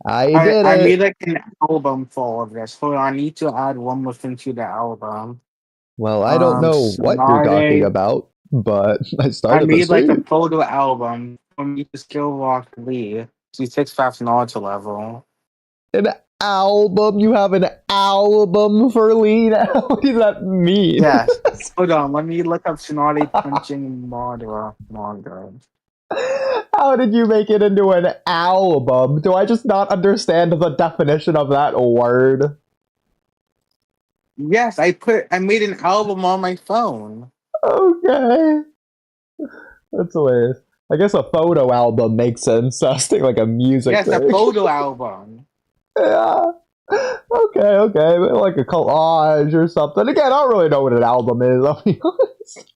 I I did I made it. like an album for all of this. So I need to add one more thing to the album. Well, I don't know what you're talking Sonare. about, but I I started the made like a stream. photo album for me to skill walk Lee to 6 fast Naruto level. An album? You have an album for Lee now? What does that mean? Yes. Hold on, let me look up Sonare punching Madara manga. How did you make it into an album? Do I just not understand the definition of that word? Yes, I made an album on my phone. Okay. That's hilarious. I guess a photo album makes sense. I was thinking like a music Yes, a thing. photo album. Yeah. Okay. Like a collage or something. Again, I don't really know what an album is, I'll be honest.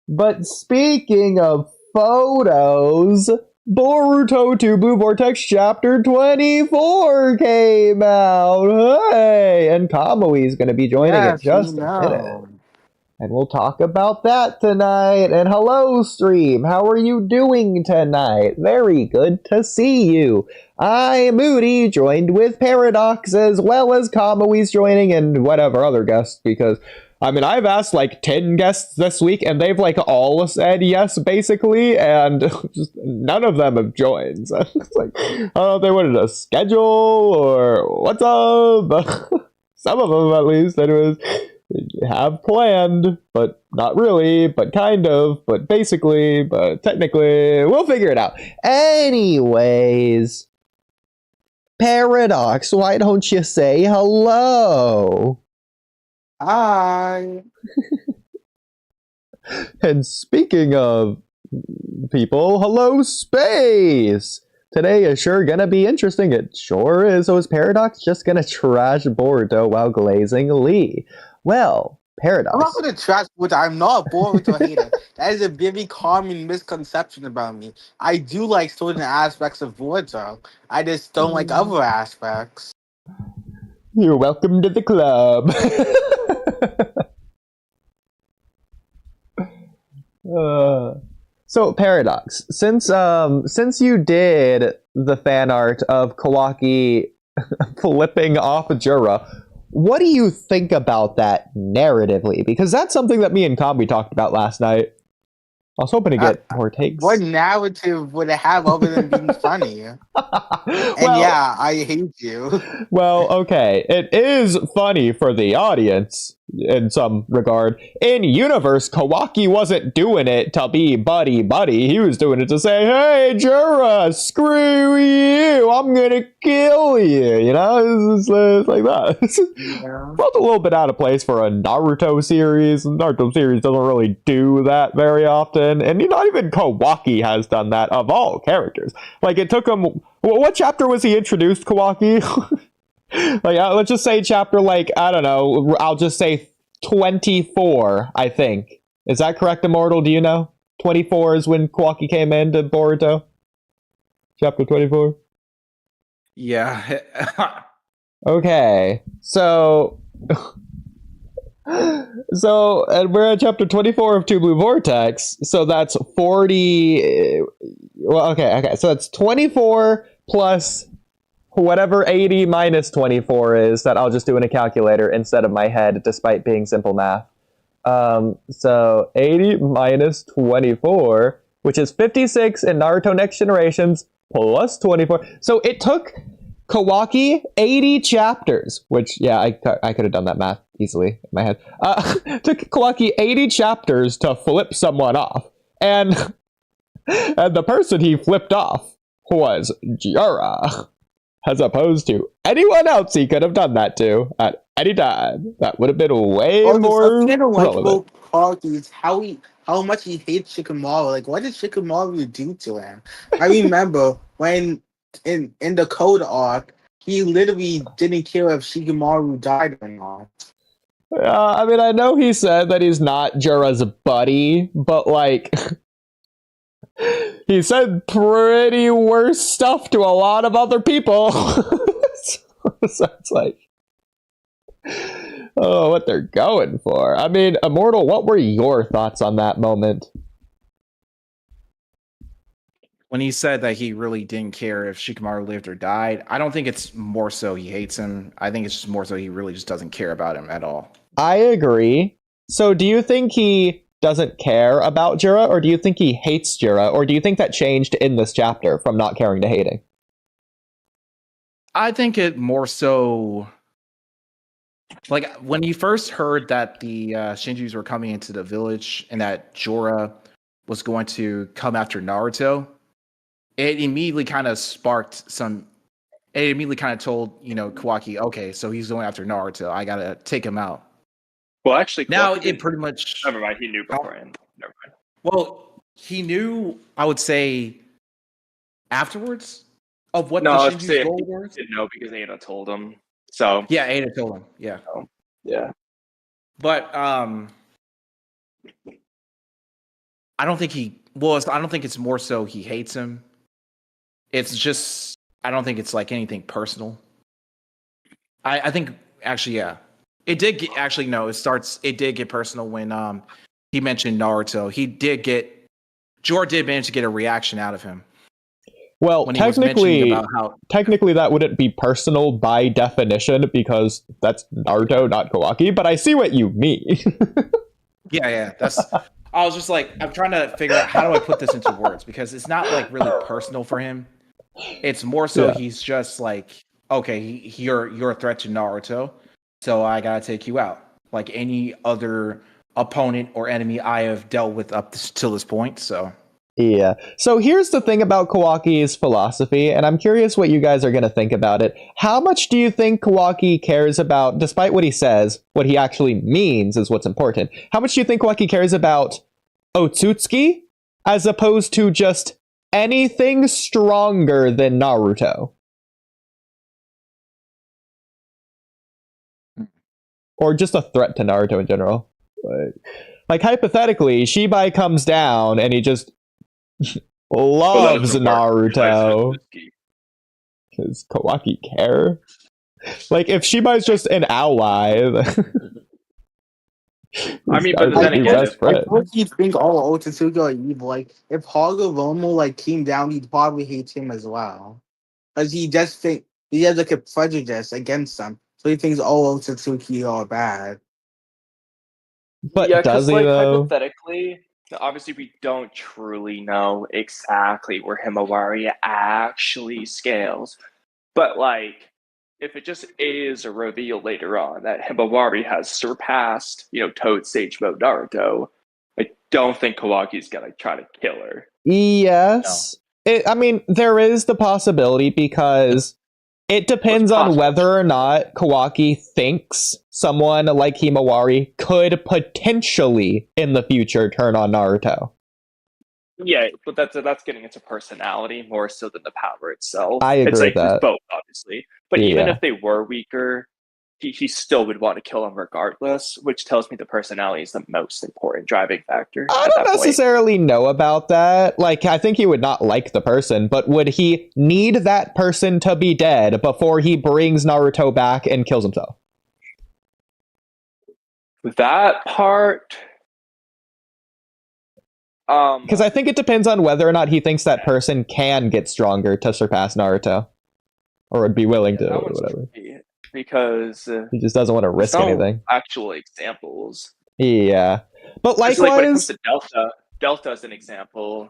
But speaking of photos, Boruto TBV Vortex Chapter 24 came out. Hey! And Kamui is going to be joining in Yes, we just a minute. know. And we'll talk about that tonight. And hello, stream. How are you doing tonight? Very good to see you. I'm Oodie, joined with Paradox, as well as Kamui's joining, and whatever other guests, because I mean, I've asked like 10 guests this week, and they've like all said yes, basically, and just none of them have joined. So it's like, I don't know if they wanted a schedule or what's up. Some of them, at least, anyways, have planned, but not really, but kind of, but basically, but technically. We'll figure it out. Anyways, Paradox, why don't you say hello? Hi. And speaking of people, hello, Space! Today is sure gonna be interesting. It sure is. So is Paradox just gonna trash Boruto while glazing Lee? Well, I'm not Paradox. gonna trash Boruto. I'm not a Boruto hater. That is a very common misconception about me. I do like certain aspects of Boruto. I just don't like other aspects. You're welcome to the club. uh, so Paradox, since you did the fan art of Kawaki flipping off Jura, what do you think about that narratively? Because that's something that me and Kambi talked about last night. I was hoping to Uh, get more what takes. narrative would it have other than being funny? And well, yeah, I hate you. well, okay. It is funny for the audience in some regard. In universe, Kawaki wasn't doing it to be buddy buddy. He was doing it to say, "Hey, Jura, screw you! I'm gonna kill you." You know, it's like that. Yeah. Felt a little bit out of place for a Naruto series. Naruto series doesn't really do that very often, and not even Kawaki has done that of all characters. Like it took him. What chapter was he introduced, Kawaki? Like let's just say chapter like I don't know. I'll just say 24. I think is that correct, Immortal? Do you know? 24 is when Kawaki came into Boruto. Chapter 24. Yeah. Okay, so and we're at chapter 24 of Two Blue Vortex, so that's 40. Well, okay, so that's 24 plus whatever 80 minus 24 is, that I'll just do in a calculator instead of my head, despite being simple math. So 80 minus 24, which is 56 in Naruto Next Generations, plus 24. So it took Kawaki 80 chapters, which, yeah, I could have done that math easily in my head. Took Kawaki 80 chapters to flip someone off. And the person he flipped off was Jura, as opposed to anyone else he could have done that to at any time. That would have been way Also, something more I don't like relevant. about Clark is how much he hates Shikamaru. Like, what did Shikamaru do to him? I remember when in the Code arc, he literally didn't care if Shikamaru died or not. I mean, I know he said that he's not Jura's buddy, but like, he said pretty worse stuff to a lot of other people. So it's like, oh, what they're going for. I mean, Immortal, what were your thoughts on that moment? when he said that he really didn't care if Shikamaru lived or died, I don't think it's more so he hates him. I think it's just more so he really just doesn't care about him at all. I agree. So do you think he doesn't care about Jura, or do you think he hates Jura, or do you think that changed in this chapter from not caring to hating? I think it more so, like, when he first heard that the Shinjis were coming into the village and that Jorah was going to come after Naruto, it immediately kind of sparked some. It immediately kind of told, Kawaki, okay, so he's going after Naruto. I gotta take him out. Well, actually, Now Kawaki it pretty much. Never mind. He knew beforehand. Never mind. Well, he knew, I would say, afterwards of what No, the I was Shinji's saying goal he was. didn't know because Ada told him. So Yeah, Ada told him. Yeah. yeah. But I don't think I don't think it's more so he hates him. It's just, I don't think it's like anything personal. I think actually, yeah. It did get, actually, no, it did get personal when he mentioned Naruto. Jorah did manage to get a reaction out of him. Well, When he was mentioning about how, technically that wouldn't be personal by definition because that's Naruto, not Kawaki, but I see what you mean. yeah, I was just like, I'm trying to figure out how do I put this into words, because it's not like really personal for him. It's more so he's just like, okay, you're a threat to Naruto, so I gotta take you out, like any other opponent or enemy I have dealt with up till this point. So Yeah. So here's the thing about Kawaki's philosophy, and I'm curious what you guys are going to think about it. How much do you think Kawaki cares about, despite what he says, what he actually means is what's important. How much do you think Kawaki cares about Otsutsuki as opposed to just anything stronger than Naruto? Or just a threat to Naruto in general? Like hypothetically, Shibai comes down and he just loves Naruto. Does Kawaki care? Like, if Shibai's just an ally, I mean, but then again, I would you think all Otsutsuki are evil? Like, if Hagoromo came down, he'd probably hate him as well, because he has like a prejudice against them, so he thinks all Otsutsuki are bad. but yeah, does he like, though? hypothetically, obviously we don't truly know exactly where Himawari actually scales, but like, if it just is a reveal later on that Himawari has surpassed, Toad Sage Mode Naruto, I don't think Kawaki's gonna try to kill her. Yes. No. I mean, there is the possibility because it depends on whether or not Kawaki thinks someone like Himawari could potentially, in the future, turn on Naruto. Yeah, but that's getting into personality more so than the power itself. I agree with that. It's both, obviously. But even if they were weaker, he still would want to kill them regardless, which tells me the personality is the most important driving factor. I don't necessarily know about that. Like, I think he would not like the person, but would he need that person to be dead before he brings Naruto back and kills himself? That part... because I think it depends on whether or not he thinks that person can get stronger to surpass Naruto, or would be willing to, or whatever. Because he just doesn't want to risk anything. Actual examples. Yeah, but likewise, like when it comes to Delta as an example,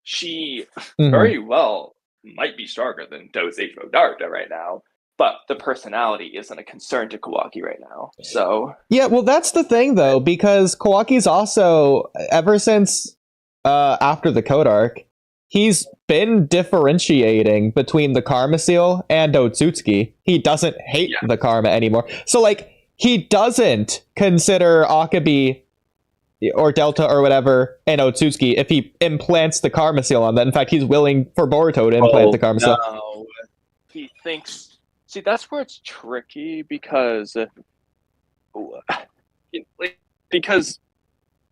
she very well might be stronger than Toad Sage Mode Naruto right now. But the personality isn't a concern to Kawaki right now. So yeah, well, that's the thing though, because Kawaki's also, ever since after the Code Arc, he's been differentiating between the Karma Seal and Otsutsuki. He doesn't hate the Karma anymore. So, like, he doesn't consider Akabi or Delta or whatever an Otsutsuki if he implants the Karma Seal on that. In fact, he's willing for Boruto to implant the Karma Seal. He thinks... See, that's where it's tricky because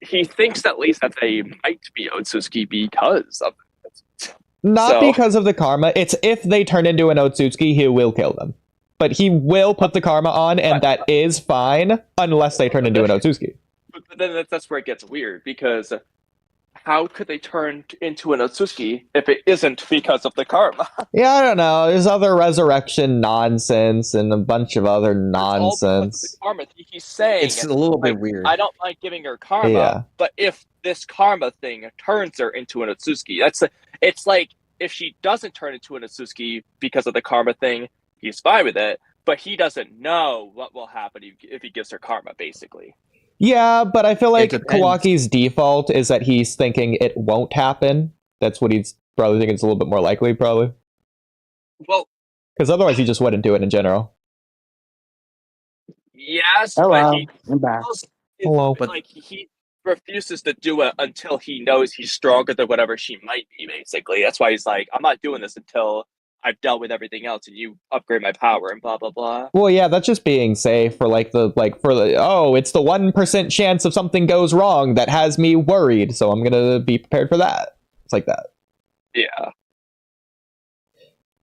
he thinks at least that they might be Otsutsuki because of it. Not because of the karma. It's if they turn into an Otsutsuki, he will kill them. But he will put the karma on, and that is fine unless they turn into an Otsutsuki. But then that's where it gets weird because how could they turn into an Otsutsuki if it isn't because of the karma? Yeah, I don't know. There's other resurrection nonsense and a bunch of other It's all because of the nonsense. karma. He's saying It's a little bit like, weird. I don't mind giving her karma, Yeah. but if this karma thing turns her into an Otsutsuki, it's like if she doesn't turn into an Otsutsuki because of the karma thing, he's fine with it, but he doesn't know what will happen if he gives her karma, basically. Yeah, but I feel like depends. Kawaki's default is that he's thinking it won't happen. That's what he's probably thinking it's a little bit more likely, probably. Well, Because otherwise he just wouldn't do it in general. yes, Oh, but wow. he I'm back. Hello. But- like he refuses to do it until he knows he's stronger than whatever she might be, basically. That's why he's like, I'm not doing this until I've dealt with everything else and you upgrade my power and blah blah blah. Well, yeah, that's just being safe for it's the 1% chance if something goes wrong that has me worried, so I'm gonna be prepared for that. It's like that. Yeah.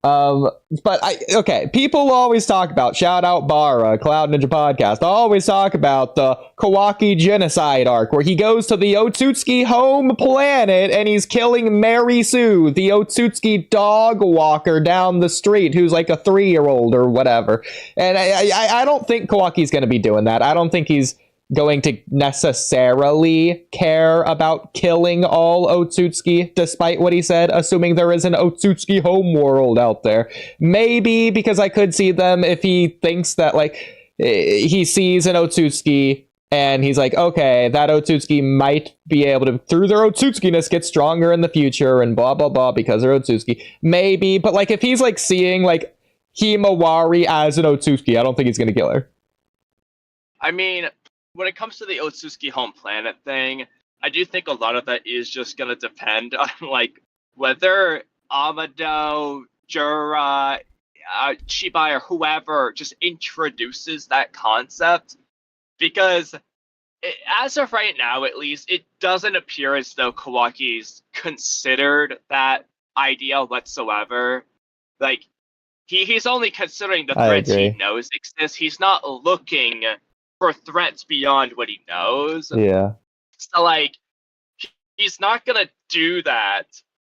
But people always talk about, shout out Bara, Cloud Ninja Podcast, always talk about the Kawaki genocide arc, where he goes to the Otsutsuki home planet and he's killing Mary Sue, the Otsutsuki dog walker down the street, who's like a 3-year-old or whatever. And I don't think Kawaki's gonna be doing that. I don't think he's going to necessarily care about killing all Otsutsuki, despite what he said, assuming there is an Otsutsuki homeworld out there. Maybe because I could see them if he thinks that, he sees an Otsutsuki and he's like, okay, that Otsutsuki might be able to, through their Otsutsuki-ness, get stronger in the future and blah, blah, blah, because they're Otsutsuki. Maybe, but, if he's, seeing, Himawari as an Otsutsuki, I don't think he's gonna kill her. I mean, when it comes to the Otsutsuki home planet thing, I do think a lot of that is just gonna depend on whether Amado, Jura, Shibai, or whoever just introduces that concept. Because as of right now, at least, it doesn't appear as though Kawaki's considered that idea whatsoever. He's only considering the threats he knows exist. He's not looking for threats beyond what he knows. Yeah. So, he's not gonna do that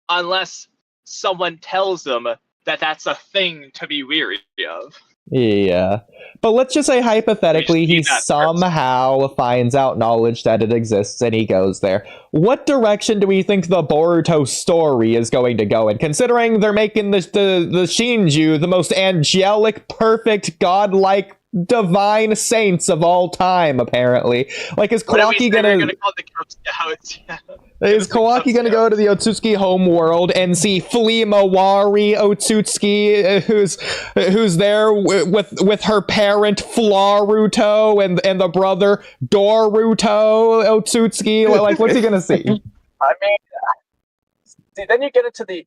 unless someone tells him that that's a thing to be weary of. Yeah. But let's just say hypothetically he somehow finds out knowledge that it exists and he goes there. What direction do we think the Boruto story is going to go in? Considering they're making the Shinju the most angelic, perfect, godlike, divine saints of all time, apparently. Is Kawaki gonna call the Cub Scouts? Yeah. Is Kawaki gonna go to the Otsutsuki home world and see Flimawari Otsutsuki, who's there with her parent Flaruto and the brother Doruto Otsutsuki? What's he gonna see? I mean, see, then you get into the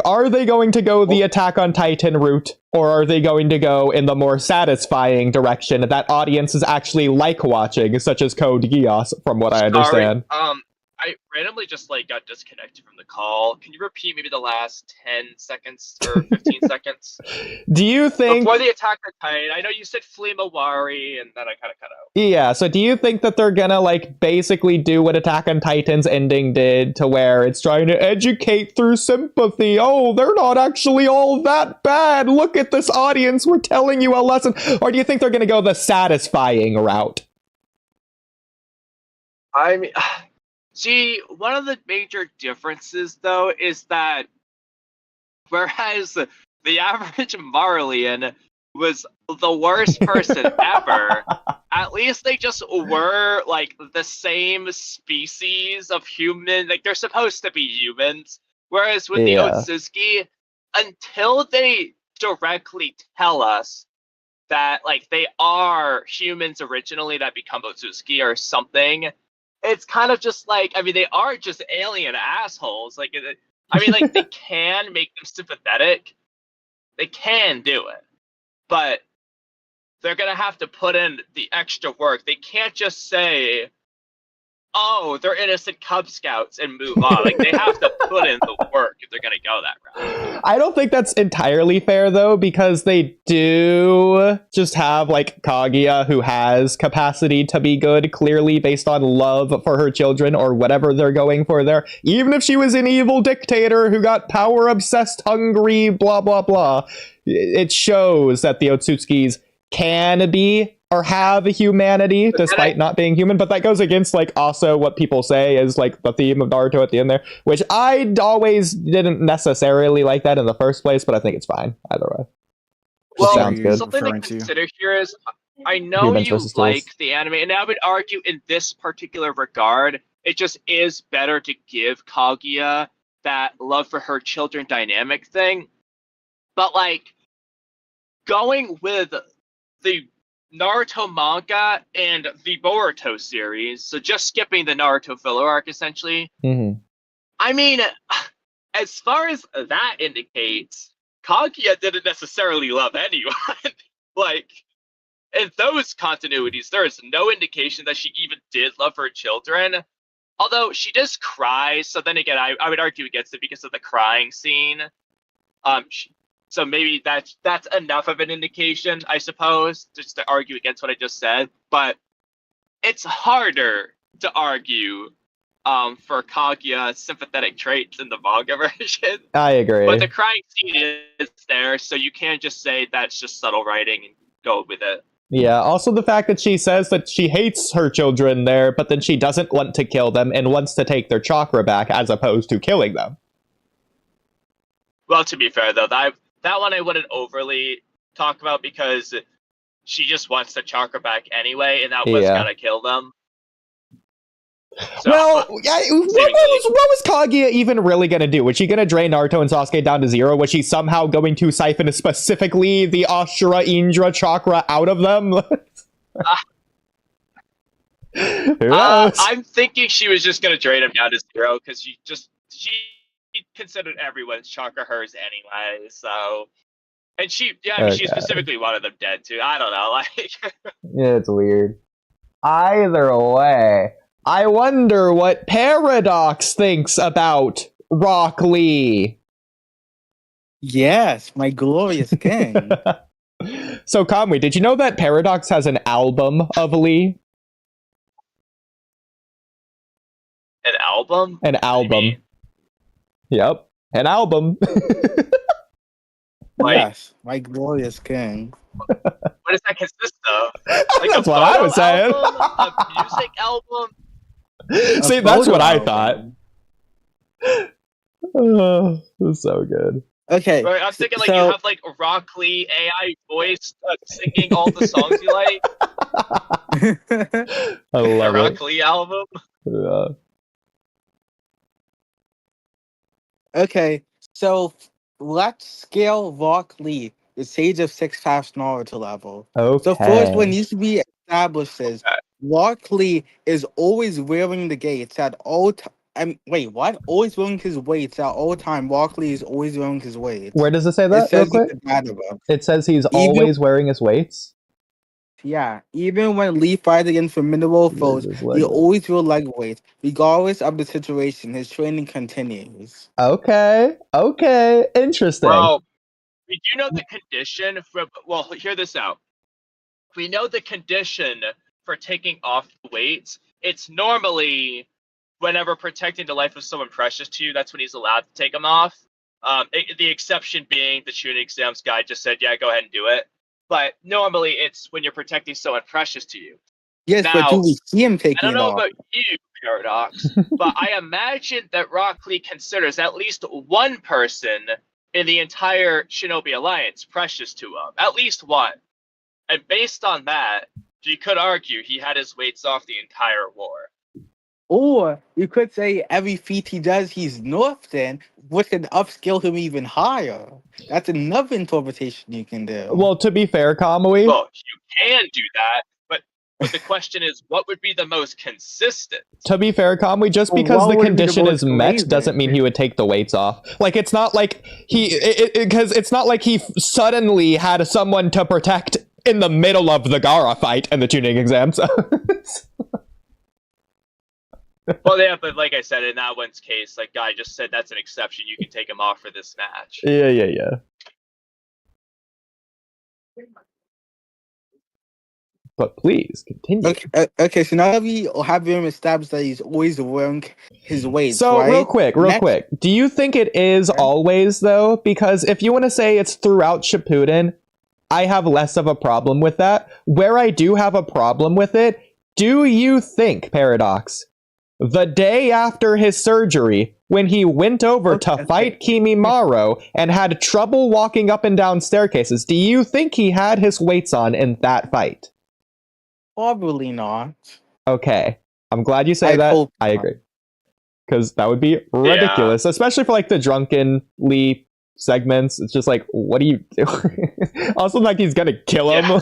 are they going to go the Attack on Titan route, or are they going to go in the more satisfying direction that audiences actually like watching, such as Code Geass, from what I understand? I randomly just got disconnected from the call. Can you repeat maybe the last 10 seconds or 15 seconds? Do you think before the Attack on Titan? I know you said Flimawari, and then I kind of cut out. Yeah, so do you think that they're gonna basically do what Attack on Titan's ending did, to where it's trying to educate through sympathy? Oh, they're not actually all that bad. Look at this audience, we're telling you a lesson. Or do you think they're gonna go the satisfying route? I mean, see, one of the major differences, though, is that whereas the average Marlian was the worst person ever, at least they just were, the same species of human. They're supposed to be humans. Whereas with the Otsutsuki, until they directly tell us that, they are humans originally that become Otsutsuki or something, it's kind of just they are just alien assholes. They can make them sympathetic. They can do it. But they're going to have to put in the extra work. They can't just say, oh, they're innocent Cub Scouts and move on. Like, they have to put in the work if they're going to go that route. I don't think that's entirely fair, though, because they do just have, like, Kaguya, who has capacity to be good, clearly based on love for her children or whatever they're going for there. Even if she was an evil dictator who got power-obsessed, hungry, blah, blah, blah, it shows that the Otsutskis can be or have a humanity despite not being human, but that goes against like also what people say is like the theme of Naruto at the end there, which I always didn't necessarily like that in the first place, but I think it's fine either way. Well, sounds good. something to consider here is I know Humans you versus like tools. the anime, and I would argue in this particular regard, it just is better to give Kaguya that love for her children dynamic thing. But like going with the Naruto manga and the Boruto series, so just skipping the Naruto filler arc essentially. Mm-hmm. I mean, as far as that indicates, Kaguya didn't necessarily love anyone. Like, in those continuities, there is no indication that she even did love her children. Although she does cry, so then again, I would argue against it because of the crying scene. So maybe that's enough of an indication, I suppose, just to argue against what I just said. But it's harder to argue for Kaguya's sympathetic traits in the manga version. I agree. But the crying scene is there, so you can't just say that's just subtle writing and go with it. Yeah, also the fact that she says that she hates her children there, but then she doesn't want to kill them and wants to take their chakra back as opposed to killing them. Well, to be fair, though, that one I wouldn't overly talk about because she just wants the chakra back anyway, and that was gonna kill them. So, well, yeah, what was Kaguya even really going to do? Was she going to drain Naruto and Sasuke down to zero? Was she somehow going to siphon specifically the Ashura Indra chakra out of them? Who knows? I'm thinking she was just going to drain him down to zero because she considered everyone's chakra hers anyway. So, and she specifically wanted them dead too. I don't know, like yeah, it's weird. Either way. I wonder what Paradox thinks about Rock Lee. Yes, my glorious king. So, Kamui, did you know that Paradox has an album of Lee? An album? An album. Yep, an album. Yes, my glorious king. What does that consist of? Like that's what I was saying. A music album? See, that's what I thought. Oh, that's so good. Okay. Right, I'm thinking like you have like Rock Lee AI voice singing all the songs you like. I love a it. Rock Lee album. Yeah. Okay, so let's scale Rock Lee, the Sage of Six Paths Naruto level. Okay. So first what needs to be established is Rock Lee is always wearing the gates at all time. Wait, what? Always wearing his weights at all time. Rock Lee is always wearing his weights. Where does it say that? It says real in quick? the databooks. It says he's always wearing his weights. Yeah, even when Lee fights against formidable foes, he always will leg weights. Regardless of the situation, his training continues. Okay, interesting. Well, we do know the condition for. Well, hear this out. We know the condition for taking off the weights. It's normally whenever protecting the life of someone precious to you. That's when he's allowed to take them off. The exception being the Chunin exams guy just said, "Yeah, go ahead and do it." But normally it's when you're protecting someone precious to you. Yes, now, but do we see him taking I don't know it off? about you, Paradox, but I imagine that Rock Lee considers at least one person in the entire Shinobi Alliance precious to him. At least one. And based on that, you could argue he had his weights off the entire war. Or you could say every feat he does, he's nerfed in, which can upskill him even higher. That's another interpretation you can do. Well, to be fair, Kamui. Well, you can do that, but the question is, what would be the most consistent? To be fair, Kamui, just because the condition is met doesn't mean he would take the weights off. Like, it's not like because it's not like he suddenly had someone to protect in the middle of the Gaara fight and the tuning exams. Well, yeah, but like I said, in that one's case, like Guy just said, that's an exception. You can take him off for this match. Yeah. But please continue. Okay, so now that we have him established that he's always wearing his weights, So right? real quick, do you think it is always though? Because if you want to say it's throughout Shippuden, I have less of a problem with that. Where I do have a problem with it, do you think, Paradox, the day after his surgery, when he went over to fight Kimimaro and had trouble walking up and down staircases, do you think he had his weights on in that fight? Probably not. Okay. I'm glad you say that. I agree. Because that would be ridiculous, especially for like the drunken Lee segments. It's just like, what do you do? Also, like he's gonna kill him.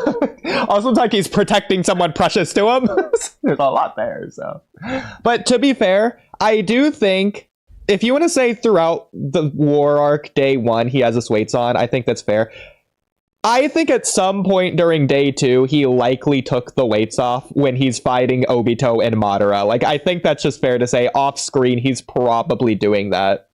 Also, like he's protecting someone precious to him. There's a lot there. So, but to be fair, I do think if you want to say throughout the war arc, day one, he has his weights on. I think that's fair. I think at some point during day 2, he likely took the weights off when he's fighting Obito and Madara. Like, I think that's just fair to say. Off screen, he's probably doing that.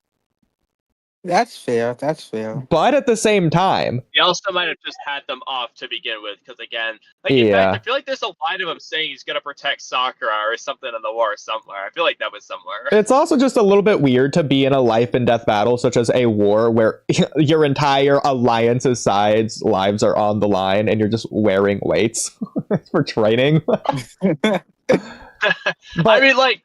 That's fair. That's fair. But at the same time, He also might have just had them off to begin with, because again, like in fact, I feel like there's a line of him saying he's gonna protect Sakura or something in the war somewhere. I feel like that was somewhere. it's also just a little bit weird to be in a life and death battle, such as a war, where your entire alliance's lives are on the line, and you're just wearing weights for training. I mean, like,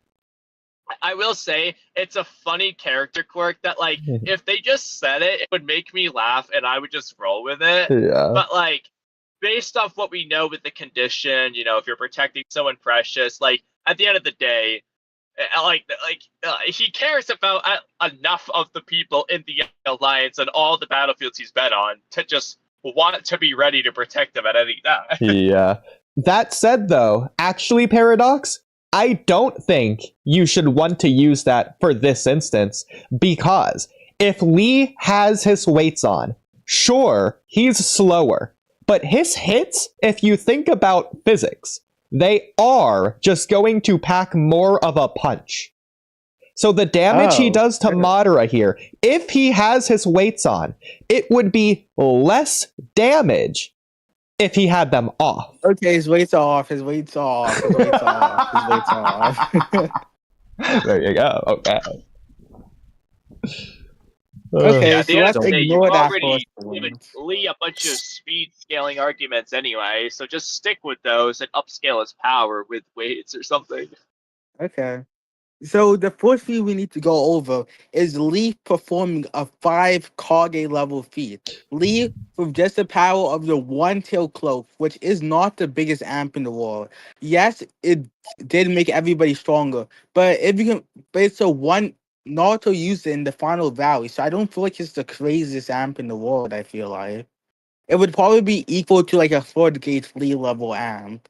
I will say it's a funny character quirk that, like, if they just said it, it would make me laugh and I would just roll with it. Yeah. But, like, based off what we know with the condition, you know, if you're protecting someone precious, like, at the end of the day, he cares about enough of the people in the Alliance and all the battlefields he's been on to just want to be ready to protect them at any time. Yeah. That said, though, actually, Paradox, I don't think you should want to use that for this instance, because if Lee has his weights on, sure, he's slower, but his hits, if you think about physics, they are just going to pack more of a punch. So the damage he does to Madara here, if he has his weights on, it would be less damage if he had them off. Okay, his weights off. His weights off. His weights off. His weights off. There you go. Okay. Okay, Yeah, so let's ignore that for already a given moment. Lee a bunch of speed scaling arguments anyway, so just stick with those and upscale his power with weights or something. Okay. So the first feat we need to go over is Lee performing a 5 Kage level feat. Lee with just the power of the one tail cloak, which is not the biggest amp in the world. Yes, it did make everybody stronger, but it's a one Naruto used it in the final valley, so I don't feel like it's the craziest amp in the world. I feel like it would probably be equal to like a 4th gauge Lee level amp.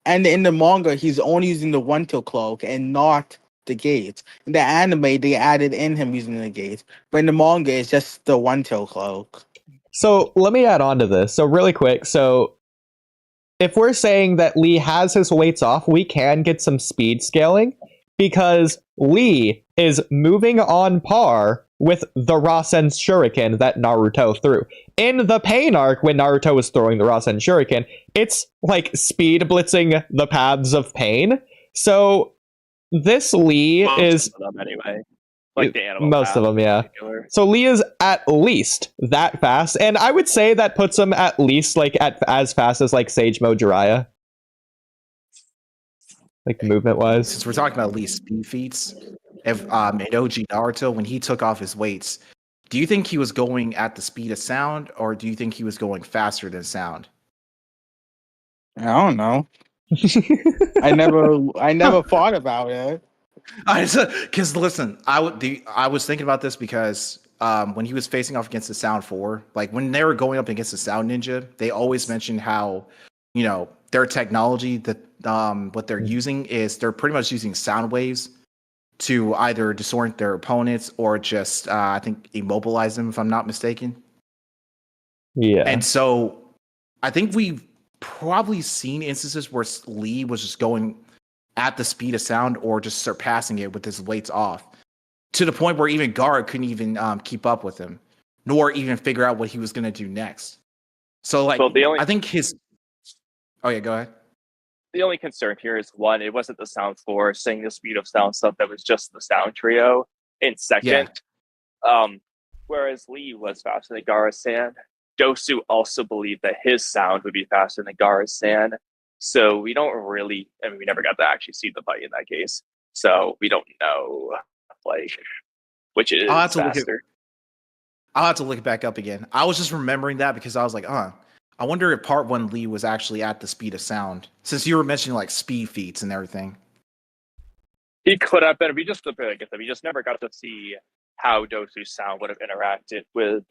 And in the manga, he's only using the one tail cloak and not the gates. In the anime, they added in him using the gates, but in the manga, it's just the one tail cloak. So let me add on to this. So really quick, so if we're saying that Lee has his weights off, we can get some speed scaling because Lee is moving on par with the Rasen Shuriken that Naruto threw. In the Pain arc, when Naruto was throwing the Rasen Shuriken, it's like speed blitzing the paths of pain. So this Lee is Most of them anyway. Like the animal most of them, yeah. So Lee is at least that fast, and I would say that puts him at least like at as fast as like Sage Mode Jiraiya, like movement wise. Since we're talking about Lee's speed feats, if in OG Naruto, when he took off his weights, do you think he was going at the speed of sound, or do you think he was going faster than sound? I don't know. I never thought about it. Because listen, I was thinking about this because when he was facing off against the Sound 4, like when they were going up against the Sound Ninja, they always mentioned how, you know, their technology that what they're using is they're pretty much using sound waves to either disorient their opponents or just I think immobilize them, if I'm not mistaken. Yeah. And so I think we've probably seen instances where Lee was just going at the speed of sound or just surpassing it with his weights off, to the point where even Gaara couldn't even keep up with him, nor even figure out what he was going to do next. So, like, I think his... Oh, yeah, go ahead. The only concern here is, one, it wasn't the sound forcing the speed of sound stuff, that was just the sound trio. And second, whereas Lee was faster than Gaara-san, Dosu also believed that his sound would be faster than Gaara-san. So we don't really, I mean, we never got to actually see the fight in that case. So we don't know, like, which is faster. I'll have to look it back up again. I was just remembering that because I was like, I wonder if part 1 Lee was actually at the speed of sound, since you were mentioning like speed feats and everything. He could have been. We just never got to see how Dosu's sound would have interacted with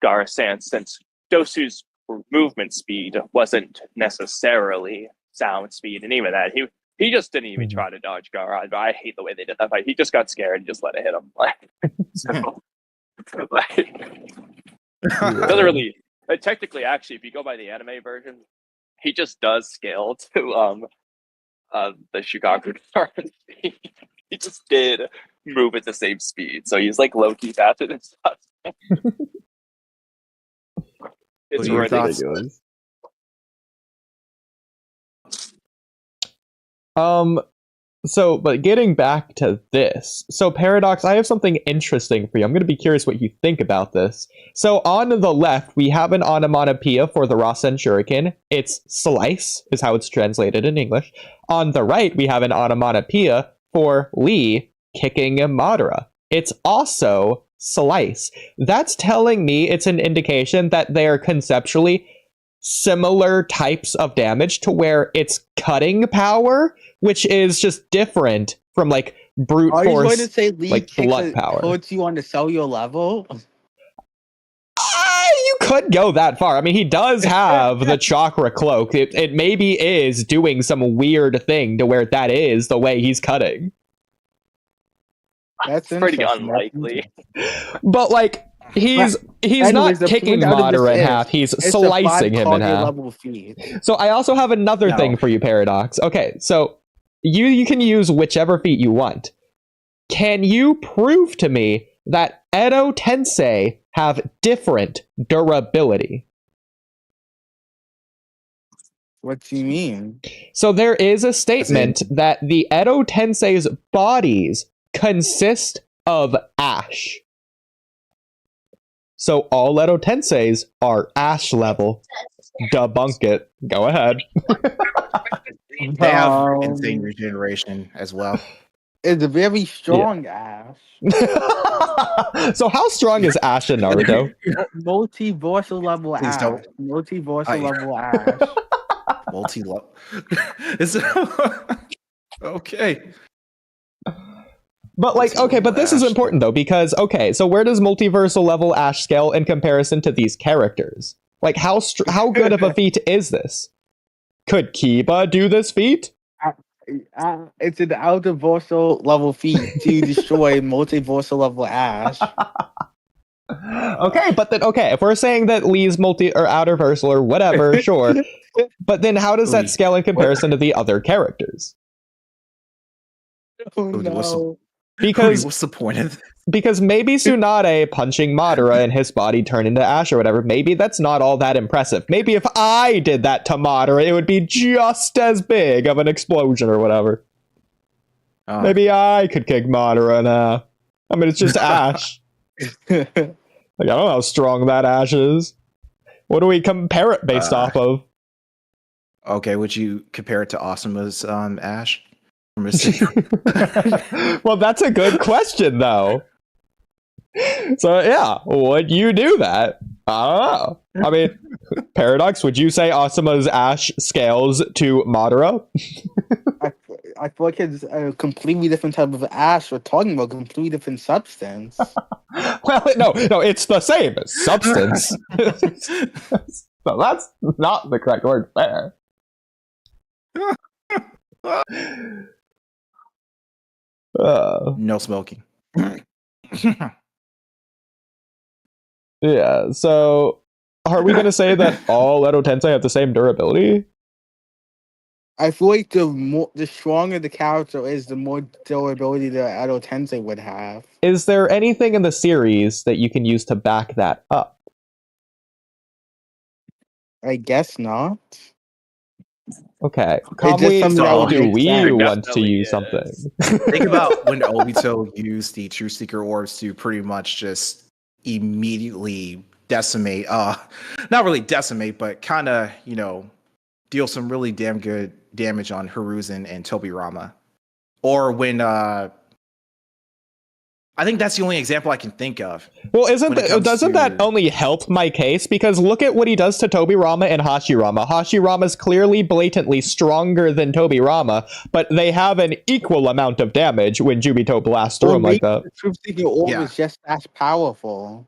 Gaara-san, since Dosu's movement speed wasn't necessarily sound speed, and even that he just didn't even try to dodge Gaara. I hate the way they did that fight. He just got scared and just let it hit him. Doesn't really. Technically, actually, if you go by the anime version, he just does scale to the Shugaku speed. He just did move at the same speed, so he's like low-key faster than Sasuke. It's ridiculous. So, but getting back to this, so Paradox, I have something interesting for you. I'm going to be curious what you think about this. So on the left, we have an onomatopoeia for the Rasen Shuriken. It's slice, is how it's translated in English. On the right, we have an onomatopoeia for Lee kicking Madara. It's also slice. That's telling me it's an indication that they are conceptually similar types of damage, to where it's cutting power, which is just different from like brute force. Are you going to say Lee like blood power puts you on the cellular level? You could go that far. I mean, he does have the chakra cloak. It maybe is doing some weird thing to where that is the way he's cutting. That's pretty unlikely. But like, he's not kicking Madara in half, he's slicing him in half. So I also have another thing for you, Paradox. Okay, so you can use whichever feat you want. Can you prove to me that Edo Tensei have different durability? What do you mean? So there is a statement that the Edo Tensei's bodies consist of ash. So all Edo Tenseis are ash level. Debunk it. Go ahead. They have insane regeneration as well. It's a very strong ash. So how strong is ash in Naruto? Multiversal level ash. Multiversal level ash. Multi-level. Okay. But like, okay, but this is important though, because okay, so where does multiversal level ash scale in comparison to these characters? Like, how good of a feat is this? Could Kiba do this feat? It's an outerversal level feat to destroy multiversal level ash. Okay, but then if we're saying that Lee's multi or outerversal or whatever, sure. But then how does that scale in comparison to the other characters? Oh no. Because what's the point of this? Because maybe Tsunade punching Madara and his body turn into ash or whatever, maybe that's not all that impressive. Maybe if I did that to Madara, it would be just as big of an explosion or whatever. Maybe I could kick Madara in half. I mean, it's just ash. Like, I don't know how strong that ash is. What do we compare it based off of? Okay, would you compare it to Asuma's ash? Well, that's a good question, though. So, yeah, would you do that? I don't know. I mean, Paradox, would you say Asuma's ash scales to Madara? I feel like it's a completely different type of ash. We're talking about a completely different substance. Well, no, it's the same substance. So that's not the correct word there. No smoking. Yeah, so are we going to say that all Edo Tensei have the same durability? I feel like the stronger the character is, the more durability the Edo Tensei would have. Is there anything in the series that you can use to back that up? I guess not. Okay, It's just Kamui, something that how would do make we sense. want to Definitely use is. something? Think about when Obito used the True Seeker orbs to pretty much just immediately decimate, not really decimate, but kind of, deal some really damn good damage on Hiruzen and Tobirama. Or when, I think that's the only example I can think of. Well, doesn't that to- only help my case? Because look at what he does to Tobirama and Hashirama. Hashirama's clearly blatantly stronger than Tobirama, but they have an equal amount of damage when Jubito blasts through him like that. The truth-seeking orb Yeah. is just as powerful.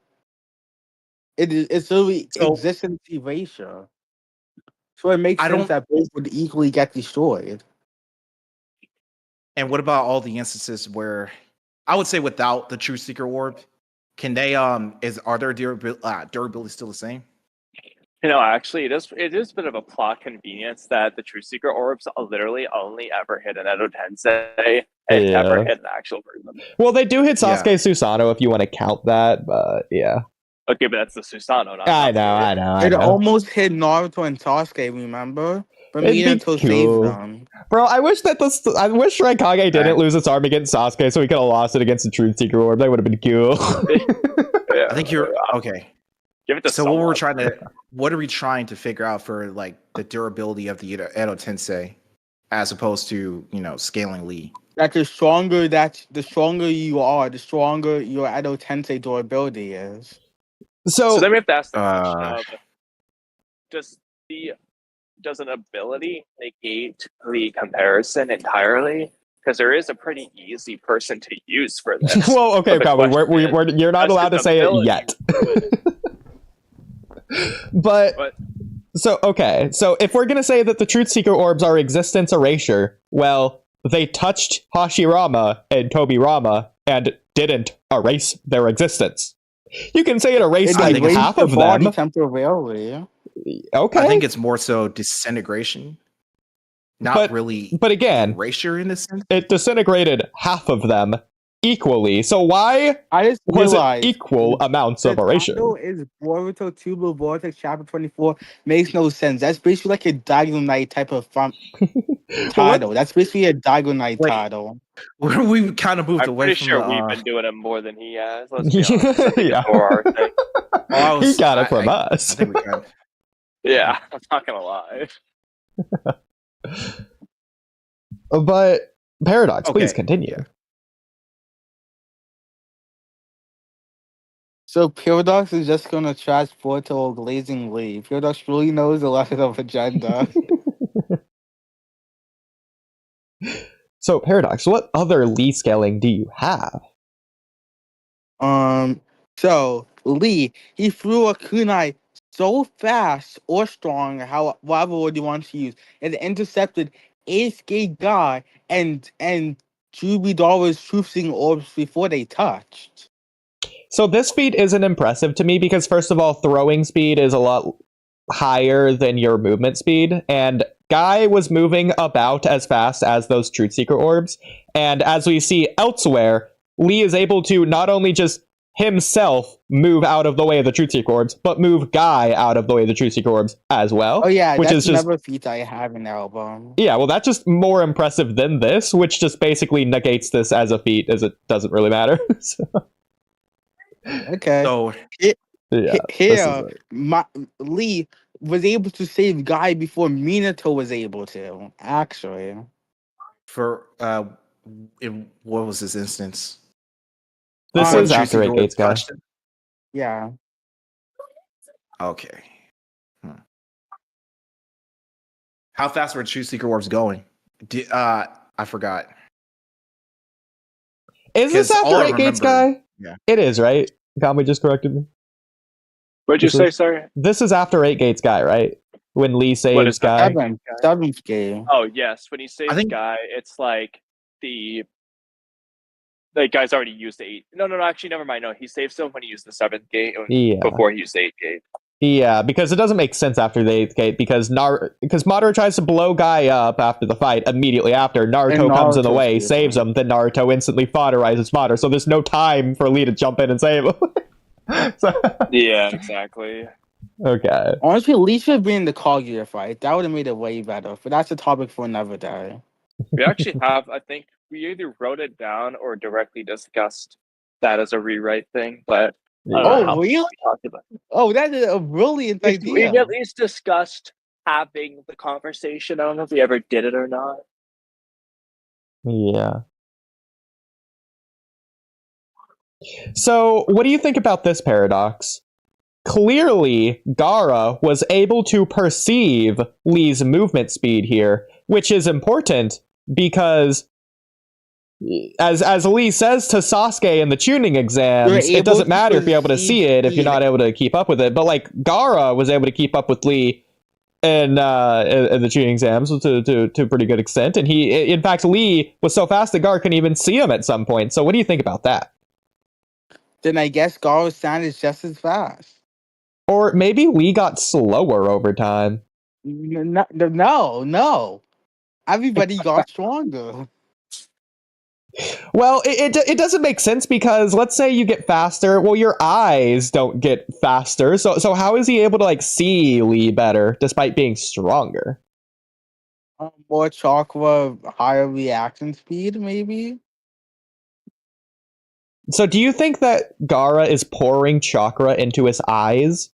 It's literally So- existence erasure. So it makes I sense don't- that both would equally get destroyed. And what about all the instances where I would say without the True Seeker orb, can they are their durability still the same? Actually, it is a bit of a plot convenience that the True Seeker orbs literally only ever hit an Edo Tensei and Yeah. never hit an actual version. Well, they do hit Sasuke Yeah. Susanoo if you want to count that, but yeah. Okay, but that's the Susanoo, not I Sasuke. know. It almost hit Naruto and Sasuke, remember? But It'd be Minato cool. saved them. Bro, I wish Raikage didn't Right. lose its arm against Sasuke, so he could have lost it against the Truth Seeker Orb. That would have been cool. Yeah. I think you're okay. Give it to So someone. what are we trying to figure out for like the durability of the Edo Tensei, as opposed to scaling Lee? That the stronger you are, the stronger your Edo Tensei durability is. So then we have to ask the Uh, question of does an ability negate the comparison entirely? Because there is a pretty easy person to use for this. Well, okay, But the Kamui, question you're not does allowed to his say it ability yet. ruin But But- so if we're gonna say that the Truth Seeker orbs are existence erasure, well, they touched Hashirama and Tobirama and didn't erase their existence. You can say it erased like erased half the of body them. temporarily. Okay, I think it's more so disintegration, not really but again, erasure in this sense. it disintegrated half of them equally. So why I just was realized it equal amounts of erasure? title is Boruto TBV Vortex Chapter 24. Makes no sense. That's basically like a Diagonal Knight type of title. That's basically a Diagonal Knight Wait. title. We kind of moved I'm away pretty from sure the. we've been doing it more than he has. Let's be honest. I think Yeah. it's more our thing. He got it from us. I think we kind of. Yeah, I'm not gonna lie. But Paradox, please Okay, continue. yeah. So Paradox is just gonna trash Boruto glazingly. Paradox really knows a lot of agenda. So Paradox, what other Lee scaling do you have? So Lee, he threw a kunai so fast or strong, however word you want to use, it intercepted 8th gate guy and Jubito's truth-seeking orbs before they touched. So this feat isn't impressive to me because first of all, throwing speed is a lot higher than your movement speed, and Guy was moving about as fast as those Truth Seeker orbs, and as we see elsewhere, Lee is able to not only just himself move out of the way of the Truth Seeker orbs, but move Guy out of the way of the Truth Seeker orbs as well. Oh yeah, which that's is just another feat I have in the album. yeah, well, that's just more impressive than this, which just basically negates this as a feat, as it doesn't really matter. So, Okay. So yeah, this Here, is Lee was able to save Guy before Minato was able to. Actually, for what was this instance? this True is after Seeker 8 Gates, guys. touched him? yeah. Okay. How fast were True Seeker orbs going? I forgot. Is this 'Cause all after I 8 Gates, remember- Guy? yeah. It is, right? Kamui just corrected me. What'd you This say, is- sorry? This is after 8 Gates, Guy, right? When Lee What saves is that? Guy. Seventh game. Oh yes, when he saves think- Guy, it's like the guy's already used the 8. No, actually never mind. No, he saves him when he used the 7th gate Yeah. before he used the 8th gate. Yeah, because it doesn't make sense after the 8th gate, because Madara tries to blow Guy up after the fight immediately after. Naruto comes in the way, saves him, then Naruto instantly fodderizes Madara, so there's no time for Lee to jump in and save him. Yeah, exactly. Okay. Honestly, Lee should have been in the Kaguya fight. That would have made it way better. But that's a topic for another day. We actually have, I think, we either wrote it down or directly discussed that as a rewrite thing, but I don't know how really? we talked about it. Oh, that is a brilliant idea. We at least discussed having the conversation. I don't know if we ever did it or not. Yeah. So, what do you think about this paradox? Clearly, Gaara was able to perceive Lee's movement speed here, which is important because, as Lee says to Sasuke in the tuning exams, it doesn't matter if you're able to see it if you're not able to keep up with it. But like Gaara was able to keep up with Lee in the tuning exams to a pretty good extent, and in fact, Lee was so fast that Gaara couldn't even see him at some point. So, what do you think about that? Then I guess Gaara's sound is just as fast. Or maybe Lee got slower over time. No. Everybody got stronger. Well, it doesn't make sense because let's say you get faster. Well, your eyes don't get faster. So how is he able to like see Lee better despite being stronger? More chakra, higher reaction speed, maybe. So do you think that Gaara is pouring chakra into his eyes?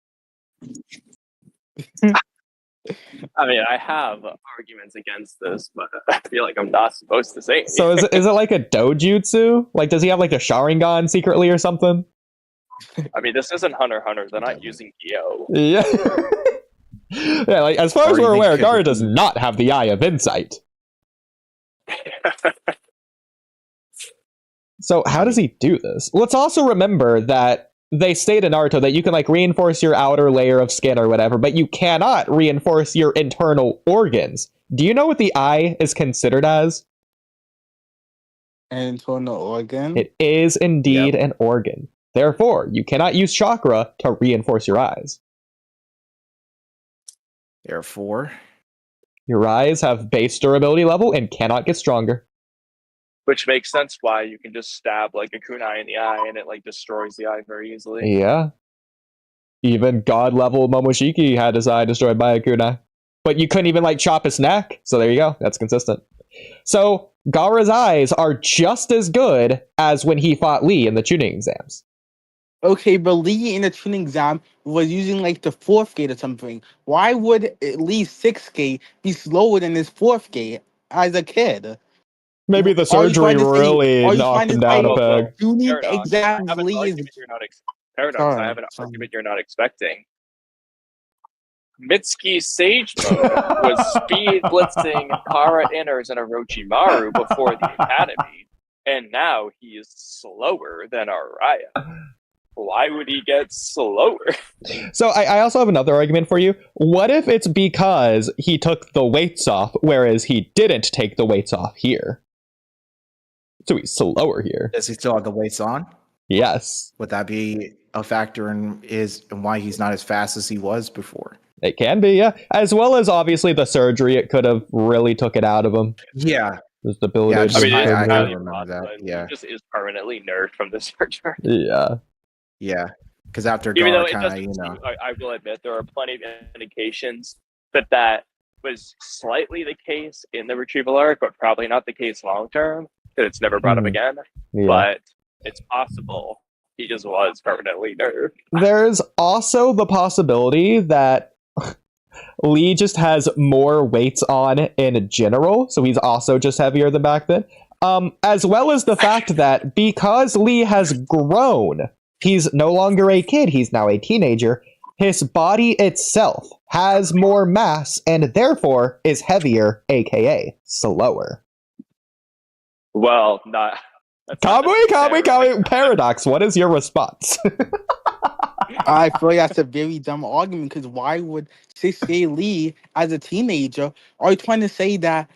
I mean, I have arguments against this, but I feel like I'm not supposed to say. So is it like a dojutsu? Like, does he have like a Sharingan secretly or something? I mean, this isn't Hunter x Hunter. They're not using Gyo. Yeah. Yeah, like as far as we're aware, Gaara does not have the Eye of Insight. So how does he do this? Let's also remember that they state in Naruto that you can like reinforce your outer layer of skin or whatever, but you cannot reinforce your internal organs. Do you know what the eye is considered as? An internal organ? It is indeed an organ. Therefore, you cannot use chakra to reinforce your eyes. Therefore, your eyes have base durability level and cannot get stronger. Which makes sense why you can just stab like a kunai in the eye and it like destroys the eye very easily. Yeah. Even god level Momoshiki had his eye destroyed by a kunai. But you couldn't even like chop his neck. So there you go. That's consistent. So Gaara's eyes are just as good as when he fought Lee in the tuning exams. Okay, but Lee in the tuning exam was using like the 4th gate or something. Why would Lee's 6th gate be slower than his 4th gate as a kid? Maybe the surgery really knocked him down a peg. Tuning exams, Lee is... Paradox, I have an argument you're not expecting. Mitsuki's Sage Mode was speed blitzing Kara Inners and Orochimaru before the Academy, and now he is slower than Araya. Why would he get slower? So I also have another argument for you. What if it's because he took the weights off, whereas he didn't take the weights off here? So he's slower here. Does he still have the weights on? Yes. Would that be a factor in why he's not as fast as he was before? It can be, yeah. As well as obviously the surgery, it could have really took it out of him. Yeah. His ability. Yeah, I remember that. Yeah. He just is permanently nerfed from the surgery. Yeah. Yeah. Because after even though I will admit there are plenty of indications that was slightly the case in the retrieval arc, but probably not the case long term. That it's never brought up again. Yeah. But it's possible he just was permanently nerfed. There's also the possibility that Lee just has more weights on in general, so he's also just heavier than back then. As well as the fact that because Lee has grown, he's no longer a kid, he's now a teenager, his body itself has more mass and therefore is heavier, aka slower. Well, not... Kamui, Paradox, what is your response? I feel like that's a very dumb argument, because why would 6K Lee, as a teenager, are you trying to say that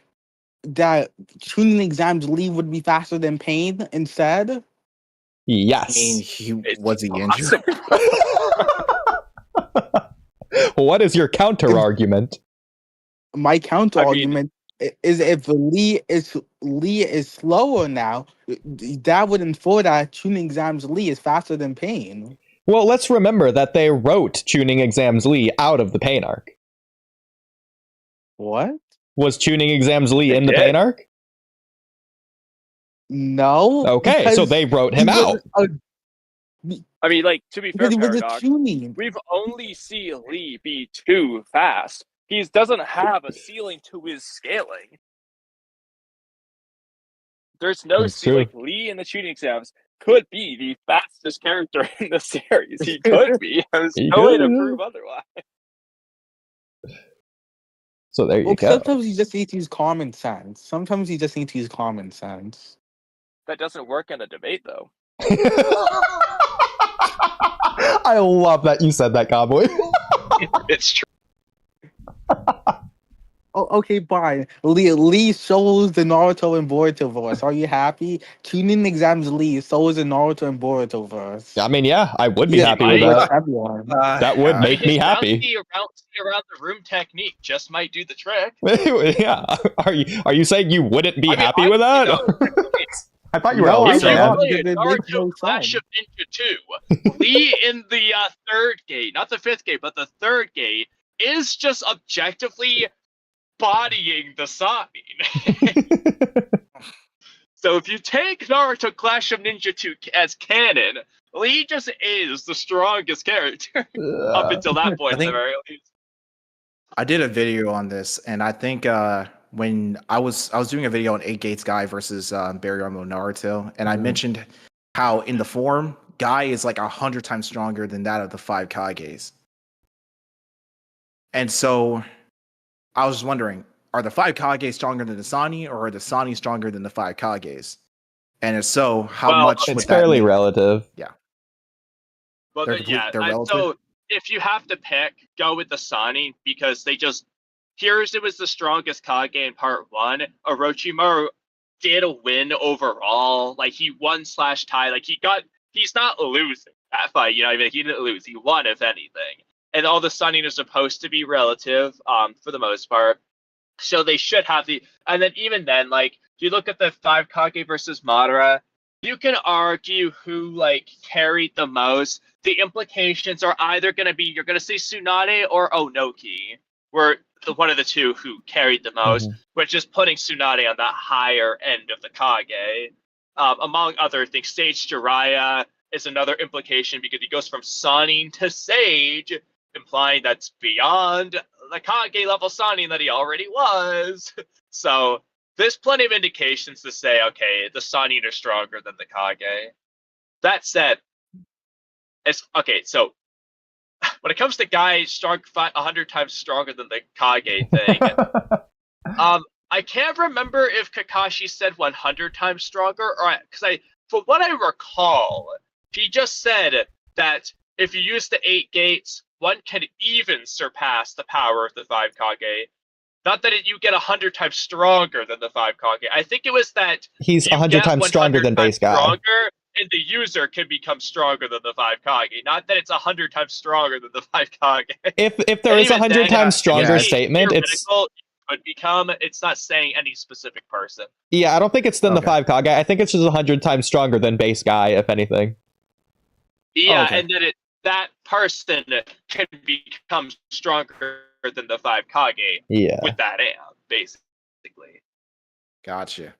tuning exams Lee would be faster than Pain instead? Yes. I mean, was he injured? What is your counter argument? My counter I mean- argument is if Lee is slower now, that would infer that tuning exams Lee is faster than Pain. Well, let's remember that they wrote Tuning Exams Lee out of the Pain arc. What? Was Tuning Exams Lee They in the did. Pain arc? No. Okay, so they wrote him out. I mean, like, to be fair, Because it was a Paradox, tuning. we've only seen Lee be too fast. He doesn't have a ceiling to his scaling. There's no That's true. ceiling. Lee in the tuning exams could be the fastest character in the series. He could be. There's He no way to could. prove otherwise. So there you Well, go. sometimes you just need to use common sense. Sometimes you just need to use common sense. That doesn't work in a debate, though. I love that you said that, Kamui. It's true. Oh, okay, fine. Lee shows the Naruto and Boruto verse. Are you happy? Tuning exams Lee shows the Naruto and Boruto verse. I mean, yeah, I would be Yeah, happy with I- that. Everyone. That would make me His happy. bouncy around the room technique just might do the trick. Yeah, are you saying you wouldn't be I mean, happy with that? it's I thought you were No, all I it's saying don't. that. literally a It makes no Naruto Clash sense. of Ninja 2. Lee in the third gate, not the fifth gate, but the third gate, is just objectively bodying the sign. So if you take Naruto Clash of Ninja 2 as canon, Lee just is the strongest character up until that point, I think- at the very least. I did a video on this, and I think when I was doing a video on 8 Gates Guy versus Barry Armo Naruto, and I mentioned how in the form, Guy is like 100 times stronger than that of the 5 Kages. And so I was just wondering, are the 5 Kages stronger than the Sani, or are the Sani stronger than the 5 Kages? And if so, how Well, much It's would that fairly mean? relative. Well, They're they're relative? so if you have to pick, go with the Sani because they just Hiruzen was the strongest Kage in part 1. Orochimaru did a win overall. Like he won / tie. Like he's not losing that fight. You know, I mean, he didn't lose. He won, if anything. And all the Sani are supposed to be relative, for the most part. So they should have and then even then, like if you look at the 5 Kage versus Madara, you can argue who like carried the most. The implications are either going to be you're going to say Tsunade or Onoki, were one of the two who carried the most, which is putting Tsunade on that higher end of the Kage. Among other things, Sage Jiraiya is another implication because he goes from Sannin to Sage, implying that's beyond the Kage level Sannin that he already was. So there's plenty of indications to say, okay, the Sannin are stronger than the Kage. That said, so when it comes to guys strong 100 times stronger than the Kage thing, I can't remember if Kakashi said 100 times stronger, or because from what I recall, he just said that if you use the 8 gates, one can even surpass the power of the 5 Kage. Not that you get 100 times stronger than the 5 Kage. I think it was that He's you 100 get times stronger 100 than base times guy. Stronger, and the user can become stronger than the 5 Kage. Not that it's 100 times stronger than the 5 Kage. If there is a 100 times stronger yeah, statement, it's could become. It's not saying any specific person. yeah. I don't think it's than the Okay. 5 Kage. I think it's just 100 times stronger than base guy, if anything. Yeah, okay. and then that person can become stronger than the 5 Kage Yeah. with that amp, basically. Gotcha.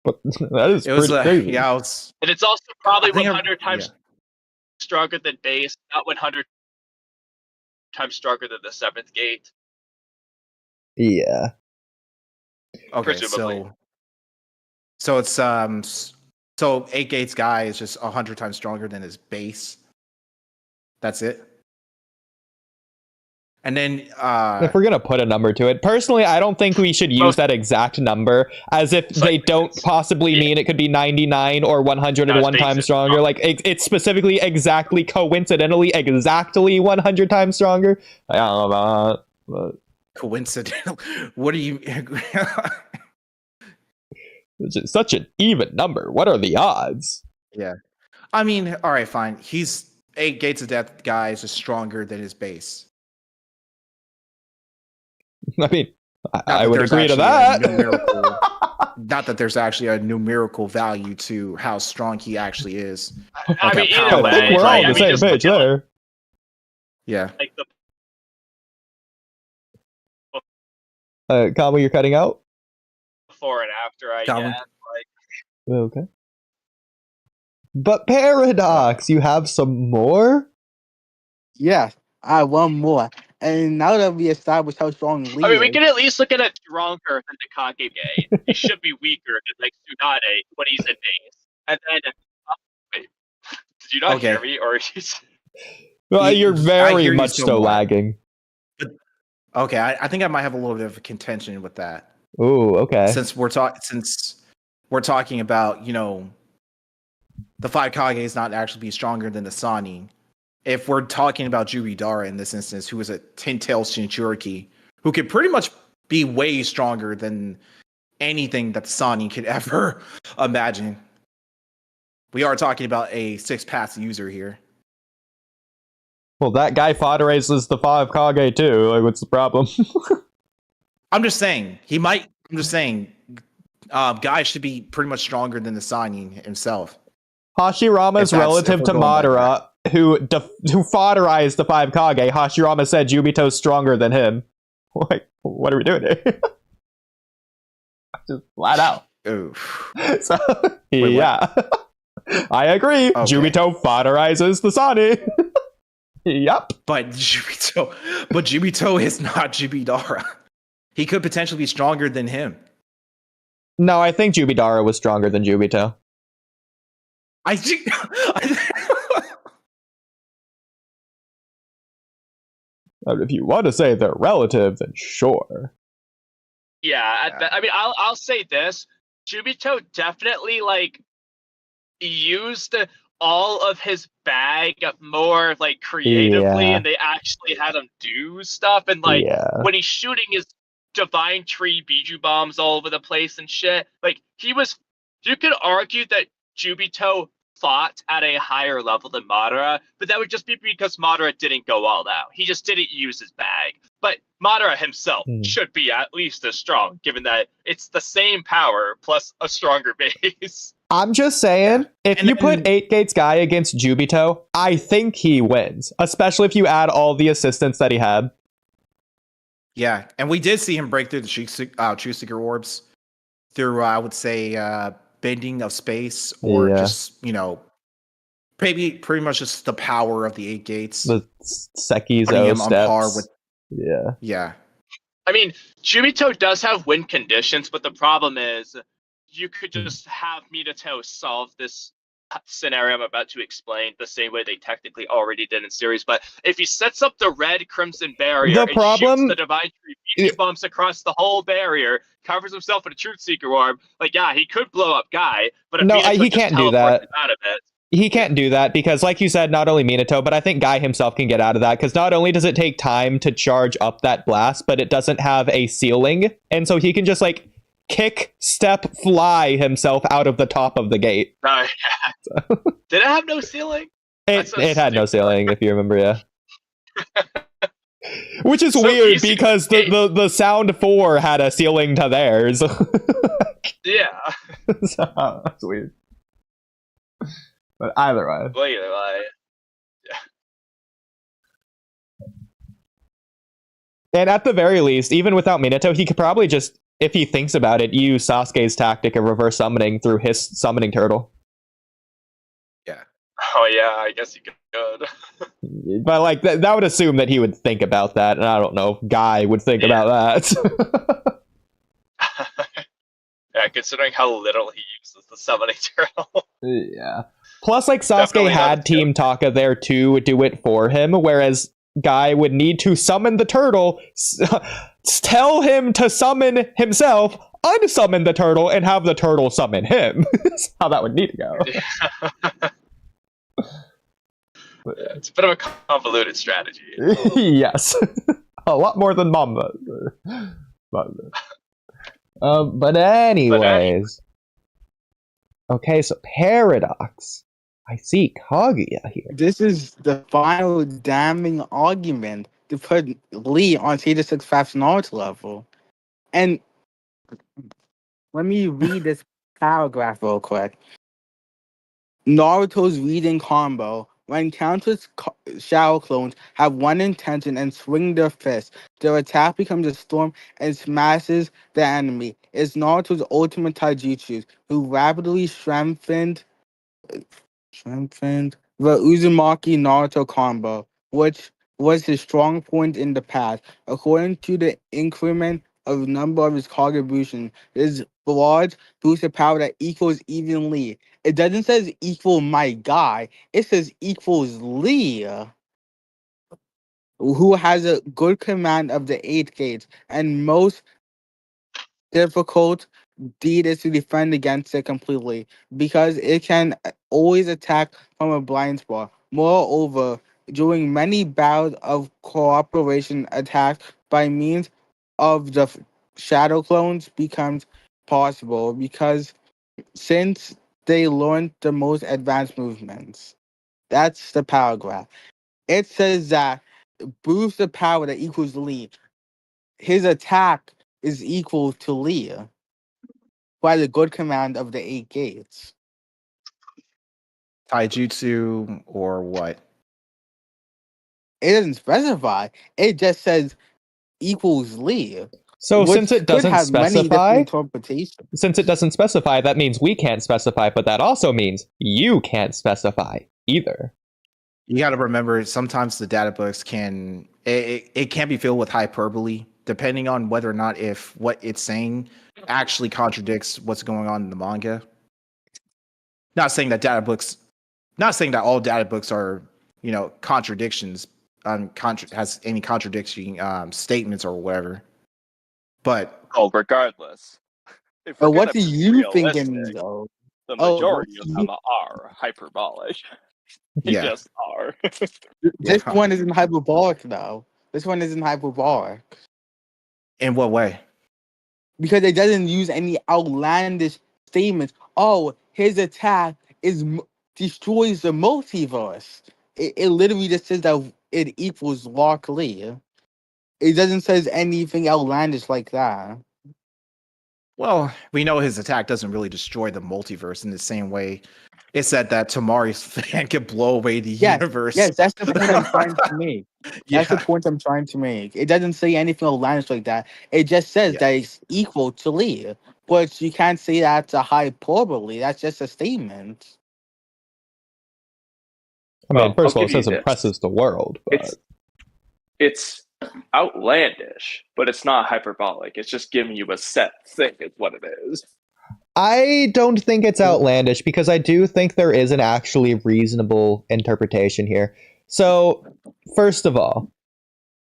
But that is It was pretty crazy. yeah, I was And it's also probably I think 100 times yeah. stronger than base, not 100 times stronger than the 7th gate. Yeah. Okay, presumably. so it's so 8 Gates guy is just 100 times stronger than his base. That's it. And then If we're gonna put a number to it, personally, I don't think we should use that exact number as if It's they like- don't possibly mean it could be 99 or 101 No, times it's stronger. not. Like it's specifically, exactly, coincidentally, exactly 100 times stronger. I don't know about that, but coincidental. What do you? it's just such an even number. What are the odds? I mean, all right, fine. Eight Gates of Death guy is just stronger than his base. I mean, Not I that would there's agree to actually a that. not that there's actually a numerical value to how strong he actually is. I mean, a either power way, I think we're all like, on I the mean, same just page look at, there. Yeah. like the Kamui, you're cutting out? before and after, I Colin. guess. Like, Okay. But Paradox, you have some more? Yeah, I have one more. And now that we established how strong Lee I mean, we is, can at least look at it stronger than the Kage. He should be weaker than like Tsunade when he's in base. And then, wait, did you not Okay. hear me, or he's? Well, you're I very hear you much still so more. lagging. Okay, I think I might have a little bit of a contention with that. Ooh, okay. Since we're talking about, the 5 Kages not actually be stronger than the Sannin. If we're talking about Jubidara in this instance, who is a 10-tailed Shinchuriki, who could pretty much be way stronger than anything that the Sannin could ever imagine. We are talking about a 6-pass user here. Well, that guy foderaces the 5 Kage too. Like, what's the problem? I'm just saying, Guy should be pretty much stronger than the Sannin himself. Hashirama's relative if to we're going by Madara, who foderized the 5 Kage, Hashirama said Jubito's stronger than him. Like, what are we doing here? Just flat out. Oof. So, Wait, yeah. I agree. Okay. Jubito foderizes the Sannin. Yep. But Jubito is not Jubidara. He could potentially be stronger than him. No, I think Jubidara was stronger than Jubito. I think. If you want to say they're relative, then sure. Yeah, I mean, I'll say this: Jubito definitely like used all of his bag more like creatively, Yeah. and they actually had him do stuff. And like Yeah. when he's shooting his divine tree Biju bombs all over the place and shit, like he was. You could argue that Jubito fought at a higher level than Madara, but that would just be because Madara didn't go all out. He just didn't use his bag. But Madara himself should be at least as strong, given that it's the same power plus a stronger base. I'm just saying, if you put 8 Gates Guy against Jubito, I think he wins. Especially if you add all the assistance that he had. Yeah, and we did see him break through the True Seeker orbs through, I would say, bending of space, or just, maybe pretty much just the power of the 8 Gates. The Seki's putting him steps. on par with. Yeah. I mean, Jubito does have win conditions, but the problem is you could just have Minato solve this scenario I'm about to explain the same way they technically already did in series. But if he sets up the red crimson barrier The and problem- shoots the divine tree Biju bombs across the whole barrier, covers himself in a truth seeker orb, like he could blow up Guy, but if No, Minato he just can't do teleports that. him out of it. He can't do that because, like you said, not only Minato, but I think Guy himself can get out of that because not only does it take time to charge up that blast, but it doesn't have a ceiling. And so he can just, kick, step, fly himself out of the top of the gate. Oh, yeah. Did it have no ceiling? It had no ceiling, if you remember, yeah. Which is So weird easy. because the Sound 4 had a ceiling to theirs. Yeah. So, that's weird. But either way. Wait, yeah. And at the very least, even without Minato, he could probably just, if he thinks about it, use Sasuke's tactic of reverse summoning through his summoning turtle. Yeah. Oh yeah, I guess you could. But that would assume that he would think about that, and I don't know if Guy would think about that. Yeah, considering how little he uses the summoning turtle. Yeah. Plus, Sasuke Definitely not had a Team Taka there to do it for him, whereas Guy would need to summon the turtle, tell him to summon himself, unsummon the turtle, and have the turtle summon him. That's how that would need to go. Yeah, it's a bit of a convoluted strategy. Yes. A lot more than Mamba. But anyways. Okay, so Paradox. I see Kaguya here. This is the final damning argument to put Lee on Stage 6 Fast Naruto level. And let me read this paragraph real quick. Naruto's reading combo. When countless shadow clones have one intention and swing their fists, their attack becomes a storm and smashes the enemy. It's Naruto's ultimate taijutsu, who rapidly strengthened the Uzumaki Naruto combo, which was his strong point in the past. According to the increment of number of his contributions, his barrage boosted power that equals evenly. It doesn't say equal my guy, it says equals Lee, who has a good command of the 8 gates, and most difficult deed is to defend against it completely, because it can always attack from a blind spot. Moreover, during many bouts of cooperation, attacks by means of the shadow clones becomes possible, because since they learned the most advanced movements. That's the paragraph. It says that boost the power that equals Lee. His attack is equal to Lee by the good command of the 8 gates. Taijutsu or what? It doesn't specify. It just says equals Lee. So which since it could doesn't have many different specify, interpretations. that means we can't specify, but that also means you can't specify either. You got to remember, sometimes the data books can be filled with hyperbole, depending on whether or not if what it's saying actually contradicts what's going on in the manga. Not saying that all data books are, contradictions, has any contradicting statements or whatever. But regardless, if we're But what gonna do be you think it realistic, means, though? the Oh, majority of them are hyperbolic. They yeah, just are. This Yeah. one isn't hyperbolic, though. This one isn't hyperbolic. In what way? Because it doesn't use any outlandish statements. Oh, his attack destroys the multiverse. It literally just says that it equals Lock Lee. It doesn't says anything outlandish like that. Well, we know his attack doesn't really destroy the multiverse in the same way it said that Tamari's fan could blow away the universe. Yes, that's the point I'm trying to make. Yeah. That's the point I'm trying to make. It doesn't say anything outlandish like that. It just says that it's equal to Lee. But you can't say that's a hyperbole. That's just a statement. I mean, Well, first of I'll all, it give you says this. impresses the world, but It's outlandish, but it's not hyperbolic. It's just giving you a set thing, is what it is. I don't think it's outlandish because I do think there is an actually reasonable interpretation here. So, first of all,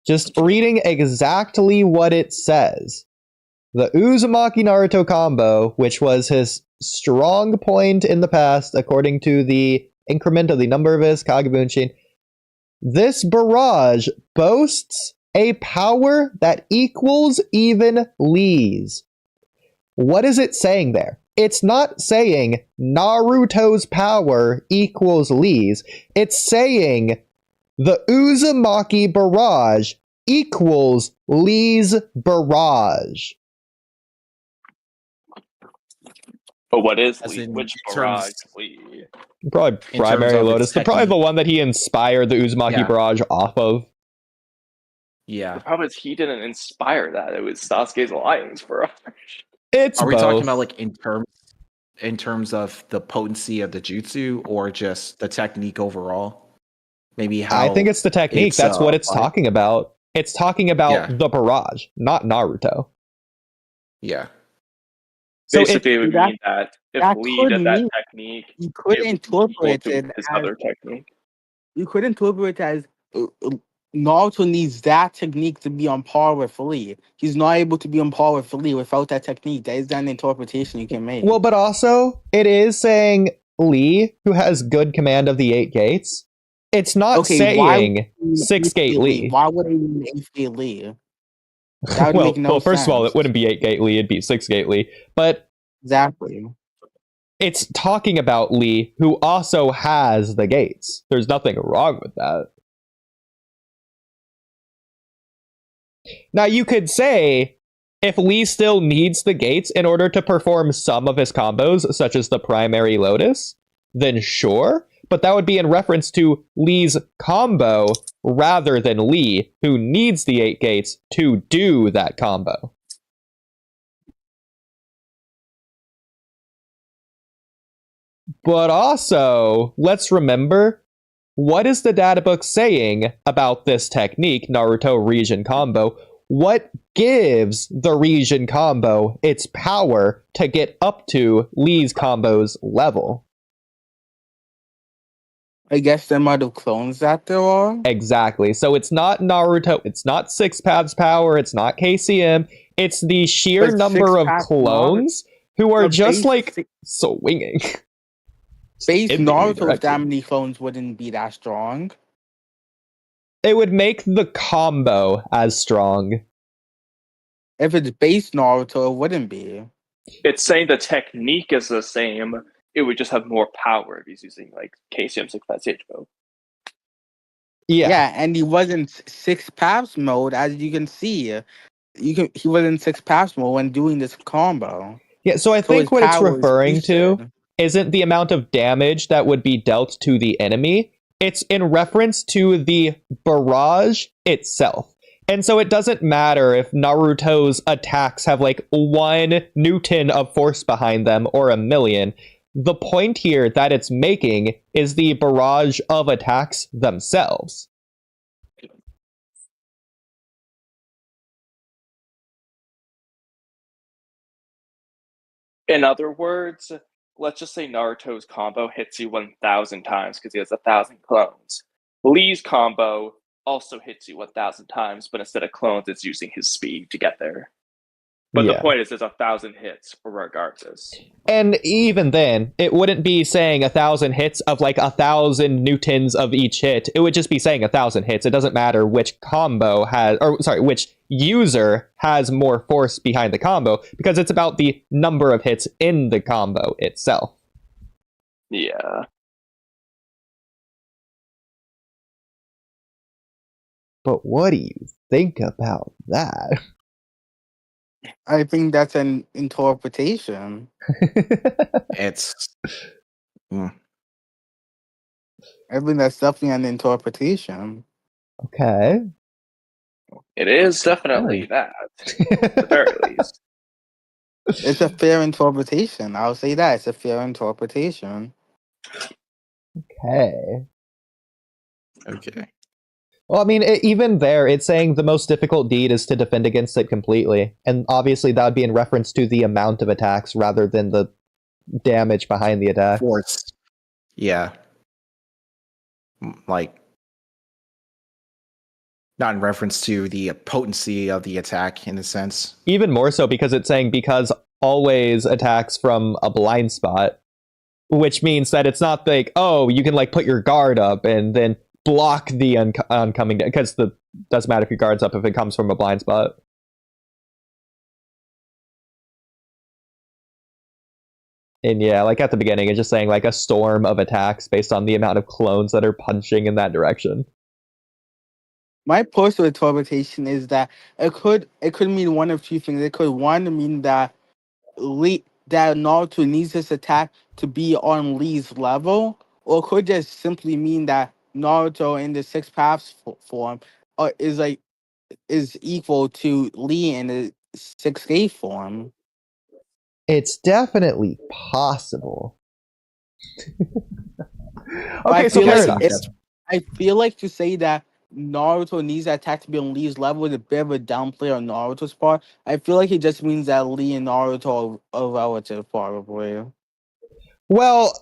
just reading exactly what it says. The Uzumaki Naruto combo, which was his strong point in the past, according to the increment of the number of his Kagebunshin, this barrage boasts a power that equals even Lee's. What is it saying there? It's not saying Naruto's power equals Lee's. It's saying the Uzumaki barrage equals Lee's barrage. But what is As Lee? in Which terms- barrage Lee? Probably In primary terms of Lotus. its The probably the technique. one that he inspired the Uzumaki Yeah. barrage off of. Yeah. The problem is he didn't inspire that. It was Sasuke's alliance for us. It's Are we both. talking about like in terms of the potency of the jutsu or just the technique overall? Maybe how I think it's the technique. That's what it's applied? talking about. It's talking about Yeah. the barrage, not Naruto. Yeah. So Basically, it would that- mean that if that Lee could did that mean technique, you could it would be interpret equal it to his as other technique. you could interpret it as Naruto needs that technique to be on par with Lee. He's not able to be on par with Lee without that technique. That is an interpretation you can make. well, but also it is saying Lee, who has good command of the 8 gates. It's not Okay, saying 6 gate Lee. Why would it mean 8 gate Lee? That would well, make no first of all, it sense. wouldn't be 8 gate Lee, it'd be 6 gate Lee. But Exactly. it's talking about Lee, who also has the gates. There's nothing wrong with that. Now, you could say, if Lee still needs the gates in order to perform some of his combos, such as the primary Lotus, then sure, but that would be in reference to Lee's combo rather than Lee, who needs the 8 gates to do that combo. But also, let's remember, what is the databook saying about this technique, Naruto region combo? What gives the region combo its power to get up to Lee's combo's level? I guess the amount of clones that there are. Exactly. So it's not Naruto, it's not Six Paths power, it's not KCM, it's the sheer But number of Six Paths clones who are But just base- like swinging. Base in the Naruto with direction. that many clones wouldn't be that strong. It would make the combo as strong. If it's base Naruto, it wouldn't be. It's saying the technique is the same. It would just have more power if he's using like KCM 6 Paths H-Bow. Yeah. And he was in Six Paths mode, as you can see. He was in Six Paths mode when doing this combo. Yeah, so I So think his what it's power is referring to boosted. isn't the amount of damage that would be dealt to the enemy. It's in reference to the barrage itself. And so it doesn't matter if Naruto's attacks have like 1 Newton of force behind them or 1,000,000. The point here that it's making is the barrage of attacks themselves. In other words, let's just say Naruto's combo hits you 1,000 times because he has 1,000 clones. Lee's combo also hits you 1,000 times, but instead of clones, it's using his speed to get there. But Yeah. the point is, there's 1,000 hits regardless. And even then, it wouldn't be saying 1,000 hits of like 1,000 newtons of each hit. It would just be saying 1,000 hits. It doesn't matter which combo has, or sorry, which user has more force behind the combo, because it's about the number of hits in the combo itself. Yeah. But what do you think about that? I think that's an interpretation. It's I think that's definitely an interpretation. Okay. It is definitely that, at the very least. It's a fair interpretation. I'll say that. It's a fair interpretation. Okay. okay. Well, I mean, even there, it's saying the most difficult deed is to defend against it completely. And obviously that would be in reference to the amount of attacks rather than the damage behind the attack. Force. Yeah. Like, not in reference to the potency of the attack in a sense. Even more so because it's saying because always attacks from a blind spot, which means that it's not like, oh, you can like put your guard up and then block the oncoming, because the doesn't matter if your guard's up if it comes from a blind spot. And yeah, like at the beginning, it's just saying like a storm of attacks based on the amount of clones that are punching in that direction. My personal interpretation is that it could mean one of two things. It could mean that that Naruto needs this attack to be on Lee's level, or it could just simply mean that Naruto in the Six Paths form is equal to Lee in the 6K form. It's definitely possible. But Okay, so fair enough. I feel like to say that Naruto needs that attack to be on Lee's level is a bit of a downplay on Naruto's part. I feel like it just means that Lee and Naruto are relative, probably. Well,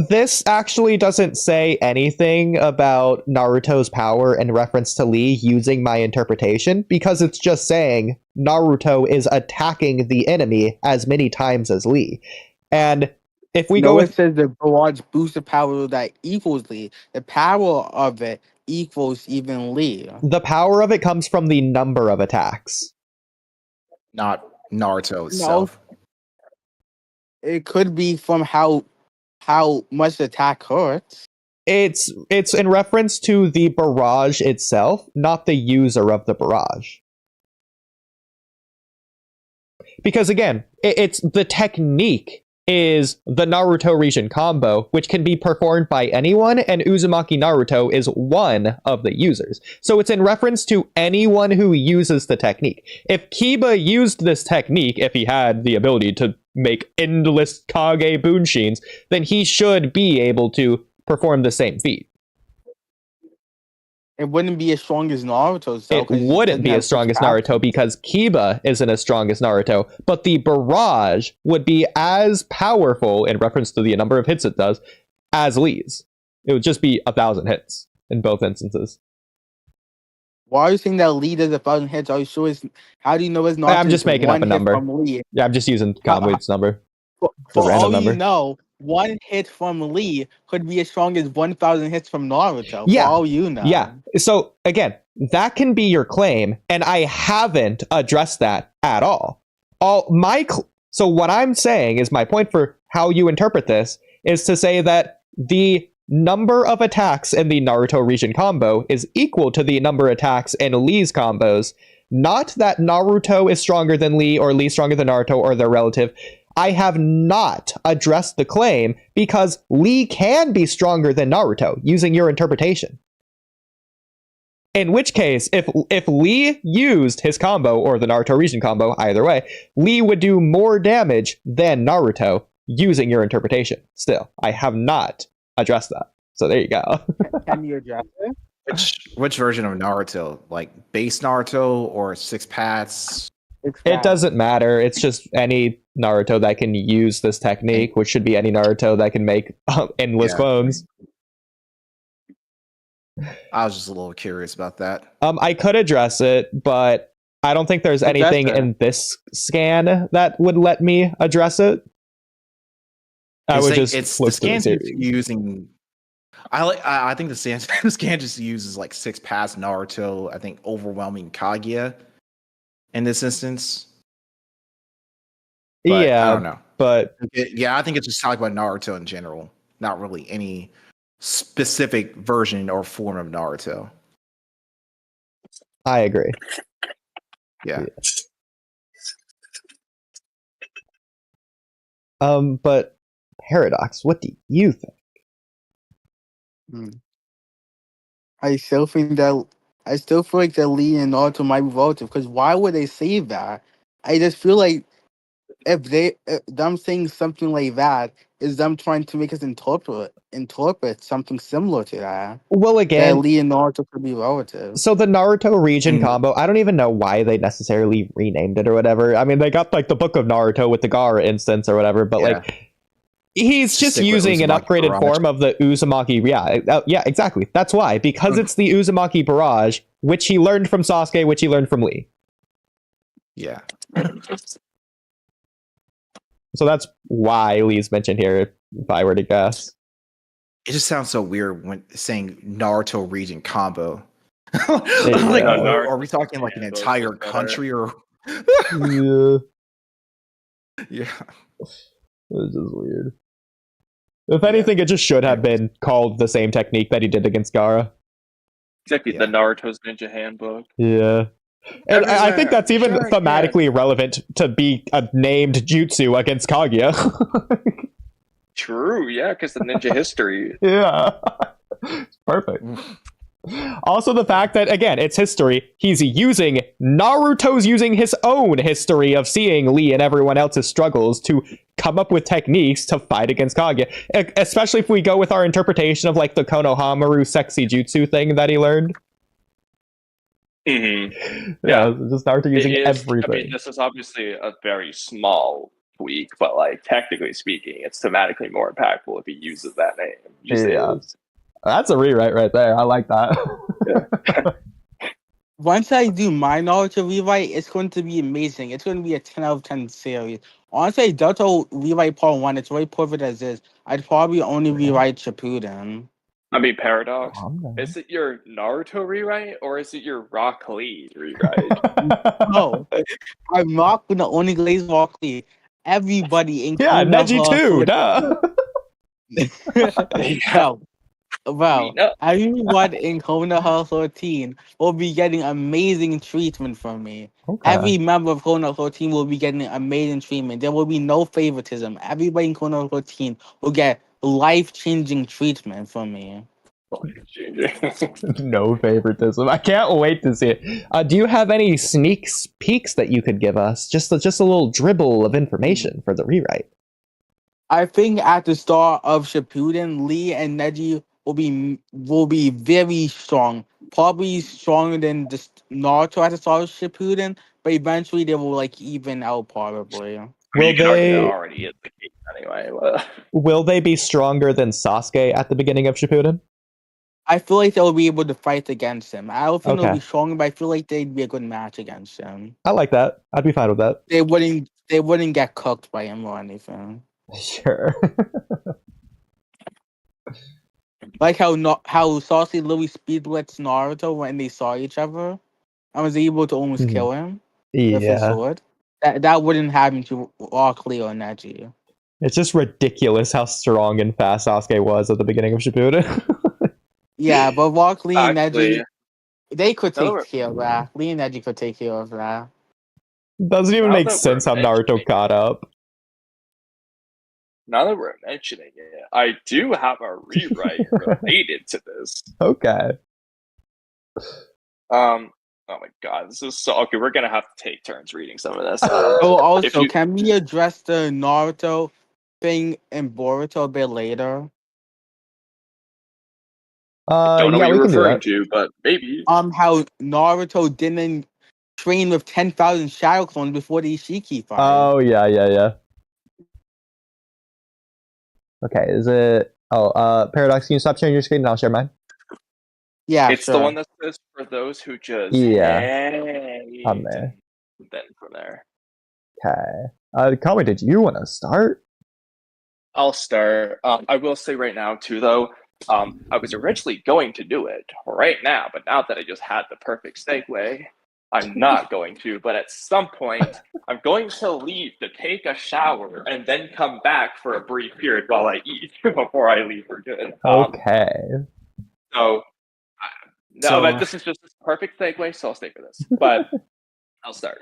this actually doesn't say anything about Naruto's power in reference to Lee using my interpretation, because it's just saying Naruto is attacking the enemy as many times as Lee. And if we go with... it says the barrage boosted power that equals Lee. The power of it equals even Lee. The power of it comes from the number of attacks. Not Naruto itself. It could be from how how much the attack hurts. It's in reference to the barrage itself, not the user of the barrage. Because again, it's the technique is the Naruto region combo, which can be performed by anyone, and Uzumaki Naruto is one of the users. So it's in reference to anyone who uses the technique. If Kiba used this technique, if he had the ability to make endless Kage Bunshins, then he should be able to perform the same feat. It wouldn't be as strong as Naruto's. Though, It wouldn't be as strong as Naruto because Kiba isn't as strong as Naruto, but the barrage would be as powerful in reference to the number of hits it does as Lee's. It would just be 1,000 hits in both instances. Why are you saying that Lee does 1,000 hits? Are you sure it's... How do you know it's not? I'm just making up a number. Yeah, I'm just using Kamui's number. For all you know, one hit from Lee could be as strong as 1,000 hits from Naruto. Yeah. For all you know. Yeah. So again, that can be your claim, and I haven't addressed that at all. So what I'm saying is my point for how you interpret this is to say that the number of attacks in the Naruto region combo is equal to the number of attacks in Lee's combos. Not that Naruto is stronger than Lee or Lee stronger than Naruto or their relative. I have not addressed the claim because Lee can be stronger than Naruto using your interpretation. In which case, if Lee used his combo or the Naruto region combo, either way, Lee would do more damage than Naruto using your interpretation. Still, I have not addressed that. So there you go. Can you address it? Which version of Naruto? Like base Naruto or six paths? It doesn't matter. It's just any Naruto that can use this technique, which should be any Naruto that can make endless clones. I was just a little curious about that. I could address it, but I don't think there's anything in this scan that would let me address it. I would just it's the scan using. I think the scan just uses like six paths Naruto. I think overwhelming Kaguya in this instance. But yeah, I don't know. But I think it's just talking about Naruto in general, not really any specific version or form of Naruto. I agree. Yeah. But Paradox, what do you think? I still feel like that Lee and Naruto might be relative, because why would they say that? I just feel like if them saying something like that is them trying to make us interpret something similar to that. Well, again, that Lee and Naruto could be relative. So the Naruto region combo, I don't even know why they necessarily renamed it or whatever. I mean, they got like the Book of Naruto with the Gaara instance or whatever, but like he's just using an upgraded form of the Uzumaki. Yeah, exactly. That's why, because it's the Uzumaki barrage, which he learned from Sasuke, which he learned from Lee. Yeah. So that's why Lee's mentioned here, if I were to guess. It just sounds so weird when saying Naruto region combo. Are we talking like an entire country or? Yeah. Yeah. It's just weird. If anything, it just should have been called the same technique that he did against Gaara. Exactly, the Naruto's Ninja Handbook. Yeah. And I think that's even thematically relevant to be a named jutsu against Kaguya. True, yeah, because the ninja history. Yeah. Perfect. Also, the fact that, again, it's history. Naruto's using his own history of seeing Lee and everyone else's struggles to come up with techniques to fight against Kaguya. Especially if we go with our interpretation of, like, the Konohamaru sexy jutsu thing that he learned. Mm-hmm. Yeah, just Naruto using everything. I mean, this is obviously a very small tweak, but, like, technically speaking, it's thematically more impactful if he uses that name. That's a rewrite right there. I like that. Once I do my Naruto rewrite, it's going to be amazing. It's going to be a 10 out of 10 series. Honestly, Naruto rewrite part 1, it's very perfect as is. I'd probably only rewrite Shippuden. I mean, Paradox, is it your Naruto rewrite or is it your Rock Lee rewrite? No, I'm not going to only glaze Rock Lee. Everybody, including Neji too, duh. Well, We well, know. everyone in Konoha 13 will be getting amazing treatment from me. Every member of Konoha 13 will be getting amazing treatment. There will be no favoritism. Everybody in Konoha 13 will get life-changing treatment from me. No favoritism. I can't wait to see it. Do you have any sneak peeks that you could give us? Just a little dribble of information for the rewrite. I think at the start of Shippuden, Lee and Neji will be very strong. Probably stronger than Naruto at the start of Shippuden, but eventually they will like even out probably. Will You can argue that they already is the case anyway. Well, will they be stronger than Sasuke at the beginning of Shippuden? I feel like they'll be able to fight against him. I don't think they'll Okay. be strong, but I feel like they'd be a good match against him. I like that. I'd be fine with that. They wouldn't get cooked by him or anything. Sure. Like how Sasuke literally speed blitzed Naruto when they saw each other. I was able to almost kill him with his Yeah. sword. That wouldn't happen to Walky or Neji. It's just ridiculous how strong and fast Sasuke was at the beginning of Shippuden. Yeah, but Walky and actually, Neji, they could now that take we're- care of that. Lee and Neji could take care of that. Doesn't even Now make that we're sense how Naruto mentioning caught up. Now that we're mentioning it, I do have a rewrite related to this. Okay. Oh my god, this is so okay. We're gonna have to take turns reading some of this. Oh, also, if you- can we address the Naruto thing in Boruto a bit later? don't know Yeah, what we you're can do referring that. to, but maybe. How Naruto didn't train with 10,000 shadow clones before the Ishiki fight. Oh, yeah. Okay, is it... Oh, Paradox, can you stop sharing your screen and I'll share mine? Yeah, It's sure. the one that says for those who just Yeah. hate. I'm there. Then from there. Okay. Kamui, did you want to start? I'll start. I will say right now too, though. I was originally going to do it right now, but now that I just had the perfect segue, I'm not going to. But at some point, I'm going to leave to take a shower and then come back for a brief period while I eat before I leave for good. Okay. No, but this is just a perfect segue, so I'll stay for this. But I'll start.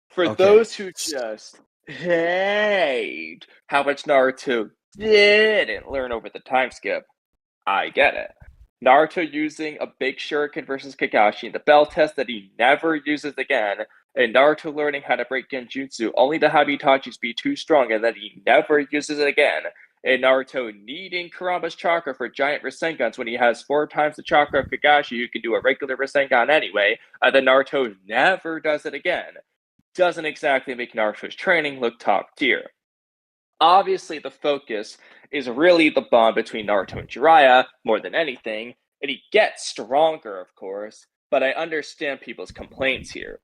For Okay. those who just hate how much Naruto didn't learn over the time skip, I get it. Naruto using a big shuriken versus Kakashi in the bell test that he never uses again, and Naruto learning how to break genjutsu only to have Itachi's be too strong and then he never uses it again, and Naruto needing Kurama's chakra for giant Rasengans when he has 4 times the chakra of Kakashi who can do a regular Rasengan anyway, and then Naruto never does it again, doesn't exactly make Naruto's training look top tier. Obviously, the focus is really the bond between Naruto and Jiraiya more than anything, and he gets stronger, of course, but I understand people's complaints here.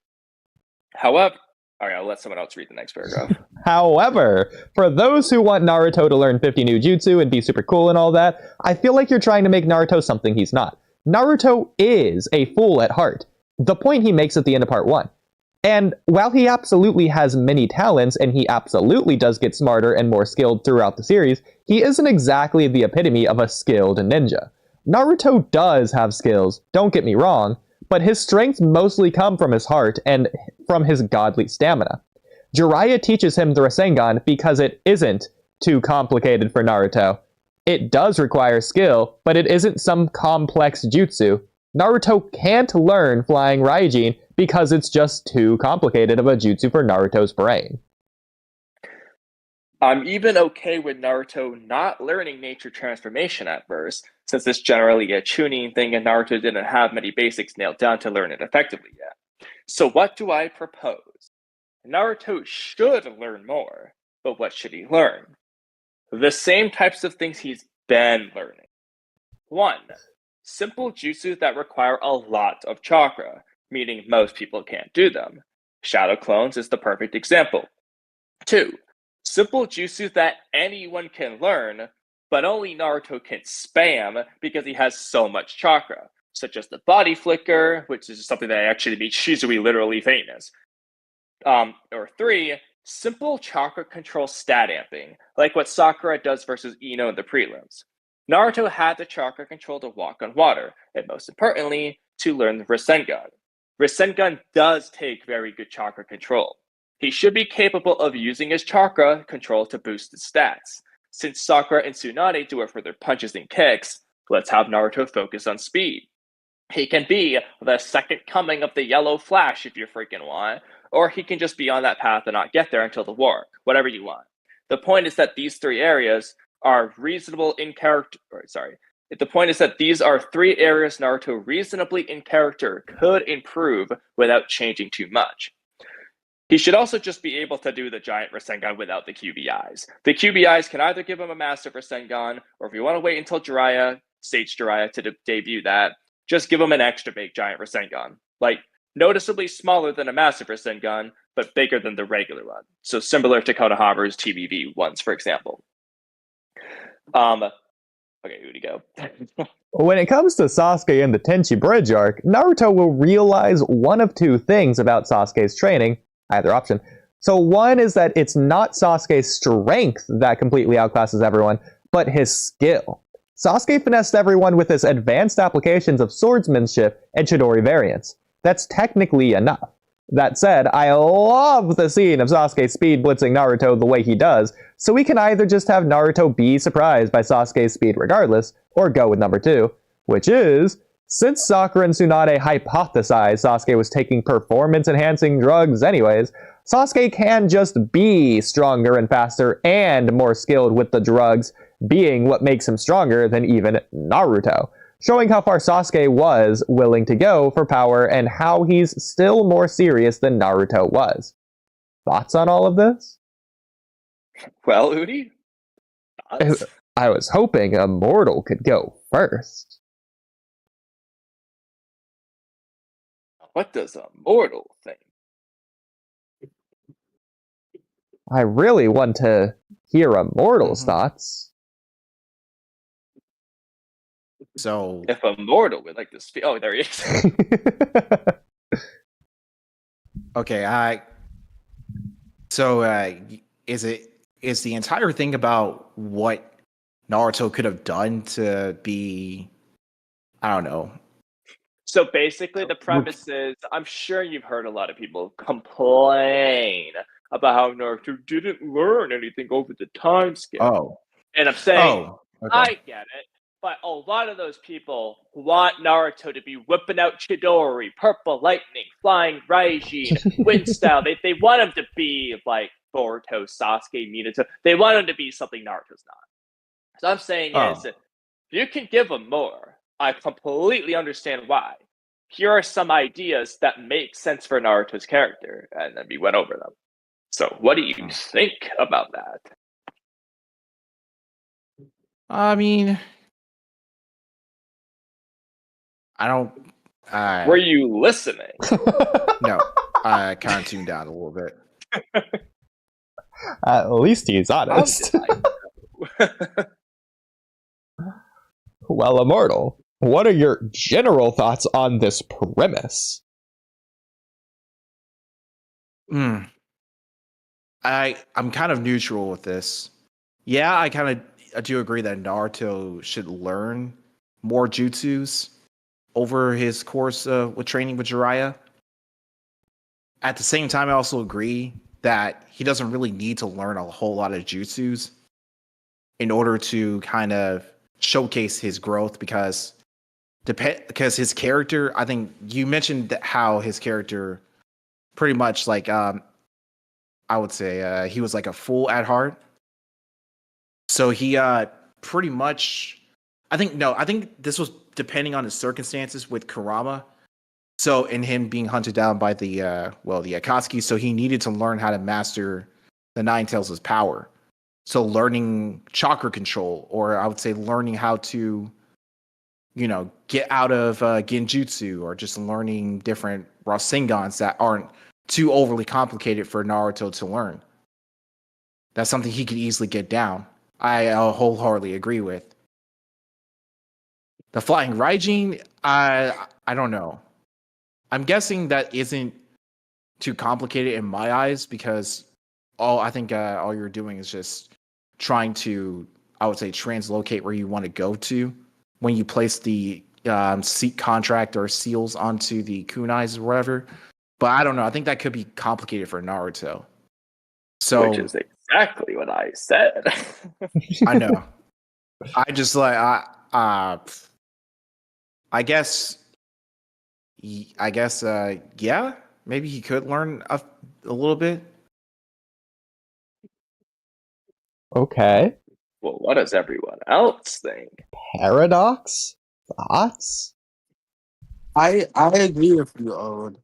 However, alright, I'll let someone else read the next paragraph. However, for those who want Naruto to learn 50 new jutsu and be super cool and all that, I feel like you're trying to make Naruto something he's not. Naruto is a fool at heart. The point he makes at the end of part 1. And while he absolutely has many talents, and he absolutely does get smarter and more skilled throughout the series, he isn't exactly the epitome of a skilled ninja. Naruto does have skills, don't get me wrong, but his strengths mostly come from his heart and from his godly stamina. Jiraiya teaches him the Rasengan because it isn't too complicated for Naruto. It does require skill, but it isn't some complex jutsu. Naruto can't learn Flying Raijin because it's just too complicated of a jutsu for Naruto's brain. I'm even okay with Naruto not learning nature transformation at first, since it's generally a tuning thing and Naruto didn't have many basics nailed down to learn it effectively yet. So what do I propose? Naruto should learn more, but what should he learn? The same types of things he's been learning. 1. Simple jutsu that require a lot of chakra, meaning most people can't do them. Shadow clones is the perfect example. 2. Simple jutsu that anyone can learn, but only Naruto can spam because he has so much chakra, such as the body flicker, which is something that actually makes Shizui literally famous. Or 3, simple chakra control stat amping, like what Sakura does versus Ino in the prelims. Naruto had the chakra control to walk on water, and most importantly, to learn the Rasengan. Rasengan does take very good chakra control. He should be capable of using his chakra control to boost his stats. Since Sakura and Tsunade do it for their punches and kicks, let's have Naruto focus on speed. He can be the second coming of the Yellow Flash if you freaking want, or he can just be on that path and not get there until the war, whatever you want. The point is that these three areas are reasonable in character. The point is that these are three areas Naruto reasonably in character could improve without changing too much. He should also just be able to do the giant Rasengan without the QBIs. The QBIs can either give him a massive Rasengan, or if you want to wait until Sage Jiraiya to debut that, just give him an extra big giant Rasengan. Like, noticeably smaller than a massive Rasengan, but bigger than the regular one. So similar to Konohamaru's TBV ones, for example. Okay, Oodie, go. When it comes to Sasuke and the Tenchi Bridge arc, Naruto will realize one of two things about Sasuke's training, either option. So one is that it's not Sasuke's strength that completely outclasses everyone, but his skill. Sasuke finessed everyone with his advanced applications of swordsmanship and Chidori variants. That's technically enough. That said, I love the scene of Sasuke speed blitzing Naruto the way he does, so we can either just have Naruto be surprised by Sasuke's speed regardless, or go with number 2, which is, since Sakura and Tsunade hypothesized Sasuke was taking performance-enhancing drugs anyways, Sasuke can just be stronger and faster and more skilled with the drugs, being what makes him stronger than even Naruto, showing how far Sasuke was willing to go for power and how he's still more serious than Naruto was. Thoughts on all of this? Well, Oodie? Thoughts? I was hoping Immortal could go first. What does Immortal think? I really want to hear Immortal's thoughts. So If Immortal would like to speak... Oh, there he is. okay, is the entire thing about what Naruto could have done to be, I don't know. So basically, the premise is, I'm sure you've heard a lot of people complain about how Naruto didn't learn anything over the time scale. Oh. And I'm saying, Okay. I get it, but a lot of those people want Naruto to be whipping out Chidori, Purple Lightning, Flying Raijin, Wind Style. They want him to be like Boruto, Sasuke, Minato. They want him to be something Naruto's not. So I'm saying is, if you can give him more, I completely understand why. Here are some ideas that make sense for Naruto's character, and then we went over them. So what do you think about that? I mean, I don't. Were you listening? No, I kind of tuned out a little bit. At least he's honest. Well, Immortal, what are your general thoughts on this premise? I'm kind of neutral with this. Yeah, I do agree that Naruto should learn more jutsus over his course with training with Jiraiya. At the same time, I also agree that he doesn't really need to learn a whole lot of jutsus in order to kind of showcase his growth, because his character, I think you mentioned how his character pretty much like I would say he was like a fool at heart. So he pretty much I think this was depending on his circumstances with Kurama. So in him being hunted down by the Akatsuki, so he needed to learn how to master the Nine Tails' power. So learning chakra control, or I would say learning how to, get out of genjutsu, or just learning different Rasengans that aren't too overly complicated for Naruto to learn. That's something he could easily get down. I wholeheartedly agree with. The Flying Raijin, I don't know. I'm guessing that isn't too complicated in my eyes, because I think all you're doing is just trying to, I would say, translocate where you want to go to when you place the seat contract or seals onto the kunais or whatever. But I don't know. I think that could be complicated for Naruto. So Which is exactly what I said. I know. I just like I guess yeah, maybe he could learn a little bit. Okay. Well, what does everyone else think? Paradox? Thoughts? I agree with you, Ode.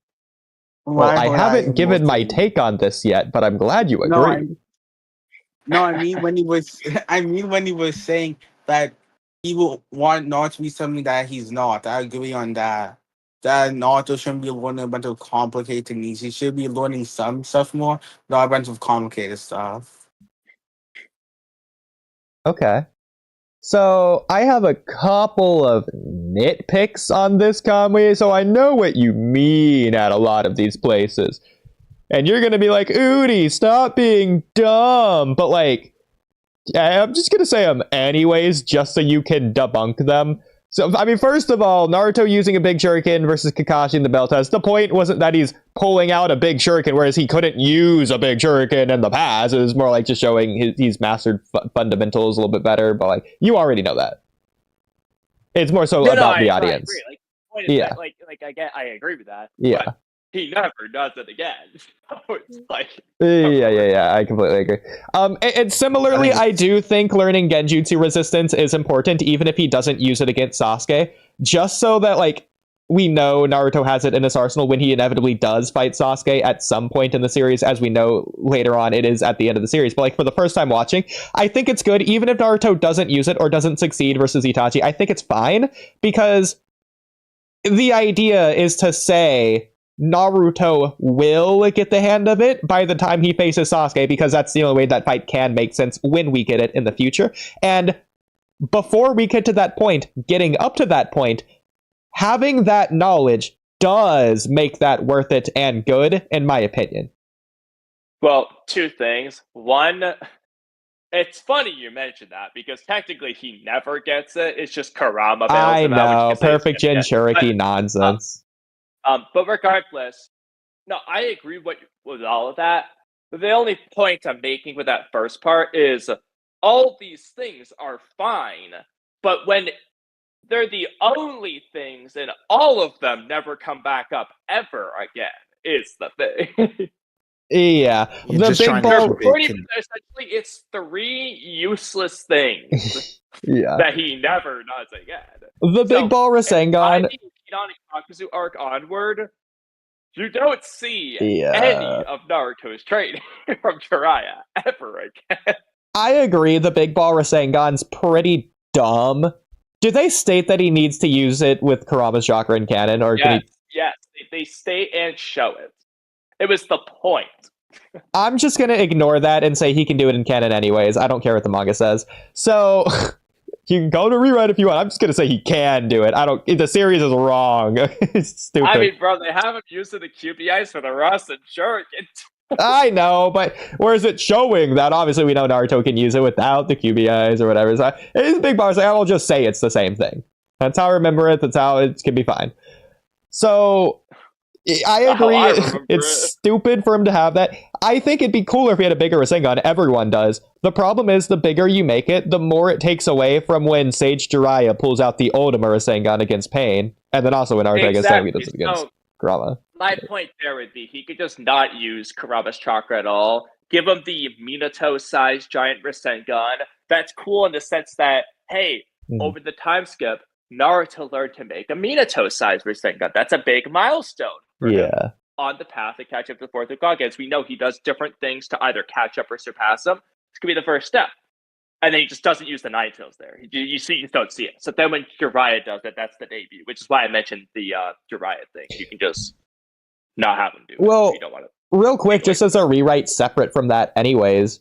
Well, I haven't given my take on this yet, but I'm glad you agree. I mean when he was saying that he will want not to be something that he's not. I agree on that. That Naruto shouldn't be learning a bunch of complicated things. He should be learning some stuff more, not a bunch of complicated stuff. Okay. So I have a couple of nitpicks on this, Kamui, so I know what you mean at a lot of these places. And you're going to be like, Oodie, stop being dumb. But like, I'm just going to say them anyways, just so you can debunk them. So, I mean, first of all, Naruto using a big shuriken versus Kakashi in the bell test. The point wasn't that he's pulling out a big shuriken, whereas he couldn't use a big shuriken in the past. It was more like just showing he's mastered fundamentals a little bit better. But like, you already know that. It's more so about the audience. I agree. Yeah. I agree with that. Yeah. But he never does it again. So it's like, yeah, I completely agree. And similarly, I do think learning Genjutsu resistance is important, even if he doesn't use it against Sasuke, just so that like we know Naruto has it in his arsenal when he inevitably does fight Sasuke at some point in the series. As we know later on, it is at the end of the series. But like for the first time watching, I think it's good, even if Naruto doesn't use it or doesn't succeed versus Itachi. I think it's fine, because the idea is to say Naruto will get the hand of it by the time he faces Sasuke, because that's the only way that fight can make sense when we get it in the future. And before we get to that point, getting up to that point, having that knowledge does make that worth it and good, in my opinion. well, two things. One, it's funny you mentioned that because technically he never gets it. It's just Kurama bails I him out, know, which you can say perfect is Jinchuriki nonsense. but regardless, no, I agree with all of that. The only point I'm making with that first part is all these things are fine, but when they're the only things and all of them never come back up ever again is the thing. Yeah, You're the just big trying to ball. keep it Essentially, it's three useless things Yeah, that he never does again. the big ball Rasengan. By the Hinata Kakuzu arc onward, you don't see Yeah. any of Naruto's training from Jiraiya ever again. I agree, the big ball Rasengan's pretty dumb. Do they state that he needs to use it with Kurama's chakra in canon, or can he... Yes, they state and show it. It was the point. I'm just gonna ignore that and say he can do it in canon anyways. I don't care what the manga says. So you can go to rewrite if you want. I'm just gonna say he can do it. The series is wrong. It's stupid. I mean, bro, they haven't used the QBIs for the Rasen Shuriken. I know, but where is it showing that? Obviously, we know Naruto can use it without the QBIs or whatever. So it's big bars. I will just say it's the same thing. That's how I remember it. That's how it can be fine. So I agree. It's stupid for him to have that. I think it'd be cooler if he had a bigger Rasengan. Everyone does. The problem is, the bigger you make it, the more it takes away from when Sage Jiraiya pulls out the Ultima Rasengan against Pain, and then also when Naruto does it against Kurama. My point there would be he could just not use Kurama's chakra at all. Give him the Minato-sized giant Rasengan. That's cool in the sense that, hey, over the time skip, Naruto learned to make a Minato-sized Rasengan. That's a big milestone for him on the path to catch up to the fourth Hokage. As we know, he does different things to either catch up or surpass him. This could be the first step. And then he just doesn't use the Nine Tails there. You just don't see it. So then when Jiraiya does it, that's the debut, which is why I mentioned the Jiraiya thing. You can just not have him do it if you don't want to. Real quick, just as a rewrite separate from that anyways,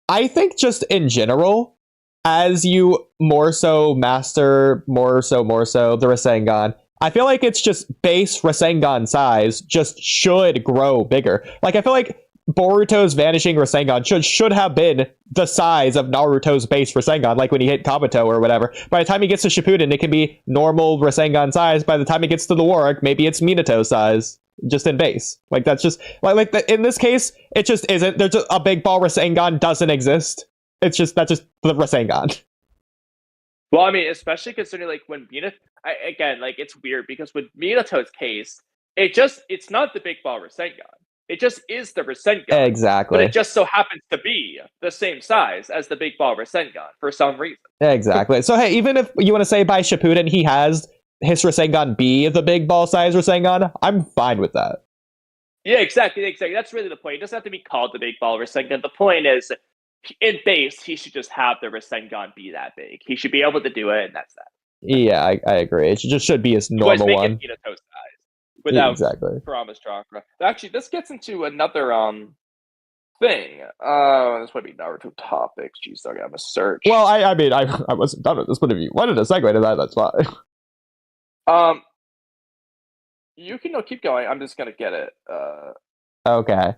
I think just in general, as you more so master the Rasengan, I feel like it's just base Rasengan size just should grow bigger. Like, I feel like Boruto's vanishing Rasengan should have been the size of Naruto's base Rasengan, like when he hit Kabuto or whatever. By the time he gets to Shippuden, it can be normal Rasengan size. By the time he gets to the war arc, maybe it's Minato size, just in base. Like, that's just in this case, it just isn't. There's just a big ball Rasengan doesn't exist. That's just the Rasengan. Well, I mean, especially considering like when Minato, again, like it's weird because with Minato's case, it's not the big ball Rasengan. It just is the Rasengan. Exactly. But it just so happens to be the same size as the big ball Rasengan for some reason. Exactly. So, hey, even if you want to say by Shippuden he has his Rasengan be the big ball size Rasengan, I'm fine with that. Yeah, exactly. That's really the point. It doesn't have to be called the big ball Rasengan. The point is, in base, he should just have the Rasengan be that big. He should be able to do it, and that's that. Yeah, I agree. It just should be his normal one. Make it Minato size. Without exactly. Promise Chakra. Actually, this gets into another thing. This might be Naruto topics. Jeez, I have a search. Well, I mean, I wasn't done with this, but if you wanted to segue to that, that's fine. You can keep going. I'm just gonna get it. Okay.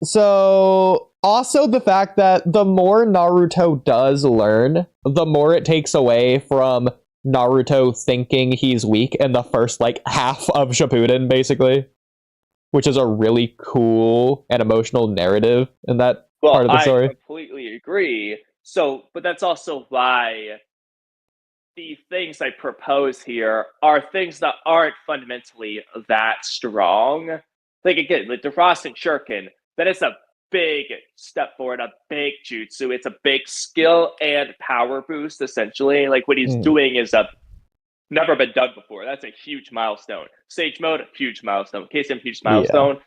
So also the fact that the more Naruto does learn, the more it takes away from Naruto thinking he's weak in the first like half of Shippuden, basically, which is a really cool and emotional narrative in that part of the story. I completely agree. So, but that's also why the things I propose here are things that aren't fundamentally that strong. Like again, like the Rasen Shuriken, that is a big step forward, a big jutsu. It's a big skill and power boost, essentially. Like what he's doing is never been done before. That's a huge milestone. Sage mode, huge milestone. KSM, huge milestone.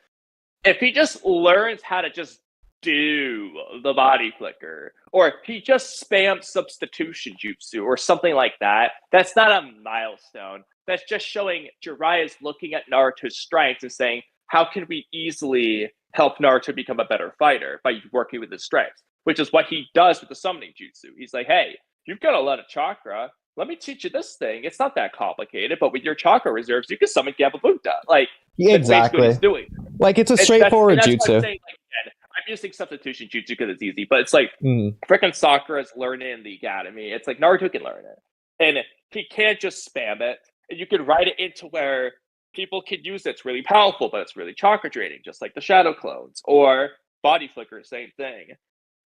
Yeah. If he just learns how to just do the body flicker, or if he just spams substitution jutsu or something like that, that's not a milestone. That's just showing Jiraiya's looking at Naruto's strengths and saying, how can we easily help Naruto become a better fighter by working with his strengths, which is what he does with the summoning jutsu. He's like, hey, you've got a lot of chakra. Let me teach you this thing. It's not that complicated, but with your chakra reserves, you can summon Gababuta. Like, exactly. That's what he's doing. Like, it's a straightforward jutsu. I'm saying, like, again, I'm using substitution jutsu because it's easy, but it's like freaking Sakura's learning in the academy. It's like Naruto can learn it, and he can't just spam it. And you can write it into where people can use it. It's really powerful, but it's really chakra draining, just like the shadow clones or body flicker. Same thing.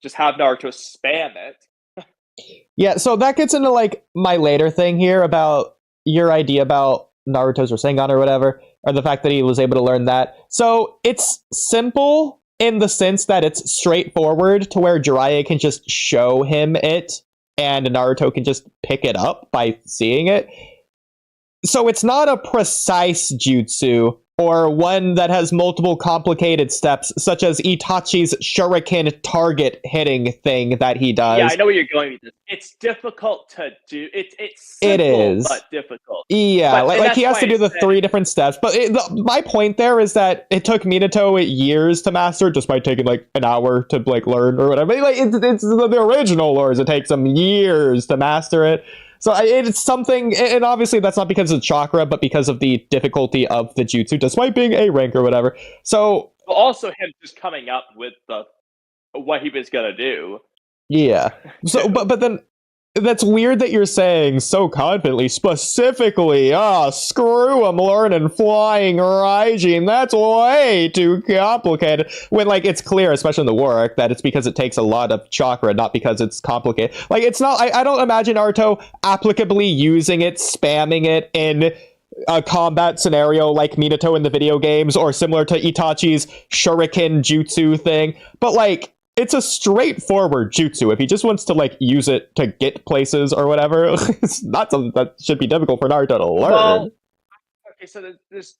Just have Naruto spam it. Yeah, so that gets into like my later thing here about your idea about Naruto's Rasengan or whatever, or the fact that he was able to learn that. So it's simple in the sense that it's straightforward to where Jiraiya can just show him it and Naruto can just pick it up by seeing it. So it's not a precise jutsu or one that has multiple complicated steps, such as Itachi's shuriken target hitting thing that he does. Yeah, I know where you're going with this. It's difficult to do. It's simple, but difficult. Yeah, but, like he has to do the 3 different steps. But my point there is that it took Minato years to master, just by taking like an hour to like learn or whatever. Like it's the original lores. It takes them years to master it. So it's something, and obviously that's not because of chakra, but because of the difficulty of the jutsu, despite being A rank or whatever. So also him just coming up with what he was gonna do. Yeah. So, but then that's weird that you're saying so confidently, specifically, screw him learning flying Raijin. That's way too complicated. When, like, it's clear, especially in the war arc, that it's because it takes a lot of chakra, not because it's complicated. Like, it's not, I don't imagine Naruto applicably using it, spamming it in a combat scenario like Minato in the video games, or similar to Itachi's shuriken jutsu thing. But, like, it's a straightforward jutsu. If he just wants to, like, use it to get places or whatever, it's not something that should be difficult for Naruto to learn. Well, okay, so there's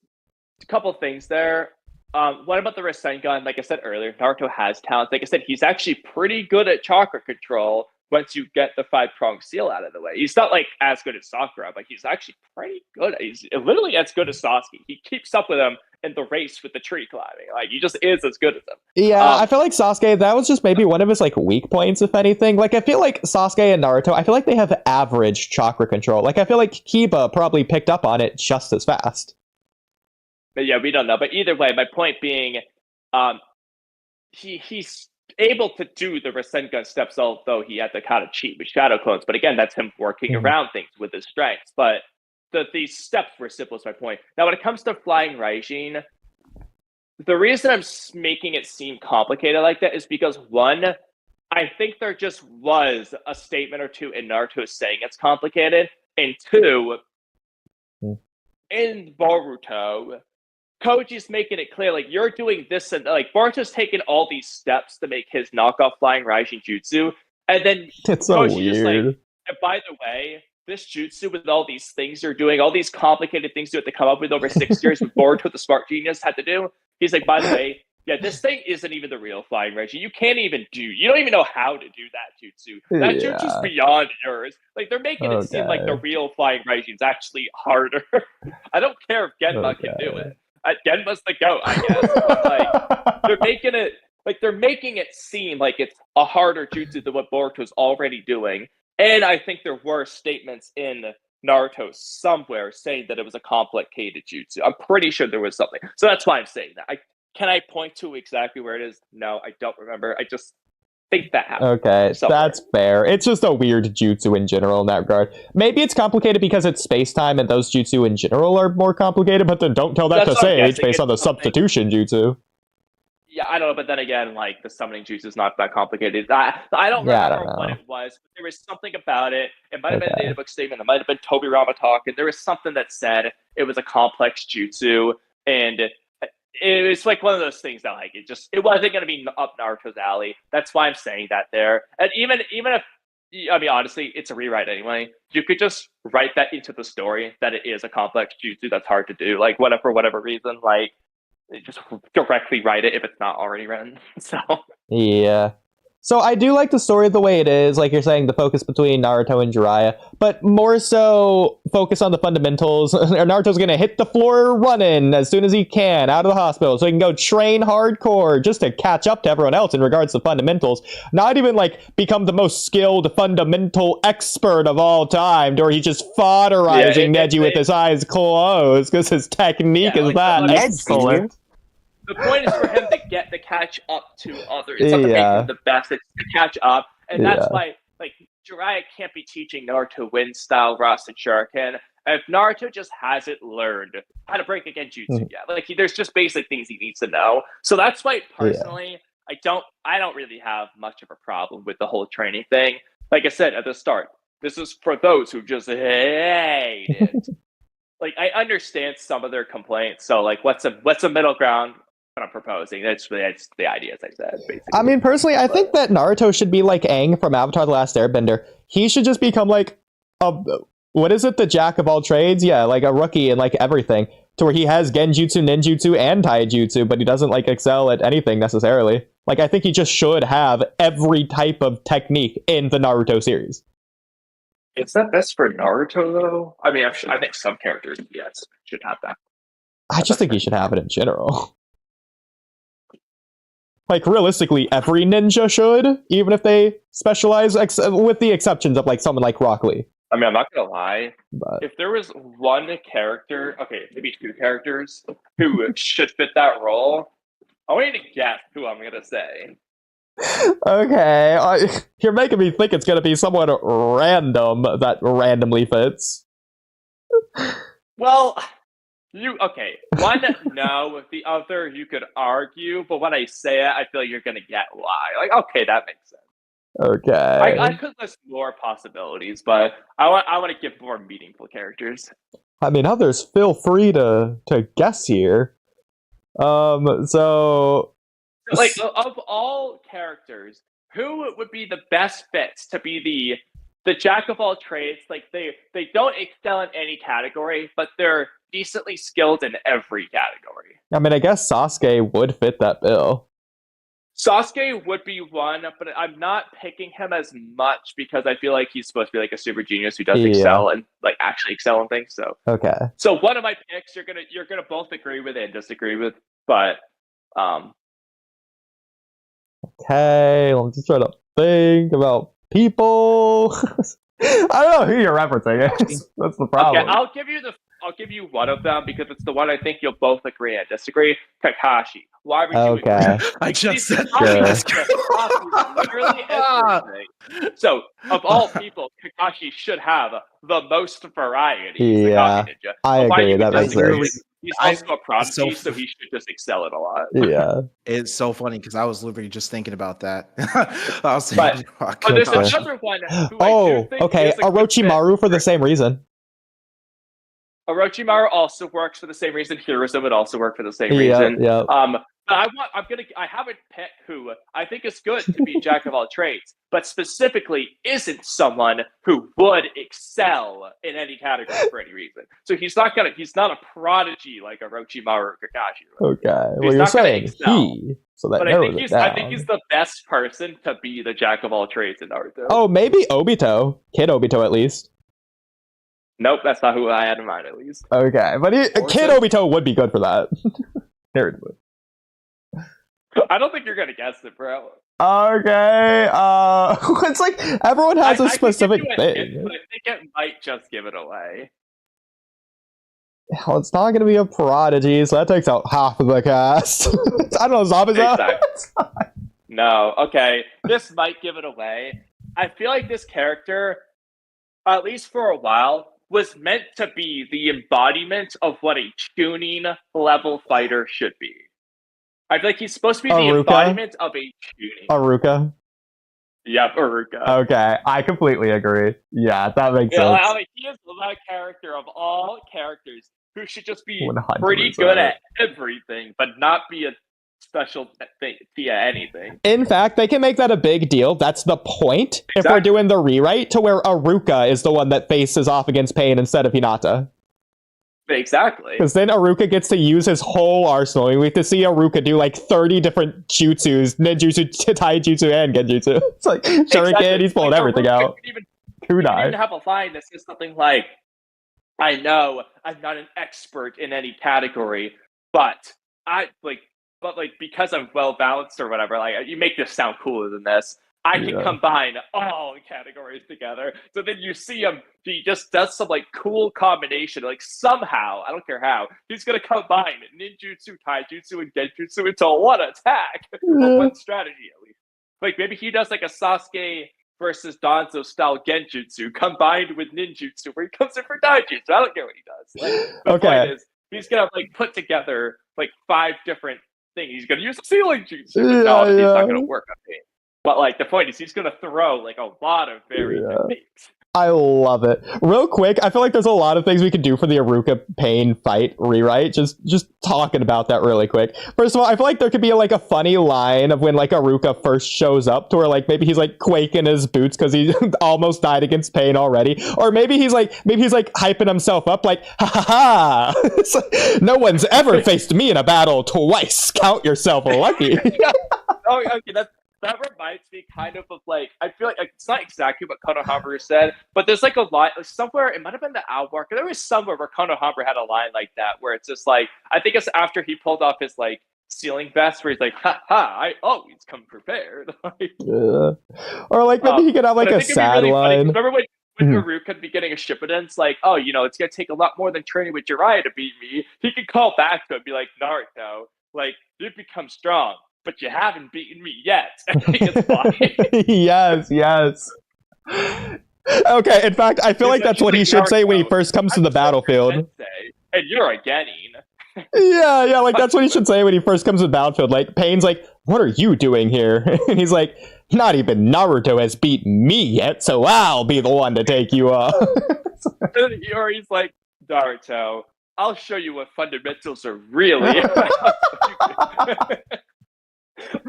a couple things there. What about the Rasengan? Like I said earlier, Naruto has talent. Like I said, he's actually pretty good at chakra control once you get the 5-pronged seal out of the way. He's not, like, as good as Sakura, but he's actually pretty good. He's literally as good as Sasuke. He keeps up with him in the race with the tree climbing. Like, he just is as good as him. Yeah, I feel like Sasuke, that was just maybe one of his, like, weak points, if anything. Like, I feel like Sasuke and Naruto, I feel like they have average chakra control. Like, I feel like Kiba probably picked up on it just as fast. But yeah, we don't know. But either way, my point being, he's able to do the Rasengan steps, although he had to kind of cheat with shadow clones. But again, that's him working around things with his strengths. But these steps were simple, is my point. Now, when it comes to flying Raijin, the reason I'm making it seem complicated like that is because, one, I think there just was a statement or two in Naruto saying it's complicated, and two, in Boruto, Koji's making it clear, like, you're doing this, and like Boruto's taking all these steps to make his knockoff flying Raijin jutsu, and then It's so Koji's just like, weird. and by the way, this jutsu with all these things you're doing, all these complicated things you have to come up with over 6 years, with Boruto the smart genius had to do. He's like, by the way, yeah, this thing isn't even the real flying Raijin. You can't even you don't even know how to do that jutsu. That jutsu's beyond yours. Like, they're making it seem like the real flying Raijin's actually harder. I don't care if Genma can do it. Genma's the goat, I guess. But, like, they're making it seem like it's a harder jutsu than what Boruto's already doing. And I think there were statements in Naruto somewhere saying that it was a complicated jutsu. I'm pretty sure there was something. So that's why I'm saying that. Can I point to exactly where it is? No, I don't remember. I just think that happened. Okay, somewhere. That's fair. It's just a weird jutsu in general in that regard. Maybe it's complicated because it's space-time and those jutsu in general are more complicated, but then don't tell that to Sage based on the substitution jutsu. Yeah, I don't know, but then again, like, the summoning jutsu is not that complicated. I don't remember what it was, but there was something about it. It might have been a databook statement. It might have been Tobirama talk, and there was something that said it was a complex jutsu, and it was like one of those things that, like, it wasn't going to be up Naruto's alley. That's why I'm saying that there. And even if, I mean, honestly, it's a rewrite anyway. You could just write that into the story that it is a complex jutsu that's hard to do, like, for whatever reason, like, just directly write it if it's not already written. So yeah. So I do like the story the way it is, like you're saying, the focus between Naruto and Jiraiya, but more so focus on the fundamentals. Naruto's gonna hit the floor running as soon as he can out of the hospital so he can go train hardcore just to catch up to everyone else in regards to fundamentals. Not even like become the most skilled fundamental expert of all time, or he's just fodderizing Neji with his eyes closed because his technique is that excellent. The point is for him to catch up to others. It's not to make him the best. It's to catch up, and that's why, like, Jiraiya can't be teaching Naruto Wind style Rasen Shuriken if Naruto just hasn't learned how to break a Genjutsu yet. Like, there's just basic things he needs to know. So that's why, personally, I don't really have much of a problem with the whole training thing. Like I said at the start, this is for those who just hate it. Like, I understand some of their complaints. So, like, what's a middle ground? What I'm proposing. That's the idea, as I said, basically. I mean, personally, I think that Naruto should be like Aang from Avatar: The Last Airbender. He should just become like the jack of all trades? Yeah, like a rookie in like everything, to where he has Genjutsu, Ninjutsu, and Taijutsu, but he doesn't like excel at anything necessarily. Like, I think he just should have every type of technique in the Naruto series. Is that best for Naruto though? I mean, I think some characters, yes, should have that. I just think he should have it in general. Like, realistically, every ninja should, even if they specialize, with the exceptions of, like, someone like Rock Lee. I mean, I'm not gonna lie. But if there was one character, okay, maybe two characters, who should fit that role, I want you to guess who I'm gonna say. Okay, you're making me think it's gonna be someone random that randomly fits. Well... one, no. The other, you could argue, but when I say it, I feel like you're gonna get why. Like, okay, that makes sense. Okay. I could list more possibilities, but I want to give more meaningful characters. I mean, others, feel free to guess here. So, like, of all characters, who would be the best fits to be the jack of all trades? Like, they don't excel in any category, but they're decently skilled in every category. I mean, I guess Sasuke would fit that bill. Sasuke would be one, but I'm not picking him as much because I feel like he's supposed to be like a super genius who does excel and like actually excel in things. So So one of my picks you're gonna both agree with and disagree with, but okay, let me just try to think about people. I don't know who you're referencing. That's the problem. Okay, I'll give you I'll give you one of them because it's the one I think you'll both agree and disagree. Kakashi. Why would you Okay. agree? I just said Kakashi literally everything. So, of all people, Kakashi should have the most variety. He's the Yeah, Kami Ninja. I But why agree. you That would makes disagree sense. is he's also a prodigy, so so he should just excel at a lot. Yeah. It's so funny because I was literally just thinking about that. I was But- thinking, But there's Kakashi. another one who I do Oh, think okay. is a good fit. Orochimaru for the same reason. Orochimaru also works for the same reason. Hiruzen would also work for the same Yeah, reason. yeah. But I haven't picked who I think is good to be jack of all trades, but specifically isn't someone who would excel in any category for any reason. So he's not a prodigy like Orochimaru or Kakashi. Okay. Well, He's you're not gonna saying excel. he, so that But I narrows think it he's down. the best person to be the jack of all trades in Naruto. Oh, maybe Obito. Kid Obito, at least. Nope, that's not who I had in mind at least. Okay, but Kid Obito would be good for that. Narratively. I don't think you're gonna guess it, bro. Okay. It's like everyone has a specific I could give you a thing. hint, but I think it might just give it away. Well, it's not going to be a prodigy, so that takes out half of the cast. I don't know, Zabuza. Exactly. No, okay. This might give it away. I feel like this character, at least for a while, was meant to be the embodiment of what a tuning level fighter should be. I feel like he's supposed to be the Aruka? embodiment of a tuning. Aruka. Yep, Aruka. Okay, I completely agree. Yeah, that makes Yeah, sense. I mean, he is the character of all characters who should just be 100%. pretty good at everything, but not be a special thing via anything. In fact, they can make that a big deal. That's the point. If we're Exactly. doing the rewrite to where Aruka is the one that faces off against Pain instead of Hinata. Exactly. Because then Aruka gets to use his whole arsenal. We get to see Aruka do like 30 different jutsus, ninjutsu, taijutsu, and genjutsu. It's like Shuriken, Exactly. he's pulling Like, everything Aruka out. could even Kunai. have a line that says something like, I know I'm not an expert in any category, but because I'm well balanced or whatever, like you make this sound cooler than this. I can Yeah. combine all categories together. So then you see him, he just does some like cool combination, like somehow, I don't care how, he's gonna combine ninjutsu, taijutsu, and genjutsu into one attack. Or one strategy at least. Like maybe he does like a Sasuke versus Danzo style genjutsu combined with ninjutsu where he comes in for taijutsu. I don't care what he does. Like, the point is, he's gonna like put together like 5 different things. He's gonna use ceiling jutsu. But no, it's not gonna work on me. But like the point is, he's gonna throw like a lot of very techniques. I love it. Real quick, I feel like there's a lot of things we could do for the Aruka Pain fight rewrite. Just talking about that really quick. First of all, I feel like there could be like a funny line of when like Aruka first shows up to where like maybe he's like quaking his boots because he almost died against Pain already. Or maybe he's like hyping himself up like, ha ha ha. It's like, no one's ever faced me in a battle twice. Count yourself lucky. Oh, okay, that reminds me kind of like, I feel like it's not exactly what Konohamaru said, but there's like a line somewhere, it might have been the Outwork, there was somewhere where Konohamaru had a line like that, where it's just like, I think it's after he pulled off his like ceiling vest, where he's like, ha ha, I always come prepared. Like, Yeah. Or like maybe he could have like but I a think it'd be sad really funny. line. Remember when Aruka could be getting a Shippuden, it's like, oh, it's gonna take a lot more than training with Jiraiya to beat me. He could call back to it and be like, Naruto, like, you've become strong, but you haven't beaten me yet. I think it's fine. Yes. Okay, in fact, I feel like that's what he should say when he first comes to the battlefield. And you're a Genin. Yeah, like that's what he should say when he first comes to the battlefield. Like, Pain's like, what are you doing here? And he's like, not even Naruto has beaten me yet, so I'll be the one to take you up. Or he's like, Naruto, I'll show you what fundamentals are really.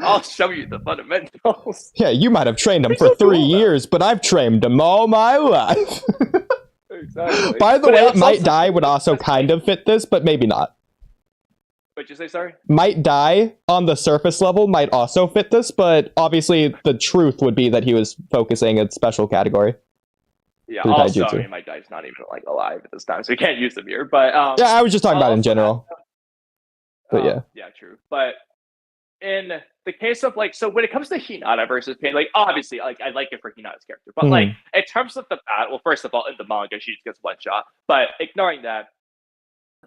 I'll show you the fundamentals. Yeah, you might have trained him for 3 years, but I've trained him all my life. Exactly. By the way, Might Die would also kind of fit this, but maybe not. What'd you say, sorry? Might Die on the surface level might also fit this, but obviously the truth would be that he was focusing a special category. Yeah, through also, taijutsu. Might Die's not even like alive at this time, so we can't use them here. But Yeah, I was just talking about in also, general. But yeah. Yeah, true. But in the case of like, so when it comes to Hinata versus Pain, like obviously, like I like it for Hinata's character, but like in terms of the battle, well, first of all, in the manga, she just gets one shot. But ignoring that,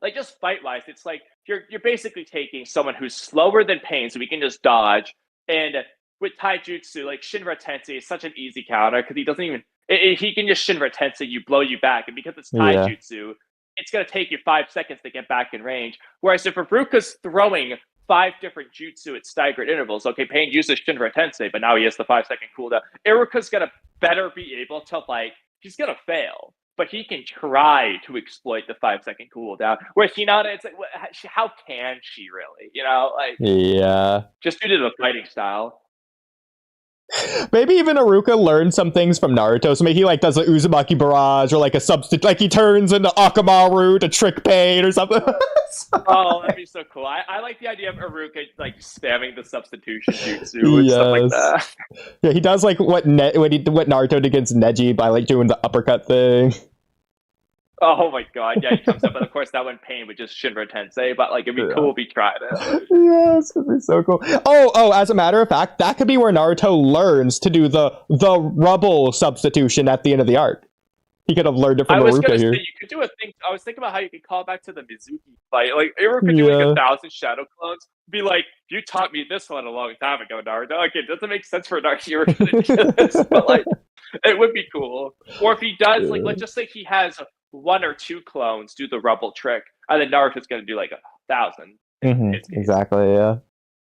Like just fight wise, it's like you're basically taking someone who's slower than Pain, so he can just dodge. And with taijutsu, like Shinra Tensei is such an easy counter because he doesn't even he can just Shinra Tensei you, blow you back, and because it's Yeah. taijutsu, it's gonna take you 5 seconds to get back in range. Whereas if Aruka's throwing 5 different jutsu at staggered intervals, okay, Pain uses Shinra Tensei, but now he has the 5-second cooldown. Iruka's gonna better be able to like he's gonna fail, but he can try to exploit the 5-second cooldown. Whereas Hinata, it's like, how can she really? You know, like Yeah. just due to the fighting style. Maybe even Aruka learned some things from Naruto. So maybe he like does a Uzumaki barrage or like a substitute, like he turns into Akamaru to trick Pain or something. Oh, that'd be so cool. I like the idea of Aruka like spamming the substitution jutsu and stuff like that. Yeah, he does like what Naruto did against Neji by like doing the uppercut thing. Oh my god, yeah, he comes up, and of course that one Pain would just Shinra Tensei, but like it'd be cool if he tried it. Yes, it'd be so cool. Oh, as a matter of fact, that could be where Naruto learns to do the rubble substitution at the end of the arc. He could have learned it from I was Aruka gonna here. say you could do a thing. I was thinking about how you could call back to the Mizuki fight. Like Aruka doing 1,000 shadow clones. Be like, you taught me this one a long time ago, Naruto. Like, it doesn't make sense for Naruto to do this, but like, it would be cool. Or if he does, like, let's just say he has 1 or 2 clones do the rubble trick, and then Naruto's gonna do like 1,000. Exactly, yeah.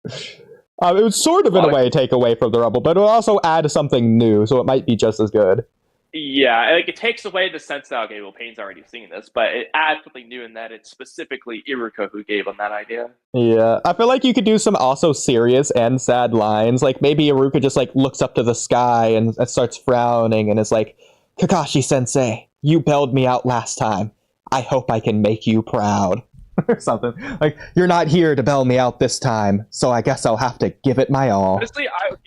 It would sort of, in a way, take away from the rubble, but it would also add something new, so it might be just as good. Yeah, like it takes away the sense that, okay, well, Pain's already seen this, but it adds something new in that it's specifically Iruka who gave him that idea. Yeah, I feel like you could do some also serious and sad lines. Like maybe Aruka just like looks up to the sky and starts frowning and is like, Kakashi-sensei, you bailed me out last time. I hope I can make you proud. Or something. Like, you're not here to bail me out this time, so I guess I'll have to give it my all. Honestly, I was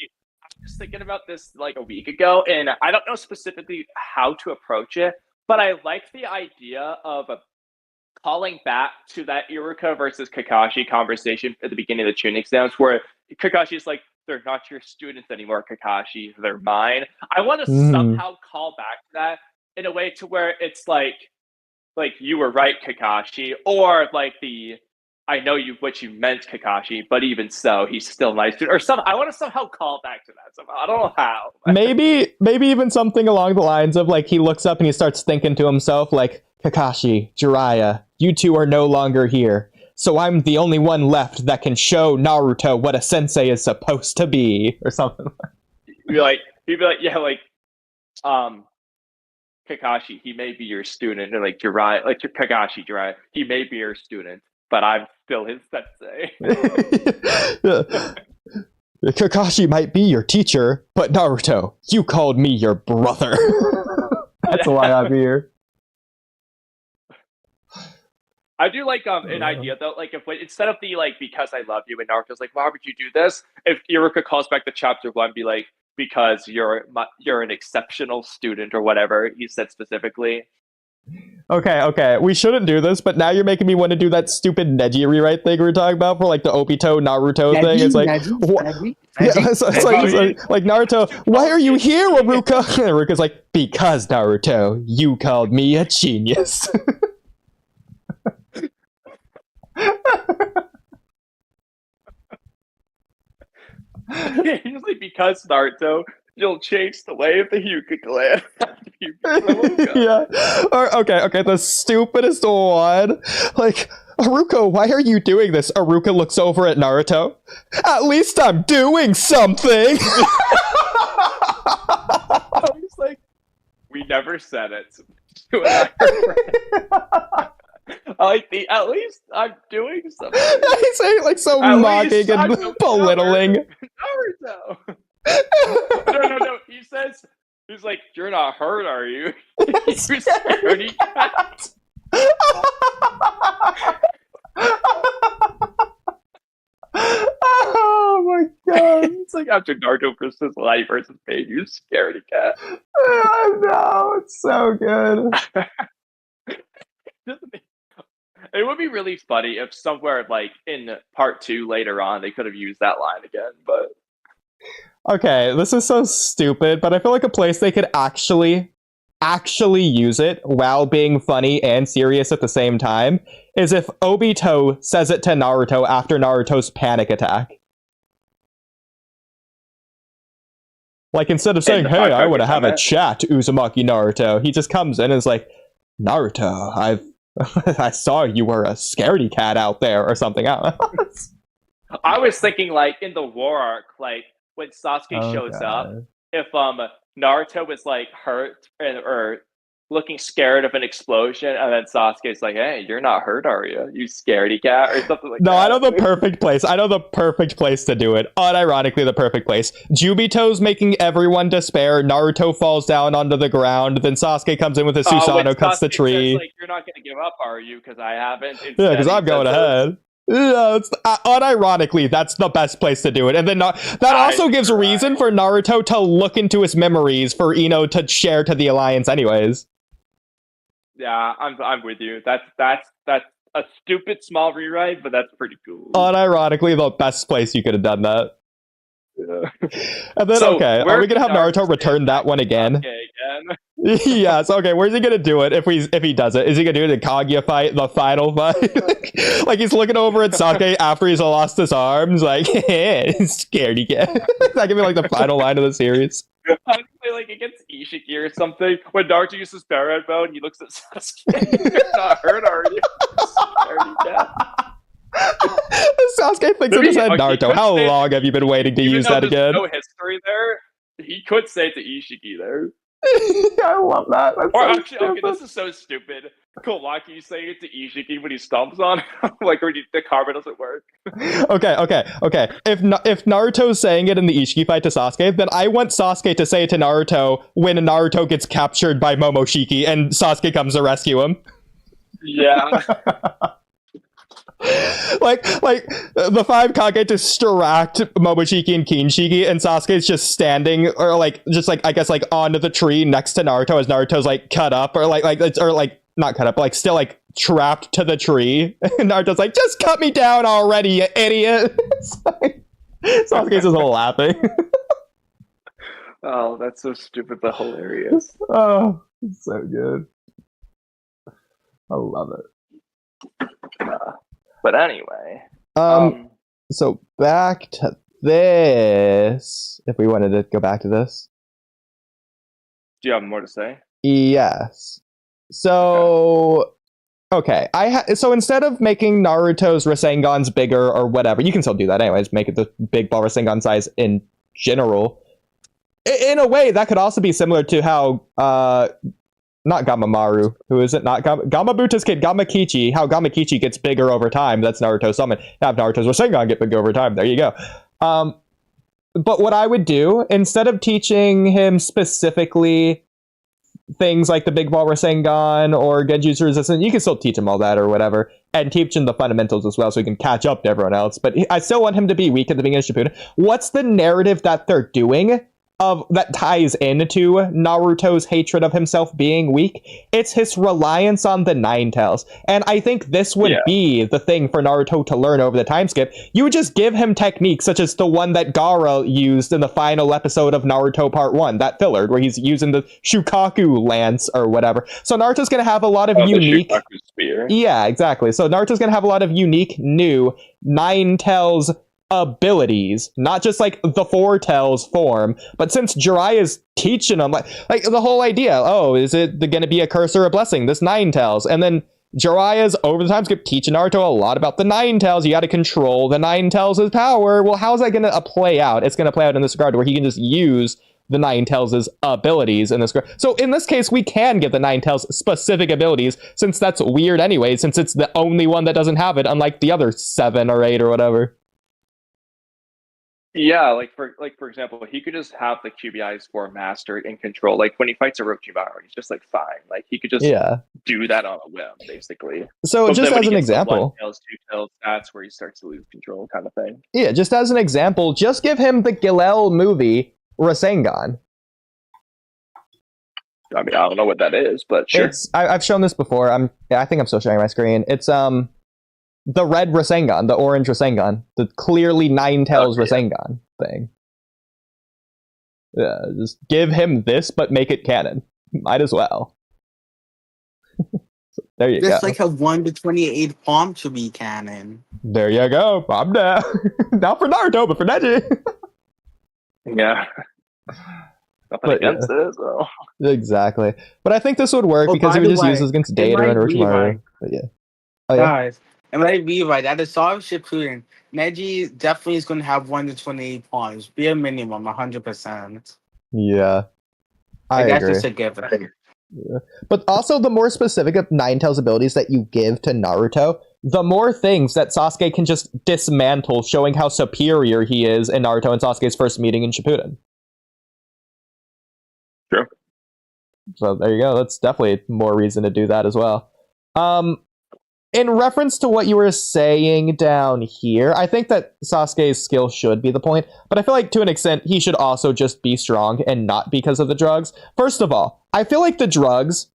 just thinking about this like a week ago, and I don't know specifically how to approach it, but I like the idea of calling back to that Iruka versus Kakashi conversation at the beginning of the tuning exams, where Kakashi's like, they're not your students anymore, Kakashi, they're mine. I want to somehow call back to that in a way to where it's like you were right, Kakashi, or like I know what you meant, Kakashi, but even so, he's still my student. Or I want to somehow call back to that somehow. I don't know how. maybe even something along the lines of like he looks up and he starts thinking to himself like, Kakashi, Jiraiya, you two are no longer here, so I'm the only one left that can show Naruto what a sensei is supposed to be, or something. He'd be like, yeah, like, Kakashi, he may be your student, or like Jiraiya, like Kakashi, Jiraiya, he may be your student, but I'm still his sensei. Kakashi might be your teacher, but Naruto, you called me your brother. That's why I'm here. I do like an idea though, like if instead of the like because I love you and Naruto's like, why would you do this? If Iruka calls back to chapter 1, be like, because you're an exceptional student or whatever he said specifically. Okay, we shouldn't do this, but now you're making me want to do that stupid Neji rewrite thing we were talking about for like the Obito Naruto thing. It's like, it's like Naruto, why are you here, Aruka? And Aruka's like, because Naruto, you called me a genius. He's like, because Naruto, you'll change the way of the Hyuga clan. Yeah. Or, okay, the stupidest one. Like, Aruka, why are you doing this? Aruka looks over at Naruto. At least I'm doing something! I was like, we never said it. I like at least I'm doing something. He's saying like so mocking and belittling. Naruto. No. He's like, you're not hurt, are you? You scaredy cat. Oh my god. It's like after Naruto versus Light versus Pain, you scaredy cat. No, it's so good. It would be really funny if somewhere like in part 2 later on they could have used that line again, but okay, this is so stupid, but I feel like a place they could actually actually use it while being funny and serious at the same time is if Obito says it to Naruto after Naruto's panic attack. Like, instead of saying, hey, I want to have a chat, Uzumaki Naruto, he just comes in and is like, Naruto, I saw you were a scaredy cat out there or something. I was thinking, like, in the war arc, like, when Sasuke shows up, if Naruto was, like, hurt or looking scared of an explosion, and then Sasuke's like, hey, you're not hurt, are you? You scaredy cat, or something like that. No, I know the perfect place. I know the perfect place to do it. Unironically, the perfect place. Jubito's making everyone despair. Naruto falls down onto the ground. Then Sasuke comes in with his Susanoo, cuts the tree. Says, like, you're not going to give up, are you? Because I haven't. Instead, yeah, because I'm going ahead. Yeah, unironically, that's the best place to do it. And then that also gives reason for Naruto to look into his memories for Ino to share to the Alliance anyways. Yeah, I'm with you. That's a stupid small rewrite, but that's pretty cool. Unironically, the best place you could have done that. Yeah. And then, okay, are we gonna have Naruto return that one again? Yes, okay, where's he gonna do it if he does it? Is he gonna do it in Kaguya fight, the final fight? Like he's looking over at Sasuke after he's lost his arms, like, scaredy cat. That could be like the final line of the series. Honestly, like against Ishiki or something, when Naruto uses Barad mode and he looks at Sasuke, you're not hurt, are you? Scaredy cat. Sasuke thinks in his head, Naruto, how long have you been waiting to use that again? No history there. He could say it to Ishiki there. I love that. That's or so actually, okay, this is so stupid. Kawaki saying it to Ishiki when he stomps on him, like when the karma doesn't work. Okay. If Naruto's saying it in the Ishiki fight to Sasuke, then I want Sasuke to say it to Naruto when Naruto gets captured by Momoshiki and Sasuke comes to rescue him. Yeah. like the five Kage distract Momoshiki and Kinshiki, and Sasuke's just standing or I guess onto the tree next to Naruto as Naruto's like cut up or not cut up, but still trapped to the tree. And Naruto's like, just cut me down already, you idiot. Sasuke's just laughing. Oh, that's so stupid but hilarious. Oh, it's so good. I love it. But anyway. So back to this. If we wanted to go back to this. Do you have more to say? Yes. So, okay. So instead of making Naruto's Rasengans bigger or whatever, you can still do that anyways, make it the big ball Rasengan size in general. In a way, that could also be similar to how, not Gamamaru, who is it? Not Gamabuta's kid, Gamakichi, how Gamakichi gets bigger over time. That's Naruto's summon. Have Naruto's Rasengan get bigger over time. There you go. But what I would do, instead of teaching him specifically things like the Big Ball Rasengan or Genjutsu Resistance, you can still teach him all that or whatever, and teach him the fundamentals as well so he can catch up to everyone else. But I still want him to be weak at the beginning of Shippuden. What's the narrative that they're doing that ties into Naruto's hatred of himself being weak? It's his reliance on the Nine Tails. And I think this would be the thing for Naruto to learn over the time skip. You would just give him techniques such as the one that Gaara used in the final episode of Naruto Part 1, that filler, where he's using the Shukaku lance or whatever. So Naruto's going to have a lot of unique... The Shukaku spear. Yeah, exactly. So Naruto's going to have a lot of unique, new Nine Tails abilities, not just the Four Tails form, but since Jiraiya's teaching him, like the whole idea, is it going to be a curse or a blessing, this Nine Tails? And then Jiraiya's over the time skip teaching Naruto a lot about the Nine Tails. You got to control the Nine Tails' power. Well, how's that going to play out? It's going to play out in this regard where he can just use the Nine Tails' abilities in this. So in this case, we can give the Nine Tails specific abilities, since that's weird anyway, since it's the only one that doesn't have it, unlike the other 7 or 8 or whatever. Yeah, for example, he could just have the QBI's form mastered and control. Like when he fights Orochimaru, he's just fine. Like he could just do that on a whim, basically. So but just as an example, 1 tails, 2 tails, that's where he starts to lose control, kind of thing. Yeah, just as an example, just give him the Gilel movie Rasengan. I mean, I don't know what that is, but sure. I've shown this before. I think I'm still showing my screen. It's the red Rasengan, the orange Rasengan, the clearly Nine Tails Rasengan thing. Yeah, just give him this, but make it canon. Might as well. There you Just go. like a 1 to 28 palm should be canon. There you go. I'm down. Not for Naruto, but for Neji. Yeah. Nothing But, against it, so. Exactly. But I think this would work Oh, because by he would the just way, use this against it Data might and be Orochimaru. like- But yeah. Oh, yeah. Guys, and let me be right. At the start of Shippuden, Neji definitely is going to have 1 to 28 palms. Bare minimum, 100%. Yeah. I Like, that's agree. just a given. But also, the more specific of Nine-Tails abilities that you give to Naruto, the more things that Sasuke can just dismantle, showing how superior he is in Naruto and Sasuke's first meeting in Shippuden. True. So there you go. That's definitely more reason to do that as well. In reference to what you were saying down here, I think that Sasuke's skill should be the point, but I feel like to an extent he should also just be strong and not because of the drugs. First of all, I feel like the drugs,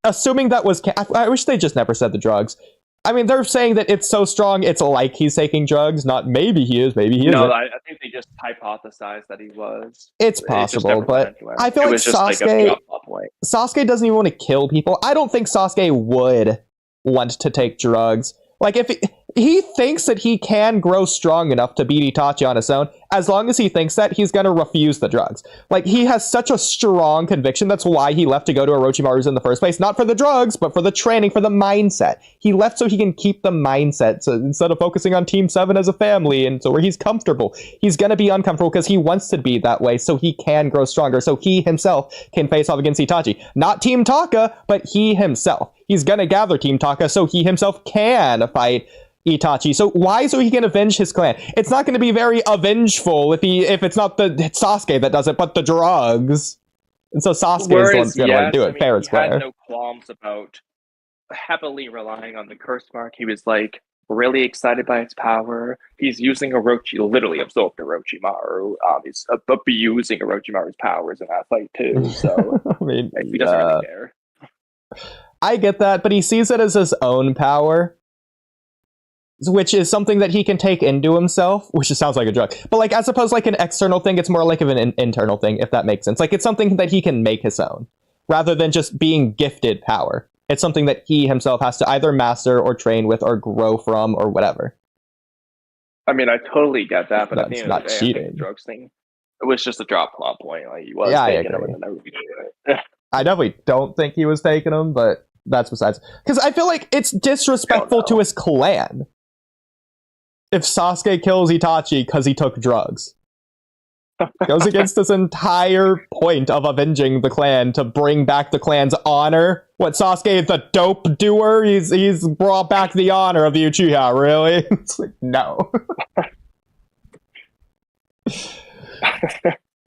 assuming that was... I wish they just never said the drugs. I mean, they're saying that it's so strong, it's like he's taking drugs, not maybe he is, maybe he isn't. No, I think they just hypothesized that he was. It's It just possible, never but went anywhere. I feel It like was just like a Sasuke... plot point. Sasuke doesn't even want to kill people. I don't think Sasuke would want to take drugs. Like, if he thinks that he can grow strong enough to beat Itachi on his own, as long as he thinks that, he's going to refuse the drugs. Like, he has such a strong conviction. That's why he left to go to Orochimaru's in the first place. Not for the drugs, but for the training, for the mindset. He left so he can keep the mindset. So instead of focusing on Team 7 as a family and so where he's comfortable, he's going to be uncomfortable because he wants to be that way so he can grow stronger, so he himself can face off against Itachi. Not Team Taka, but he himself. He's going to gather Team Taka so he himself can fight Itachi. So why? So he can avenge his clan. It's not going to be very avengeful if it's not the Sasuke that does it, but the drugs. And so Sasuke is the one that's going to want to do it, fair and he had square. no qualms about heavily relying on the curse mark. He was like really excited by its power. He's using literally absorbed Orochimaru. He's abusing Orochimaru's powers in that fight too. So I mean, he doesn't really care. I get that, but he sees it as his own power, which is something that he can take into himself, which just sounds like a drug. But like, as opposed to like an external thing, it's more like of an internal thing, if that makes sense. Like, it's something that he can make his own, rather than just being gifted power. It's something that he himself has to either master or train with or grow from or whatever. I mean, I totally get that, but No, at the it's end not of the day, I cheating. think the drugs thing, it was just a drop plot point. Like, he was I taking agree. it and everything. Right? I definitely don't think he was taking them, but that's besides. Because I feel like it's disrespectful to his clan if Sasuke kills Itachi because he took drugs. Goes against this entire point of avenging the clan to bring back the clan's honor. What, Sasuke, the dope doer? He's brought back the honor of the Uchiha, really? It's like, no.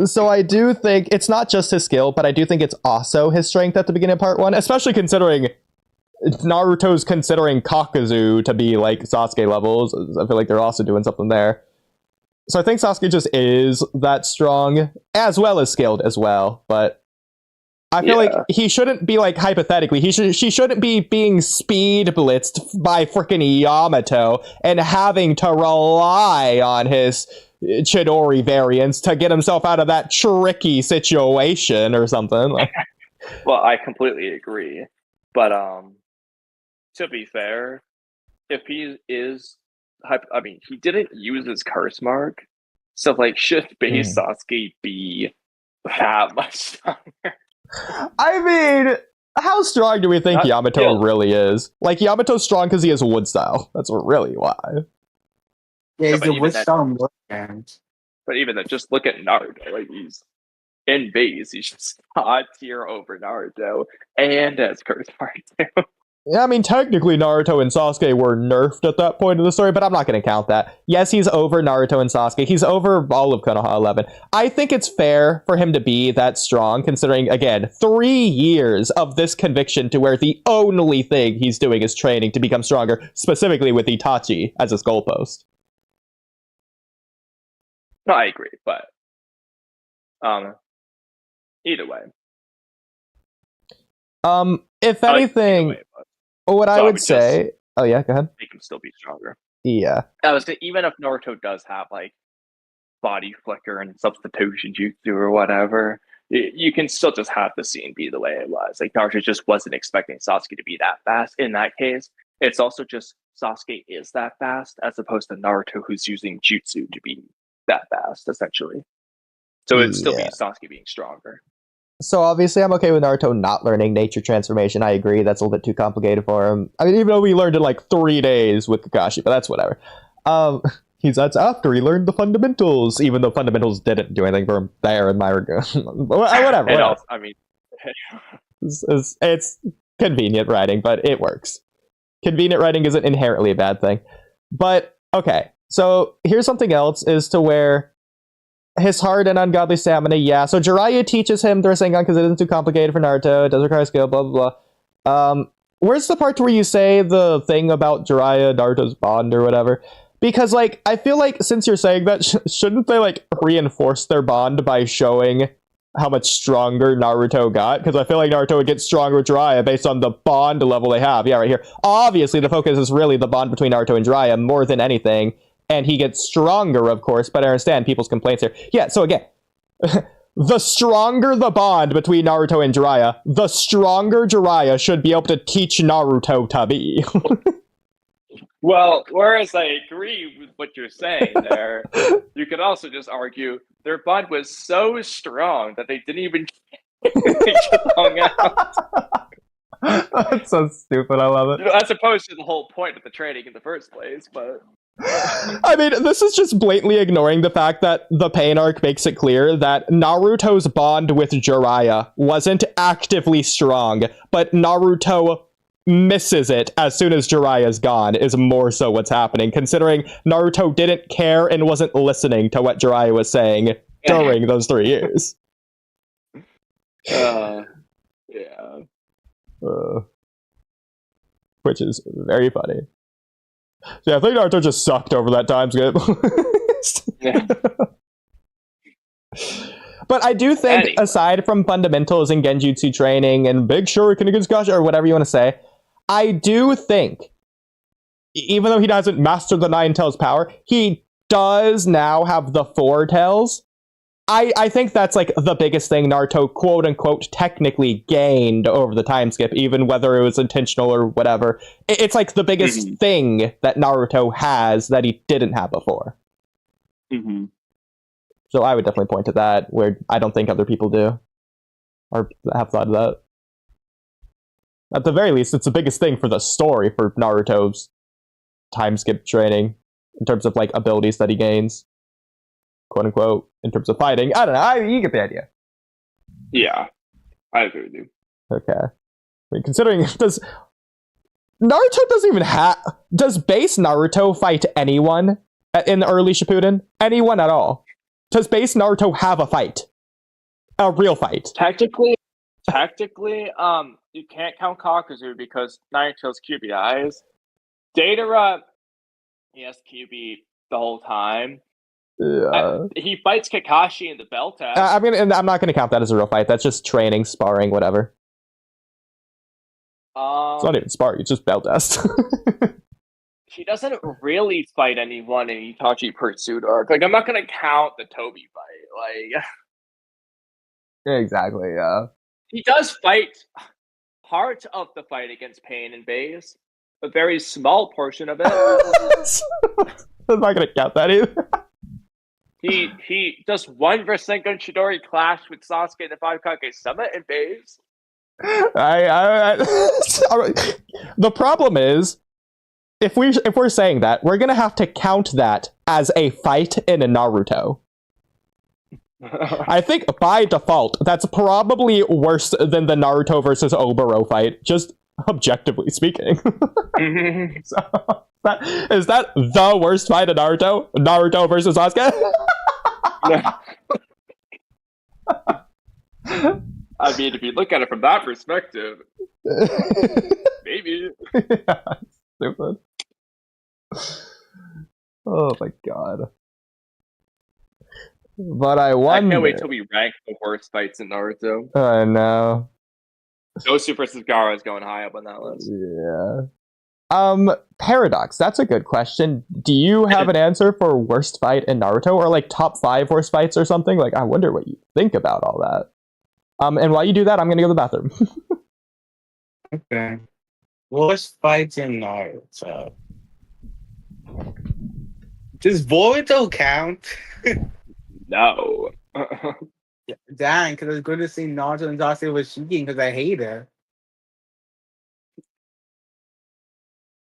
So I do think it's not just his skill, but I do think it's also his strength at the beginning of part 1, especially considering Naruto's considering Kakuzu to be like Sasuke levels. I feel like they're also doing something there. So I think Sasuke just is that strong, as well as skilled as well, but I feel like he shouldn't be like, hypothetically, she shouldn't be being speed blitzed by freaking Yamato and having to rely on his Chidori variants to get himself out of that tricky situation or something. Well, I completely agree. But to be fair, if he is, I mean, he didn't use his curse mark, so like, should base Sasuke be that much stronger? I mean, how strong do we think Not Yamato skilled. really is? Like, Yamato's strong because he has wood style. That's really why. Yeah, he's but the even witch that- style merchant. But even then, just look at Naruto. Like, he's in base, he's just a tier over Naruto, and has curse mark too. Yeah, I mean, technically Naruto and Sasuke were nerfed at that point of the story, but I'm not going to count that. Yes, he's over Naruto and Sasuke. He's over all of Konoha 11. I think it's fair for him to be that strong, considering, again, 3 years of this conviction to where the only thing he's doing is training to become stronger, specifically with Itachi as his goalpost. No, I agree, but either way. If I like anything, either way, but what I so I would would say... Oh, yeah, go ahead. make him still be stronger. Yeah. I was saying, even if Naruto does have like body flicker and substitution jutsu or whatever, you can still just have the scene be the way it was. Like Naruto just wasn't expecting Sasuke to be that fast. In that case, it's also just Sasuke is that fast, as opposed to Naruto who's using jutsu to be that fast, essentially. So it'd still be Sasuke being stronger. So obviously I'm okay with Naruto not learning nature transformation. I agree, that's a little bit too complicated for him. I mean, even though we learned it like 3 days with Kakashi, but that's whatever. That's after he learned the fundamentals, even though fundamentals didn't do anything for him there in my regard. Whatever. Also, I mean, it's convenient writing, but it works. Convenient writing isn't inherently a bad thing. But, okay, so here's something else, is to where his hard and ungodly stamina, yeah. So Jiraiya teaches him the Rasengan because it isn't too complicated for Naruto. It does require skill, blah, blah, blah. Where's the part where you say the thing about Jiraiya, Naruto's bond or whatever? Because, like, I feel like since you're saying that, shouldn't they, like, reinforce their bond by showing how much stronger Naruto got? Because I feel like Naruto would get stronger with Jiraiya based on the bond level they have. Yeah, right here. Obviously, the focus is really the bond between Naruto and Jiraiya more than anything. And he gets stronger, of course, but I understand people's complaints here. Yeah, so again, the stronger the bond between Naruto and Jiraiya, the stronger Jiraiya should be able to teach Naruto to be. Well, whereas I agree with what you're saying there, you could also just argue their bond was so strong that they didn't even get hung out. That's so stupid, I love it. As opposed to the whole point of the training in the first place, but... I mean, this is just blatantly ignoring the fact that the Pain arc makes it clear that Naruto's bond with Jiraiya wasn't actively strong, but Naruto misses it as soon as Jiraiya's gone, is more so what's happening, considering Naruto didn't care and wasn't listening to what Jiraiya was saying during those 3 years. Yeah. Which is very funny. So yeah, I think Naruto just sucked over that time skip. Yeah. But I do think, aside from fundamentals and genjutsu training and big shuriken against Gacha, or whatever you want to say, I do think, even though he doesn't master the 9 tails power, he does now have the 4 tails. I think that's like the biggest thing Naruto quote unquote technically gained over the time skip, even whether it was intentional or whatever. It's like the biggest thing that Naruto has that he didn't have before. So I would definitely point to that, where I don't think other people do or have thought of that. At the very least, it's the biggest thing for the story for Naruto's time skip training in terms of like abilities that he gains. Quote unquote, in terms of fighting. I don't know. You get the idea. Yeah, I agree with you. Okay. I mean, considering, does base Naruto fight anyone in the early Shippuden? Anyone at all? Does base Naruto have a fight? A real fight? Technically, you can't count Kakuzu because Naruto's QB eyes. Datara, he has QB the whole time. He fights Kakashi in the bell test. I'm not gonna count that as a real fight. That's just training, sparring, whatever. It's not even sparring. It's just bell test. He doesn't really fight anyone in Itachi Pursuit arc. Like, I'm not gonna count the Toby fight. Like, exactly. Yeah. He does fight part of the fight against Pain and Base, a very small portion of it. I'm not gonna count that either. He does one Rasengan Chidori clash with Sasuke in the 5 Summit and Base. The problem is, if we're saying that, we're gonna have to count that as a fight in a Naruto. I think by default, that's probably worse than the Naruto versus Oboro fight, just objectively speaking. So, is that the worst fight in Naruto? Naruto versus Sasuke? I mean, if you look at it from that perspective, maybe. Yeah, stupid. Oh my god. But I wonder... I can't wait till we rank the worst fights in Naruto. I know. Gosu versus Gaara is going high up on that list. Yeah. Paradox, that's a good question. Do you have an answer for worst fight in Naruto? Or like top 5 worst fights or something? Like, I wonder what you think about all that. And while you do that, I'm gonna go to the bathroom. Okay. Worst fights in Naruto. Does Boruto count? No. Dang, because it's good to see Naruto and Sasuke with Shikin because I hate her.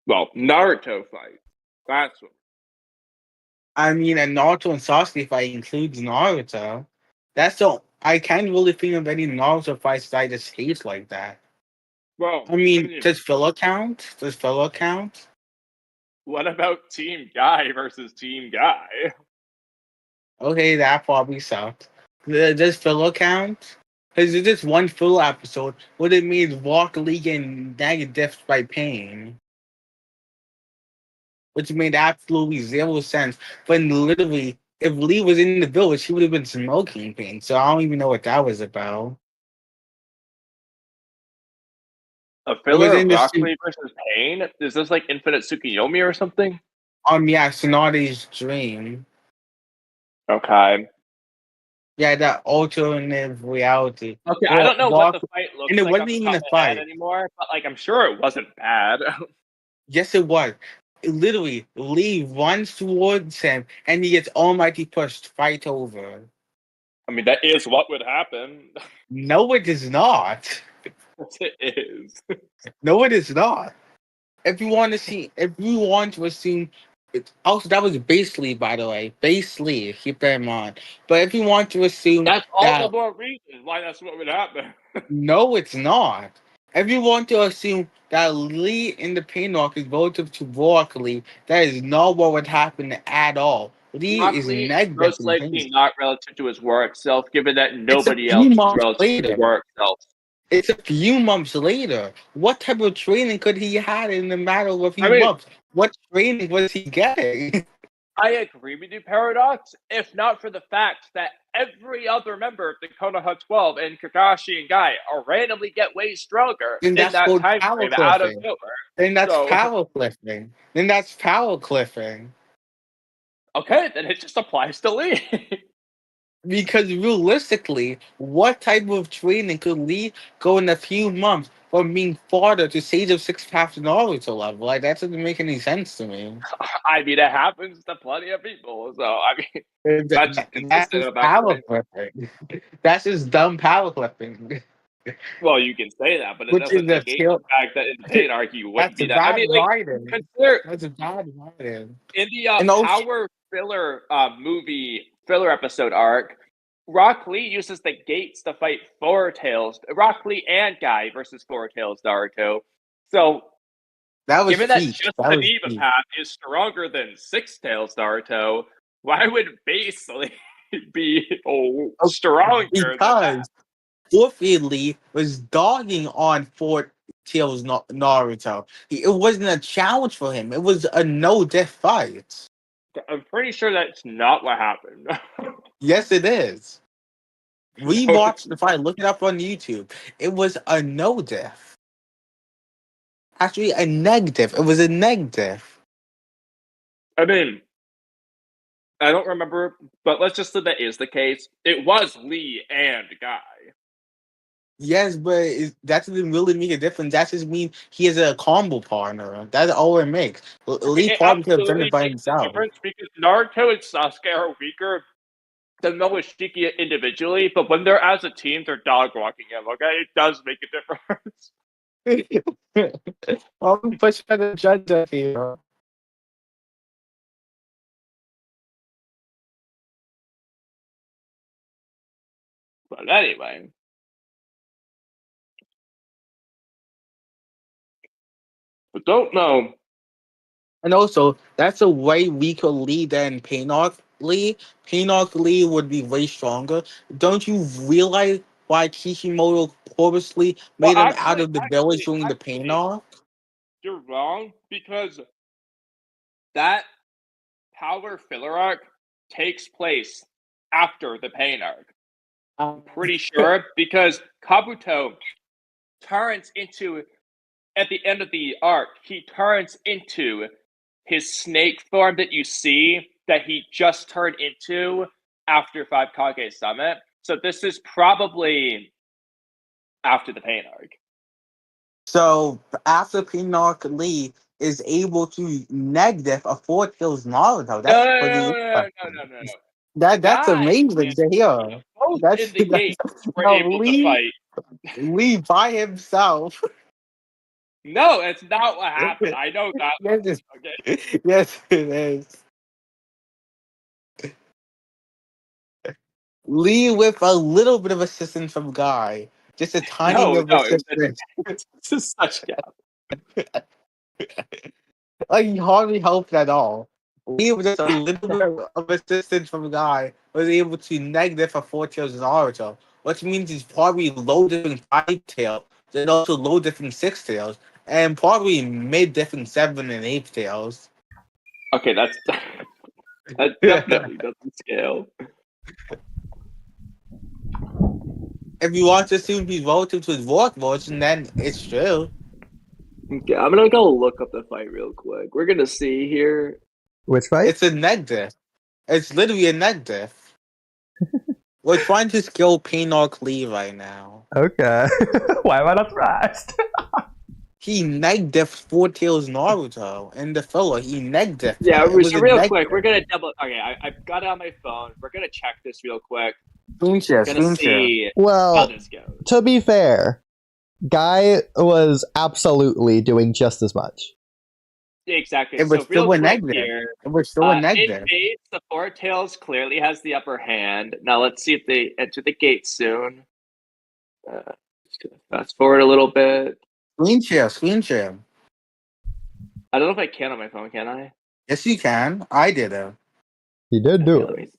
Well, Naruto fight. That's what. I mean, a Naruto and Sasuke fight includes Naruto. That's the I can't really think of any Naruto fights that I just hate like that. Well, I mean, does filler count? Does filler count? what about Team Guy versus Team Guy? Okay, that probably sucked. Does filler count? Because it's just one filler episode. What it means, Walk League and negative by pain. Which made absolutely zero sense. But literally, if Lee was in the village, he would have been smoking pain. So I don't even know what that was about. A It was filler in of the Rock Lee versus Pain? Is this like Infinite Tsukuyomi or something? yeah, Sonati's dream. Okay. Yeah, that alternative reality. Okay, I Well, don't know what the fight looks and it like off wasn't the even top a of my head fight. anymore, but like I'm sure it wasn't bad. Yes, it was. Literally, Lee runs towards him, and he gets almighty pushed right over. I mean, that is what would happen. No, it is not. Yes, it is. No, it is not. If you want to assume, also that was base Lee, by the way, base Lee. Keep that in mind. But if you want to assume That's all that, the more reason why that's what would happen. no, it's not. If you want to assume that Lee in the pain arc is relative to Rock Lee, that is not what would happen at all. Lee Rock is Lee is negative most in pain. likely not relative to his war itself, given that It's a nobody few else is months relative to later. the war itself. It's a few months later. What type of training could he had in the matter of a few I mean, months? What training was he getting? I agree with you, Paradox, if not for the fact that every other member of the Konoha 12 and Kakashi and Guy are randomly get way stronger Then in that's that called time power frame out of cliffing. nowhere. Then that's So, power cliffing. Then that's power cliffing. okay, then it just applies to Lee. Because realistically, what type of training could Lee go in a few months from being farther to Sage of Six Paths Naruto level? Like that doesn't make any sense to me. I mean, it happens to plenty of people. So, I mean, that's just That's consistent just at that power point. clipping. That's just dumb power clipping. Well, you can say that, but it Which is doesn't the negate the skill. fact that in the pain arc you wouldn't That's be a that. I bad mean, like, writing. consider That's a bad writing. in the And also, Power filler movie filler episode arc, Rock Lee uses the gates to fight Four Tails. Rock Lee and Guy versus Four Tails Naruto. So, that was given that feats. just That the was Neva feats. path is stronger than Six Tails Naruto, why would base Lee be stronger than that? Because Lee was dogging on Four Tails Naruto. It wasn't a challenge for him. It was a no-death fight. I'm pretty sure that's not what happened. Yes, it is. We No, watched the fight. Look it up on YouTube. It was a no-death. Actually, a negative. It was a negative. I mean, I don't remember, but let's just say that is the case. It was Lee and Guy. Yes, but that doesn't really make a difference. That just means he is a combo partner. That's all it makes. Lee It probably could have done it absolutely by makes a himself. difference because Naruto and Sasuke are weaker than Momoshiki individually, but when they're as a team, they're dog walking him, okay? It does make a difference. I'm pushing the judge up here. But anyway. But don't know. And also, that's a way weaker Lee than Painarch Lee. Painarch Lee would be way stronger. Don't you realize why Kishimoto purposely Well, made him out of the village during the Painarch? You're wrong because that power filler arc takes place after the pain arc. I'm pretty sure because Kabuto turns into, at the end of the arc, he turns into his snake form that you see that he just turned into after 5 Kage Summit. So this is probably after the pain arc. So after pain arc, Lee is able to negative a 4 kills Naruto. That's No, no, pretty no, no, interesting. no, no, no, no. That's Guy amazing and to hear. both That's, in the that's gate were no able to fight. Lee by himself. No, that's not what happened. I know that. Yes, Okay. yes, it is. Lee with a little bit of assistance from Guy. Just a tiny No, bit of no, assistance. it's just such gap. Like, he hardly helped at all. Lee with just a little bit of assistance from Guy was able to negative a 4 tails Naruto, which means he's probably low different 5 tail, then also low different 6 tails, and probably mid different 7 and 8 tails. Okay, that definitely doesn't scale. If you want to assume he's relative to his work version, then it's true. Okay, I'm gonna go look up the fight real quick. We're gonna see here. Which fight? It's a negative. It's literally a negative. We're trying to skill Pain Arc Lee right now. Okay. Why am I not surprised? He negative 4 tails Naruto in the filler. He negative. Yeah, it was so a real negative. quick, we're gonna double. Okay, I've got it on my phone. We're gonna check this real quick. Screen share, We're gonna screen share. see how Well, this goes. to be fair, Guy was absolutely doing just as much. Exactly. It was So real still a quick negative. here. It was still a In negative. base, the Four Tails clearly has the upper hand. Now let's see if they enter the gate soon. Just gonna fast forward a little bit. Screen share, screen share. I don't know if I can on my phone. Can I? Yes, you can. I did it. He did do Okay, let it. me-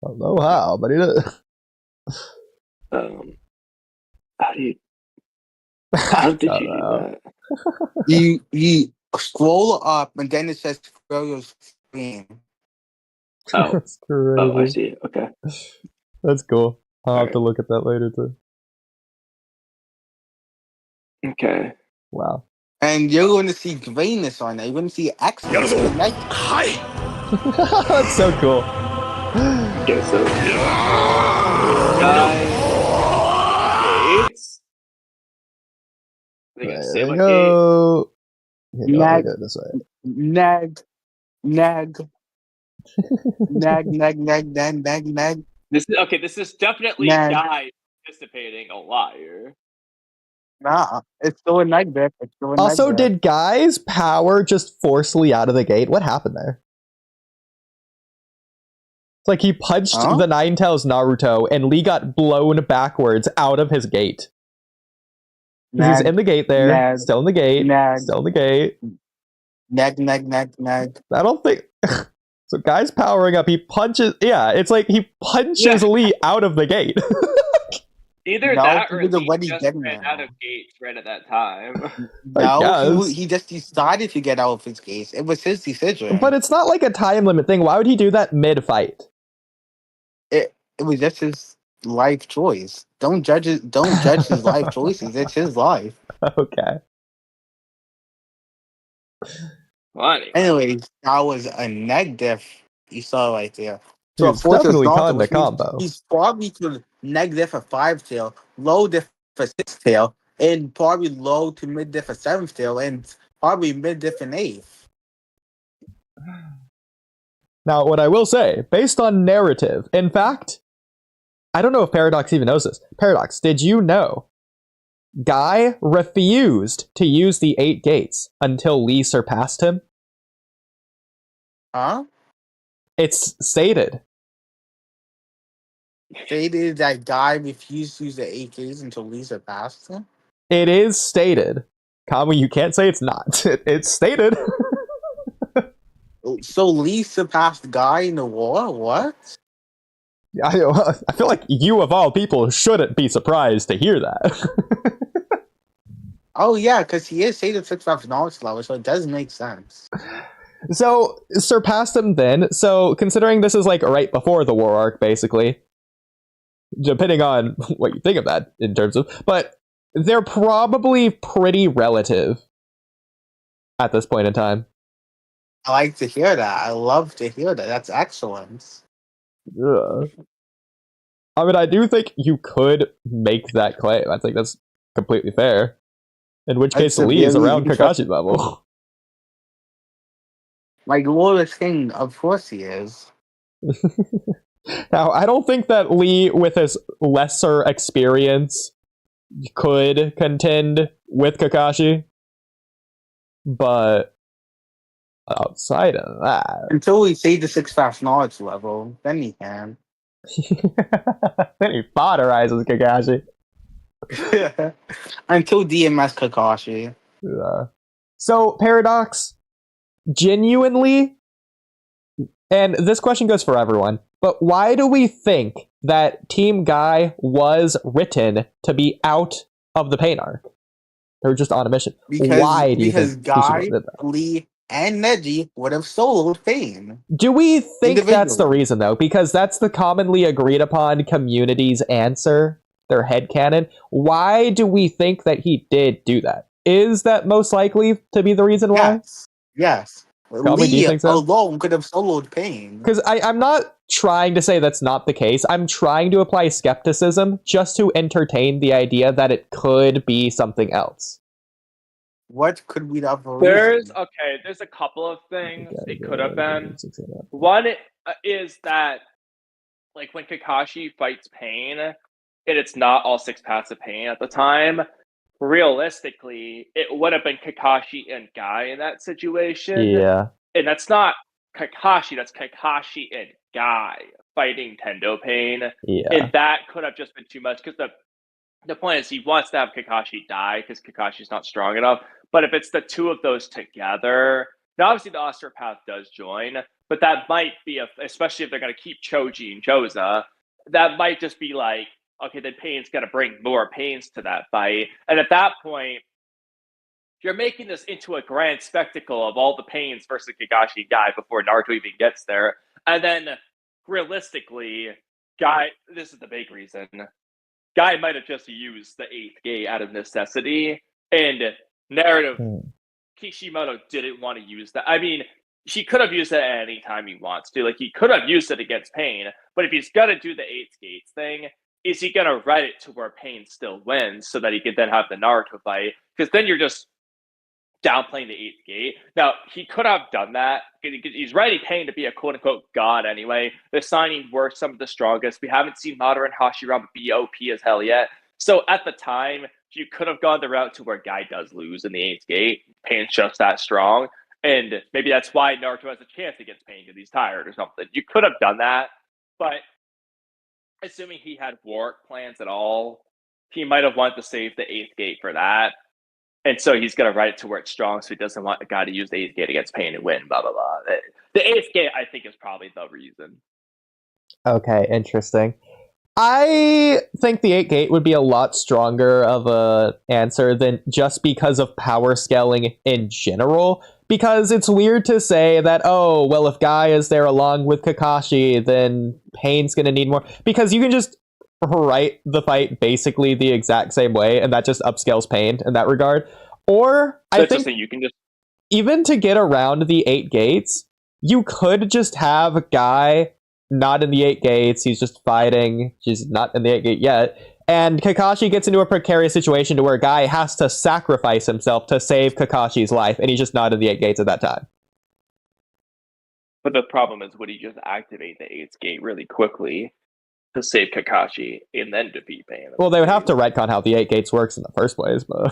I don't know how, but he did. How do you? How did I you don't do know. that? You scroll up and then it says share your screen. Oh, That's crazy. oh, I see. Okay. That's cool. I'll have Alright. to look at that later too. Okay. Wow. And you're going to see grayness on it. You're going to see X. That's so cool. Okay. So. Guy. Gates. They gonna say There we what gate? go. Here you go. Let me Nag. do it this way. Nag. Nag. Nag, nag, nag, nag, nag, nag. This is okay. This is definitely Nag. Guy participating a liar. Nah, it's still a negative. It's still a Also, negative. did Guy's power just force Lee out of the gate? What happened there? It's like he punched Huh? the Nine Tails Naruto and Lee got blown backwards out of his gate. He's in the gate there, nag, still in the gate, nag. still in the gate. Nag, nag, nag, nag. I don't think... So Guy's powering up, he punches... Yeah, it's like he punches Yeah. Lee out of the gate. Either No, that or because of he what he's just getting ran now. out of gates right at that time. No, guess. he just decided to get out of his case. It was his decision. But it's not like a time limit thing. Why would he do that mid-fight? It was just his life choice. Don't judge it. Don't judge his life choices. It's his life. Okay. Well, anyway. Anyways, that was a negative you saw right there. So It's definitely kind of combo. He's probably to negative a 5 tail, low diff a 6 tail, and probably low to mid diff a 7th tail, and probably mid diff an 8th. Now, what I will say, based on narrative, in fact, I don't know if Paradox even knows this. Paradox, did you know Guy refused to use the 8 gates until Lee surpassed him? Huh? It's stated. Stated that guy refused to use the 8Ks until Lisa passed him. It is stated. Kamui, you can't say it's not. It's stated. So Lisa passed Guy in the war? What? I feel like you, of all people, shouldn't be surprised to hear that. Oh yeah, because he is stated 6 knowledge level, so it does make sense. So, surpassed him then. So, considering this is like right before the war arc, basically, depending on what you think of that in terms of, but they're probably pretty relative at this point in time. I like to hear that. I love to hear that. That's excellent. Ugh. I mean, I do think you could make that claim. I think that's completely fair. In which That's case, Lee is severely around Kakashi's level. Like Lawless King, of course he is. Now, I don't think that Lee, with his lesser experience, could contend with Kakashi. But outside of that, Until we see the 6 fast knowledge level, then he can. then he fodderizes Kakashi. Until DMS Kakashi. So, Paradox, genuinely, and this question goes for everyone, but why do we think that Team Guy was written to be out of the Pain arc? They're just on a mission. Why do you think Guy, Kishimoto did that? Lee, and Neji would have soloed Pain. Do we think that's the Individually. reason, though? Because that's the commonly agreed upon community's answer, their headcanon. Why do we think that he did do that? Is that most likely to be the reason why? Yes. Kamui, do you Lee think so? alone could have soloed Pain. Because I'm not trying to say that's not the case. I'm trying to apply skepticism just to entertain the idea that it could be something else. What could we have? There's a couple of things it could have been. One is that, like, when Kakashi fights Pain, and it's not all 6 paths of Pain at the time, realistically, it would have been Kakashi and Guy in that situation. Yeah. And that's not Kakashi, that's Kakashi and Guy fighting Tendo Pain. Yeah. And that could have just been too much, because the point is he wants to have Kakashi die because Kakashi's not strong enough. But if it's the two of those together, now obviously the osteopath does join, but that might be, especially if they're going to keep Choji and Choza, that might just be like, okay, then Pain's going to bring more Pains to that fight. And at that point, you're making this into a grand spectacle of all the Pains versus Kakashi and Guy before Naruto even gets there. And then, realistically, Guy, this is the big reason, Guy might have just used the 8th gate out of necessity, and narrative, Kishimoto didn't want to use that. I mean, he could have used it at any time he wants to. Like, he could have used it against Pain, but if he's going to do the 8th gates thing, is he going to write it to where Pain still wins so that he could then have the Naruto fight? Because then you're just downplaying the 8th gate. Now, he could have done that. He's writing Pain to be a quote-unquote god anyway. The signing were some of the strongest. We haven't seen Madara and Hashirama be OP as hell yet. So at the time, you could have gone the route to where Guy does lose in the 8th gate. Pain's just that strong. And maybe that's why Naruto has a chance against Pain because he's tired or something. You could have done that. But assuming he had war plans at all, he might have wanted to save the 8th gate for that. And so he's going to write it to where it's strong, so he doesn't want a guy to use the 8th gate against Pain and win, blah, blah, blah. The 8th gate, I think, is probably the reason. Okay, interesting. I think the 8 gate would be a lot stronger of a answer than just because of power scaling in general. Because it's weird to say that, oh, well, if Guy is there along with Kakashi, then Pain's going to need more. Because you can just write the fight basically the exact same way, and that just upscales Pain in that regard. Or, I think, you can just, even to get around the 8 gates, you could just have Guy not in the 8 gates, he's just fighting, he's not in the 8 gate yet, and Kakashi gets into a precarious situation to where Guy has to sacrifice himself to save Kakashi's life, and he's just not in the 8 gates at that time. but the problem is, would he just activate the 8th gate really quickly to save Kakashi and then defeat Pain? Well, they would have to retcon how the 8 gates works in the first place, but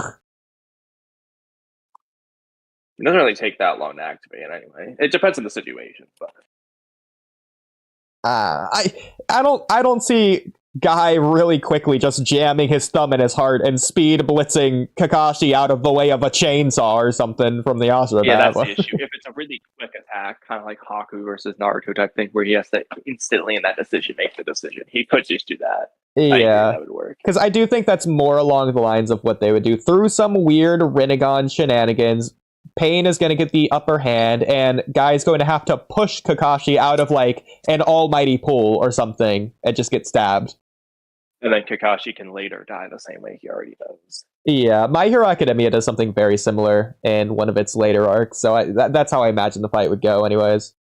It doesn't really take that long to activate it anyway. It depends on the situation, but I don't see Guy really quickly just jamming his thumb in his heart and speed blitzing Kakashi out of the way of a chainsaw or something from the Asura. yeah, that's the issue. If it's a really quick attack, kind of like Haku versus Naruto type thing, where he has to instantly in that decision make the decision, he could just do that. I agree, Yeah, that would work. because I do think that's more along the lines of what they would do. Through some weird Rinnegan shenanigans, Pain is going to get the upper hand, and Guy's going to have to push Kakashi out of, like, an almighty pool or something and just get stabbed. And then Kakashi can later die the same way he already does. Yeah, My Hero Academia does something very similar in one of its later arcs, so that's how I imagine the fight would go anyways.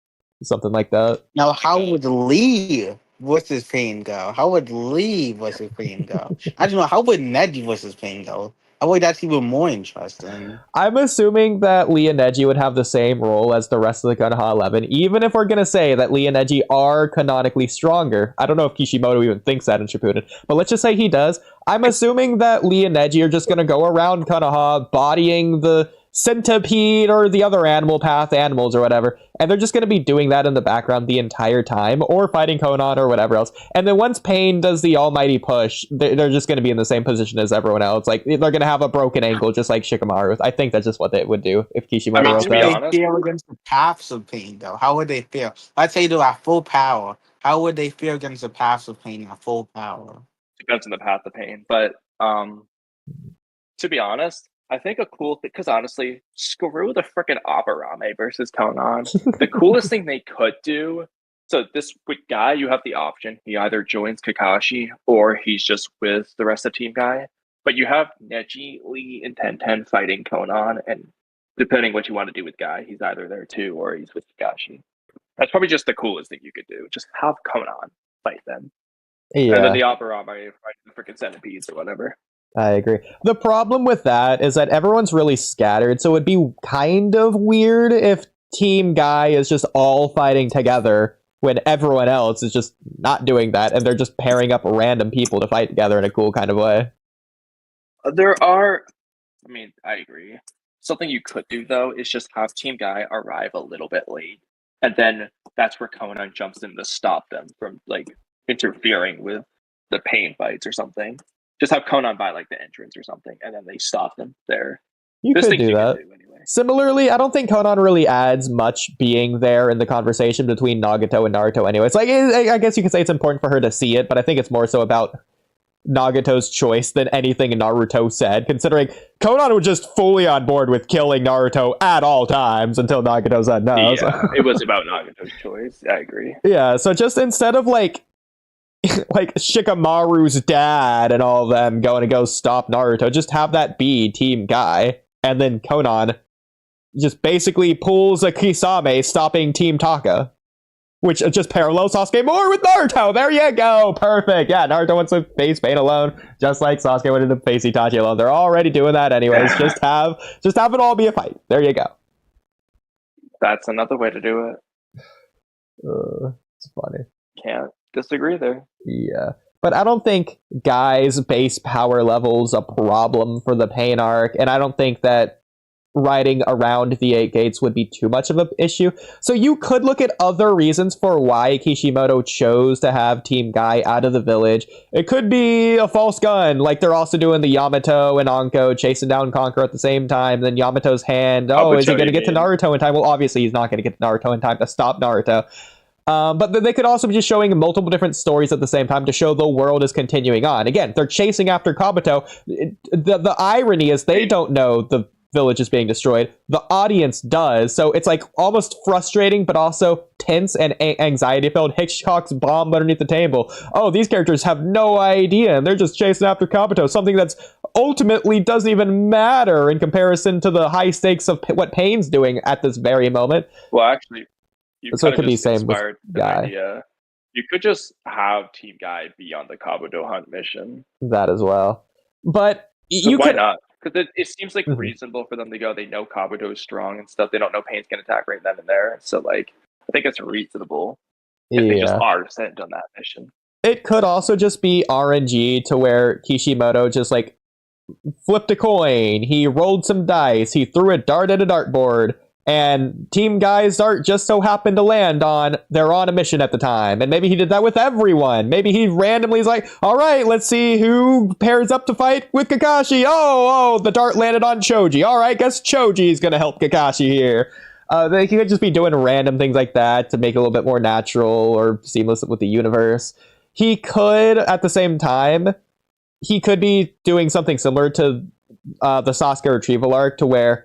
Something like that. Now, how would Lee versus Pain go? How would Lee versus Pain go? I don't know. How would Neji versus Pain go? I would that's even more interesting. I'm assuming that Lee and Neji would have the same role as the rest of the Konoha 11, even if we're going to say that Lee and Neji are canonically stronger. I don't know if Kishimoto even thinks that in Shippuden, but let's just say he does. I'm assuming that Lee and Neji are just going to go around Konoha bodying the centipede or the other animal path animals or whatever, and they're just going to be doing that in the background the entire time, or fighting Conan or whatever else. And then once Pain does the almighty push, they're just going to be in the same position as everyone else. Like, they're going to have a broken ankle just like Shikamaru. I think that's just what they would do if Kishimoto wrote to be that. How would they feel against the paths of Pain though? How would they feel? Let's say they're at full power. How would they feel against the paths of Pain at full power? Depends on the path of pain, but to be honest, I think a cool thing, because honestly, screw the freaking Aburame versus Conan. The coolest thing they could do. So this guy, you have the option. He either joins Kakashi or he's just with the rest of Team Guy. But you have Neji, Lee, and Ten fighting Conan, and depending what you want to do with Guy, he's either there too or he's with Kakashi. That's probably just the coolest thing you could do. Just have Conan fight them. And then the Aburame fight the freaking centipedes or whatever. I agree. The problem with that is that everyone's really scattered, so it'd be kind of weird if Team Guy is just all fighting together when everyone else is just not doing that, and they're just pairing up random people to fight together in a cool kind of way. I agree. Something you could do, though, is just have Team Guy arrive a little bit late, and then that's where Conan jumps in to stop them from, like, interfering with the pain fights or something. Just have Conan by like the entrance or something, and then they stop them there. You could do that. Anyway. Similarly, I don't think Conan really adds much being there in the conversation between Nagato and Naruto anyway. It's like, I guess you could say it's important for her to see it, but I think it's more so about Nagato's choice than anything Naruto said, considering Conan was just fully on board with killing Naruto at all times until Nagato said no. Yeah, so. It was about Nagato's choice. I agree. Yeah, so just instead of like Shikamaru's dad and all of them going to go stop Naruto, just have that be Team Guy, and then Conan just basically pulls a Kisame stopping Team Taka, which just parallels Sasuke more with Naruto. There you go, perfect. Yeah, Naruto wants to face Pain alone, just like Sasuke wanted to face Itachi alone. They're already doing that anyways. just have it all be a fight. There you go. That's another way to do it. It's funny. Can't disagree there. Yeah. But I don't think Guy's base power level's a problem for the Pain arc, and I don't think that riding around the 8 gates would be too much of an issue. So you could look at other reasons for why Kishimoto chose to have Team Guy out of the village. It could be a false gun, like they're also doing the Yamato and Anko chasing down Conqueror at the same time. Then Yamato's hand, is he going to get to Naruto in time? Well, obviously he's not going to get to Naruto in time to stop Naruto. But they could also be just showing multiple different stories at the same time to show the world is continuing on. Again, they're chasing after Kabuto. The irony is they don't know the village is being destroyed. The audience does. So it's like almost frustrating, but also tense and anxiety-filled. Hitchcock's bomb underneath the table. Oh, these characters have no idea, and they're just chasing after Kabuto. Something that's ultimately doesn't even matter in comparison to the high stakes of what Pain's doing at this very moment. Well, actually, so it could be same with Guy. Idea. You could just have Team Guy be on the Kabuto hunt mission. That as well. But why not? Because it seems like reasonable for them to go. They know Kabuto is strong and stuff. They don't know Pain's going to attack right then and there. So, like, I think it's reasonable if they just are sent on that mission. It could also just be RNG to where Kishimoto just, like, flipped a coin. He rolled some dice. He threw a dart at a dartboard. And Team Guy's dart just so happened to land on, they're on a mission at the time. And maybe he did that with everyone. Maybe he randomly is like, all right, let's see who pairs up to fight with Kakashi. Oh, the dart landed on Choji. All right, guess Choji's going to help Kakashi here. They could just be doing random things like that to make it a little bit more natural or seamless with the universe. He could, at the same time, he could be doing something similar to the Sasuke retrieval arc, to where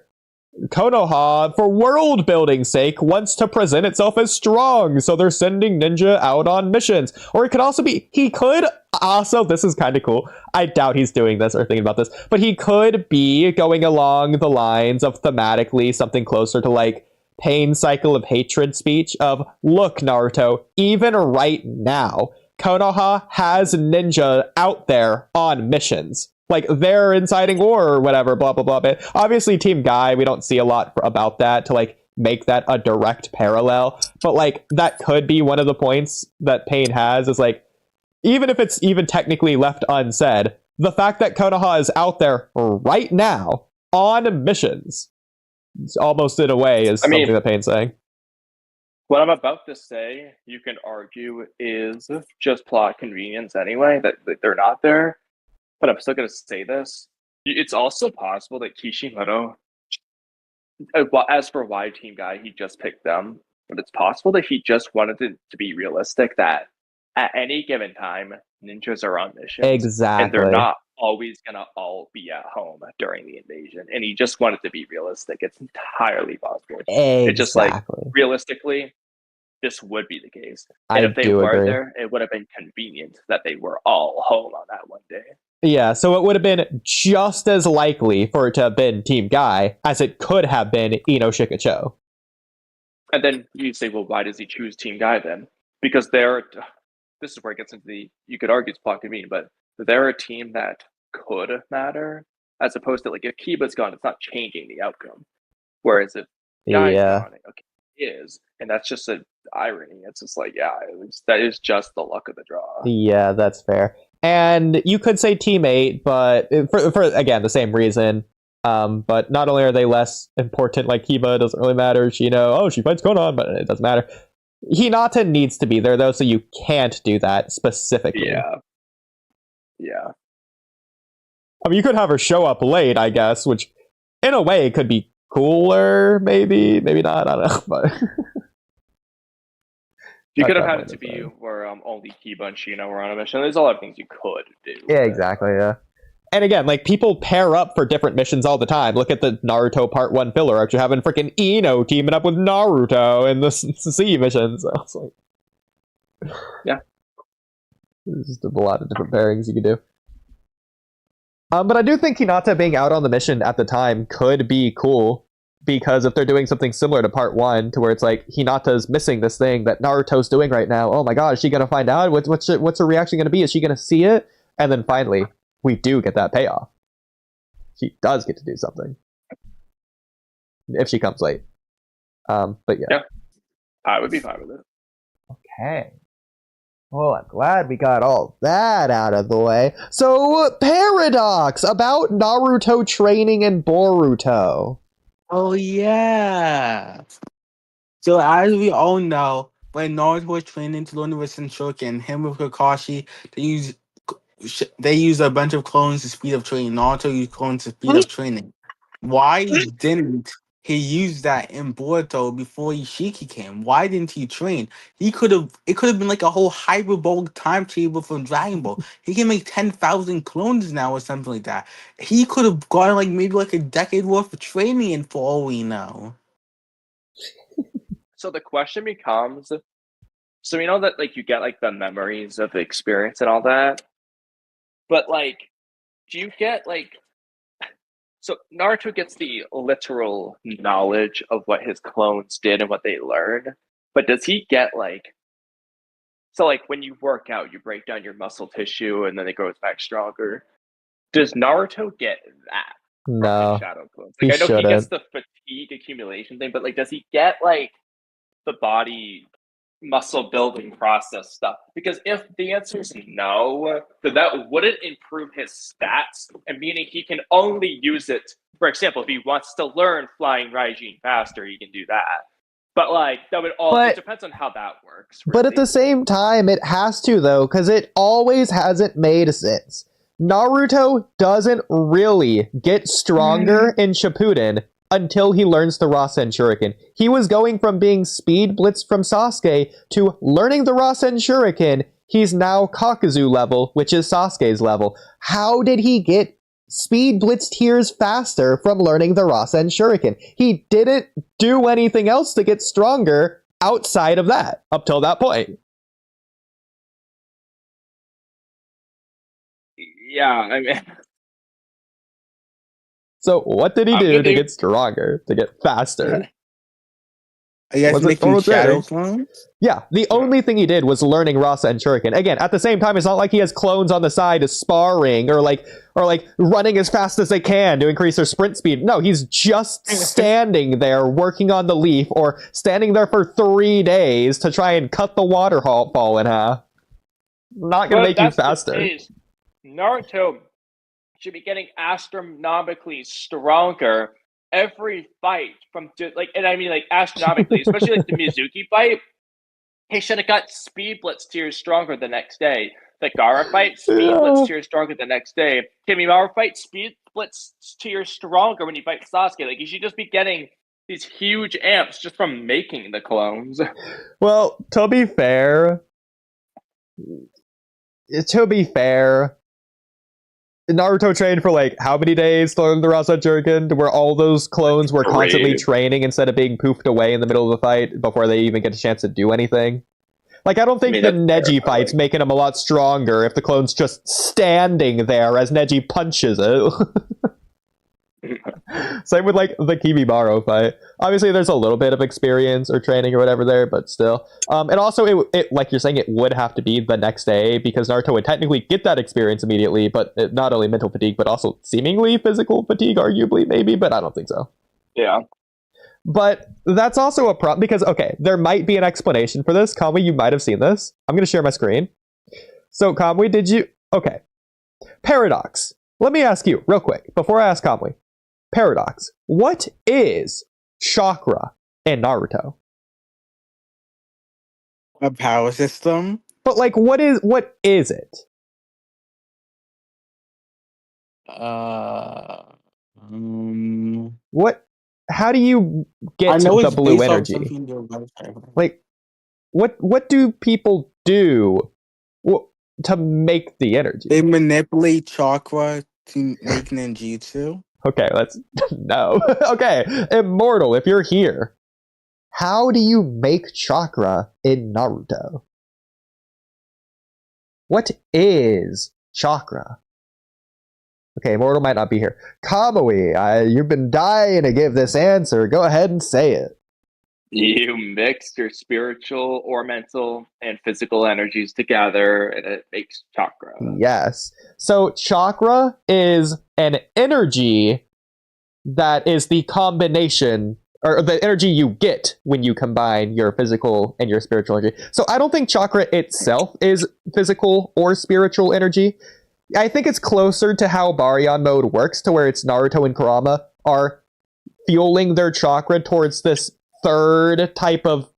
Konoha, for world building's sake, wants to present itself as strong, so they're sending ninja out on missions. Or it could also be, he could also, this is kind of cool, I doubt he's doing this or thinking about this, but he could be going along the lines of thematically something closer to like Pain's cycle of hatred speech of, look, Naruto, even right now, Konoha has ninja out there on missions. Like, they're inciting war or whatever, blah, blah, blah. But obviously, Team Guy, we don't see a lot about that to, like, make that a direct parallel. But, like, that could be one of the points that Pain has, is, like, even if it's even technically left unsaid, the fact that Konoha is out there right now on missions, it's almost in a way, is something that Pain's saying. What I'm about to say, you can argue, is just plot convenience anyway, that they're not there. But I'm still going to say this. It's also possible that Kishimoto, as for why Team Guy, he just picked them. But it's possible that he just wanted it to be realistic that at any given time, ninjas are on missions. Exactly. And they're not always going to all be at home during the invasion. And he just wanted to be realistic. It's entirely possible. Exactly. It's just like, realistically, this would be the case. And if they were there, it would have been convenient that they were all home on that one day. Yeah, so it would have been just as likely for it to have been Team Guy as it could have been Ino Shikacho. And then you say, well, why does he choose Team Guy then? Because this is where it gets into you could argue it's plot convenient, but they're a team that could matter, as opposed to, like, if Kiba's gone, it's not changing the outcome. Whereas if Guy's gone, okay, he is, and that's just an irony. It's just like, that is just the luck of the draw. Yeah, that's fair. And you could say teammate, but for again, the same reason. But not only are they less important, like Kiba doesn't really matter. She fights Konan, but it doesn't matter. Hinata needs to be there, though, so you can't do that specifically. Yeah. I mean, you could have her show up late, I guess, which in a way could be cooler, maybe not, I don't know, but... You could have had it to be where only Kiba and Shino were on a mission. There's a lot of things you could do. Yeah, exactly, yeah. And again, like, people pair up for different missions all the time. Look at the Naruto Part 1 filler arc. You're having freaking Ino teaming up with Naruto in the sea mission. So it's like... Yeah. There's just a lot of different pairings you can do. But I do think Hinata being out on the mission at the time could be cool. Because if they're doing something similar to Part 1, to where it's like, Hinata's missing this thing that Naruto's doing right now. Oh my god, is she going to find out? What's her reaction going to be? Is she going to see it? And then finally, we do get that payoff. She does get to do something. If she comes late. But yeah. Yeah, I would be fine with it. Okay. Well, I'm glad we got all that out of the way. So, paradox about Naruto training in Boruto. Oh, yeah. So, as we all know, when Naruto was training to learn the Shinsuke, him with Kakashi, they use a bunch of clones to speed up training. Naruto used clones to speed up training. Why didn't he use that in Boruto before Ishiki came? Why didn't he train? It could have been like a whole hyperbolic timetable from Dragon Ball. He can make 10,000 clones now or something like that. He could have gotten like maybe like a decade worth of training in for all we know. So the question becomes, so we know that, like, you get, like, the memories of the experience and all that, but, like, do you get, like, so Naruto gets the literal knowledge of what his clones did and what they learned, but does he get, like, so, like, when you work out, you break down your muscle tissue and then it grows back stronger. Does Naruto get that? No, Shadow clones? Like, I know he gets the fatigue accumulation thing, but, like, does he get, like, the body muscle building process stuff? Because if the answer is no, then that wouldn't improve his stats, and meaning he can only use it. For example, if he wants to learn flying Raijin faster, he can do that. But, like, that would it depends on how that works. Really. But at the same time, it has to, though, because it always hasn't made sense. Naruto doesn't really get stronger in Shippuden until he learns the Rasen Shuriken. He was going from being speed blitzed from Sasuke to learning the Rasen Shuriken. He's now Kakuzu level, which is Sasuke's level. How did he get speed blitz tiers faster from learning the Rasen Shuriken? He didn't do anything else to get stronger outside of that, up till that point. Yeah, I mean... So what did he do to get stronger, to get faster? Are you guys Was it making normal shadow training? clones? Yeah, the only thing he did was learning Rasa and Shuriken. Again, at the same time, it's not like he has clones on the side sparring or like running as fast as they can to increase their sprint speed. No, he's just standing there working on the leaf or standing there for 3 days to try and cut the waterfall in half. Not gonna But make you that's the faster. case. Naruto should be getting astronomically stronger every fight and I mean like astronomically, especially like the Mizuki fight. He should have got speed blitz tiers stronger the next day. The Gara fight, speed blitz tiers stronger the next day. Kimimaro fight, speed blitz tiers stronger when you fight Sasuke. Like you should just be getting these huge amps just from making the clones. Well, to be fair, Naruto trained for like how many days to learn the Rasa Shuriken, where all those clones were constantly training instead of being poofed away in the middle of the fight before they even get a chance to do anything. Like, I don't think the Neji fight's making him a lot stronger if the clone's just standing there as Neji punches it. Same with, like, the Kimimaro fight. Obviously, there's a little bit of experience or training or whatever there, but still. And also, it like you're saying, it would have to be the next day, because Naruto would technically get that experience immediately, but not only mental fatigue, but also seemingly physical fatigue, arguably, maybe, but I don't think so. Yeah. But that's also a problem, because, okay, there might be an explanation for this. Kamui, you might have seen this. I'm going to share my screen. So, Kamui, did you... Okay. Paradox. Let me ask you, real quick, before I ask Kamui. Paradox. What is chakra in Naruto? A power system? But, like, what is it? What... How do you get the blue energy? Like, what do people do to make the energy? They manipulate chakra to make ninjutsu. Okay, let's... No. Okay, Immortal, if you're here, how do you make chakra in Naruto? What is chakra? Okay, Immortal might not be here. Kamui, you've been dying to give this answer. Go ahead and say it. You mix your spiritual or mental and physical energies together, and it makes chakra. Yes. So chakra is an energy that is the combination, or the energy you get when you combine your physical and your spiritual energy. So I don't think chakra itself is physical or spiritual energy. I think it's closer to how Baryon mode works, to where it's Naruto and Kurama are fueling their chakra towards this third type of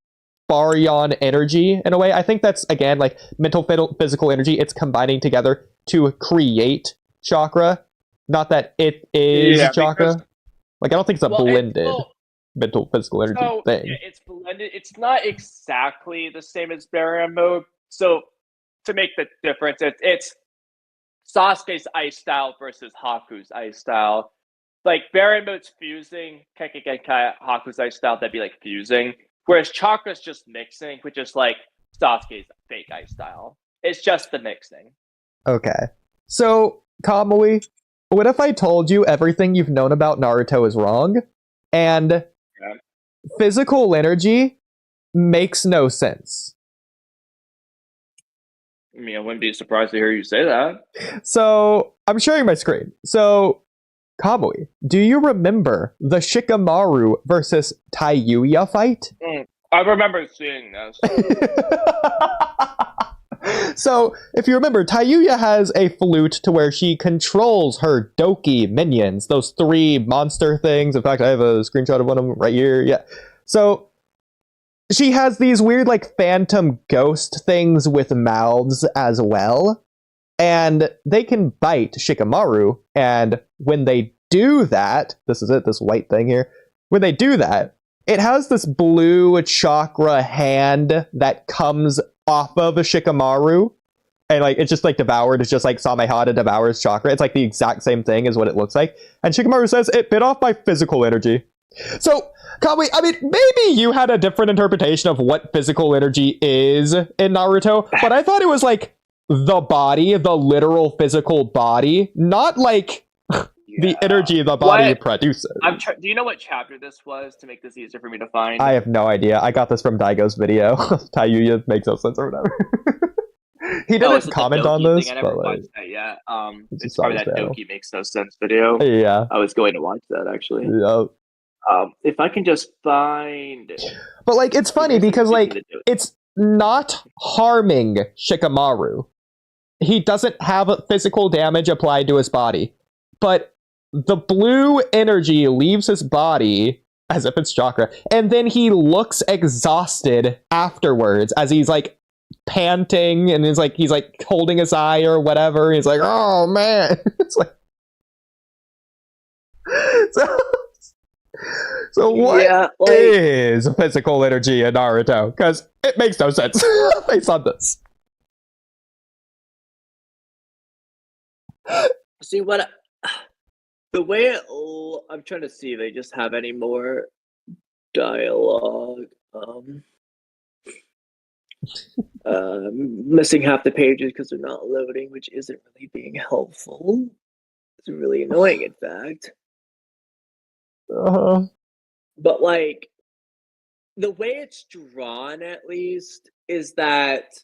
Baryon energy, in a way. I think that's, again, like mental, physical energy. It's combining together to create chakra. Not that it is chakra. Like, I don't think it's a blended mental, physical energy thing. It's blended. It's not exactly the same as Baryon mode. So, to make the difference, it's Sasuke's ice style versus Haku's ice style. Like, Baryon mode's fusing, Kenkai Genkai, Haku's ice style, that'd be like fusing. Whereas Chakra's just mixing, which is like Sasuke's fake ice style. It's just the mixing. Okay. So, Kamui, what if I told you everything you've known about Naruto is wrong, and physical energy makes no sense? I mean, I wouldn't be surprised to hear you say that. So, I'm sharing my screen. So, Kamui, do you remember the Shikamaru versus Taiyuya fight? I remember seeing this. So, if you remember, Taiyuya has a flute to where she controls her Doki minions, those 3 monster things. In fact, I have a screenshot of one of them right here. Yeah. So, she has these weird, like, phantom ghost things with mouths as well. And they can bite Shikamaru, and when they do that, this is it, this white thing here. When they do that, it has this blue chakra hand that comes off of a Shikamaru, and like it's just like devoured. It's just like Samehada devours chakra. It's like the exact same thing as what it looks like. And Shikamaru says it bit off my physical energy. So, Kamui, I mean, maybe you had a different interpretation of what physical energy is in Naruto, but I thought it was like the body, the literal physical body, not like the energy the body What? produces. Do you know what chapter this was to make this easier for me to find? I have no idea. I got this from Daigo's video. Tayuya makes no sense or whatever. He didn't is it the comment on Doki this, thing? I never but like, watched that yet. it's It's just on probably his that channel. Doki makes no sense video. Yeah. I was going to watch that actually. Yeah. If I can just find. But like, it's funny Here's the because Doki like, that do it. it's not harming Shikamaru. He doesn't have a physical damage applied to his body, but the blue energy leaves his body as if it's chakra, and then he looks exhausted afterwards as he's like panting and he's like holding his eye or whatever. He's like, oh man. It's like so what is physical energy in Naruto? Because it makes no sense based on this. See what the way I'm trying to see if they just have any more dialogue. Missing half the pages because they're not loading, which isn't really being helpful. It's really annoying, in fact. But like the way it's drawn, at least, is that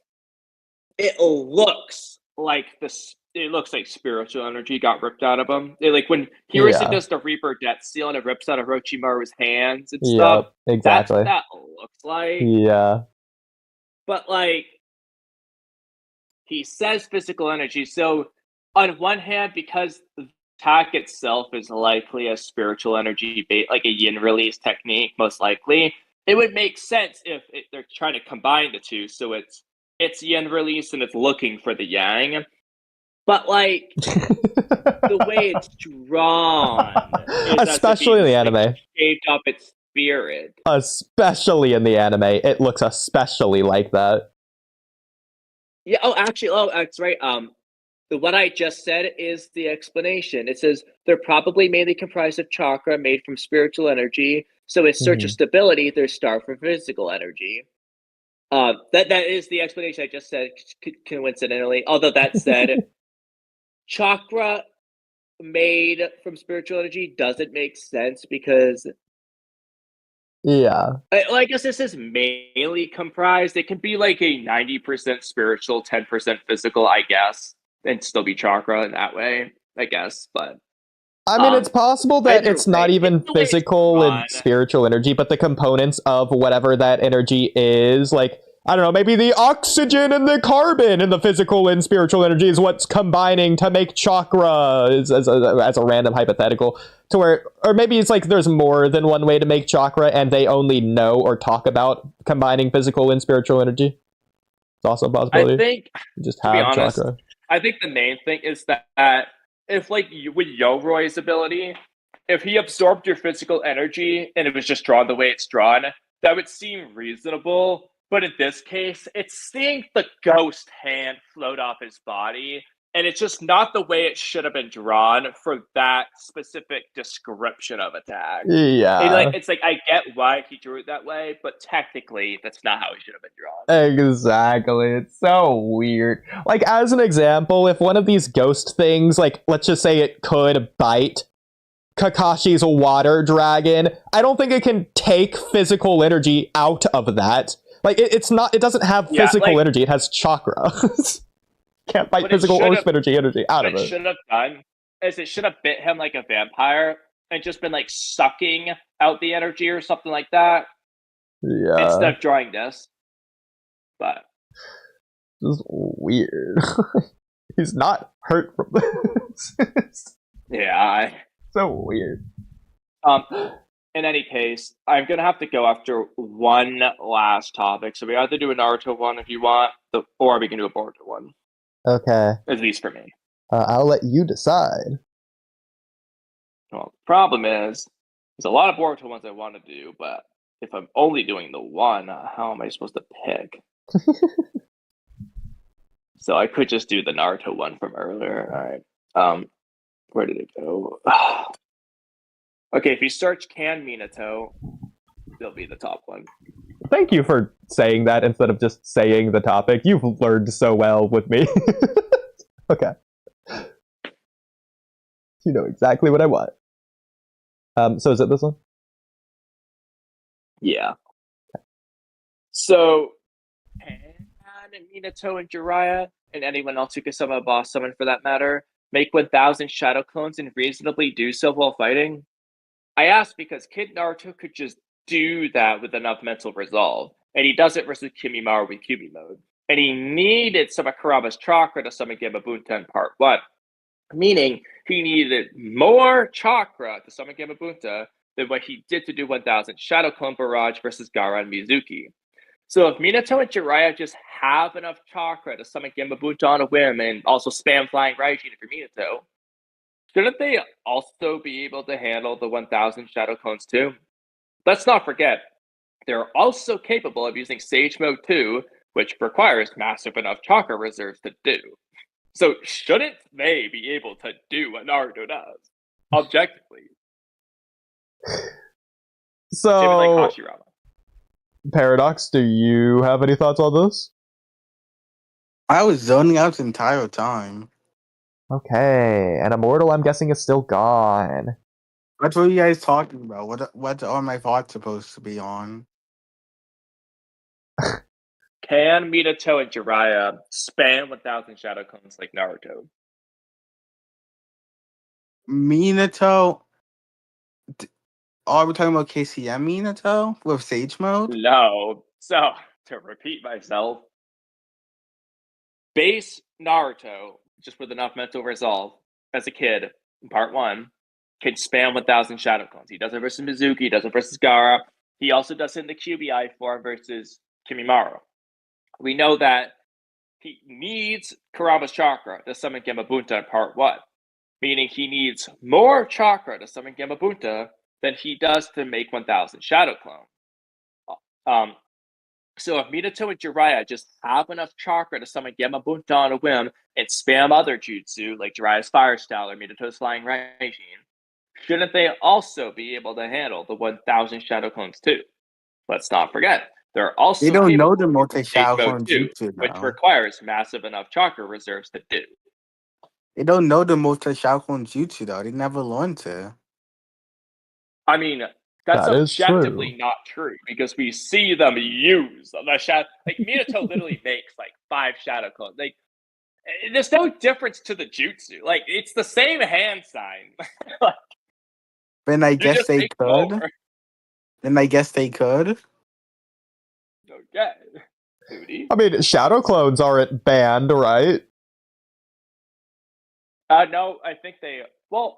it looks like this. It looks like spiritual energy got ripped out of him. Like when Hiruzen does the Reaper Death Seal and it rips out of Orochimaru's hands and stuff. Exactly. That's what that looks like. Yeah. But like, he says physical energy. So on one hand, because the attack itself is likely a spiritual energy, like a yin release technique, most likely, it would make sense if they're trying to combine the two. So it's yin release and it's looking for the yang. But like the way it's drawn, especially in the anime, shaped up its spirit. Especially in the anime, it looks especially like that. Yeah. That's right. What I just said is the explanation. It says they're probably mainly comprised of chakra made from spiritual energy. So in search of stability, they're starved for physical energy. That is the explanation I just said coincidentally. Although that said, chakra made from spiritual energy doesn't make sense because I guess this is mainly comprised. It can be like a 90% spiritual, 10% physical, I guess, and still be chakra in that way, I guess. But I mean, it's possible that it's not even physical and spiritual energy, but the components of whatever that energy is, like, I don't know, maybe the oxygen and the carbon and the physical and spiritual energy is what's combining to make chakra as a random hypothetical. To where, or maybe it's like there's more than one way to make chakra and they only know or talk about combining physical and spiritual energy. It's also a possibility. I think, just have chakra. I think the main thing is that if, like, with Yoroi's ability, if he absorbed your physical energy and it was just drawn the way it's drawn, that would seem reasonable. But in this case, it's seeing the ghost hand float off his body, and it's just not the way it should have been drawn for that specific description of attack. Yeah. It's like I get why he drew it that way, but technically, that's not how it should have been drawn. Exactly. It's so weird. Like, as an example, if one of these ghost things, like, let's just say it could bite Kakashi's water dragon, I don't think it can take physical energy out of that. Like, it doesn't have physical energy, it has chakra. Can't bite physical or energy out of it. What it should have done is it should have bit him like a vampire and just been like sucking out the energy or something like that. Yeah. Instead of drawing this. But this is weird. He's not hurt from this. Yeah. So weird. In any case, I'm going to have to go after one last topic. So we either do a Naruto one if you want, or we can do a Boruto one. Okay. At least for me. I'll let you decide. Well, the problem is, there's a lot of Boruto ones I want to do, but if I'm only doing the one, how am I supposed to pick? So I could just do the Naruto one from earlier. All right. Where did it go? Okay, if you search Can Minato, they'll be the top one. Thank you for saying that instead of just saying the topic. You've learned so well with me. Okay. You know exactly what I want. So is it this one? Yeah. So, and Minato and Jiraiya, and anyone else who can summon a boss summon for that matter, make 1,000 shadow clones and reasonably do so while fighting? I ask because Kid Naruto could just do that with enough mental resolve, and he does it versus Kimimaro with Kyuubi mode. And he needed some of Kurama's chakra to summon Gamabunta in part 1, meaning he needed more chakra to summon Gamabunta than what he did to do 1,000 Shadow Clone Barrage versus Gaara and Mizuki. So if Minato and Jiraiya just have enough chakra to summon Gamabunta on a whim and also spam Flying Raijin for Minato, shouldn't they also be able to handle the 1,000 Shadow Clones too? Let's not forget, they're also capable of using Sage Mode 2, which requires massive enough chakra reserves to do. So shouldn't they be able to do what Naruto does, objectively? So, Same with like Hashirama. Paradox, do you have any thoughts on this? I was zoning out the entire time. Okay, and Immortal, I'm guessing, is still gone. What were you guys talking about? What are my thoughts supposed to be on? Can Minato and Jiraiya spam 1,000 Shadow Clones like Naruto? Minato. Are we talking about KCM Minato with Sage Mode? No. So, to repeat myself, base Naruto, just with enough mental resolve, as a kid, in part 1, can spam 1,000 Shadow Clones. He does it versus Mizuki, he does it versus Gaara. He also does it in the QBI form versus Kimimaro. We know that he needs Kurama's chakra to summon Gamabunta in part 1, meaning he needs more chakra to summon Gamabunta than he does to make 1,000 Shadow Clone. So if Minato and Jiraiya just have enough chakra to summon Gamabunta on a whim and spam other jutsu, like Jiraiya's Fire Style or Minato's Flying Raijin, shouldn't they also be able to handle the 1,000 Shadow Clones too? Let's not forget, they're also They don't know capable the of multi-shadow Sage clone Mode 2, jutsu, which though. requires massive enough chakra reserves to do. They don't know the multi-shadow clone jutsu, though. They never learned to. I mean, that's That is objectively true. not true because we see them use the shadow. Like Minato literally makes like 5 shadow clones. Like, there's no difference to the jutsu. Like, it's the same hand sign. Then I You guess just they make could. more. Then I guess they could. Okay, Oodie. I mean, Shadow Clones aren't banned, right? No, I think they. Well,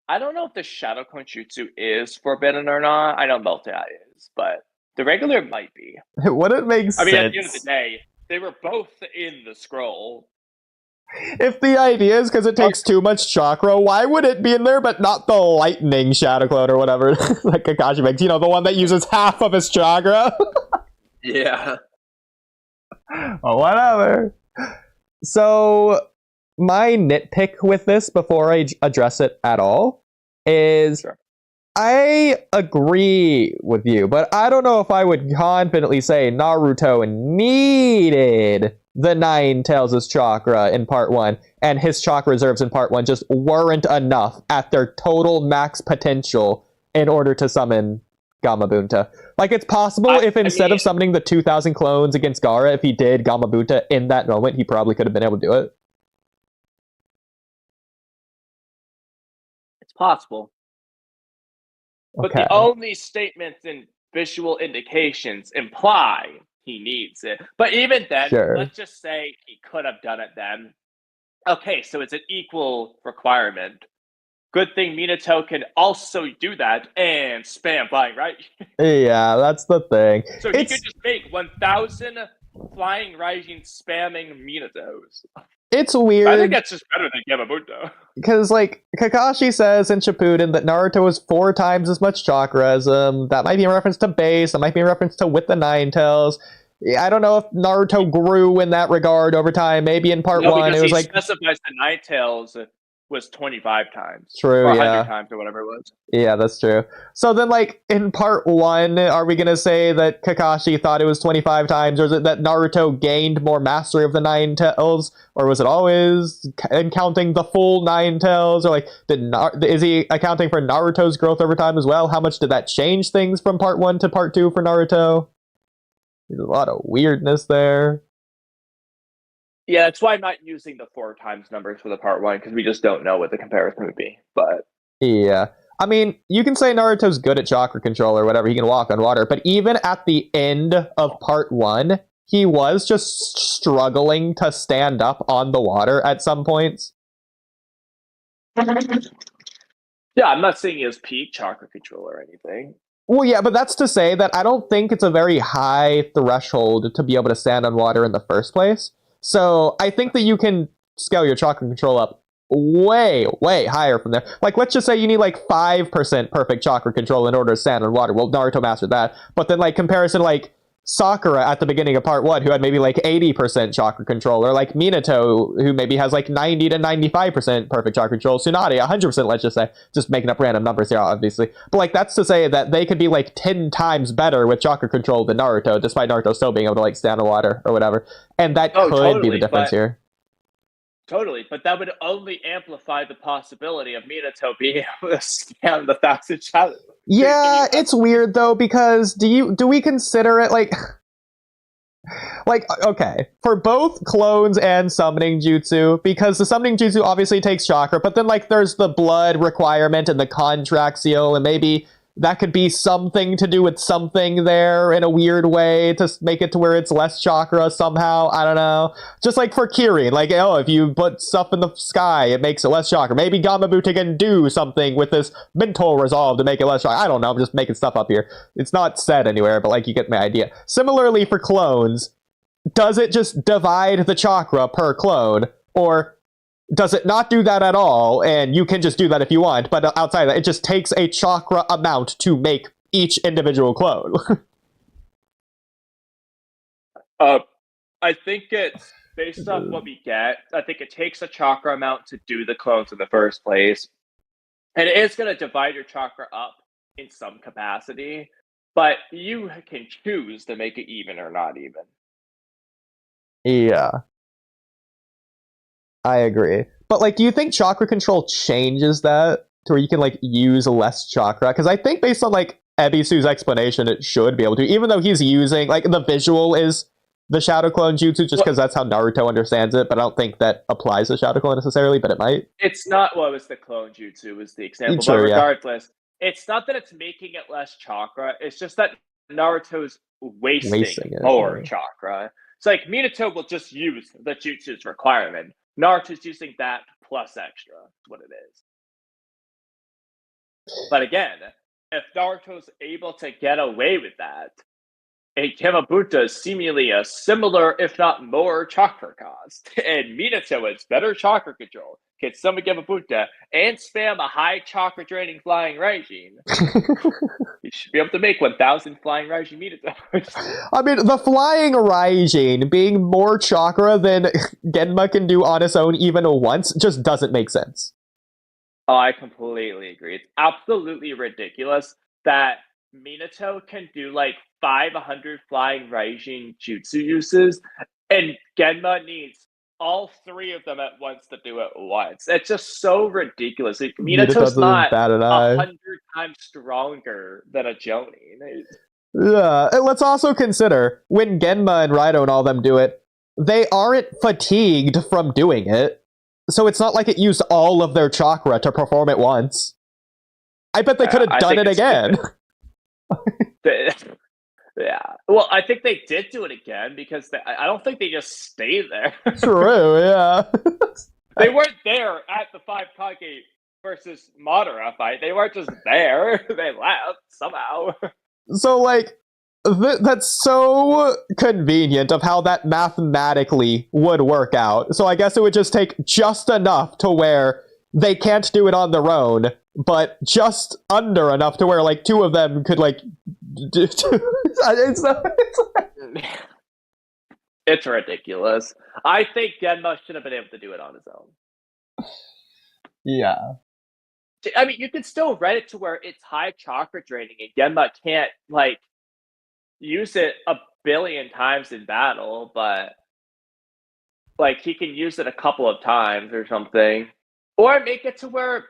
I don't know if the Shadow Clone Jutsu is forbidden or not. I don't know if that is, but the regular might be. Wouldn't it make I mean, at the end of the sense day, they were both in the scroll. if the idea is because it takes too much chakra? Why would it be in there, but not the lightning Shadow Clone or whatever, like Kakashi makes? You know, the one that uses half of his chakra. Yeah. Oh, whatever. So, my nitpick with this, before I address it at all, is Sure. I agree with you, but I don't know if I would confidently say Naruto needed the 9 Tails' chakra in part 1, and his chakra reserves in part 1 just weren't enough at their total max potential in order to summon Gamabunta. Like, it's possible if instead of summoning the 2,000 clones against Gaara, if he did Gamabunta in that moment, he probably could have been able to do it. It's possible. But Okay. the only statements and visual indications imply he needs it. But even then, Sure. let's just say he could have done it then. Okay, so it's an equal requirement. Good thing Minato can also do that and spam Flying, right? Yeah, that's the thing. So he could just make 1,000 Flying Raijin spamming Minatos. It's weird. I think that's just better than Gamabunta. Because, like, Kakashi says in Shippuden that Naruto is 4 times as much chakra as him. That might be in reference to base. That might be in reference to with the 9 Tails. I don't know if Naruto grew in that regard over time. Maybe in part 1 it was he like... specifies the 9 Tails was 25 times. True, or yeah. 100 times or whatever it was. Yeah, that's true. So then, like, in part 1, are we gonna say that Kakashi thought it was 25 times, or is it that Naruto gained more mastery of the Nine Tails, or was it always counting the full Nine Tails, or, like, is he accounting for Naruto's growth over time as well? How much did that change things from part 1 to part 2 for Naruto? There's a lot of weirdness there. Yeah, that's why I'm not using the 4 times numbers for the part 1, because we just don't know what the comparison would be. But yeah. I mean, you can say Naruto's good at chakra control or whatever, he can walk on water, but even at the end of part 1, he was just struggling to stand up on the water at some points. yeah, I'm not saying he has peak chakra control or anything. Well, yeah, but that's to say that I don't think it's a very high threshold to be able to stand on water in the first place. So I think that you can scale your chakra control up way, way higher from there. Like, let's just say you need like 5% perfect chakra control in order to stand on water. Well, Naruto mastered that. But then, like, comparison, like, Sakura at the beginning of part 1, who had maybe like 80% chakra control, or like Minato, who maybe has like 90 to 95% perfect chakra control, Tsunade 100%, let's just say, just making up random numbers here, obviously, but like that's to say that they could be like 10 times better with chakra control than Naruto, despite Naruto still being able to like stand on water or whatever, and that could be the difference here. Totally, but that would only amplify the possibility of Minato being able to stand the 1,000 challenge. Yeah, it's weird though, because do we consider it like okay, for both clones and summoning jutsu, because the summoning jutsu obviously takes chakra, but then like there's the blood requirement and the contract seal, and maybe that could be something to do with something there in a weird way to make it to where it's less chakra somehow. I don't know. Just like for Kirin, like, oh, if you put stuff in the sky, it makes it less chakra. Maybe Gamabute can do something with this mental resolve to make it less chakra. I don't know. I'm just making stuff up here. It's not said anywhere, but like you get my idea. Similarly for clones, does it just divide the chakra per clone, or does it not do that at all, and you can just do that if you want, but outside of that, it just takes a chakra amount to make each individual clone? I think it's based off what we get. I think it takes a chakra amount to do the clones in the first place, and it is going to divide your chakra up in some capacity, but you can choose to make it even or not even. Yeah. I agree. But, like, do you think chakra control changes that to where you can, like, use less chakra? Because I think based on, like, Ebisu's explanation, it should be able to, even though he's using, like, the visual is the Shadow Clone Jutsu, just because that's how Naruto understands it, but I don't think that applies to Shadow Clone necessarily, but it might. It's not, well, it's the Clone Jutsu was the example, Sure, but regardless, it's not that it's making it less chakra, it's just that Naruto's wasting more chakra. It's like Minato will just use the Jutsu's requirement. Naruto's using that plus extra, what it is. But again, if Naruto's able to get away with that, a Kamabuta is seemingly a similar, if not more, chakra cost. And Minato has better chakra control, can summon Kamabuta, and spam a high chakra draining flying Raijin. You should be able to make 1,000 flying Raijin Minato. I mean, the flying Raijin being more chakra than Genma can do on its own even once just doesn't make sense. Oh, I completely agree. It's absolutely ridiculous that Minato can do like 500 flying Raijin jutsu uses, and Genma needs all 3 of them at once to do it once. It's just so ridiculous. Like, Minato's not 100 times stronger than a Jonin. Yeah, and let's also consider when Genma and Raido and all them do it, they aren't fatigued from doing it. So it's not like it used all of their chakra to perform it once. I bet they could have done it again. Yeah. Well, I think they did do it again because I don't think they just stayed there. True, yeah. They weren't there at the 5 Kage versus Madara fight. They weren't just there. They left somehow. So, like, that's so convenient of how that mathematically would work out. So I guess it would just take just enough to where they can't do it on their own, but just under enough to where, like, 2 of them could, like, it's ridiculous. I think Genma should have been able to do it on his own. Yeah. I mean, you can still read it to where it's high chakra draining, and Genma can't like use it a billion times in battle, but like he can use it a couple of times or something, or make it to where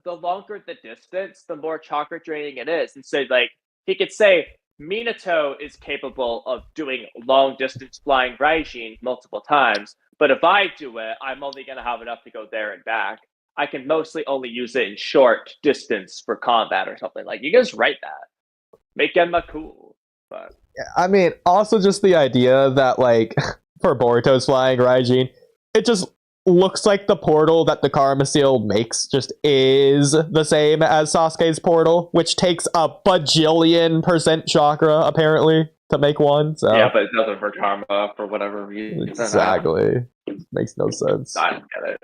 the longer the distance, the more chakra draining it is. And so, like, he could say Minato is capable of doing long distance flying Raijin multiple times, but if I do it, I'm only going to have enough to go there and back. I can mostly only use it in short distance for combat or something. Like, you can just write that. Make Genma cool. But I mean, also just the idea that, like, for Boruto's flying Raijin, it just looks like the portal that the Karma Seal makes just is the same as Sasuke's portal, which takes a bajillion% chakra, apparently, to make one. So. Yeah, but it doesn't for Karma for whatever reason. Exactly. Makes no sense. I don't get it.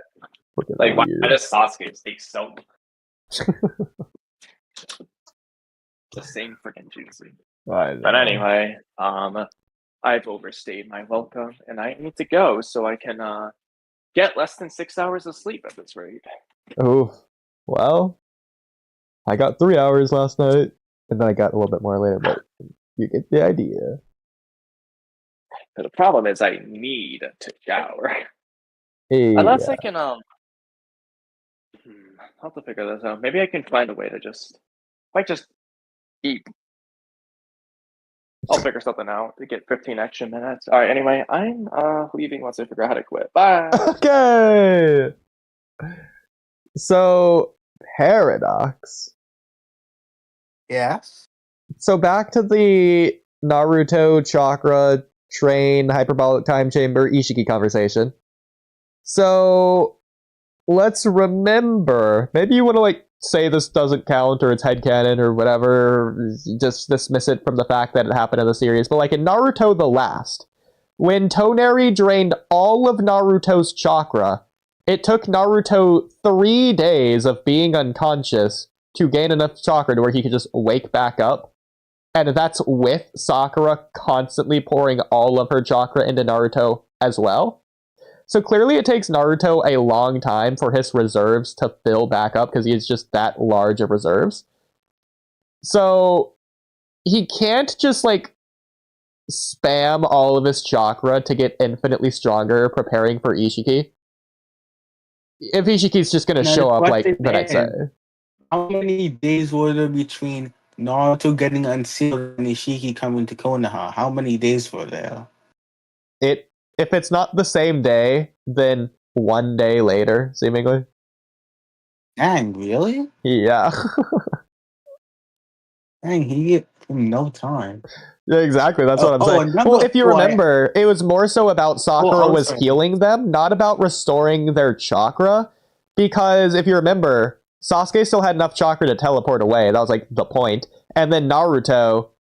Freaking Like, why weird. does Sasuke take so the same freaking jutsu? But anyway, I've overstayed my welcome, and I need to go so I can get less than 6 hours of sleep at this rate. Oh, well, I got 3 hours last night, and then I got a little bit more later, but you get the idea. But the problem is I need to shower. Hey, Unless I can, I'll have to figure this out. Maybe I can find a way to just eat. I'll figure something out to get 15 extra minutes. All right, anyway, I'm leaving once I figure out how to quit. Bye! Okay! So, Paradox. Yes. So back to the Naruto Chakra Train Hyperbolic Time Chamber Ishiki conversation. So let's remember, maybe you want to like say this doesn't count or it's headcanon or whatever, just dismiss it from the fact that it happened in the series, but like in Naruto the Last, when Toneri drained all of Naruto's chakra, it took Naruto 3 days of being unconscious to gain enough chakra to where he could just wake back up. And that's with Sakura constantly pouring all of her chakra into Naruto as well. So clearly it takes Naruto a long time for his reserves to fill back up because he's just that large of reserves. So he can't just like spam all of his chakra to get infinitely stronger preparing for Ishiki. If Ishiki's just going to show up like the next day. How many days were there between Naruto getting unsealed and Ishiki coming to Konoha? How many days were there? If it's not the same day, then 1 day later, seemingly. Dang, really? Yeah. Dang, he get no time. Yeah, exactly. That's what I'm saying. Well, if you remember, it was more so about Sakura was healing them, not about restoring their chakra. Because if you remember, Sasuke still had enough chakra to teleport away. That was like the point. And then Naruto,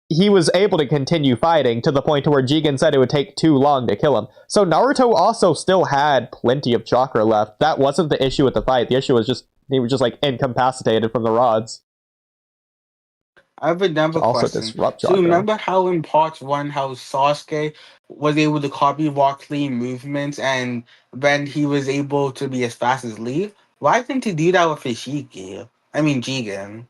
he was able to continue fighting to the point to where Jigen said it would take too long to kill him. So Naruto also still had plenty of chakra left. That wasn't the issue with the fight. The issue was just, he was just like incapacitated from the rods. I have another question. Disrupt chakra. So remember how in part 1, how Sasuke was able to copy Rock Lee movements and then he was able to be as fast as Lee? Why didn't he do that with Ishiki? I mean Jigen.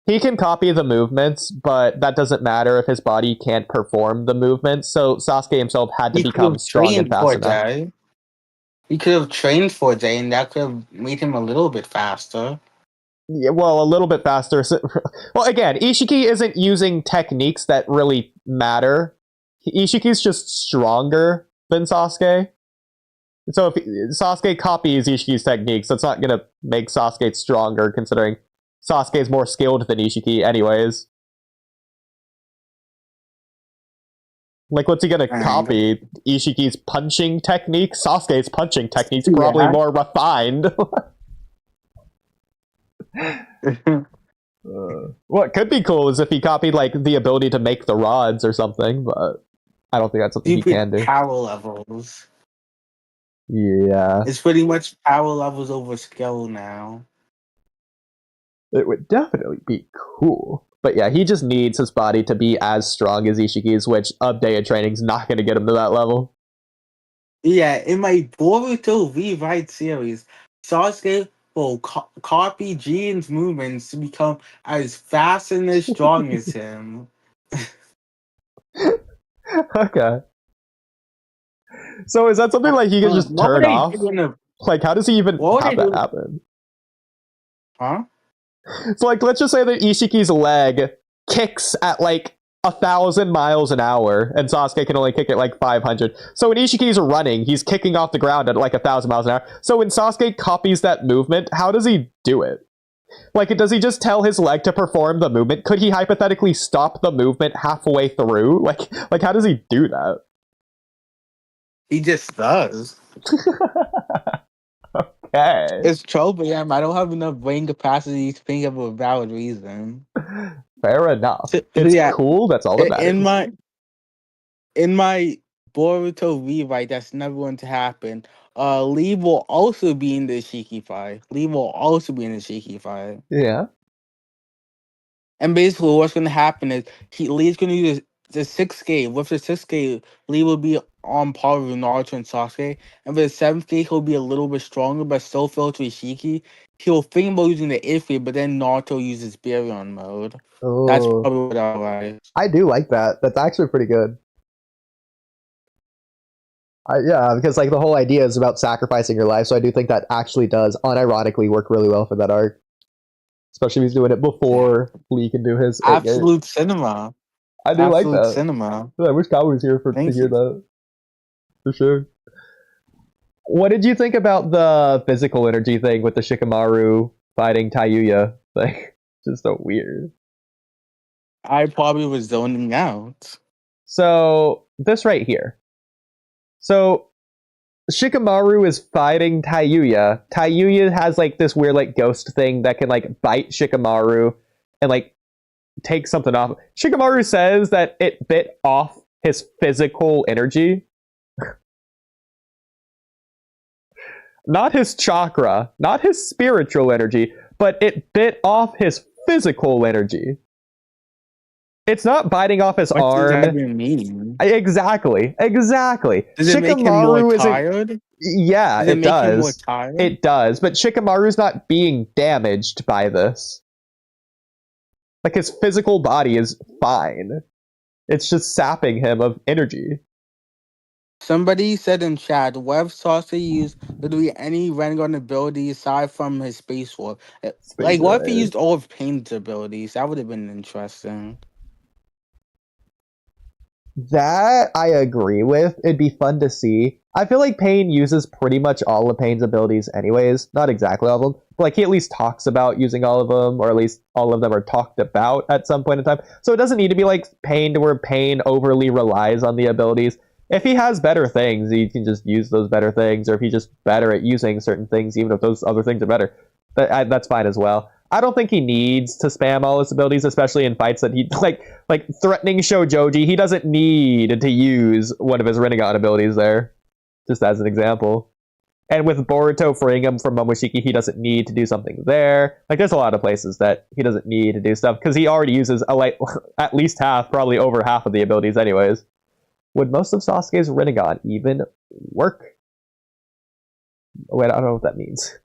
He can copy the movements, but that doesn't matter if his body can't perform the movements. So Sasuke himself had to become strong and fast enough. He could have trained for a day, and that could have made him a little bit faster. Yeah, well, a little bit faster. Well, again, Ishiki isn't using techniques that really matter. Ishiki's just stronger than Sasuke. So if Sasuke copies Ishiki's techniques, that's not going to make Sasuke stronger, considering Sasuke is more skilled than Ishiki anyways. Like, what's he gonna copy? Ishiki's punching technique? Sasuke's punching technique's probably more refined. What could be cool is if he copied, like, the ability to make the rods or something, but I don't think that's something he can do. Power levels. Yeah. It's pretty much power levels over skill now. It would definitely be cool. But yeah, he just needs his body to be as strong as Ishiki's, which a day of training's not going to get him to that level. Yeah, in my Boruto Rewrite series, Sasuke will copy Jin's movements to become as fast and as strong as him. Okay. So is that something like he can just What would turn they off? do in a Like, how does he even what would have they that do? happen? Huh? So, like, let's just say that Ishiki's leg kicks at like 1,000 miles an hour, and Sasuke can only kick at like 500. So when Ishiki's running, he's kicking off the ground at like 1,000 miles an hour. So when Sasuke copies that movement, how does he do it? Like, does he just tell his leg to perform the movement? Could he hypothetically stop the movement halfway through? Like how does he do that? He just does. Okay. It's troubling. I don't have enough brain capacity to think of a valid reason. Fair enough. So, It's yeah, cool. That's all that matters. in my Boruto rewrite, that's never going to happen. Lee will also be in the Shiki fight. Yeah. And basically, what's going to happen is Lee's going to use the 6th gate. With the 6th gate, Lee will be on par with Naruto and Sasuke. And with the 7th gate, he'll be a little bit stronger, but still fail to Ishiki. He'll think about using the 8th gate, but then Naruto uses Baryon mode. That's Oh, probably what I like. I do like that. That's actually pretty good. Yeah, because like the whole idea is about sacrificing your life, so I do think that actually does unironically work really well for that arc. Especially if he's doing it before Lee can do his 8 gate. Absolute cinema. I do like Absolute that. cinema. I wish Kawaki was here to Thank hear you. that. For sure. What did you think about the physical energy thing with the Shikamaru fighting Tayuya? Like, just so weird. I probably was zoning out. So, this right here. So, Shikamaru is fighting Tayuya. Tayuya has like this weird like ghost thing that can like bite Shikamaru and like take something off. Shikamaru says that it bit off his physical energy. Not his chakra, not his spiritual energy, but it bit off his physical energy. It's not biting off his What arm. does that even mean? Exactly. Does it make him more tired? Yeah, Does it make him more does. tired? It does, but Shikamaru's not being damaged by this. Like, his physical body is fine. It's just sapping him of energy. Somebody said in chat, what if Sasuke used literally any Rengar ability aside from his Space Warp? Like, what if he used all of Pain's abilities? That would have been interesting. That I agree with. It'd be fun to see. I feel like Pain uses pretty much all of Pain's abilities anyways. Not exactly all of them. But like he at least talks about using all of them, or at least all of them are talked about at some point in time. So it doesn't need to be like Pain to where Pain overly relies on the abilities. If he has better things, he can just use those better things, or if he's just better at using certain things, even if those other things are better, that's fine as well. I don't think he needs to spam all his abilities, especially in fights that he like threatening Shoujoji. He doesn't need to use one of his Rinnegan abilities there, just as an example. And with Boruto freeing him from Momoshiki, he doesn't need to do something there. Like, there's a lot of places that he doesn't need to do stuff because he already uses at least half, probably over half of the abilities anyways. Would most of Sasuke's Rinnegan even work? Wait, I don't know what that means.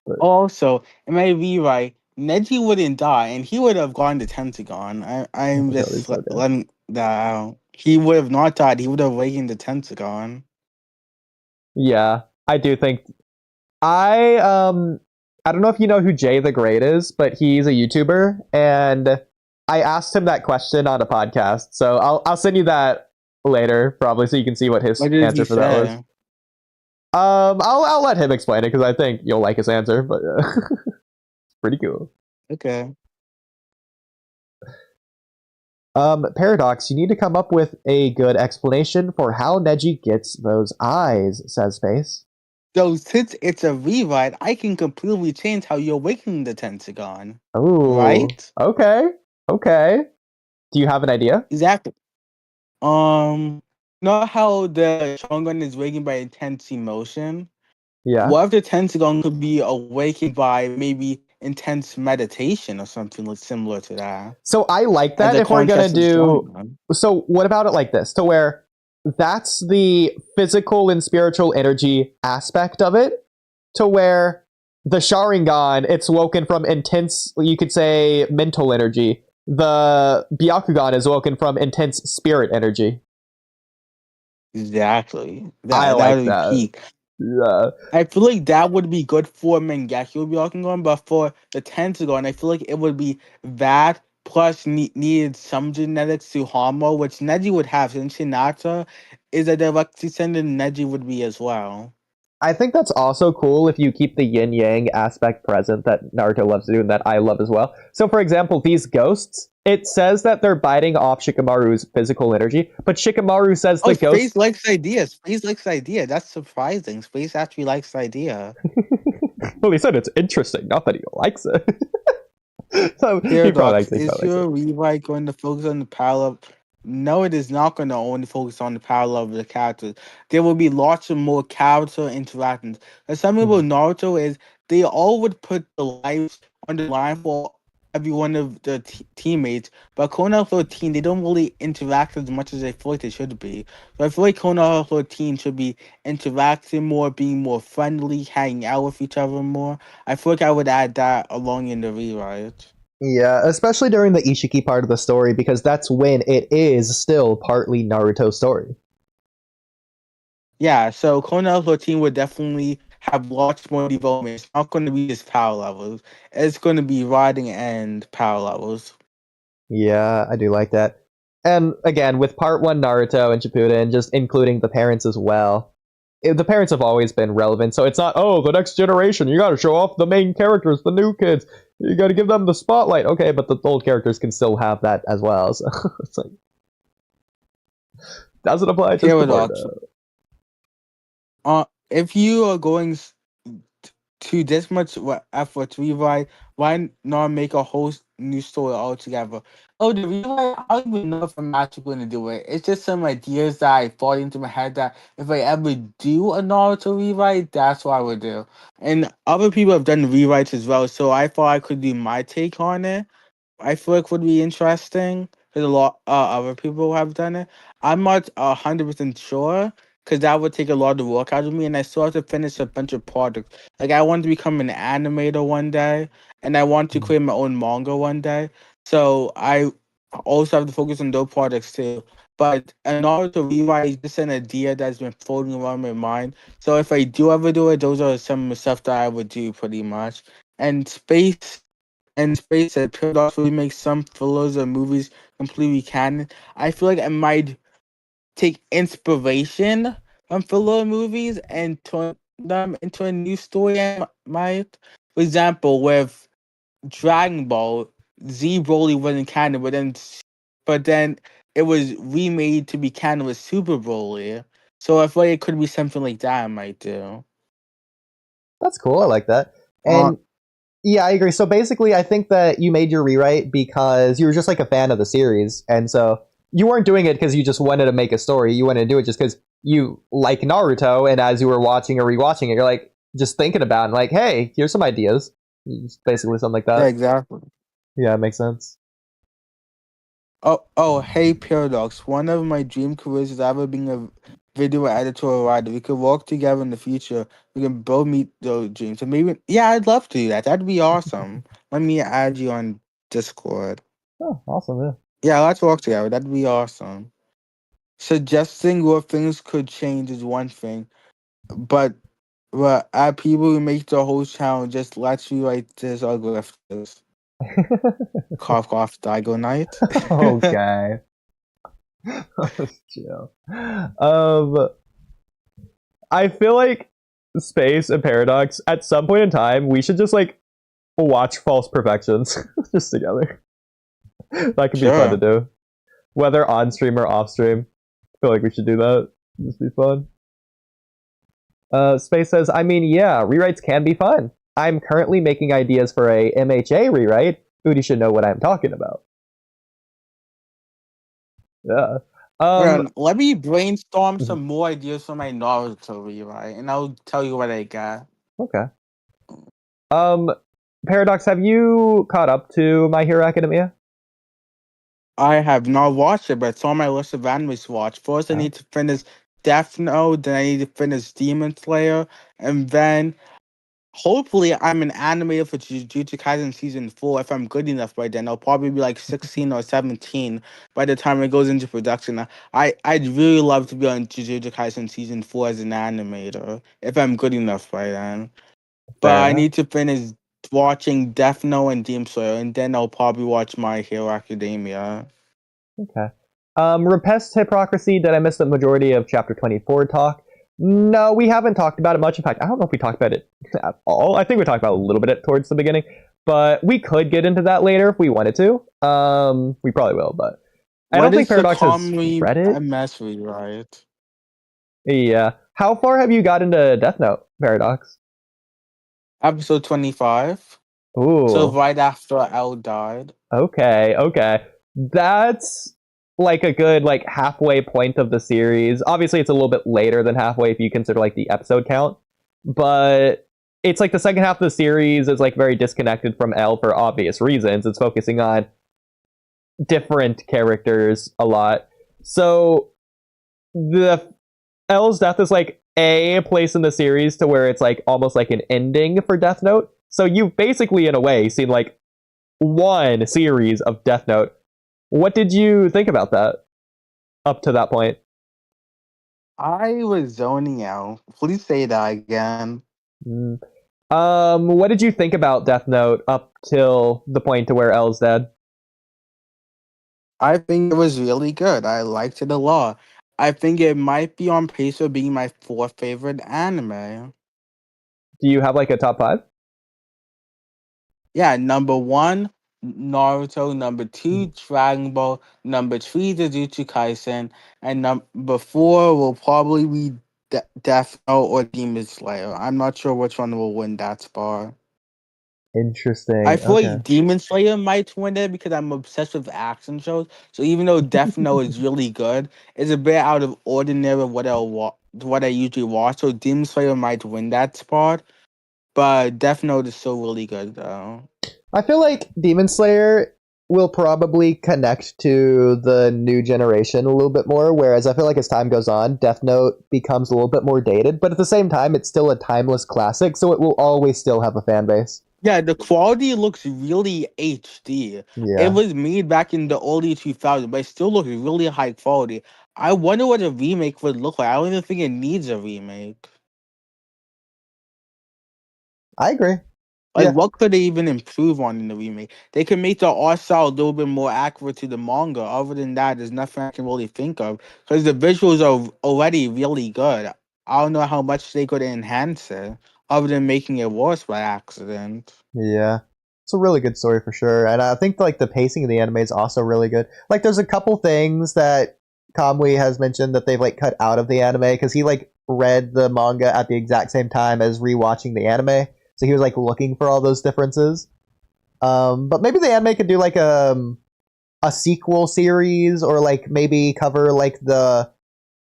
But Also, in my rewrite, Neji wouldn't die, and he would have gone to Tentagon. I'm just letting that out. He would have not died. He would have awakened the Tentagon. Yeah, I do think. I don't know if you know who Jay the Great is, but he's a YouTuber, and I asked him that question on a podcast. So I'll send you that later, probably, so you can see what his answer for that was. I'll let him explain it because I think you'll like his answer, but it's pretty cool. Okay. Paradox, you need to come up with a good explanation for how Neji gets those eyes, says Space. So since it's a rewrite, I can completely change how you awaken the Tentagon. Oh, right? Okay. Do you have an idea? Exactly. Not how the Sharingan is awakened by intense emotion. Yeah. What if the Tentagon could be awakened by maybe intense meditation or something like similar to that? So I like that if we're gonna do. So what about it like this? To where that's the physical and spiritual energy aspect of it, to where the Sharingan, it's woken from intense, you could say, mental energy. The Byakugan is woken from intense spirit energy. Exactly. I That like would be that. peak. Yeah. I feel like that would be good for Mangekyo Byakugan, but for the Tentagon, I feel like it would be that plus needed some genetics to Hamo, which Neji would have, since Hinata is a direct descendant, Neji would be as well. I think that's also cool if you keep the yin yang aspect present that Naruto loves to do and that I love as well. So, for example, these ghosts, it says that they're biting off Shikamaru's physical energy, but Shikamaru says the Oh, ghost. Space likes the idea. Space likes the idea. That's surprising. Space actually likes the idea. Well, he said it's interesting, not that he likes it. So he probably Paradox, likes it. He is probably likes your rewrite going to focus on the power of... No, it is not going to only focus on the power of the characters. There will be lots of more character interactions. The something about Naruto is they all would put the lives on the line for every one of the teammates, but Konoha 13, they don't really interact as much as I feel like they should be. So I feel like Konoha 13 should be interacting more, being more friendly, hanging out with each other more. I feel like I would add that along in the rewrite. Yeah, especially during the Ishiki part of the story, because that's when it is still partly Naruto's story. Yeah, so Konoha 13 would definitely have lots more development. It's not going to be just power levels. It's going to be riding and power levels. Yeah, I do like that. And again, with part 1 Naruto and Shippuden, just including the parents as well, the parents have always been relevant, so it's not, oh, the next generation, you gotta show off the main characters, the new kids, you gotta give them the spotlight. Okay, but the old characters can still have that as well, so it's like, doesn't apply just to Paradox. If you are going to this much effort to rewrite, why not make a whole new story altogether? Oh, the rewrite, I don't even know if I'm actually going to do it. It's just some ideas that I thought into my head that if I ever do a Naruto rewrite, that's what I would do. And other people have done rewrites as well, so I thought I could do my take on it. I feel like would be interesting because a lot other people have done it. I'm not 100% sure because that would take a lot of work out of me, and I still have to finish a bunch of projects. Like I want to become an animator one day, and I want to create my own manga one day. So I also have to focus on those projects too. But in order to rewrite, is just an idea that's been floating around my mind. So if I do ever do it, those are some of the stuff that I would do pretty much. And Space and Paradox really make some fillers or movies completely canon. I feel like I might take inspiration from filler movies and turn them into a new story. I might, for example, with Dragon Ball, Z Broly wasn't canon, but then it was remade to be canon with Super Broly. So I feel like it could be something like that I might do. That's cool, I like that. Uh, And yeah, I agree. So basically, I think that you made your rewrite because you were just like a fan of the series, and so you weren't doing it because you just wanted to make a story. You wanted to do it just because you like Naruto, and as you were watching or rewatching it, you're like just thinking about it, like, hey, here's some ideas. It's basically something like yeah, that. exactly. Yeah, it makes sense. Oh, hey, Paradox. One of my dream careers is ever being a video editor or writer. We could work together in the future. We can both meet those dreams. So maybe, yeah, I'd love to do that. That'd be awesome. Let me add you on Discord. Oh, awesome. Yeah. Yeah, let's work together. That'd be awesome. Suggesting what things could change is one thing, but people who make the whole channel just let you write this or lift this. Cough, cough, Digo Night. Okay. Chill. I feel like Space and Paradox, at some point in time, we should just like watch False Perfections just together. That could be fun to do. Whether on stream or off stream. I feel like we should do that. Just be fun. Space says, I mean, yeah, rewrites can be fun. I'm currently making ideas for a MHA rewrite. Oodie should know what I'm talking about. Yeah. Let me brainstorm some more ideas for my Naruto rewrite, and I'll tell you what I got. Okay. Paradox, have you caught up to My Hero Academia? I have not watched it, but it's on my list of animes to watch. First, I need to finish Death Note, then I need to finish Demon Slayer, and then hopefully I'm an animator for Jujutsu Kaisen season 4. If I'm good enough by then, I'll probably be like 16 or 17 by the time it goes into production. I'd really love to be on Jujutsu Kaisen season 4 as an animator if I'm good enough by then. But Fair I enough. need to finish watching Death Note and Demon Slayer, and then I'll probably watch My Hero Academia. Okay. Repest hypocrisy. Did I miss the majority of chapter 24 talk? No, we haven't talked about it much. In fact, I don't know if we talked about it at all. I think we talked about a little bit towards the beginning, but we could get into that later if we wanted to. We probably will, but I don't think Paradox has read it. MS rewrite? Yeah. How far have you got into Death Note, Paradox? Episode 25. Ooh. So right after L died. Okay. That's like a good like halfway point of the series. Obviously, it's a little bit later than halfway if you consider like the episode count, but it's like the second half of the series is like very disconnected from L for obvious reasons. It's focusing on different characters a lot. So the L's death is like a place in the series to where it's like almost like an ending for Death Note. So you've basically, in a way, seen like one series of Death Note. What did you think about that up to that point? I was zoning out. Please say that again. What did you think about Death Note up till the point to where L's dead? I think it was really good. I liked it a lot. I think it might be on pace for being my 4th favorite anime. Do you have like a top 5? Yeah, number 1, Naruto. Number 2, Dragon Ball. Number 3, Jujutsu Kaisen. And number 4 will probably be Death Note or Demon Slayer. I'm not sure which one will win that spot. Interesting. I feel Okay. like Demon Slayer might win it because I'm obsessed with action shows. So even though Death Note is really good, it's a bit out of ordinary what I usually watch. So Demon Slayer might win that spot, but Death Note is still really good though. I feel like Demon Slayer will probably connect to the new generation a little bit more, whereas I feel like as time goes on, Death Note becomes a little bit more dated, but at the same time, it's still a timeless classic, so it will always still have a fan base. Yeah, the quality looks really HD. Yeah. It was made back in the early 2000s, but it still looks really high quality. I wonder what a remake would look like. I don't even think it needs a remake. I agree. Like, Yeah. what could they even improve on in the remake? They could make the art style a little bit more accurate to the manga. Other than that, there's nothing I can really think of. Because the visuals are already really good. I don't know how much they could enhance it, other than making it worse by accident. Yeah. It's a really good story for sure. And I think like the pacing of the anime is also really good. Like there's a couple things that Kamui has mentioned that they've like cut out of the anime because he like read the manga at the exact same time as rewatching the anime. So he was like looking for all those differences. But maybe the anime could do like a sequel series or like maybe cover like the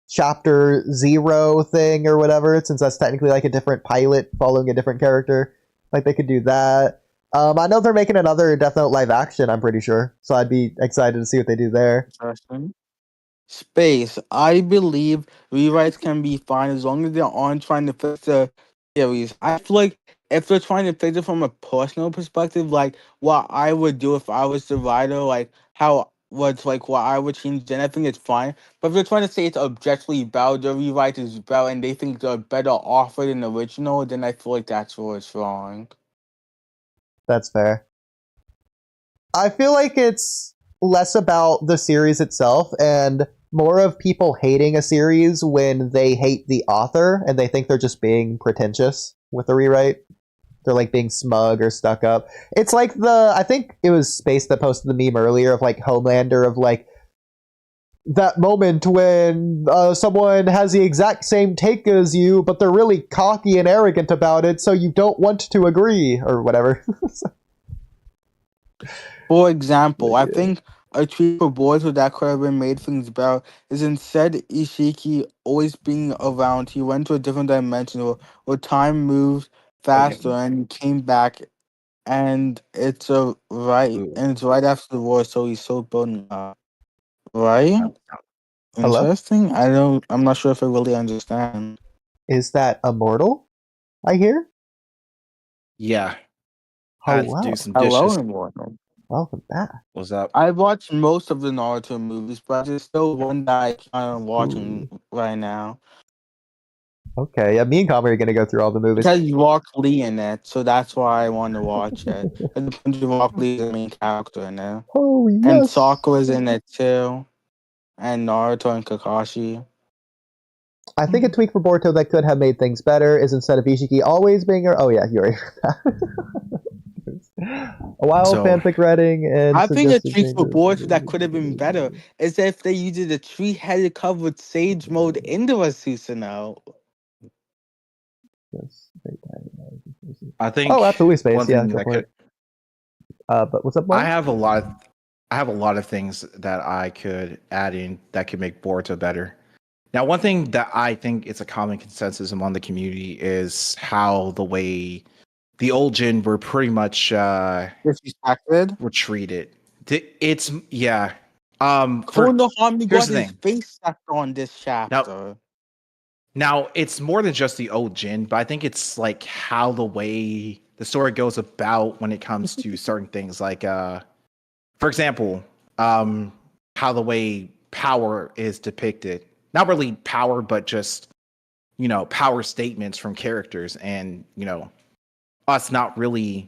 chapter 0 thing or whatever, since that's technically like a different pilot following a different character. Like they could do that. I know they're making another Death Note live action, I'm pretty sure. So I'd be excited to see what they do there. Interesting. Space. I believe rewrites can be fine as long as they aren't trying to fix the series. I feel like if they're trying to fix it from a personal perspective, like what I would do if I was the writer, like how what's like what I would change, then I think it's fine. But if they're trying to say it's objectively bad, the rewrite is bad, and they think they're better offer than the original, then I feel like that's where it's wrong. That's fair. I feel like it's less about the series itself and more of people hating a series when they hate the author and they think they're just being pretentious with the rewrite. They're like being smug or stuck up. It's like I think it was Space that posted the meme earlier of like Homelander of like that moment when someone has the exact same take as you, but they're really cocky and arrogant about it, so you don't want to agree or whatever. For example, I think a tweet for boys with that could have been made things better is instead Ishiki always being around, he went to a different dimension where time moved faster and he came back and it's right after the war, so he's still building up. Right? Hello? Interesting. I'm not sure if I really understand. Is that immortal? I hear? Yeah. I had to do some Hello, dishes. everyone. Welcome back. What's up? I watched most of the Naruto movies, but there's still one that I kind of watching right now. Okay, yeah, me and Kamui are gonna go through all the movies. It has Rock Lee in it, so that's why I want to watch it. And Rock Lee is the main character in it. Oh yes. And Sakura's in it too. And Naruto and Kakashi. I think a tweak for Boruto that could have made things better is instead of Ishiki always being her. Oh yeah, Yuri. A wild So- fanfic writing and I think a suggested treat for changes. Boruto that could have been better is if they used a tree-headed covered sage mode into a Susanoo. Yes. I think. Oh, absolutely, space. one Yeah, thing go that for could- it. But what's up, Mark? I have a lot of things that I could add in that could make Boruto better. Now, one thing that I think is a common consensus among the community is how the way the old Jin were pretty much Disrespected. were treated. It's yeah. Konohami here's got the his thing. face sucked on this chapter. Now, it's more than just the old Jin, but I think it's like how the way the story goes about when it comes to certain things. Like, for example, how the way power is depicted. Not really power, but just, power statements from characters and, us not really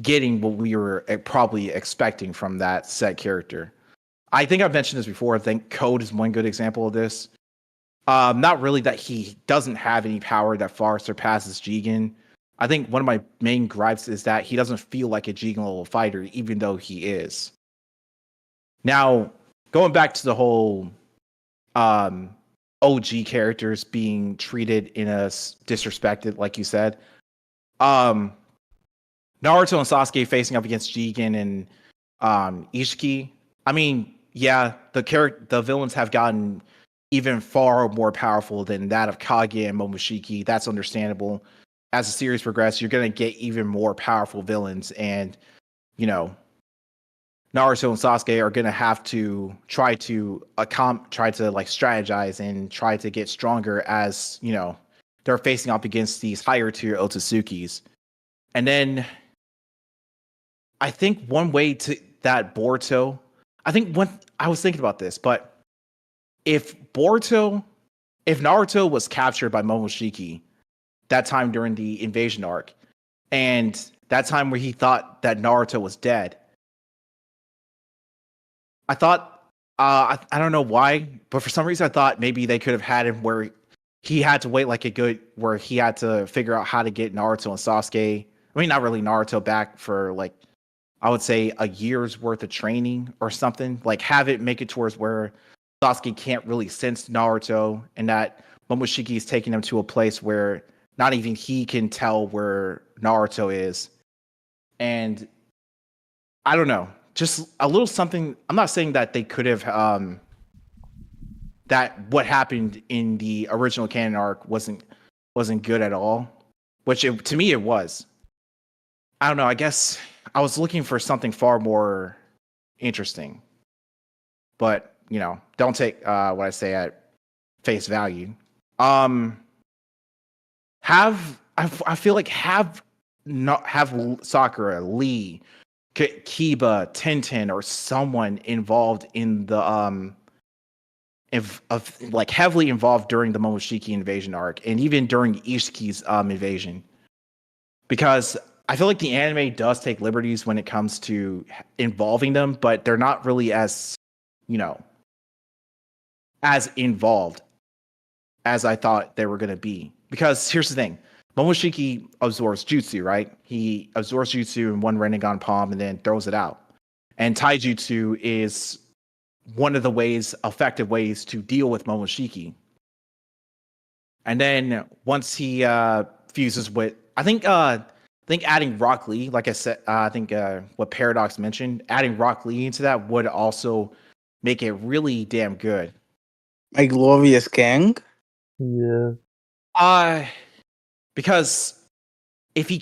getting what we were probably expecting from that set character. I think I've mentioned this before. I think Code is one good example of this. Not really that he doesn't have any power that far surpasses Jigen. I think one of my main gripes is that he doesn't feel like a Jigen level fighter, even though he is. Now, going back to the whole OG characters being treated in a disrespected, like you said. Naruto and Sasuke facing up against Jigen and Ishiki. I mean, yeah, the villains have gotten even far more powerful than that of Kage and Momoshiki. That's understandable. As the series progresses, you're going to get even more powerful villains, and Naruto and Sasuke are going to have to try to like strategize and try to get stronger as they're facing up against these higher tier Otsutsukis. And then I think one way to that Boruto, I was thinking about this, but if Naruto was captured by Momoshiki that time during the invasion arc, and that time where he thought that Naruto was dead, I thought, I don't know why, but for some reason I thought maybe they could have had him where he had to wait where he had to figure out how to get Naruto and Sasuke. I mean, not really Naruto back for like, I would say a year's worth of training or something. Like have it make it towards where Sasuke can't really sense Naruto, and that Momoshiki is taking him to a place where not even he can tell where Naruto is. And I don't know, just a little something. I'm not saying that they could have that what happened in the original canon arc wasn't good at all, which to me it was. I don't know. I guess I was looking for something far more interesting, but don't take what I say at face value. I feel like have Sakura, Lee, Kiba, Tenten, or someone involved in the like heavily involved during the Momoshiki invasion arc, and even during Ishiki's invasion, because I feel like the anime does take liberties when it comes to involving them, but they're not really as as involved as I thought they were going to be. Because here's the thing. Momoshiki absorbs jutsu, right? He absorbs jutsu in one Rinnegan palm and then throws it out. And taijutsu is one of the effective ways to deal with Momoshiki. And then once he fuses with, I think adding Rock Lee, like I said, I think what Paradox mentioned, adding Rock Lee into that would also make it really damn good. My glorious king. Yeah. Because if you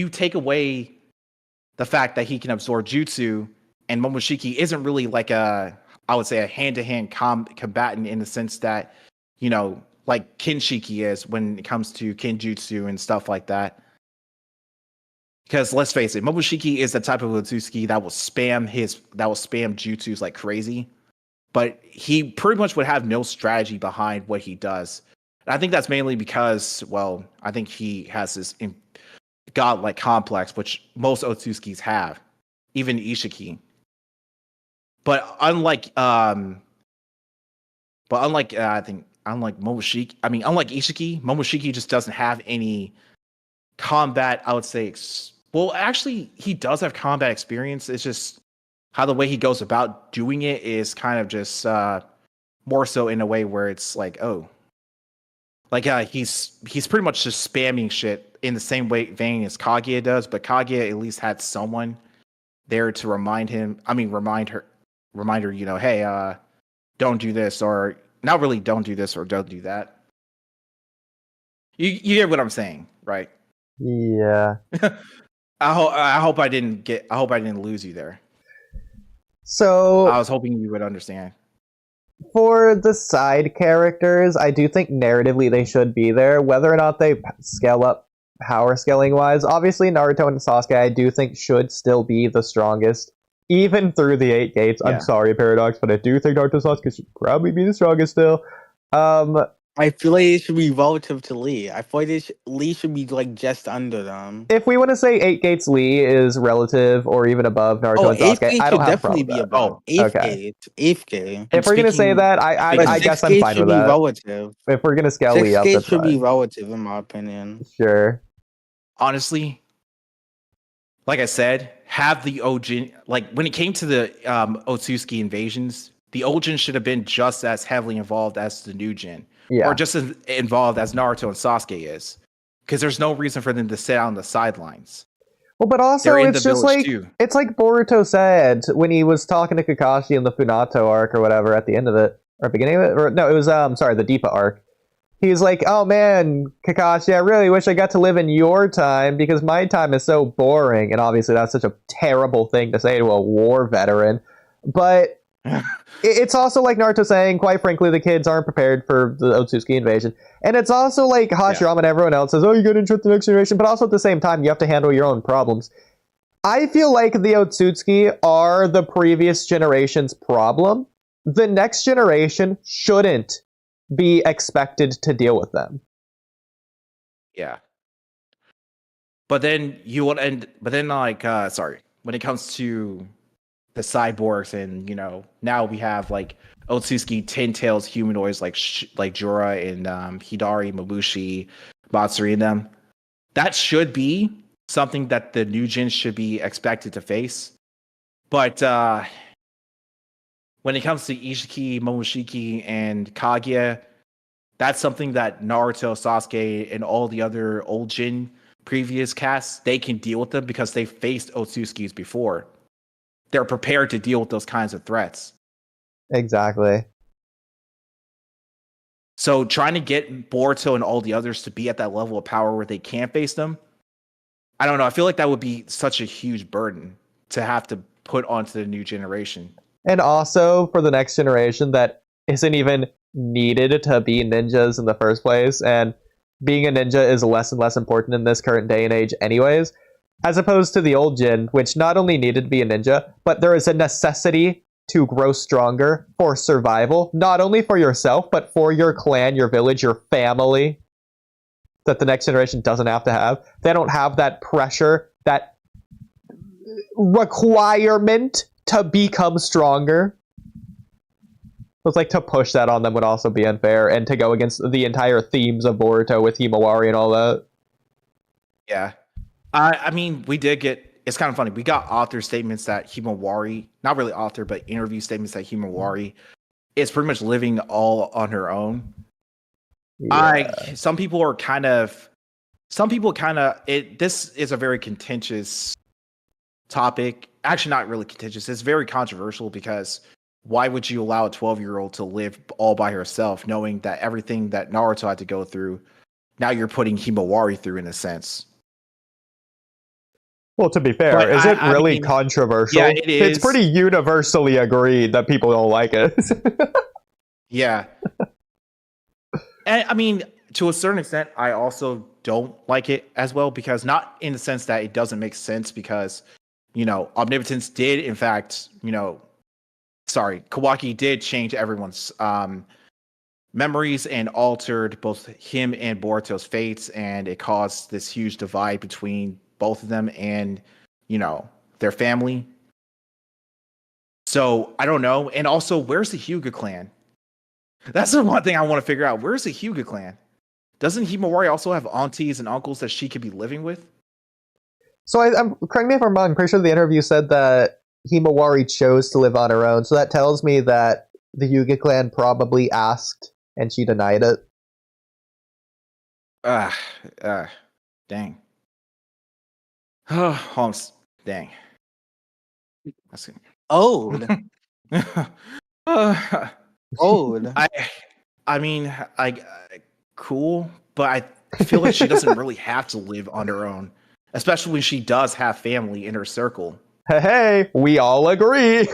take away the fact that he can absorb jutsu, and Momoshiki isn't really like I would say a hand-to-hand combatant in the sense that like Kinshiki is when it comes to Kinjutsu and stuff like that. Because let's face it, Momoshiki is the type of Otsutsuki that will spam jutsus like crazy, but he pretty much would have no strategy behind what he does. And I think that's mainly because, well, I think he has this godlike complex, which most Otsutsukis have, even Ishiki. But unlike Momoshiki, unlike Ishiki, Momoshiki just doesn't have any combat, I would say. Well, actually, he does have combat experience. It's just how the way he goes about doing it is kind of just more so in a way where it's like, he's pretty much just spamming shit in the same vein as Kaguya does, but Kaguya at least had someone there to remind her, hey, don't do this, or not really don't do this or don't do that. You get what I'm saying, right? Yeah. I hope I didn't lose you there. So I was hoping you would understand. For the side characters, I do think narratively they should be there. Whether or not they scale up power scaling wise, obviously Naruto and Sasuke I do think should still be the strongest, even through the 8 gates. Yeah. I'm sorry, Paradox, but I do think Naruto and Sasuke should probably be the strongest still. I feel like it should be relative to Lee. I feel like Lee should be like just under them. If we want to say 8 gates Lee is relative or even above Naruto and Sasuke, I don't have definitely be above. 8th gate. If we're gonna say that, I guess I'm fine with that. Relative. If we're gonna scale Lee up, that's should be relative in my opinion. Sure. Honestly, like I said, have the Ojin, like when it came to the Otsutsuki invasions, the Ojin should have been just as heavily involved as the new Jin. Yeah. Or just as involved as Naruto and Sasuke is. Because there's no reason for them to sit on the sidelines. Well, but also it's just like it's like Boruto said when he was talking to Kakashi in the Funato arc or whatever at the end of it. Or beginning of it. Or no, it was the Deepa arc. He's like, oh man, Kakashi, I really wish I got to live in your time because my time is so boring. And obviously that's such a terrible thing to say to a war veteran. But it's also like Naruto saying, quite frankly, the kids aren't prepared for the Otsutsuki invasion. And it's also like Hashirama and everyone else says, oh, you got to interrupt the next generation. But also at the same time, you have to handle your own problems. I feel like the Otsutsuki are the previous generation's problem. The next generation shouldn't be expected to deal with them. Yeah. But then when it comes to the cyborgs and, now we have like Otsutsuki 10 tails humanoids like Jorah and Hidari, Mabushi, Matsuri and them. That should be something that the new gen should be expected to face. But when it comes to Ishiki, Momoshiki, and Kaguya, that's something that Naruto, Sasuke, and all the other old gen previous casts, they can deal with them because they faced Otsutsukis before. They're prepared to deal with those kinds of threats. Exactly. So trying to get Boruto and all the others to be at that level of power where they can't face them, I don't know. I feel like that would be such a huge burden to have to put onto the new generation. And also for the next generation that isn't even needed to be ninjas in the first place, and being a ninja is less and less important in this current day and age anyways, as opposed to the old gen, which not only needed to be a ninja, but there is a necessity to grow stronger for survival, not only for yourself, but for your clan, your village, your family, that the next generation doesn't have to have. They don't have that pressure, that requirement to become stronger. It's like to push that on them would also be unfair, and to go against the entire themes of Boruto with Himawari and all that. Yeah. I mean, we did get, it's kind of funny, we got author statements that Himawari, not really author, but interview statements that Himawari is pretty much living all on her own. Yeah. Some people this is a very contentious topic. Actually, not really contentious. It's very controversial because why would you allow a 12-year-old to live all by herself, knowing that everything that Naruto had to go through, now you're putting Himawari through in a sense? Well, to be fair, is it really controversial? Yeah, it is. It's pretty universally agreed that people don't like it. Yeah. And I mean, to a certain extent, I also don't like it as well, because not in the sense that it doesn't make sense, because, omnipotence did, in fact, Kawaki did change everyone's memories and altered both him and Boruto's fates, and it caused this huge divide between both of them and, their family. So I don't know. And also, where's the Hyuga clan? That's the one thing I want to figure out. Where's the Hyuga clan? Doesn't Himawari also have aunties and uncles that she could be living with? So I'm correct me if I'm wrong. I'm pretty sure the interview said that Himawari chose to live on her own. So that tells me that the Hyuga clan probably asked and she denied it. Dang. Holmes, dang. That's good. Old. Old. I mean, cool, but I feel like she doesn't really have to live on her own, especially when she does have family in her circle. Hey, we all agree.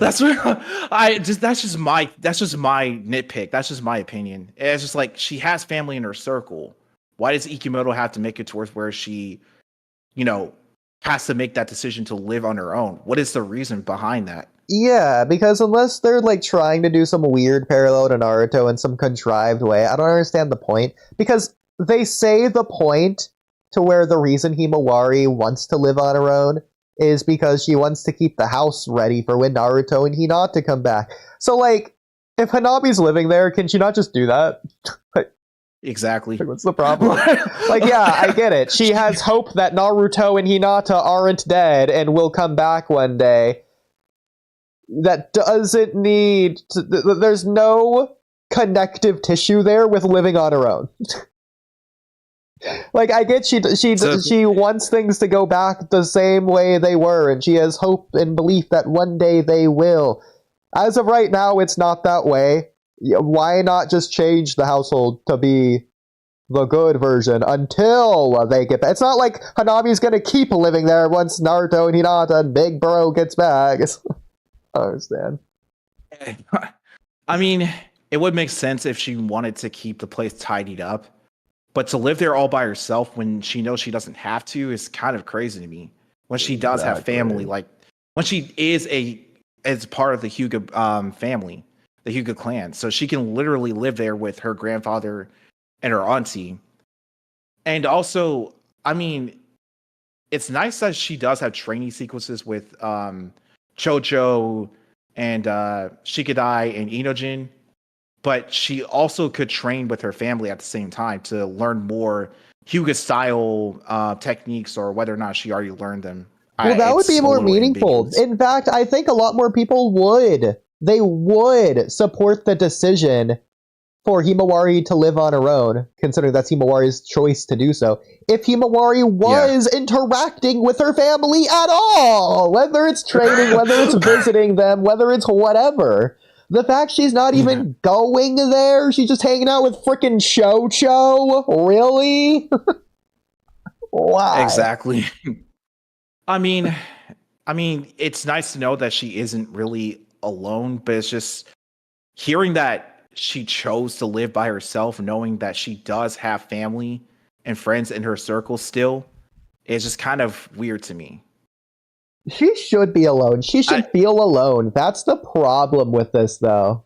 That's just my nitpick. That's just my opinion. It's just like, she has family in her circle. Why does Ikimoto have to make it towards where she, has to make that decision to live on her own? What is the reason behind that? Yeah, because unless they're like trying to do some weird parallel to Naruto in some contrived way, I don't understand the point. Because they say the point to where the reason Himawari wants to live on her own is because she wants to keep the house ready for when Naruto and Hinata come back. So, like, if Hanabi's living there, can she not just do that? Exactly. What's the problem? Like, yeah, I get it. She has hope that Naruto and Hinata aren't dead and will come back one day. That doesn't need to, there's no connective tissue there with living on her own. Like, I get she wants things to go back the same way they were, and she has hope and belief that one day they will. As of right now, it's not that way. Why not just change the household to be the good version until they get back? It's not like Hanabi's gonna keep living there once Naruto and Hinata and Big Bro gets back. I understand. I mean, it would make sense if she wanted to keep the place tidied up, but to live there all by herself when she knows she doesn't have to is kind of crazy to me. When she does have family, like when she is as part of the Hyuga family, the Hyuga clan, so she can literally live there with her grandfather and her auntie. And also, I mean, it's nice that she does have training sequences with Chocho and Shikadai and Inojin, but she also could train with her family at the same time to learn more Hyuga style techniques, or whether or not she already learned them. Well, that would be more meaningful. Ambiguous. In fact, I think a lot more people would. They would support the decision for Himawari to live on her own, considering that's Himawari's choice to do so, if Himawari was interacting with her family at all, whether it's training, whether it's visiting them, whether it's whatever. The fact she's not even going there, she's just hanging out with frickin' Chocho? Really? Why? Exactly. I mean, it's nice to know that she isn't really alone, but it's just hearing that she chose to live by herself, knowing that she does have family and friends in her circle still, is just kind of weird to me. She should be alone. She should feel alone. That's the problem with this, though.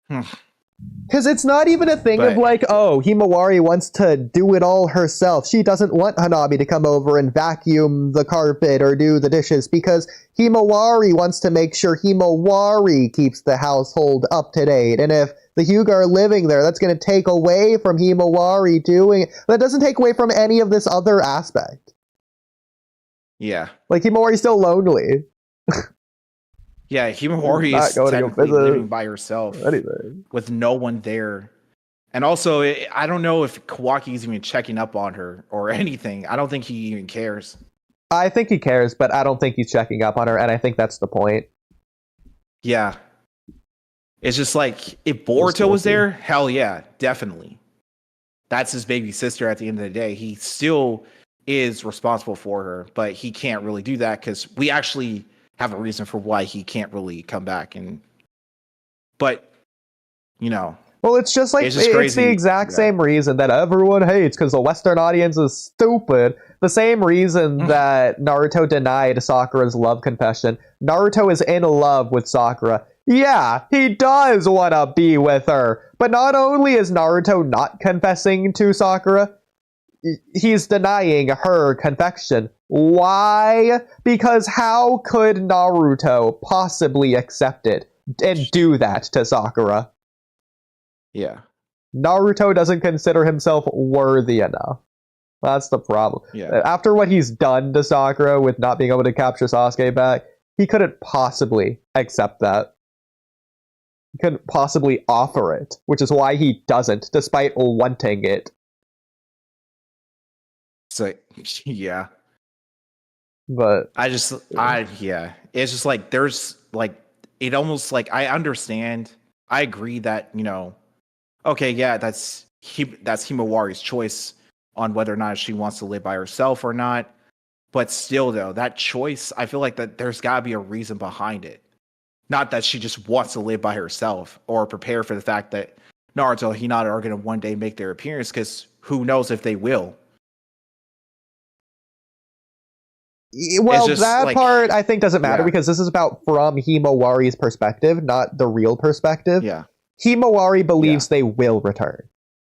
Because it's not even a thing of like, oh, Himawari wants to do it all herself. She doesn't want Hanabi to come over and vacuum the carpet or do the dishes, because Himawari wants to make sure Himawari keeps the household up to date. And if the Hyuga are living there, that's going to take away from Himawari doing it. That doesn't take away from any of this other aspect. Yeah. Like, Himawari's still lonely. Yeah, Himawari is technically living by herself with no one there. And also, I don't know if Kawaki is even checking up on her or anything. I don't think he even cares. I think he cares, but I don't think he's checking up on her, and I think that's the point. Yeah. It's just like, if Boruto was there, hell yeah, definitely. That's his baby sister at the end of the day. He still is responsible for her, but he can't really do that because we actually have a reason for why he can't really come back. But Well, it's just like It's just it's crazy. the exact Yeah. same reason that everyone hates because the Western audience is stupid. The same reason that Naruto denied Sakura's love confession. Naruto is in love with Sakura. Yeah, he does want to be with her. But not only is Naruto not confessing to Sakura, he's denying her confession. Why? Because how could Naruto possibly accept it and do that to Sakura? Yeah. Naruto doesn't consider himself worthy enough. That's the problem. Yeah. After what he's done to Sakura with not being able to capture Sasuke back, he couldn't possibly accept that. He couldn't possibly offer it, which is why he doesn't, despite wanting it. So yeah. But It's just like there's like it almost like I understand. I agree that, okay, yeah, that's Himawari's choice on whether or not she wants to live by herself or not. But still though, that choice, I feel like that there's gotta be a reason behind it. Not that she just wants to live by herself or prepare for the fact that Naruto and Hinata are gonna one day make their appearance, because who knows if they will. well, just that like- part I think doesn't matter Yeah. because this is about from Himawari's perspective, not the real perspective. Yeah. Himawari believes they will return.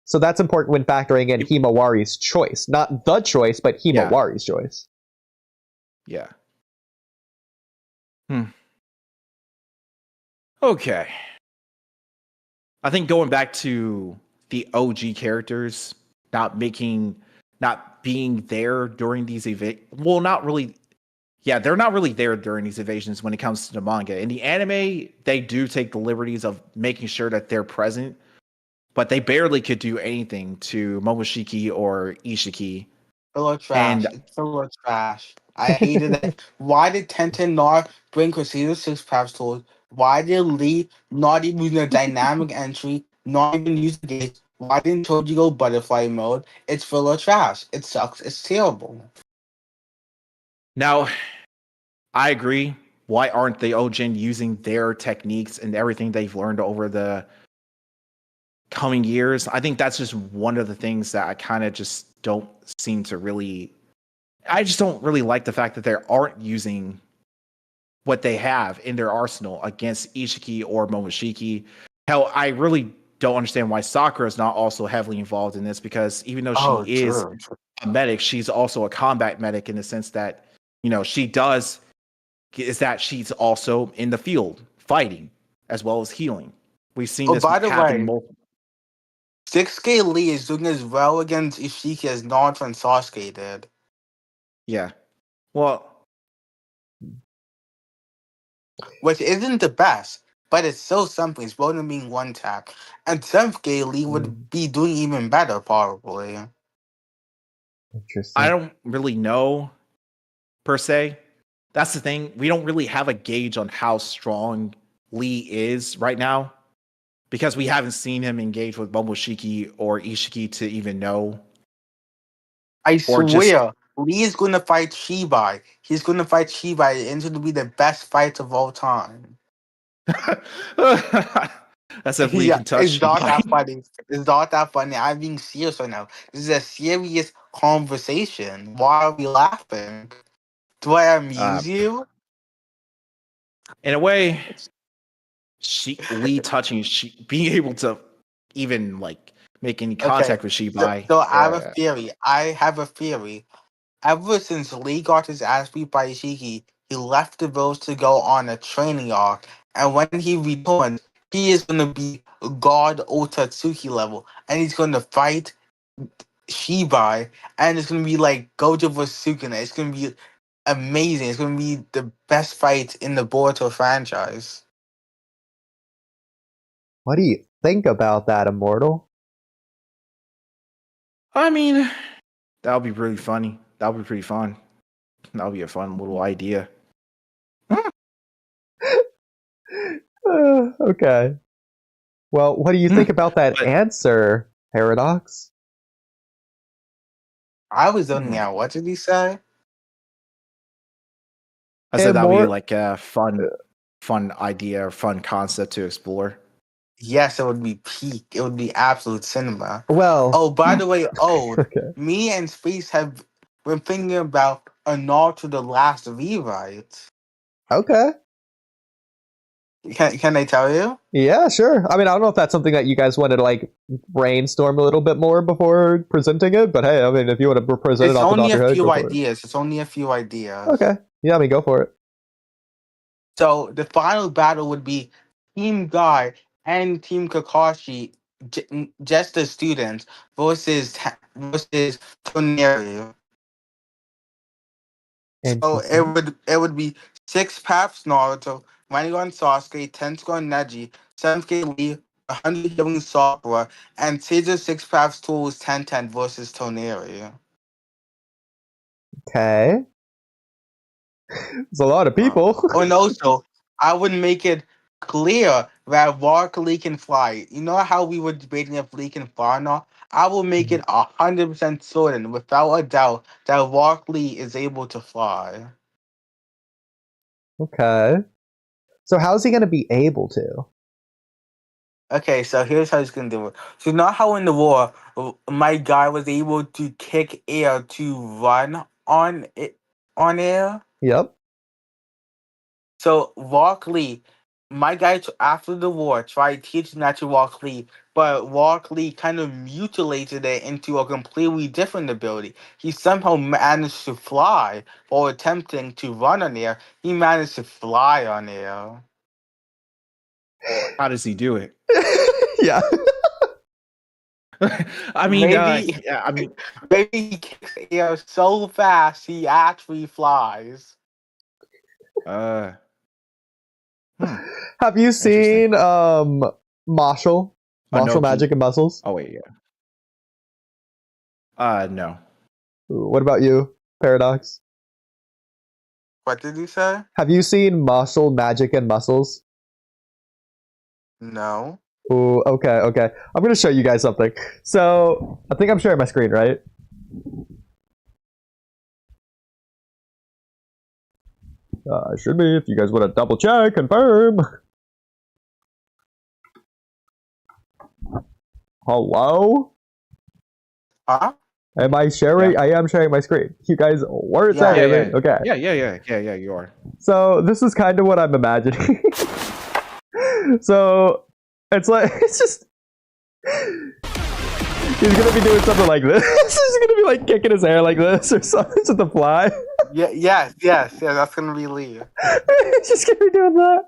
So that's important when factoring in Himawari's choice. Not the choice, but Himawari's choice. Yeah. Okay. I think going back to the OG characters not being there during these well, not really. Yeah, they're not really there during these evasions when it comes to the manga. In the anime, they do take the liberties of making sure that they're present, but they barely could do anything to Momoshiki or Ishiki. Full of trash. And- It's full of trash. I hated it. Why did Tenten not bring Crusader 6 Paps tools? Why did Lee not even use a dynamic entry, not even use the gates? Why didn't Choji go butterfly mode? It's full of trash. It sucks. It's terrible. Now, I agree. Why aren't the Ojin using their techniques and everything they've learned over the coming years? I think that's just one of the things that I kind of just don't seem to really. I just don't really like the fact that they aren't using what they have in their arsenal against Ishiki or Momoshiki. Hell, I really don't understand why Sakura is not also heavily involved in this, because even though she is a medic, she's also a combat medic in the sense that, she's also in the field fighting as well as healing. We've seen this by the happen way, multiple. 6K Lee is doing as well against Ishiki as Naruto and Sasuke did. Yeah. Well, Which isn't the best, but it's so something. It's better than being one tap. And 7th Lee would be doing even better, probably. Interesting. I don't really know, per se. That's the thing. We don't really have a gauge on how strong Lee is right now, because we haven't seen him engage with Momoshiki or Ishiki to even know. I Or swear, Lee is going to fight Shibai. He's going to fight Shibai, and it's going to be the best fight of all time. That's if Lee can touch it's not Shibai. that funny. It's not that funny. I'm being serious right now. This is a serious conversation. Why are we laughing? Do I amuse you? In a way, Lee touching, being able to even make any contact with Shibai. So I have a theory. Ever since Lee got his ass beat by Ishiki, he left the village to go on a training arc. And when he returns, he is going to be God Otatsuki level. And he's going to fight Shibai. And it's going to be like Gojo vs Sukuna. It's going to be amazing. It's going to be the best fight in the Boruto franchise. What do you think about that, Immortal? I mean, that would be really funny. That would be pretty fun. That would be a fun little idea. Okay. Well, what do you think about that answer, Paradox? I was zoning out. What did he say? I said that would be like a fun idea or fun concept to explore. Yes, it would be peak. It would be absolute cinema. Well, Oh, by the way, okay. me and Space have been thinking about a Naruto the Last rewrite. Okay. Can I tell you? Yeah, sure. I mean, I don't know if that's something that you guys wanted to like brainstorm a little bit more before presenting it, but hey, I mean, if you want to present It's it off the top only of your a head, few go for it. ideas. It's only a few ideas. Okay. Yeah, I mean, go for it. So the final battle would be Team Guy and Team Kakashi, just the students, versus Toneri. So Interesting. it would be 6 paths Naruto, 91 Sasuke, 10 score Neji, 7K Lee, 100 healing Sakura, and Caesar 6 paths tools 10-10 versus Toneri. Okay. It's a lot of people. And also, I would make it clear that Walky can fly. You know how we were debating if Lee can fly or not? I will make it 100% certain, without a doubt, that Walky is able to fly. Okay. So how's he going to be able to? Okay, so here's how he's gonna do it. So not how in the war, my guy was able to kick air to run on air. Yep. So Walky, my guy after the war tried teaching that to Walky, but Walky kind of mutilated it into a completely different ability. He somehow managed to fly while attempting to run on air. He managed to fly on air. How does he do it? Yeah. I mean, Maybe he kicks air so fast he actually flies. Have you seen Marshall Magic and Muscles? Oh wait, yeah. No. Ooh, what about you, Paradox? What did you say? Have you seen Marshall Magic and Muscles? No. Ooh, okay. I'm gonna show you guys something. So I think I'm sharing my screen, right? I should be. If you guys want to double check, confirm. Hello? Huh? Am I sharing? Yeah. I am sharing my screen. You guys weren't saying anything. Okay. Yeah, you are. So this is kind of what I'm imagining. So it's like it's just he's gonna be doing something like this. He's gonna be like kicking his hair like this or something to the fly. Yes. That's gonna be Lee. He's just gonna be doing that.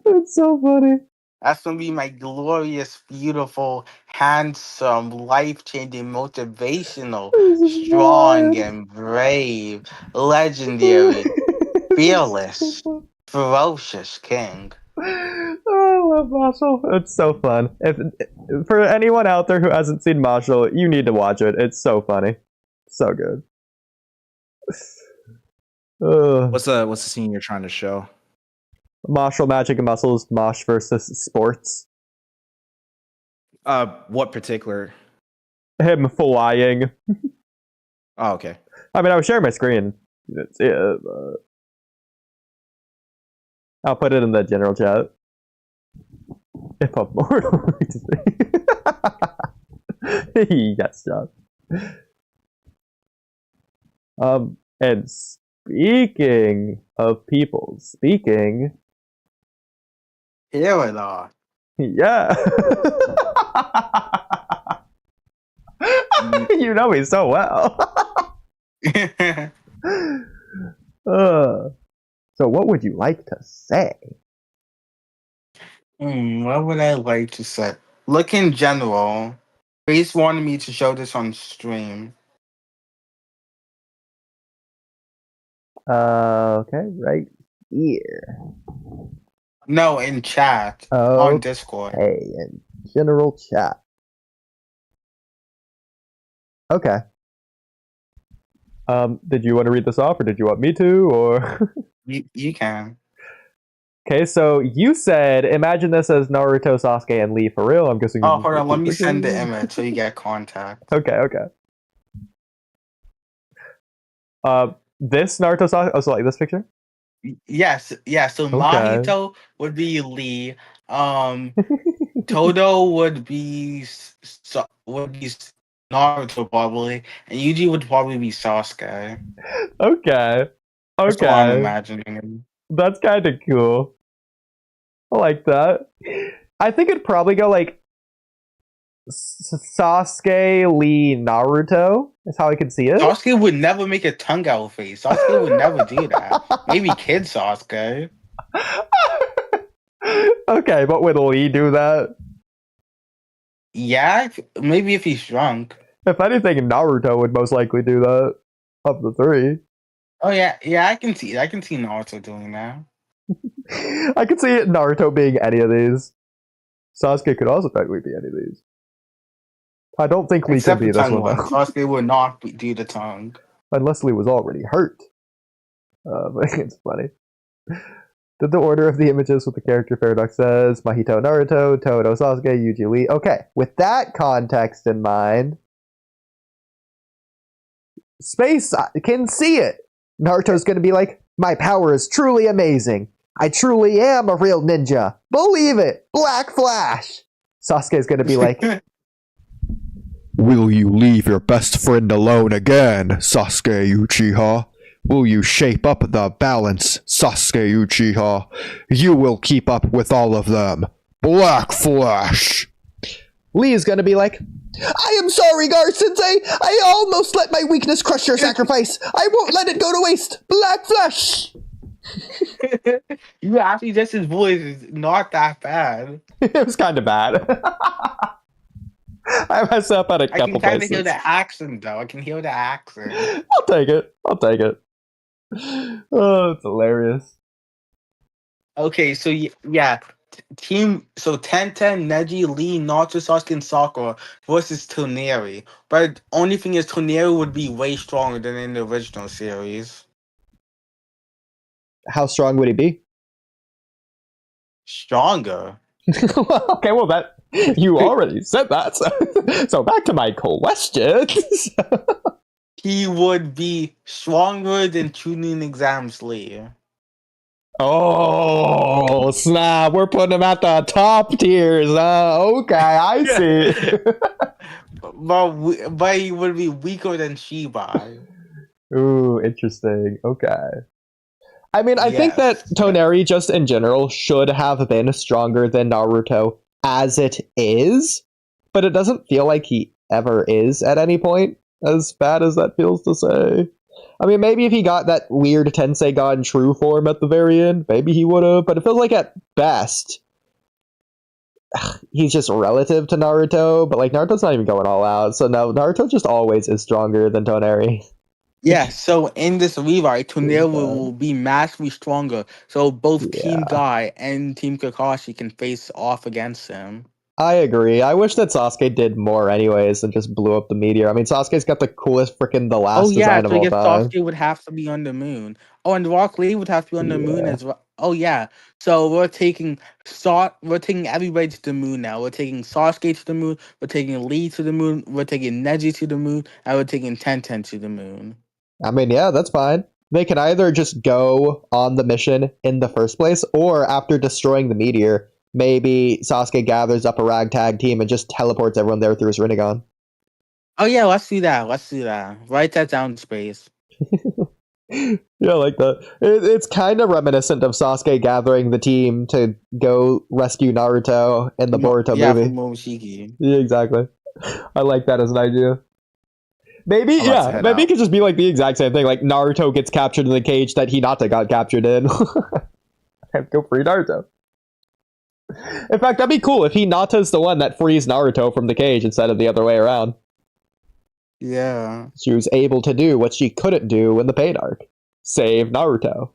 It's so funny. That's gonna be my glorious, beautiful, handsome, life-changing, motivational, strong, and brave, legendary, fearless, ferocious king. Oh, I love Marshall. It's so fun. If for anyone out there who hasn't seen Marshall, you need to watch it. It's so funny, so good. What's the scene you're trying to show? Marshall Magic and Muscles, Mosh versus Sports. What particular? Him flying. Oh, okay. I mean, I was sharing my screen. I'll put it in the general chat. If I'm more. Yes, John. And speaking of people speaking. Here we are. Yeah. You know me so well. So what would you like to say? What would I like to say? Look, in general, Grace wanted me to show this on stream. Okay, right here. No, in chat. On Discord. Hey, in general chat. Okay. Did you want to read this off, or did you want me to, or? You can. Okay, so you said, imagine this as Naruto, Sasuke, and Lee for real. I'm guessing. Oh, hold on. Let me send the image so you get contact. Okay. This Naruto Sasuke. Oh, so like this picture? Yes. So Okay. Mahito would be Lee. Todo would be Naruto probably, and Yuji would probably be Sasuke. Okay. That's what I'm Okay. imagining. That's kind of cool. I like that. I think it'd probably go like Sasuke, Lee, Naruto. Is how I could see it. Sasuke would never make a tongue out face. Sasuke would never do that. Maybe Kid Sasuke. Okay, but would Lee do that? Yeah, maybe if he's drunk. If anything, Naruto would most likely do that. Of the three. Oh yeah, I can see Naruto doing that. I could see Naruto being any of these. Sasuke could also technically be any of these. I don't think Lee Except could be the this tongue one, one. though. Sasuke would not do the tongue. Unless Lee was already hurt. But it's funny. Did the order of the images with the character paradox says Mahito Naruto, Todo Sasuke, Yuji Lee. Okay, with that context in mind, Space can see it. Naruto's gonna be like, my power is truly amazing. I truly am a real ninja. Believe it. Black Flash. Sasuke's gonna be like, will you leave your best friend alone again, Sasuke Uchiha? Will you shape up the balance, Sasuke Uchiha? You will keep up with all of them. Black Flash. Lee is gonna be like, I am sorry, Gar-sensei. I almost let my weakness crush your sacrifice. I won't let it go to waste. Black Flash. You actually just his voice is not that bad. It was kind of bad. I messed up at a I couple can kind of places. hear the accent though. I can hear the accent. I'll take it. Oh, it's hilarious. Okay, so yeah, team. So Tenten, Neji, Lee, Naruto, Sasuke, and Sakura versus Toneri. But only thing is, Toneri would be way stronger than in the original series. How strong would he be? Stronger. Okay, well that you already said that. So back to my questions. He would be stronger than Chunin exams Lee. Oh snap! We're putting him at the top tiers. Okay, I see. But he would be weaker than Shiba. Ooh, interesting. Okay. I mean, I think that Yes. Toneri, just in general, should have been stronger than Naruto as it is, but it doesn't feel like he ever is at any point, as bad as that feels to say. I mean, maybe if he got that weird Tensei God in true form at the very end, maybe he would have, but it feels like at best, he's just relative to Naruto, but like Naruto's not even going all out, so no, Naruto just always is stronger than Toneri. Yeah, so in this rewrite, Toneri will be massively stronger. So both Team Yeah. Guy and Team Kakashi can face off against him. I agree. I wish that Sasuke did more anyways and just blew up the meteor. I mean, Sasuke's got the coolest freaking the last Oh yeah, design of so I all guess time. Sasuke would have to be on the moon. Oh, and Rock Lee would have to be on the moon Yeah. as well. Oh yeah, so we're taking everybody to the moon now. We're taking Sasuke to the moon. We're taking Lee to the moon. We're taking Neji to the moon, and we're taking Tenten to the moon. I mean, yeah, that's fine. They can either just go on the mission in the first place, or after destroying the meteor, maybe Sasuke gathers up a ragtag team and just teleports everyone there through his Rinnegan. Oh yeah, let's do that. Write that down, Space. Yeah, I like that. It's kind of reminiscent of Sasuke gathering the team to go rescue Naruto in the Boruto Yeah, movie. from Momoshiki. Yeah, exactly. I like that as an idea. Maybe, I'm about to yeah, head maybe it out. could just be like the exact same thing. Like Naruto gets captured in the cage that Hinata got captured in. And go free Naruto. In fact, that'd be cool if Hinata's the one that frees Naruto from the cage instead of the other way around. Yeah. She was able to do what she couldn't do in the pain arc. Save Naruto.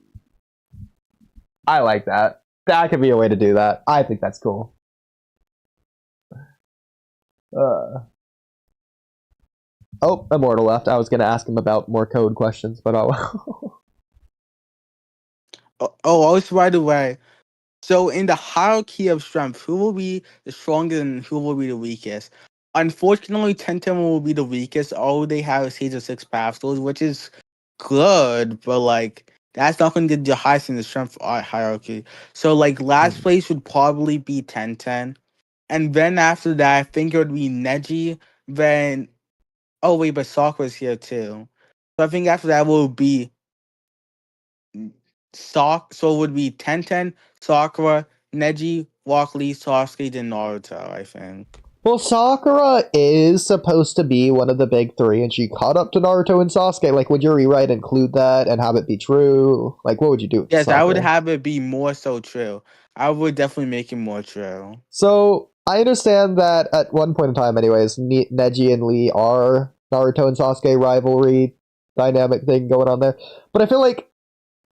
I like that. That could be a way to do that. I think that's cool. Oh, Immortal left. I was going to ask him about more code questions, but oh. Also, by the way, so in the hierarchy of strength, who will be the strongest and who will be the weakest? Unfortunately, Tenten will be the weakest. All they have is His 6 Pastels, which is good, but like That's not going to get the highest in the strength hierarchy. So, like, last place would probably be 10-10. And then after that, I think it would be Neji. Then, oh, wait, but Sakura's here too. So I think after that will be so it would be 10-10, Sakura, Neji, Walky, Sasuke, then Naruto, I think. Well, Sakura is supposed to be one of the big three, and she caught up to Naruto and Sasuke. Like, would your rewrite include that and have it be true? Like, what would you do? Yes, I would have it be more so true. I would definitely make it more true. So, I understand that at one point in time, anyways, Neji and Lee are Naruto and Sasuke rivalry dynamic thing going on there. But I feel like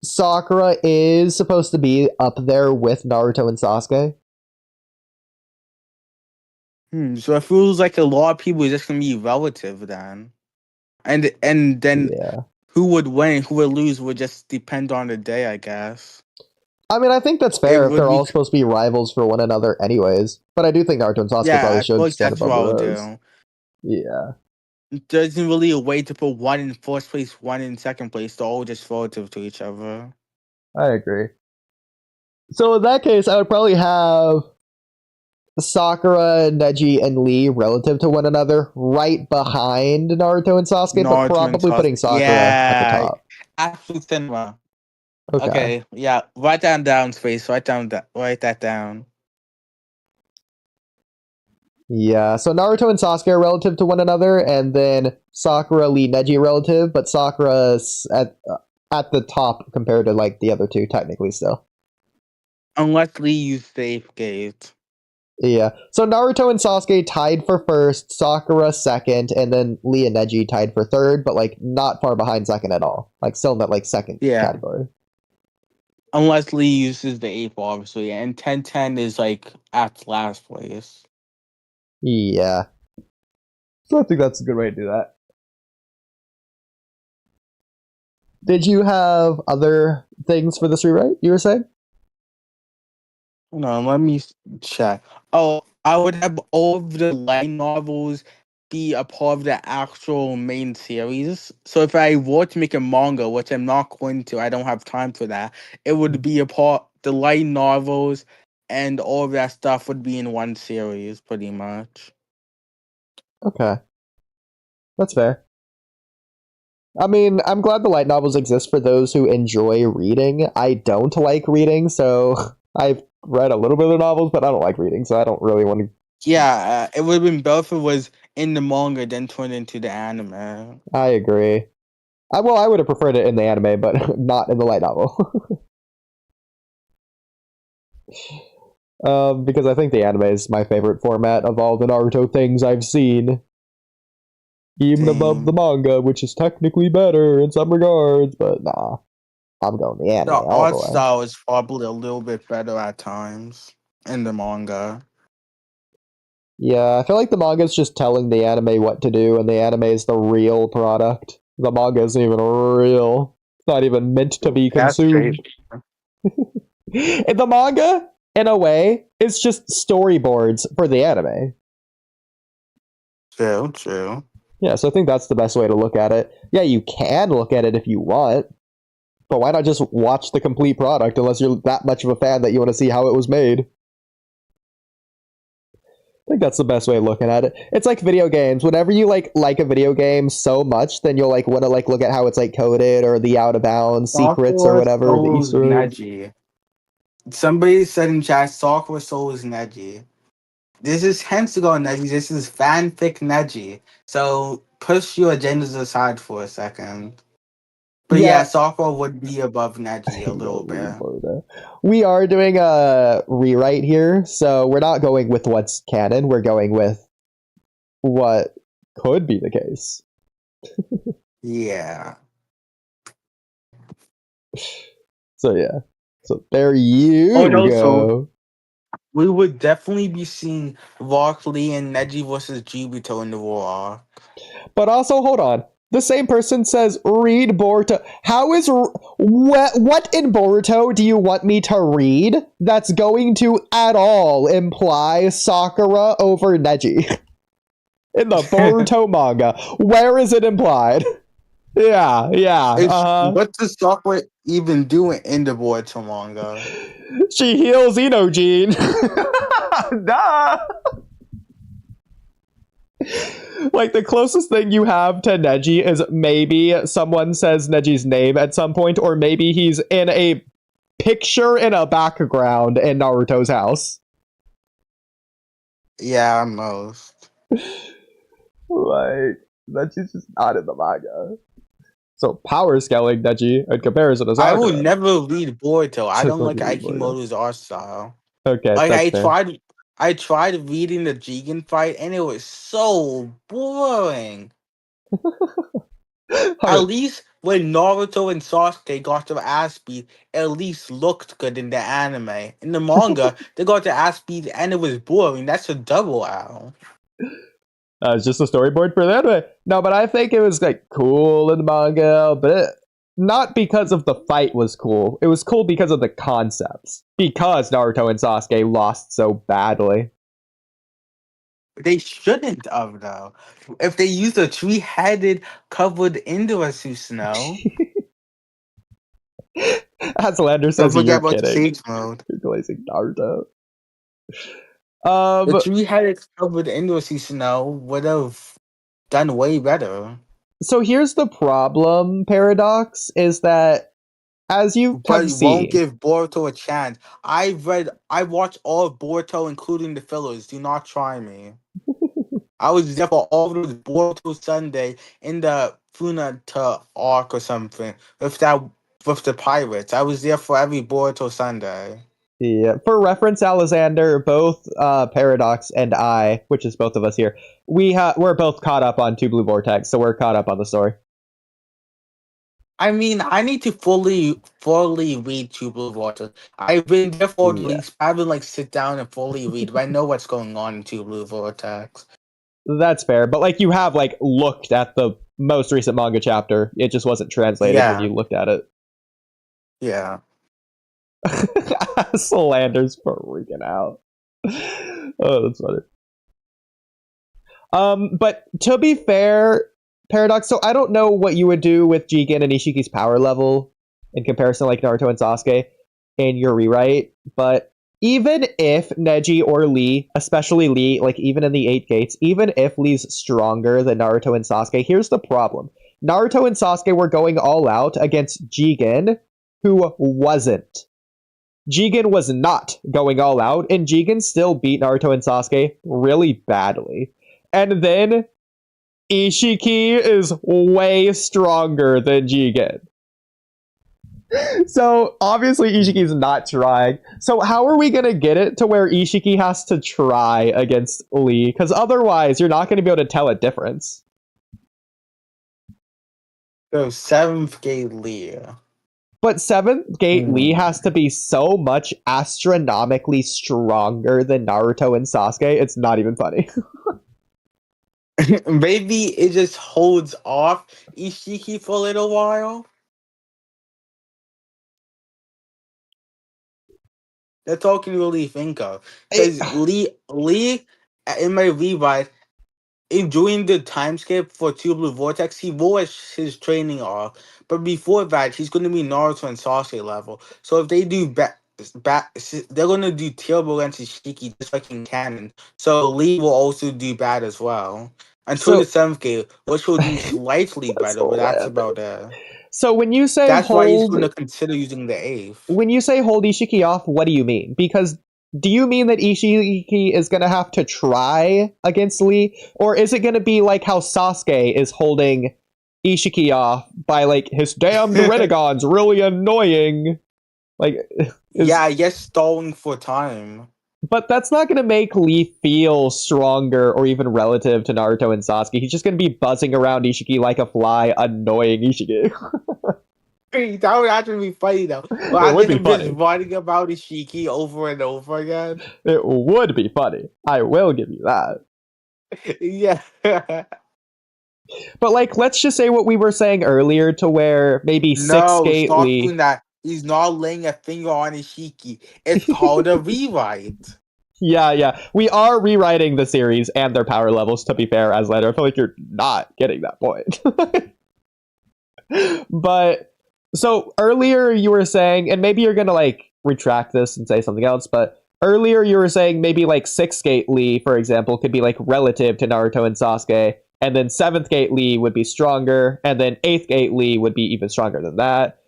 Sakura is supposed to be up there with Naruto and Sasuke. So it feels like a lot of people is just gonna be relative then, and then who would win, who would lose would just depend on the day, I guess. I mean, I think that's fair if they're all supposed to be rivals for one another, anyways. But I do think Naruto and Sasuke probably should stand above those. Yeah, there isn't really a way to put one in first place, one in second place. They're all just relative to each other. I agree. So in that case, I would probably have Sakura, Neji, and Lee relative to one another, right behind Naruto and Sasuke, but probably putting Sakura at the top. Absolute cinema. Okay, yeah. Write that down, Space. Write that down. Yeah, so Naruto and Sasuke are relative to one another, and then Sakura, Lee, Neji relative, but Sakura's at the top compared to like the other two, technically still. Unless Lee used the 8th gate. Yeah, so Naruto and Sasuke tied for first, Sakura second, and then Lee and Neji tied for third, but like not far behind second at all. Like still in that like second category. Unless Lee uses the 8th, obviously, and 10-10 is like at last place. Yeah. So I think that's a good way to do that. Did you have other things for this rewrite you were saying? No, let me check. Oh, I would have all of the light novels be a part of the actual main series. So if I were to make a manga, which I'm not going to, I don't have time for that, it would be a part, the light novels and all of that stuff would be in one series, pretty much. Okay. That's fair. I mean, I'm glad the light novels exist for those who enjoy reading. I don't like reading, so I've read a little bit of the novels, but I don't like reading, so I don't really want to... Yeah, it would have been better if it was in the manga than turned into the anime. I agree. I would have preferred it in the anime, but not in the light novel. Because I think the anime is my favorite format of all the Naruto things I've seen. Even above the manga, which is technically better in some regards, but nah. I'm going the anime. The art style is probably a little bit better at times in the manga. Yeah, I feel like the manga is just telling the anime what to do, and the anime is the real product. The manga isn't even real. It's not even meant to be consumed. And the manga, in a way, is just storyboards for the anime. True. Yeah, so I think that's the best way to look at it. Yeah, you can look at it if you want, but why not just watch the complete product unless you're that much of a fan that you want to see how it was made? I think that's the best way of looking at it. It's like video games. Whenever you like a video game so much, then you'll like want to like look at how it's like coded or the out of bounds secrets or whatever. The Easter eggs. Somebody said in chat, Sakura Soul is Neji. This is Hensugo Neji. This is fanfic Neji. So push your agendas aside for a second. But yeah, Sakura would be above Neji a little bit. We are doing a rewrite here, so we're not going with what's canon. We're going with what could be the case. Yeah. So yeah. So there you go. So we would definitely be seeing Walky and Neji versus Jubito in the war arc. But also, hold on. The same person says, read Boruto. How is... What in Boruto do you want me to read that's going to at all imply Sakura over Neji? In the Boruto manga. Where is it implied? Yeah, yeah. What's the software even doing in the Boruto manga? She heals Enogene. Duh. Like, the closest thing you have to Neji is maybe someone says Neji's name at some point, or maybe he's in a picture in a background in Naruto's house. Yeah, most. Like, Neji's just not in the manga. So, power scaling Neji in comparison to Sakura. I will never read Boruto. I Just don't like fucking read Boruto. Aikimoto's art style. Okay, Like that's fair. I tried reading the Jigen fight and it was so boring. At Alright, least when Naruto and Sasuke got their ass beat, it at least looked good in the anime. In the manga, they got their ass beat and it was boring. That's a double L. it's just a storyboard for the anime. No, but I think it was like cool in the manga, but not because of the fight was cool. It was cool because of the concepts. Because Naruto and Sasuke lost so badly. They shouldn't have though. If they used a three-headed covered Indra Susanoo. As Lander Don't says, forget you're about the kidding. Sage mode. You're glazing Naruto. The three-headed covered Indra Susanoo would have done way better. So here's the problem, Paradox, is that as you But have you won't seen, give Boruto a chance. I watched all of Boruto, including the fillers. Do not try me. I was there for all of those Boruto Sunday in the Funata arc or something with the pirates. I was there for every Boruto Sunday. yeah, for reference, Alexander, both Paradox and I, which is both of us here, we're both caught up on Two Blue Vortex, so we're caught up on the story. I mean, I need to fully read Two Blue Vortex. I've been there for at least. I haven't sit down and fully read, but I know what's going on in Two Blue Vortex. That's fair, but you have looked at the most recent manga chapter. It just wasn't translated when you looked at it. Yeah. Solander's freaking out. Oh, that's funny. But to be fair, Paradox, so I don't know what you would do with Jigen and Ishiki's power level in comparison to Naruto and Sasuke in your rewrite, but even if Neji or Lee, especially Lee, even in the 8 gates, even if Lee's stronger than Naruto and Sasuke, here's the problem. Naruto and Sasuke were going all out against Jigen, who wasn't. Jigen was not going all out, and Jigen still beat Naruto and Sasuke really badly. And then Ishiki is way stronger than Jigen. So, obviously, Ishiki's not trying. So, how are we going to get it to where Ishiki has to try against Lee? Because otherwise, you're not going to be able to tell a difference. So, 7th gate Lee. But 7th gate Lee has to be so much astronomically stronger than Naruto and Sasuke, it's not even funny. Maybe it just holds off Ishiki for a little while. That's all I can really think of. Because Lee, in my rewrite, during the time skip for Two Blue Vortex, he wore his training arc. But before that, he's going to be Naruto and Sasuke level. So if they do they're going to do Turbulence Ishiki just like in canon. So Lee will also do bad as well. Until the 7th gate, which will do slightly better, but that's about it. So when you say that's why he's going to consider using the 8th. When you say hold Ishiki off, what do you mean? Because do you mean that Ishiki is going to have to try against Lee? Or is it going to be like how Sasuke is holding Ishiki off by his damned Renegon's really annoying? Yeah, I guess stalling for time. But that's not going to make Lee feel stronger or even relative to Naruto and Sasuke. He's just going to be buzzing around Ishiki like a fly, annoying Ishiki. That would actually be funny, though. Well, it would be funny. Just writing about Ishiki over and over again. It would be funny. I will give you that. Yeah. But let's just say what we were saying earlier, to where maybe 6th gate Lee. Doing that. He's not laying a finger on Ishiki. It's called a rewrite. Yeah. We are rewriting the series and their power levels, to be fair, as later. I feel like you're not getting that point. But so earlier you were saying, and maybe you're gonna like retract this and say something else, but earlier you were saying maybe like 6th Gate Lee, for example, could be like relative to Naruto and Sasuke, and then 7th Gate Lee would be stronger, and then 8th Gate Lee would be even stronger than that.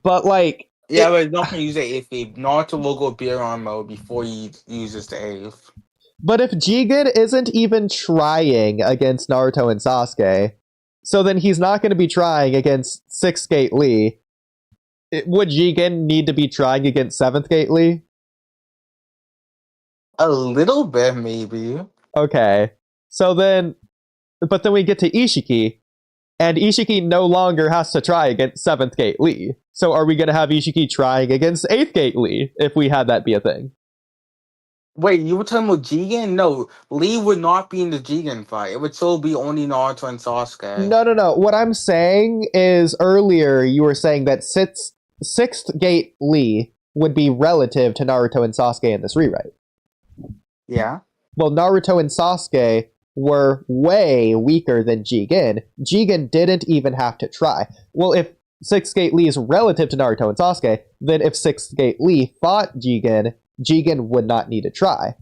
But like, Yeah, but he's not gonna use the 8th Gate. Naruto will go beer on mode before he uses the 8th. but if Jigen isn't even trying against Naruto and Sasuke, so then he's not going to be trying against 6th Gate Lee. Would Jigen need to be trying against 7th Gate Lee? A little bit, maybe. Okay. So then, but then we get to Ishiki, and Ishiki no longer has to try against 7th Gate Lee. So are we going to have Ishiki trying against 8th Gate Lee if we had that be a thing? Wait, you were talking about Jigen? No, Lee would not be in the Jigen fight. It would still be only Naruto and Sasuke. No. What I'm saying is earlier you were saying that 6th Gate Lee would be relative to Naruto and Sasuke in this rewrite. Yeah. Well, Naruto and Sasuke were way weaker than Jigen. Jigen didn't even have to try. Well, if 6th Gate Lee is relative to Naruto and Sasuke, then if 6th Gate Lee fought Jigen, Jigen would not need to try.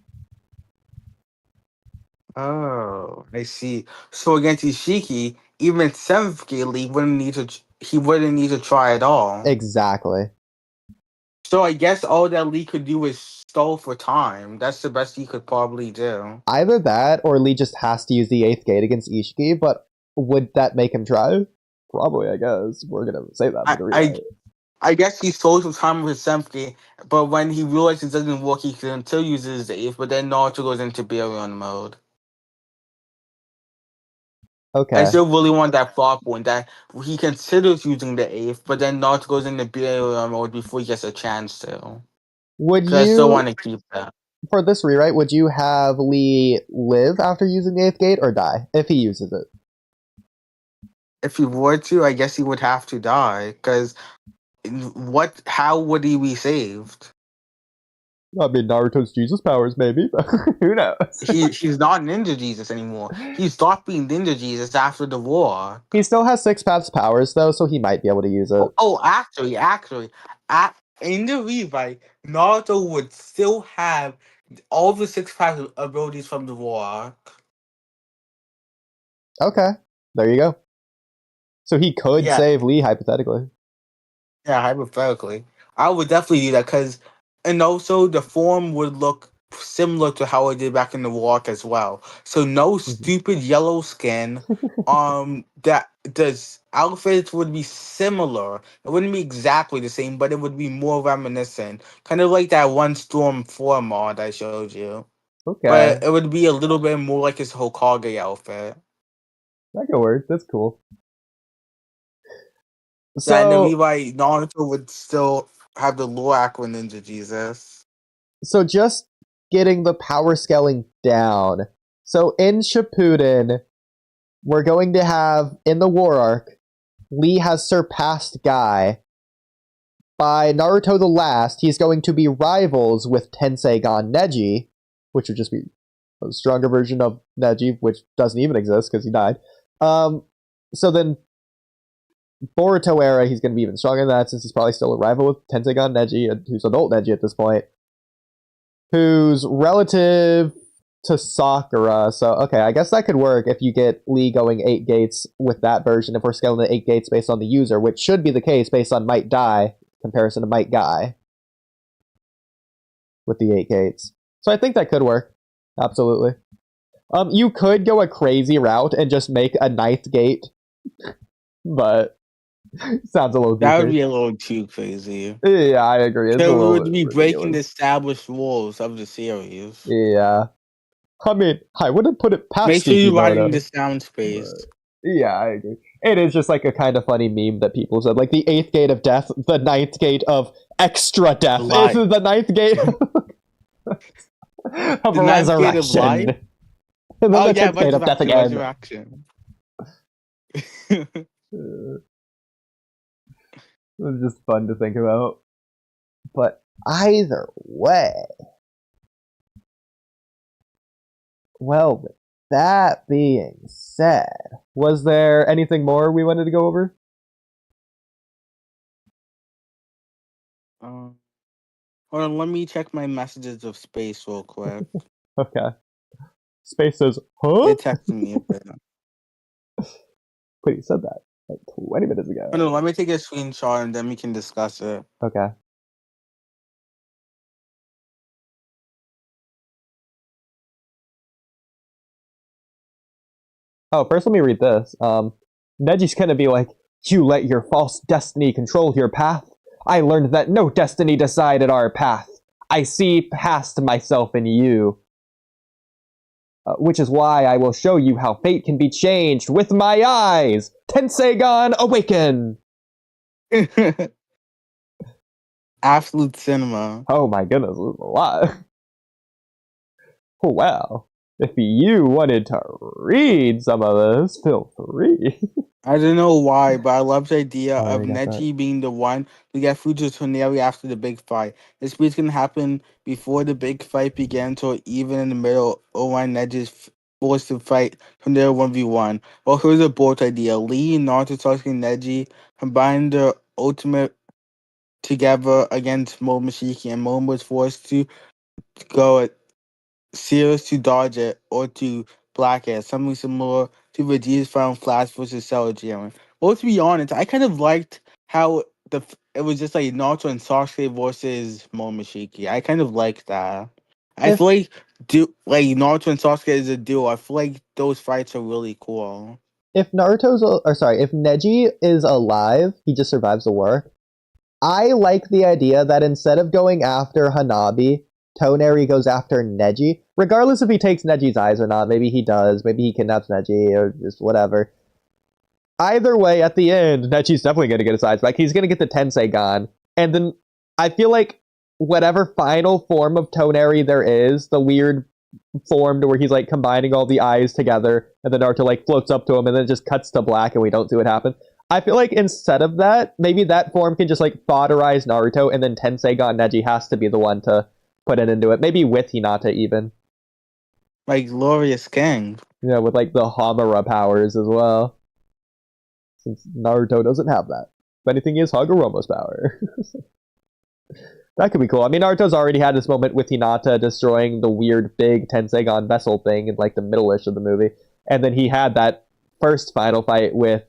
Oh, I see. So against Ishiki, even 7th Gate Lee wouldn't need to. He wouldn't need to try at all. Exactly. So I guess all that Lee could do is stall for time. That's the best he could probably do. Either that, or Lee just has to use the 8th Gate against Ishiki, but would that make him try? Probably, I guess. We're gonna say that for the rewrite. I guess he stole some time with his 7th Gate, but when he realized it doesn't work, he can still use his 8th, but then Naruto goes into Baryon mode. Okay. I still really want that plot point that he considers using the 8th, but then Naruto goes into Baryon mode before he gets a chance to. Would Because I still you, want to keep that. for this rewrite, would you have Lee live after using the 8th Gate or die if he uses it? If he were to, I guess he would have to die. Because how would he be saved? I mean, Naruto's Jesus powers, maybe. Who knows? He's not Ninja Jesus anymore. He stopped being Ninja Jesus after the war. He still has 6 paths powers, though, so he might be able to use it. Actually, in the rewrite, Naruto would still have all the 6 paths abilities from the war. Okay. There you go. So he could Yeah. save Lee, hypothetically. Yeah, hypothetically. I would definitely do that because, and also the form would look similar to how it did back in the walk as well. So no stupid yellow skin. That the outfits would be similar. It wouldn't be exactly the same, but it would be more reminiscent, kind of like that one Storm 4 mod I showed you. Okay. But it would be a little bit more like his Hokage outfit. That could work. That's cool. Yeah, and the So, rewrite, Naruto would still have the lore Aqua Ninja Jesus. so just getting the power scaling down. So in Shippuden, we're going to have, in the war arc, Lee has surpassed Guy. By Naruto the Last, he's going to be rivals with Tenseigan Neji, which would just be a stronger version of Neji, which doesn't even exist because he died. So then, Boruto era, he's going to be even stronger than that since he's probably still a rival with Tenseigan Neji, who's adult Neji at this point, who's relative to Sakura. So, okay, I guess that could work if you get Lee going 8 gates with that version, if we're scaling the 8 gates based on the user, which should be the case based on Might Die comparison to Might Guy with the 8 gates. So I think that could work. Absolutely. You could go a crazy route and just make a 9th gate, but sounds a little deeper. That would be a little too crazy. Yeah, I agree. It's It a little would be bit breaking the ridiculous. established rules of the series. Yeah. I mean, I wouldn't put it past Make sure you're writing Tsukimoto. the sound space. Yeah, I agree. It is just like a kind of funny meme that people said, like the 8th gate of death, the 9th gate of extra death. Life. This is the 9th gate of The 9th gate of resurrection. life? And then Oh the yeah, 10th gate of death again. resurrection. It's just fun to think about. But either way, well, that being said, was there anything more we wanted to go over? Hold on, let me check my messages of space real quick. Okay. Space says, huh? They texted me a bit. Wait, you said that like 20 minutes ago. Hold on, let me take a screenshot and then we can discuss it. Okay. Oh, first let me read this. Neji's gonna be like, you let your false destiny control your path. I learned that no destiny decided our path. I see past myself in you. Which is why I will show you how fate can be changed with my eyes. Tenseigan, awaken! Absolute cinema. Oh my goodness, this is a lot. Well, if you wanted to read some of this, feel free. I don't know why, but I love the idea Oh, of you got Neji being the one to get food to Toneri after the big fight. This speech can happen before the big fight begins or even in the middle or when Neji is forced to fight Toneri 1v1. Well, here's a bold idea. Lee, Naruto, Sasuke, and Neji combine their ultimate together against Momoshiki, and Momo was forced to go Sears to dodge it or to block it, something similar to Vegeta's final Flash versus Cell Jaren. Well, to be honest, I kind of liked how it was just like Naruto and Sasuke versus Momoshiki. I kind of liked that. I If feel like Naruto and Sasuke is a duo. I feel like those fights are really cool. if if Neji is alive, he just survives the war. I like the idea that instead of going after Hanabi, Toneri goes after Neji. Regardless if he takes Neji's eyes or not, maybe he does, maybe he kidnaps Neji or just whatever. Either way, at the end, Neji's definitely going to get his eyes back. He's going to get the Tenseigan. And then I feel like whatever final form of Toneri there is, the weird form to where he's like combining all the eyes together, and then Naruto like floats up to him and then it just cuts to black and we don't see what happened. I feel like instead of that, maybe that form can just like fodderize Naruto and then Tenseigan Neji has to be the one to put it into it. Maybe with Hinata even. Like Glorious King. Yeah, with like the Hamura powers as well. Since Naruto doesn't have that. If anything, he has Hagoromo's power. That could be cool. I mean, Naruto's already had this moment with Hinata destroying the weird big Tenseigan vessel thing in like the middle-ish of the movie. And then he had that first final fight with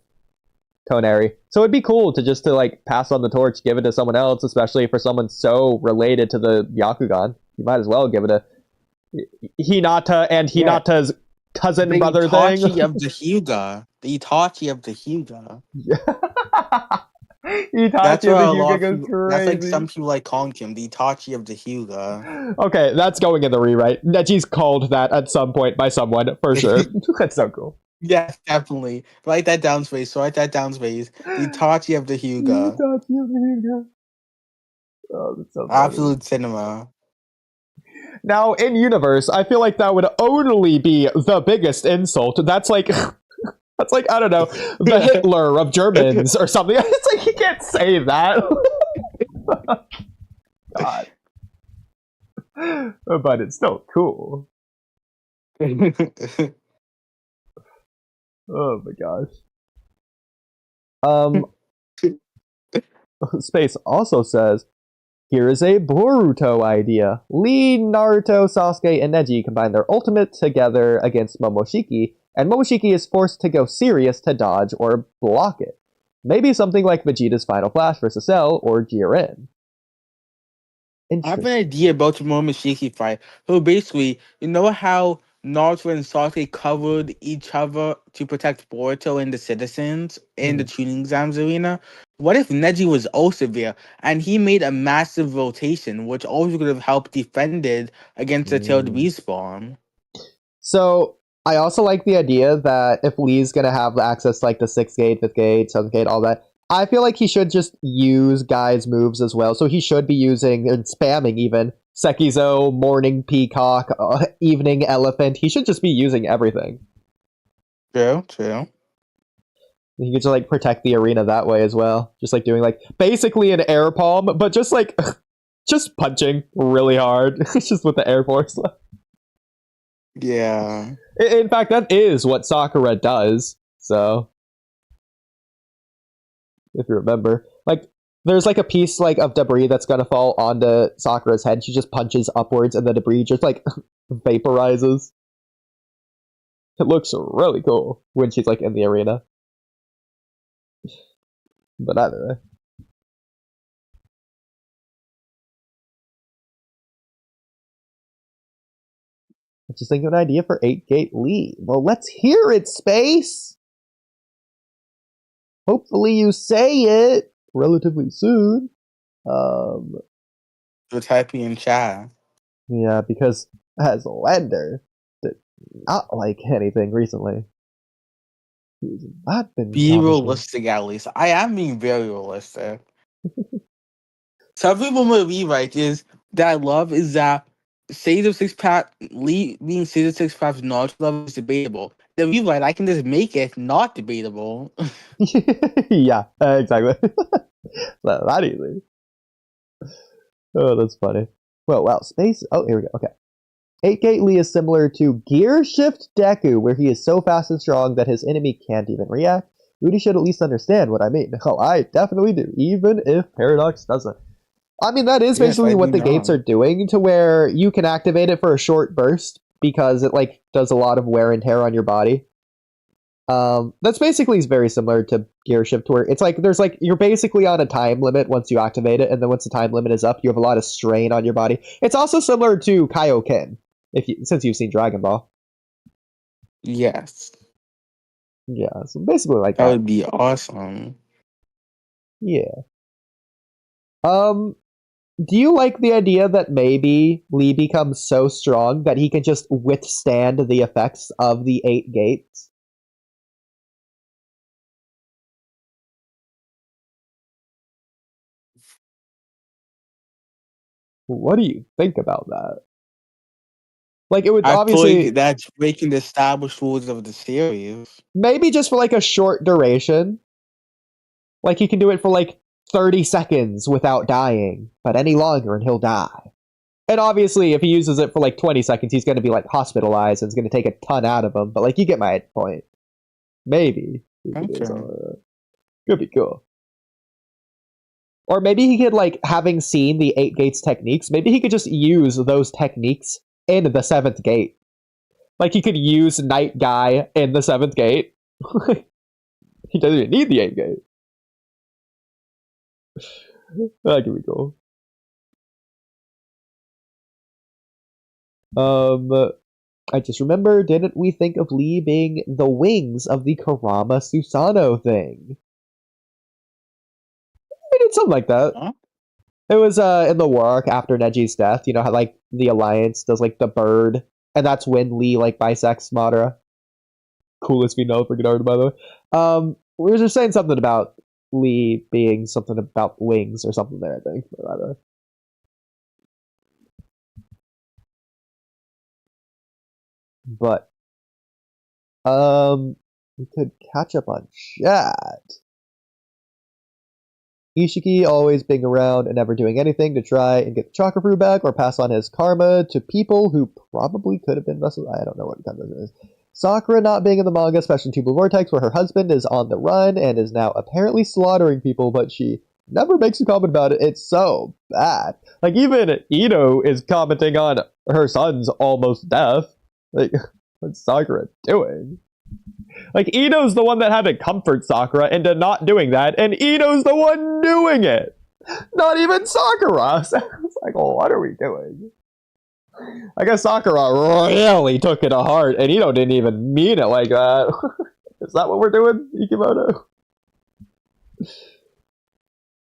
Toneri. So it'd be cool to like pass on the torch, give it to someone else, especially for someone so related to the Byakugan. You might as well give it to Hinata and Hinata's cousin brother thing. Itachi of the Hyuga. The Itachi of the Hyuga. Itachi of the Hyuga goes crazy. That's like some people like calling him the Itachi of the Hyuga. Okay, that's going in the rewrite. Neji's called that at some point by someone, for sure. That's so cool. Yes, definitely. Write that down, Space. Write that down, Space. The Itachi of the Hyuga. Itachi of the Hyuga. Oh, that's so funny. Absolute cinema. Now, in universe, I feel like that would only be the biggest insult. That's like, that's like, I don't know, the Hitler of Germans or something. It's like, you can't say that. God. But it's still cool. Oh my gosh. Space also says, here is a Boruto idea. Lee, Naruto, Sasuke, and Neji combine their ultimate together against Momoshiki, and Momoshiki is forced to go serious to dodge or block it. Maybe something like Vegeta's Final Flash versus Cell or Jiren. I have an idea about the Momoshiki fight. So basically, you know how Naruto and Sasuke covered each other to protect Boruto and the citizens in the tuning exams arena? What if Neji was also there and he made a massive rotation, which also could have helped defended against the tailed respawn? So I also like the idea that if Lee's gonna have access to like the 6th gate, 5th gate, 7th gate, all that, I feel like he should just use guys' moves as well. So he should be using and spamming even Sekizo, Morning Peacock, Evening Elephant. He should just be using everything. True, true. He could just like protect the arena that way as well. Just like doing like basically an air palm, but just like just punching really hard. It's just with the air force. Yeah. In fact, that is what Sakura does. So, if you remember, like, there's like a piece like of debris that's gonna fall onto Sakura's head. She just punches upwards, and the debris just like vaporizes. It looks really cool when she's like in the arena. But either way. I'm just thinking of an idea for 8-Gate Lee. Well, let's hear it, Space! Hopefully you say it relatively soon. You're typing in chat. Yeah, because as Lender did not like anything recently. He's not been Be commenting. realistic, at least. I am being very realistic. Some people may be right is that I love is that Sage of Six Pack Lee being Sage of Six Pack's knowledge level is debatable. Then we right, I can just make it not debatable. Yeah, exactly. That easy. Oh, that's funny. Well, wow, Space. Oh, here we go. Okay. 8-Gate Lee is similar to Gear Shift Deku, where he is so fast and strong that his enemy can't even react. Oodie should at least understand what I mean. Oh, I definitely do, even if Paradox doesn't. I mean, that is basically what the gates are doing, to where you can activate it for a short burst, because it, like, does a lot of wear and tear on your body. That's basically very similar to Gear Shift, where it's like, there's like, you're basically on a time limit once you activate it, and then once the time limit is up, you have a lot of strain on your body. It's also similar to Kaioken, since you've seen Dragon Ball. Yes. Yeah, so basically like That that. would be awesome. Yeah. Do you like the idea that maybe Lee becomes so strong that he can just withstand the effects of the 8 gates? What do you think about that? Like, it would I obviously... feel like that's breaking the established rules of the series. Maybe just for, like, a short duration. Like, he can do it for, like, 30 seconds without dying, but any longer and he'll die. And obviously, if he uses it for, like, 20 seconds, he's going to be, like, hospitalized and it's going to take a ton out of him. But, like, you get my point. Maybe. Okay. Could be cool. Or maybe he could, like, having seen the 8 gates techniques, maybe he could just use those techniques in the 7th gate. Like, he could use Night Guy in the 7th gate. He doesn't even need the 8 gate. That could be cool. I just remember, didn't we think of Lee being the wings of the Kurama Susanoo thing? We did something like that. Huh? It was in the war arc after Neji's death. You know how like the Alliance does like the bird, and that's when Lee like bisects Madara. Coolest we know for Naruto, by the way. We were just saying something about Lee being something about wings or something there. I think. But we could catch up on chat. Ishiki always being around and never doing anything to try and get the Chakra Fruit back or pass on his karma to people who probably could have been wrestled. I don't know what kind of it is. Sakura not being in the manga, especially in Two Blue Vortex, where her husband is on the run and is now apparently slaughtering people, but she never makes a comment about it. It's so bad. Like, even Ito is commenting on her son's almost death. Like, what's Sakura doing? Like, Ito's the one that had to comfort Sakura into not doing that, and Ito's the one doing it! Not even Sakura! So it's like, well, what are we doing? I guess Sakura really took it to heart, and Ito didn't even mean it like that. Is that what we're doing, Ikimoto?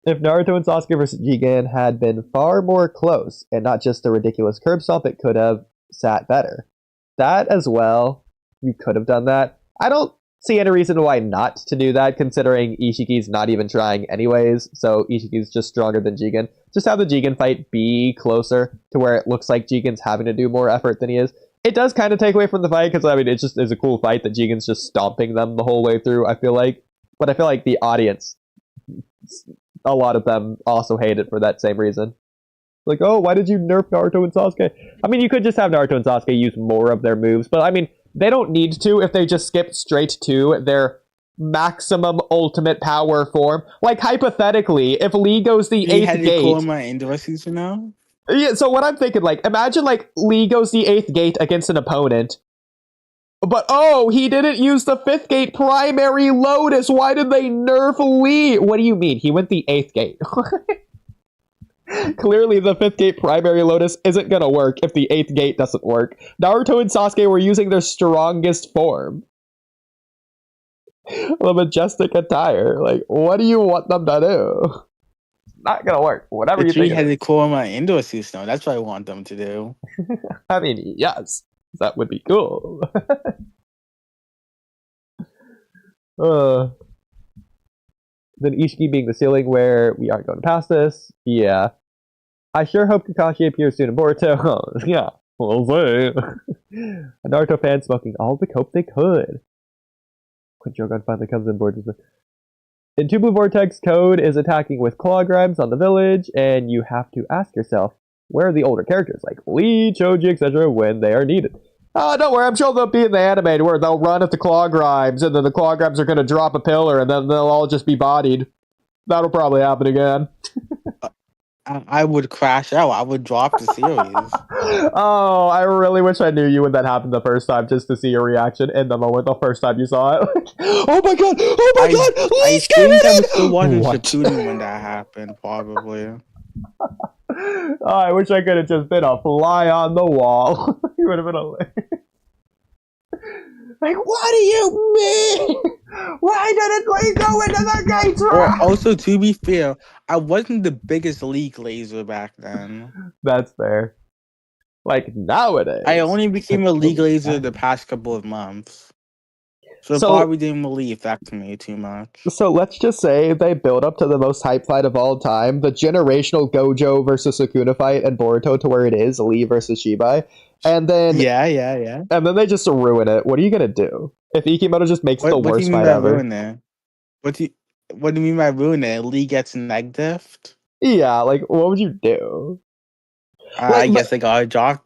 If Naruto and Sasuke vs. Jigen had been far more close, and not just a ridiculous curb stomp, it could have sat better. That as well, you could have done that. I don't see any reason why not to do that, considering Ishiki's not even trying anyways, so Ishiki's just stronger than Jigen. Just have the Jigen fight be closer to where it looks like Jigen's having to do more effort than he is. It does kind of take away from the fight, because, I mean, it just is a cool fight that Jigen's just stomping them the whole way through, I feel like. But I feel like the audience, a lot of them also hate it for that same reason. Like, oh, why did you nerf Naruto and Sasuke? I mean, you could just have Naruto and Sasuke use more of their moves, but I mean, they don't need to if they just skip straight to their maximum ultimate power form. Like, hypothetically, if Lee goes the He 8th had to gate... call my industries now? Yeah, so what I'm thinking, like, imagine, like, Lee goes the 8th gate against an opponent, but, oh, he didn't use the 5th gate primary Lotus. Why did they nerf Lee? What do you mean? He went the 8th gate. Clearly, the 5th gate primary Lotus isn't gonna work if the 8th gate doesn't work. Naruto and Sasuke were using their strongest form. The majestic attire. Like, what do you want them to do? It's not gonna work. Whatever you think. He had to call my industries now. That's what I want them to do. I mean, yes. That would be cool. Then Ishiki being the ceiling where we aren't going past this. Yeah. I sure hope Kakashi appears soon in Boruto. Yeah, we'll see. A Naruto fan smoking all the coke they could. When Jogan finally comes on board. In Two Blue Vortex, Code is attacking with claw grabs on the village, and you have to ask yourself, where are the older characters like Lee, Choji, etc. when they are needed? Oh, don't worry, I'm sure they'll be in the anime where they'll run at the claw grabs, and then the claw grabs are going to drop a pillar, and then they'll all just be bodied. That'll probably happen again. I would crash out. I would drop the series. Oh, I really wish I knew you when that happened the first time, just to see your reaction in the moment the first time you saw it. Oh my god! Oh my god! I think I'm still watching Shippuden when that happened, probably. Oh, I wish I could have just been a fly on the wall. You would have been a... Like, what do you mean? Why didn't we go into the gates? Well, also, to be fair, I wasn't the biggest League laser back then. That's fair. Like, nowadays. I only became a League laser the past couple of months. So probably didn't believe that to me too much. So let's just say they build up to the most hype fight of all time, the generational Gojo versus Sukuna fight and Boruto to where it is, Lee versus Shibai. And then Yeah. And then they just ruin it. What are you gonna do? If Ikimoto just makes the worst fight ever? What do you mean by ruin it? Lee gets negative? Yeah, like what would you do? I guess they gotta drop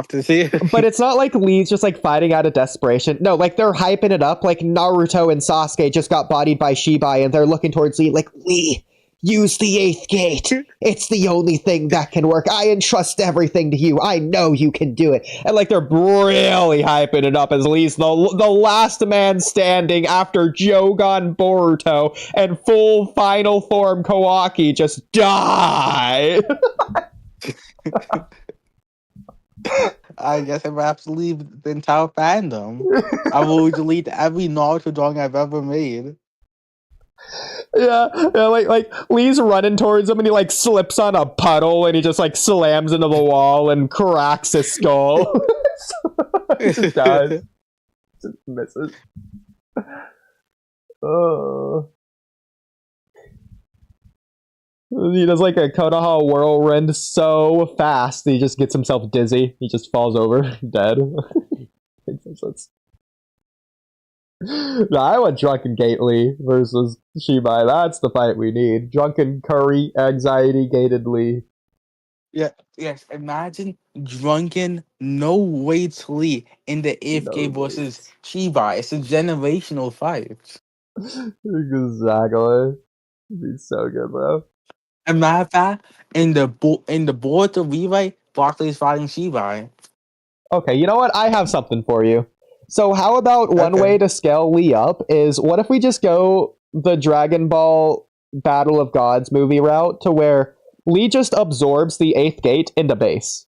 to see. But it's not like Lee's just like fighting out of desperation. No, like they're hyping it up like Naruto and Sasuke just got bodied by Shibai and they're looking towards Lee like, Lee, use the 8th gate. It's the only thing that can work. I entrust everything to you. I know you can do it. And like they're really hyping it up as Lee's the last man standing after Jogan Boruto and full final form Kawaki just die. I guess I would have to leave the entire fandom. I will delete every Naruto drawing I've ever made. Yeah, like Lee's running towards him and he like slips on a puddle and he just like slams into the wall and cracks his skull. He just dies. Just misses. Oh. He does like a Konoha whirlwind so fast he just gets himself dizzy. He just falls over, dead. Makes no sense. No, I want Drunken Gately versus Shibai. That's the fight we need. Drunken Curry, Anxiety Gated Lee. Yeah, yes. Imagine Drunken No Weights Lee in the AFK versus Shibai. It's a generational fight. Exactly. It'd be so good, bro. As a matter of fact, in the Boruto rewrite, Barkley is fighting Shibai. Okay, you know what? I have something for you. So how about one way to scale Lee up is, what if we just go the Dragon Ball Battle of Gods movie route to where Lee just absorbs the 8th gate into base?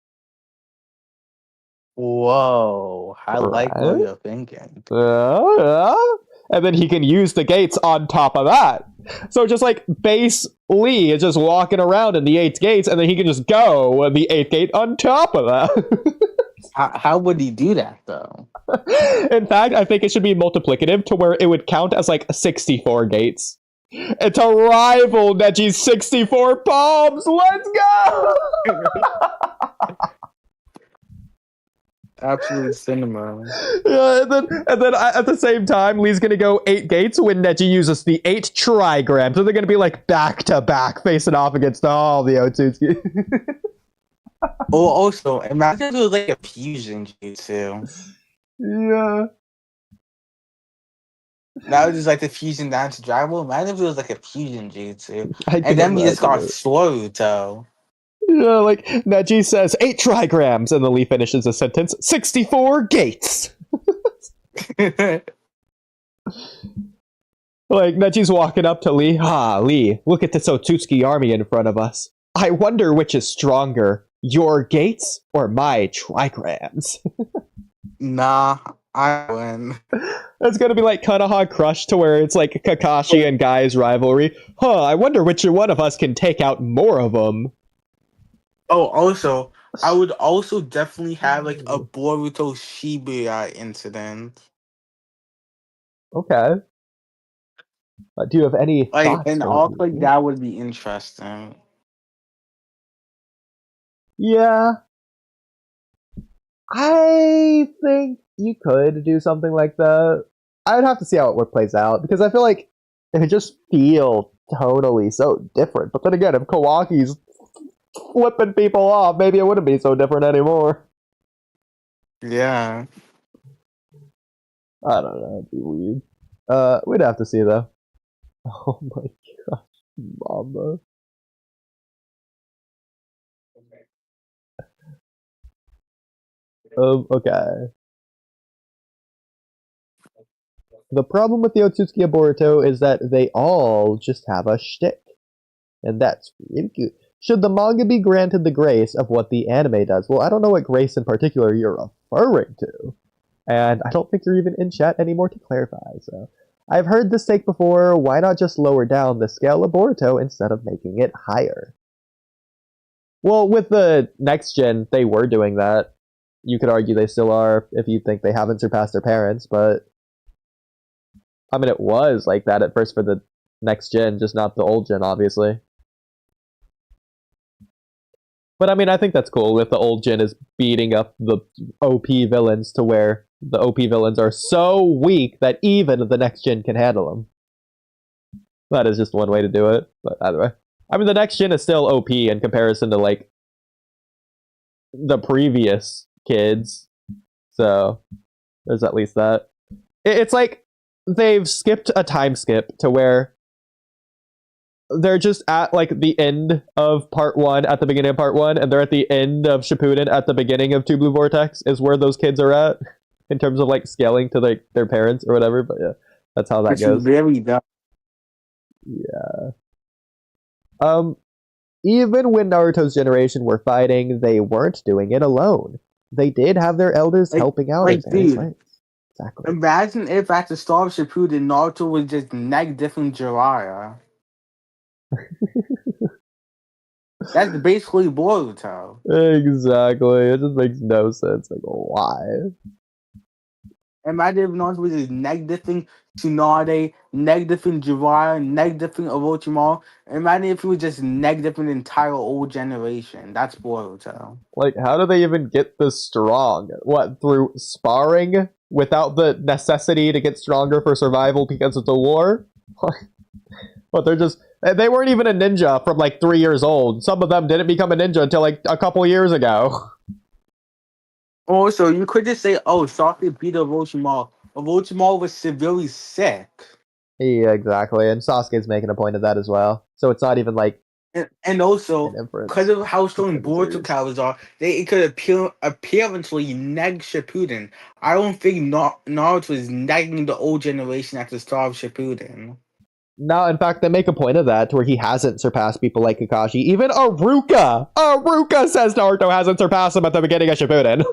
Whoa, I like what you're thinking. And then he can use the gates on top of that. So just like base Lee is just walking around in the 8th gates, and then he can just go the 8th gate on top of that. How would he do that, though? In fact, I think it should be multiplicative to where it would count as like 64 gates. And to rival Neji's 64 palms! Let's go! Absolute cinema. Yeah, and then at the same time, Lee's gonna go 8 gates when Neji uses the 8 trigrams. So they're gonna be like back to back, facing off against all the Otsutsuki. Oh, also, imagine if it was like a fusion jutsu. Yeah. Now it's just like the fusion down to Dragon Ball. Imagine if it was like a fusion jutsu. I can And then we just imagine got it. Boruto. Yeah, like Neji says 8 trigrams, and then Lee finishes the sentence 64 gates. Like Neji's walking up to Lee. Lee, look at this Otsutsuki army in front of us. I wonder which is stronger, your gates or my trigrams. Nah, I win. It's gonna be like Konoha Crush, to where it's like Kakashi and Guy's rivalry. I wonder which one of us can take out more of them. Oh, also, I would also definitely have like a Boruto Shibuya incident. Okay. Do you have any Like, thoughts? and also like that would be interesting. Yeah. I think you could do something like that. I would have to see how it plays out, because I feel like it would just feel totally so different. But then again, if Kawaki's flipping people off, maybe it wouldn't be so different anymore. Yeah. I don't know, it'd be weird. We'd have to see though. Oh my gosh, mama. Okay. The problem with the Otsutsuki and Boruto is that they all just have a shtick. And that's really good. Should the manga be granted the grace of what the anime does? Well, I don't know what grace in particular you're referring to. And I don't think you're even in chat anymore to clarify, so. I've heard this take before. Why not just lower down the scale of Boruto instead of making it higher? Well, with the next gen, they were doing that. You could argue they still are if you think they haven't surpassed their parents, but I mean, it was like that at first for the next gen, just not the old gen, obviously. But I mean, I think that's cool if the old gen is beating up the OP villains to where the OP villains are so weak that even the next gen can handle them. That is just one way to do it, but either way. I mean, the next gen is still OP in comparison to, like, the previous kids. So, there's at least that. It's like they've skipped a time skip to where they're just at like the end of part 1 at the beginning of part 1, and they're at the end of Shippuden at the beginning of Two Blue Vortex is where those kids are at in terms of like scaling to like their parents or whatever. But yeah, that's how that Which goes. is very dumb. Yeah. Even when Naruto's generation were fighting, they weren't doing it alone. They did have their elders helping out. Like, dude, right? Exactly. imagine if at the start of Shippuden, Naruto was just neck different Jiraiya. That's basically Boruto. Exactly. It just makes no sense. Like, why? Imagine if Naruto was just neck different Tsunade, neck different Jiraiya, neck different Orochimaru. Imagine if he was just neck different the entire old generation. That's Boruto. Like, how do they even get this strong? What, through sparring without the necessity to get stronger for survival because it's a war? But they weren't even a ninja from like 3 years old. Some of them didn't become a ninja until like a couple years ago. Also, you could just say, oh, Sasuke beat Orochimaru. Orochimaru was severely sick. Yeah, exactly. And Sasuke's making a point of that as well. So it's not even like... And also, an inference. because of how strong Because Boruto powers are, it could apparently neg Shippuden. I don't think Naruto is negging the old generation at the start of Shippuden. No, in fact, they make a point of that to where he hasn't surpassed people like Kakashi. Even Aruka! Aruka says Naruto hasn't surpassed him at the beginning of Shippuden.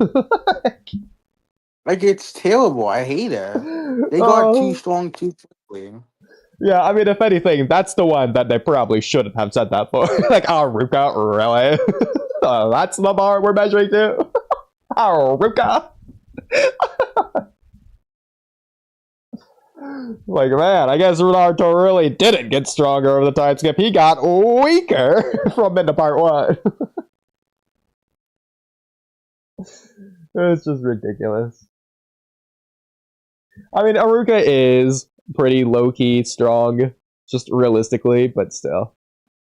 Like, it's terrible. I hate it. They got too strong too quickly. Yeah, I mean, if anything, that's the one that they probably shouldn't have said that for. Like, Aruka, really? That's the bar we're measuring to? Aruka? Like, man, I guess Naruto really didn't get stronger over the time skip. He got weaker from into part 1. It's just ridiculous. I mean, Aruka is pretty low-key strong, just realistically, but still.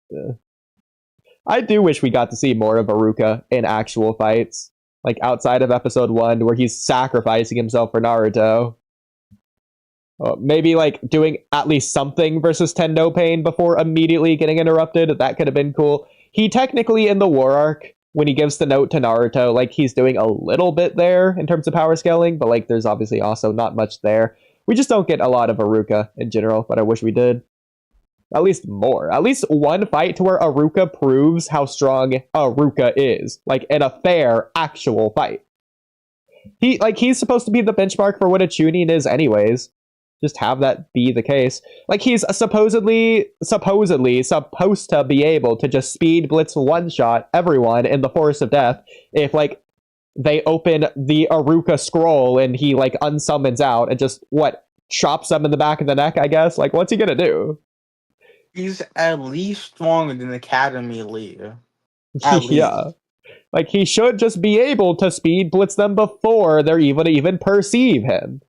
Yeah. I do wish we got to see more of Aruka in actual fights, like outside of episode 1, where he's sacrificing himself for Naruto. Maybe like doing at least something versus Tendo Pain before immediately getting interrupted. That could have been cool. He technically in the war arc, when he gives the note to Naruto, like he's doing a little bit there in terms of power scaling, but like there's obviously also not much there. We just don't get a lot of Aruka in general, but I wish we did. At least more. At least one fight to where Aruka proves how strong Aruka is. Like in a fair, actual fight. He's supposed to be the benchmark for what a Chunin is anyways. Just have that be the case. Like he's supposedly supposed to be able to just speed blitz one-shot everyone in the Forest of Death if like they open the Aruka scroll and he like unsummons out and just chops them in the back of the neck, I guess. Like what's he gonna do? He's at least stronger than Academy Leader. Yeah. Like he should just be able to speed blitz them before they're even perceive him.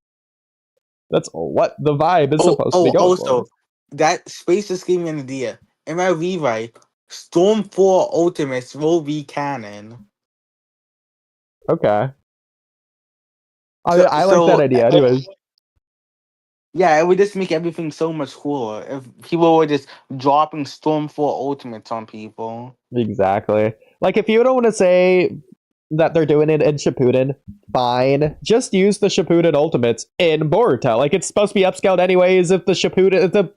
That's what the vibe is supposed to be going for. That space just gave me an idea. In my rewrite, Storm 4 Ultimates will be canon. Okay. I like that idea, anyways. Yeah, it would just make everything so much cooler if people were just dropping Storm 4 Ultimates on people. Exactly. Like, if you don't want to say that they're doing it in Shippuden, fine. Just use the Shippuden Ultimates in Boruto. Like, it's supposed to be upscaled anyways if the Shippuden...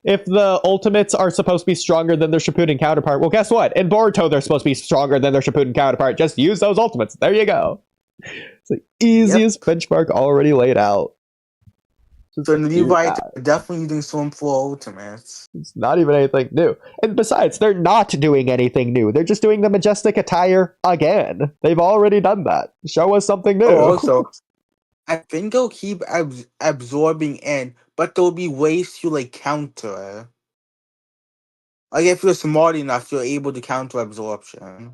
If the Ultimates are supposed to be stronger than their Shippuden counterpart, well, guess what? In Boruto, they're supposed to be stronger than their Shippuden counterpart. Just use those Ultimates. There you go. It's the easiest benchmark already laid out. So in the rewrite, definitely using Storm 4 Ultimates. It's not even anything new. And besides, they're not doing anything new. They're just doing the majestic attire again. They've already done that. Show us something new. Also, I think they'll keep absorbing in, but there'll be ways to like counter it. Like if you're smart enough, you're able to counter absorption.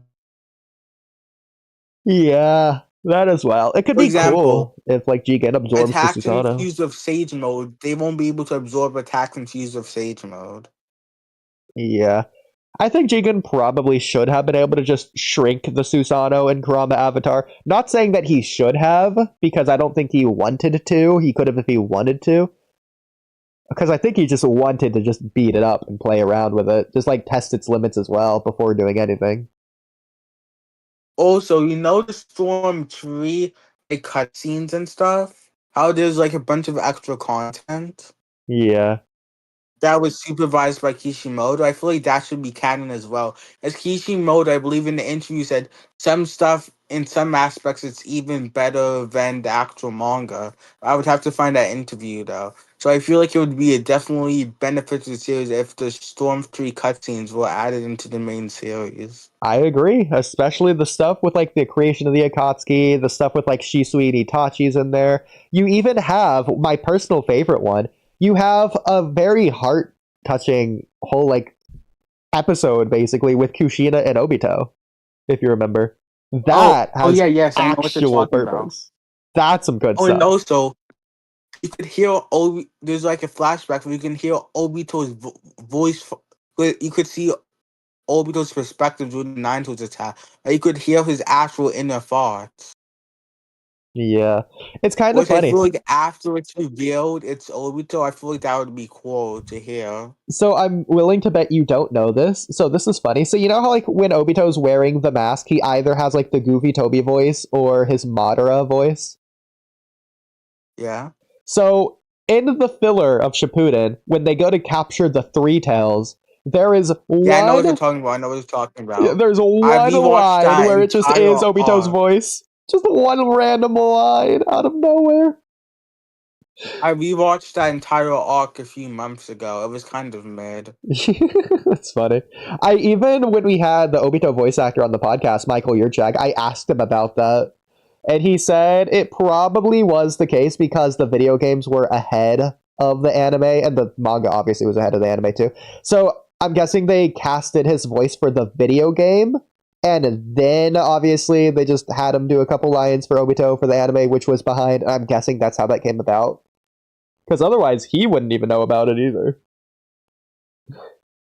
Yeah, that as well. It could For be example, cool if like Jigen absorbs the attacks Susanoo. infused with Sage Mode, they won't be able to absorb attacks infused with Sage Mode. Yeah. I think Jigen probably should have been able to just shrink the Susanoo and Kurama avatar. Not saying that he should have, because I don't think he wanted to. He could have if he wanted to. Because I think he just wanted to just beat it up and play around with it. Just like test its limits as well before doing anything. Also, the Storm 3 like cutscenes and stuff? How there's like a bunch of extra content? Yeah. That was supervised by Kishimoto. I feel like that should be canon as well. As Kishimoto, I believe in the interview, said some stuff, in some aspects, it's even better than the actual manga. I would have to find that interview, though. So I feel like it would be a definitely benefit to the series if the Storm 3 cutscenes were added into the main series. I agree, especially the stuff with like the creation of the Akatsuki, the stuff with like Shisui and Itachi's in there. You even have my personal favorite one. You have a very heart-touching whole like episode basically with Kushina and Obito, if you remember. That has actual purpose. That's some good stuff. And also, you could hear there's like a flashback where you can hear Obito's voice. You could see Obito's perspective during the Naruto's attack. Like, you could hear his actual inner thoughts. Yeah, it's kind of funny. I feel like after it's revealed it's Obito, I feel like that would be cool to hear. So I'm willing to bet you don't know this. So this is funny. So you know how like when Obito's wearing the mask, he either has like the goofy Toby voice or his Madara voice? Yeah. So in the filler of Shippuden, when they go to capture the Three Tails, there is one... Yeah, I know what you're talking about. Yeah, there's one line where it just is Obito's voice. Just one random line out of nowhere. I rewatched that entire arc a few months ago. It was kind of mad. That's funny. When we had the Obito voice actor on the podcast, Michael Yurchak, I asked him about that. And he said it probably was the case because the video games were ahead of the anime, and the manga obviously was ahead of the anime too. So I'm guessing they casted his voice for the video game, and then obviously they just had him do a couple lines for Obito for the anime, which was behind. I'm guessing that's how that came about. Because otherwise he wouldn't even know about it either.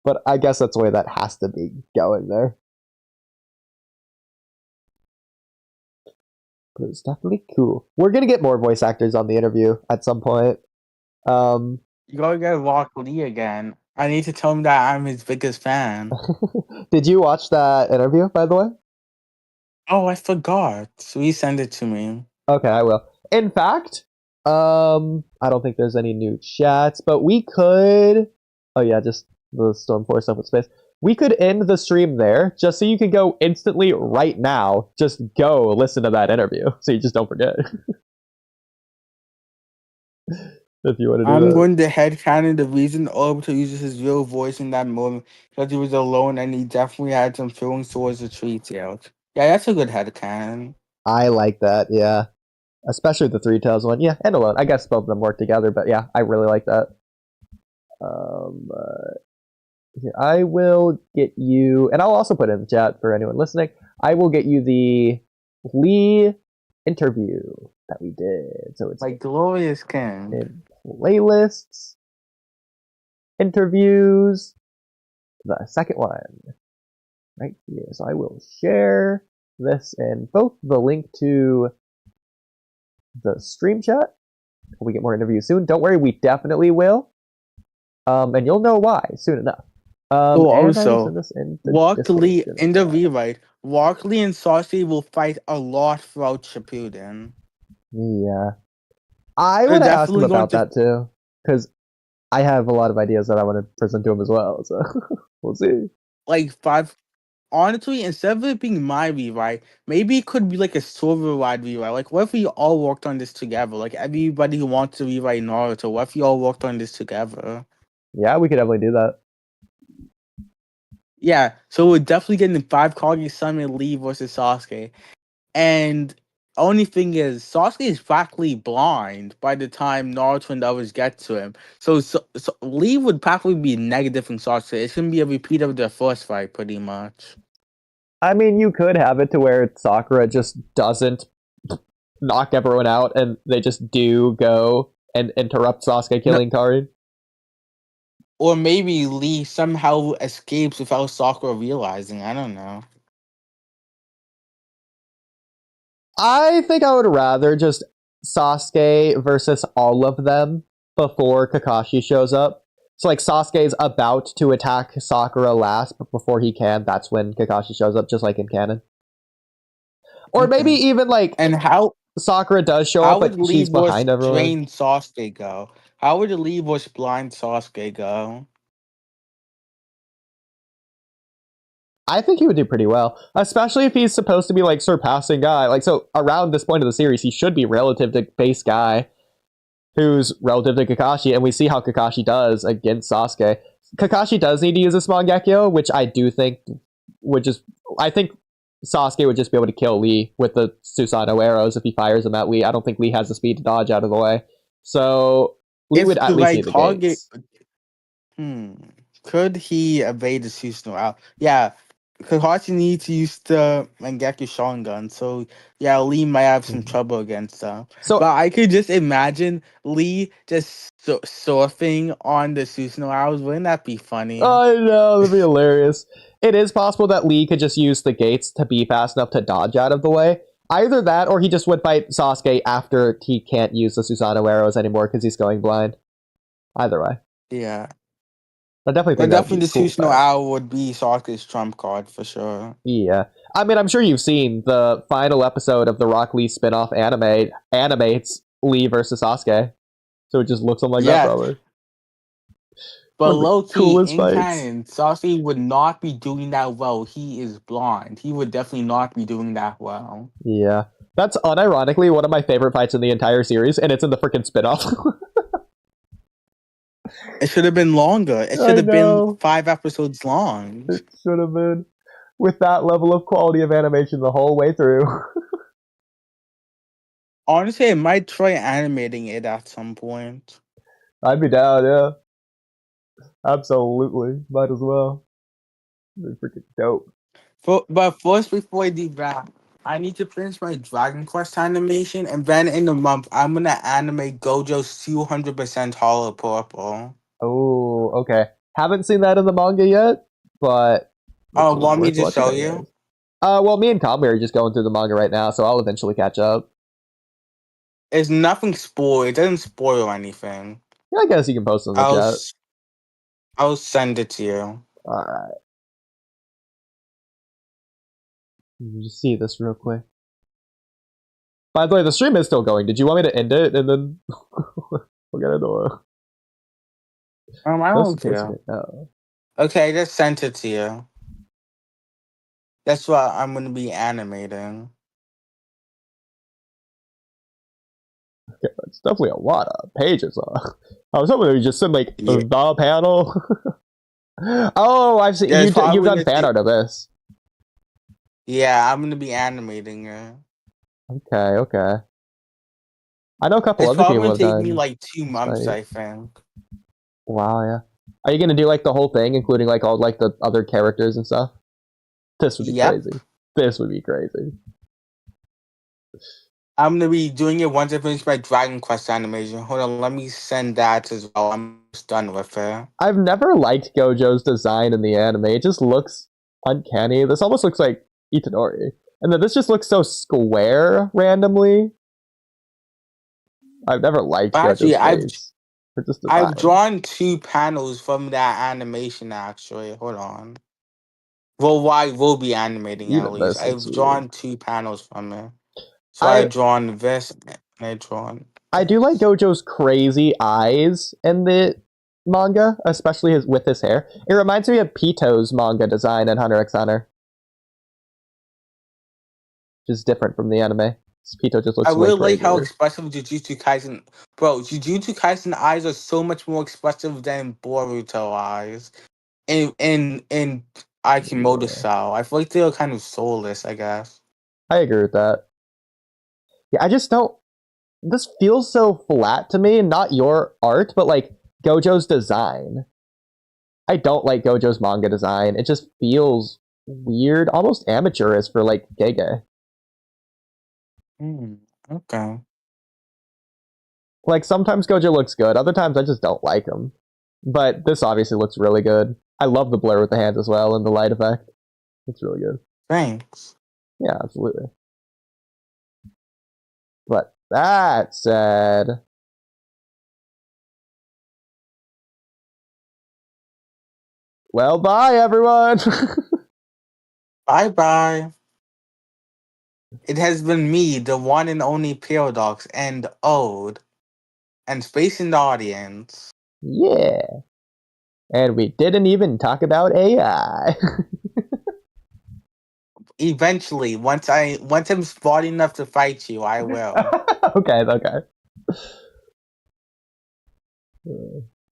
But I guess that's the way that has to be going there. But it's definitely cool. We're gonna get more voice actors on the interview at some point. You gotta get Walky again. I need to tell him that I'm his biggest fan. Did you watch that interview, by the way? Oh, I forgot. So he sent it to me. Okay, I will. In fact, I don't think there's any new chats, but we could. Oh yeah, just the Storm Force stuff with space. We could end the stream there, just so you can go instantly right now. Just go listen to that interview, so you just don't forget. If you want to do I'm that. going to headcanon the reason Obito uses his real voice in that moment because he was alone and he definitely had some feelings towards the tree tails. Yeah, that's a good headcanon. I like that, yeah. Especially the Three Tails one. Yeah, and alone. I guess both of them work together, but yeah, I really like that. Here, I will get you, and I'll also put it in the chat for anyone listening. I will get you the Lee interview that we did. So it's Like Glorious King. in playlists, interviews, the second one right here. So I will share this in both the link to the stream chat. We get more interviews soon. Don't worry, we definitely will. And you'll know why soon enough. And I will also, send this in the Walky Discord in the chat. rewrite, Walky and Sasuke will fight a lot throughout Shippuden. Yeah. I They're want to ask him definitely about going that too. Because I have a lot of ideas that I want to present to him as well. So we'll see. Like five. Honestly, instead of it being my rewrite, maybe it could be like a server-wide rewrite. Like, what if we all worked on this together? Like, everybody who wants to rewrite Naruto, what if we all worked on this together? Yeah, we could definitely do that. Yeah, so we're definitely getting 5 Kage Summon Lee versus Sasuke. And only thing is, Sasuke is practically blind by the time Naruto and the others get to him. So Lee would practically be negative from Sasuke. It's going to be a repeat of their first fight, pretty much. I mean, you could have it to where Sakura just doesn't knock everyone out and they just do go and interrupt Sasuke killing Karin. Or maybe Lee somehow escapes without Sakura realizing. I don't know. I think I would rather just Sasuke versus all of them before Kakashi shows up. So like Sasuke's about to attack Sakura last, but before he can, that's when Kakashi shows up, just like in canon. Or Okay. maybe even like And how Sakura does show how up, but would Lee she's behind versus everyone. trained Sasuke go? How would the Lee versus blind Sasuke go? I think he would do pretty well, especially if he's supposed to be like surpassing guy. Like, so around this point of the series, he should be relative to base guy, who's relative to Kakashi, and we see how Kakashi does against Sasuke. Kakashi does need to use a Smongekyo, which I do think would just. I think Sasuke would just be able to kill Lee with the Susanoo arrows if he fires them at Lee. I don't think Lee has the speed to dodge out of the way, so Lee would at least need the gates. Could he evade the Susanoo out? Yeah. Kakashi needs to use the Mangekyo Sharingan, so yeah, Lee might have some trouble against them. So, but I could just imagine Lee just surfing on the Susanoo arrows. Wouldn't that be funny? I know, that'd be hilarious. It is possible that Lee could just use the gates to be fast enough to dodge out of the way. Either that, or he just would fight Sasuke after he can't use the Susanoo arrows anymore because he's going blind. Either way. Yeah. I definitely think definitely the cool Susanoo arrow would be Sasuke's trump card for sure. Yeah. I mean, I'm sure you've seen the final episode of the Rock Lee spin-off anime animates Lee versus Sasuke. So it just looks like that probably. But low-key, in canon, Sasuke would not be doing that well. He is blind. He would definitely not be doing that well. Yeah. That's unironically one of my favorite fights in the entire series, and it's in the freaking spin-off. It should have been longer. It should have been 5 episodes long. It should have been. With that level of quality of animation the whole way through. Honestly, I might try animating it at some point. I'd be down, yeah. Absolutely. Might as well. They're freaking dope. But first, before I do that, I need to finish my Dragon Quest animation, and then in a month, I'm going to animate Gojo's 200% Hollow Purple. Oh, okay. Haven't seen that in the manga yet, but Oh, it's want me worth to looking show at, you? guys. Well, me and Kamui are just going through the manga right now, so I'll eventually catch up. It's nothing spoiled. It doesn't spoil anything. Yeah, I guess you can post in the chat. I'll send it to you. Alright. Just see this real quick. By the way, the stream is still going. Did you want me to end it and then we'll get into it? I don't care. No. Okay, I just sent it to you. That's what I'm gonna be animating. Okay, it's definitely a lot of pages. I was hoping you just send like the panel. Oh, I've seen you've done fan art of this. Yeah, I'm gonna be animating it. Okay. I know a couple It's other probably people gonna have take me done. like 2 months, Right. I think. Wow, yeah. Are you gonna do like the whole thing, including like all like the other characters and stuff? This would be crazy. This would be crazy. I'm gonna be doing it once I finish my Dragon Quest animation. Hold on, let me send that as well. I'm almost done with it. I've never liked Gojo's design in the anime. It just looks uncanny. This almost looks like Itadori. And then this just looks so square randomly. I've never liked Actually, Gojo's face. I've drawn 2 panels from that animation actually. Hold on. Well, I will be animating at Even least. this is I've weird. drawn 2 panels from it. So I've drawn this and I've drawn I do like Gojo's crazy eyes in the manga, especially with his hair. It reminds me of Pito's manga design in Hunter x Hunter. Just different from the anime. Pito just looks I really like how crazier. expressive Jujutsu Kaisen. Bro, Jujutsu Kaisen eyes are so much more expressive than Boruto eyes. In Aikimoto style. I feel like they're kind of soulless, I guess. I agree with that. Yeah, I just don't. This feels so flat to me. Not your art, but like Gojo's design. I don't like Gojo's manga design. It just feels weird, almost amateurish for like Gege. Okay. Like sometimes Gojo looks good, other times I just don't like him. But this obviously looks really good. I love the blur with the hands as well and the light effect. It's really good. Thanks. Yeah, absolutely. But that said, well, bye everyone. Bye. It has been me, the one and only Paradox, and Ode, and Space in the audience. Yeah. And we didn't even talk about AI. Eventually, once I'm smart enough to fight you, I will. Okay.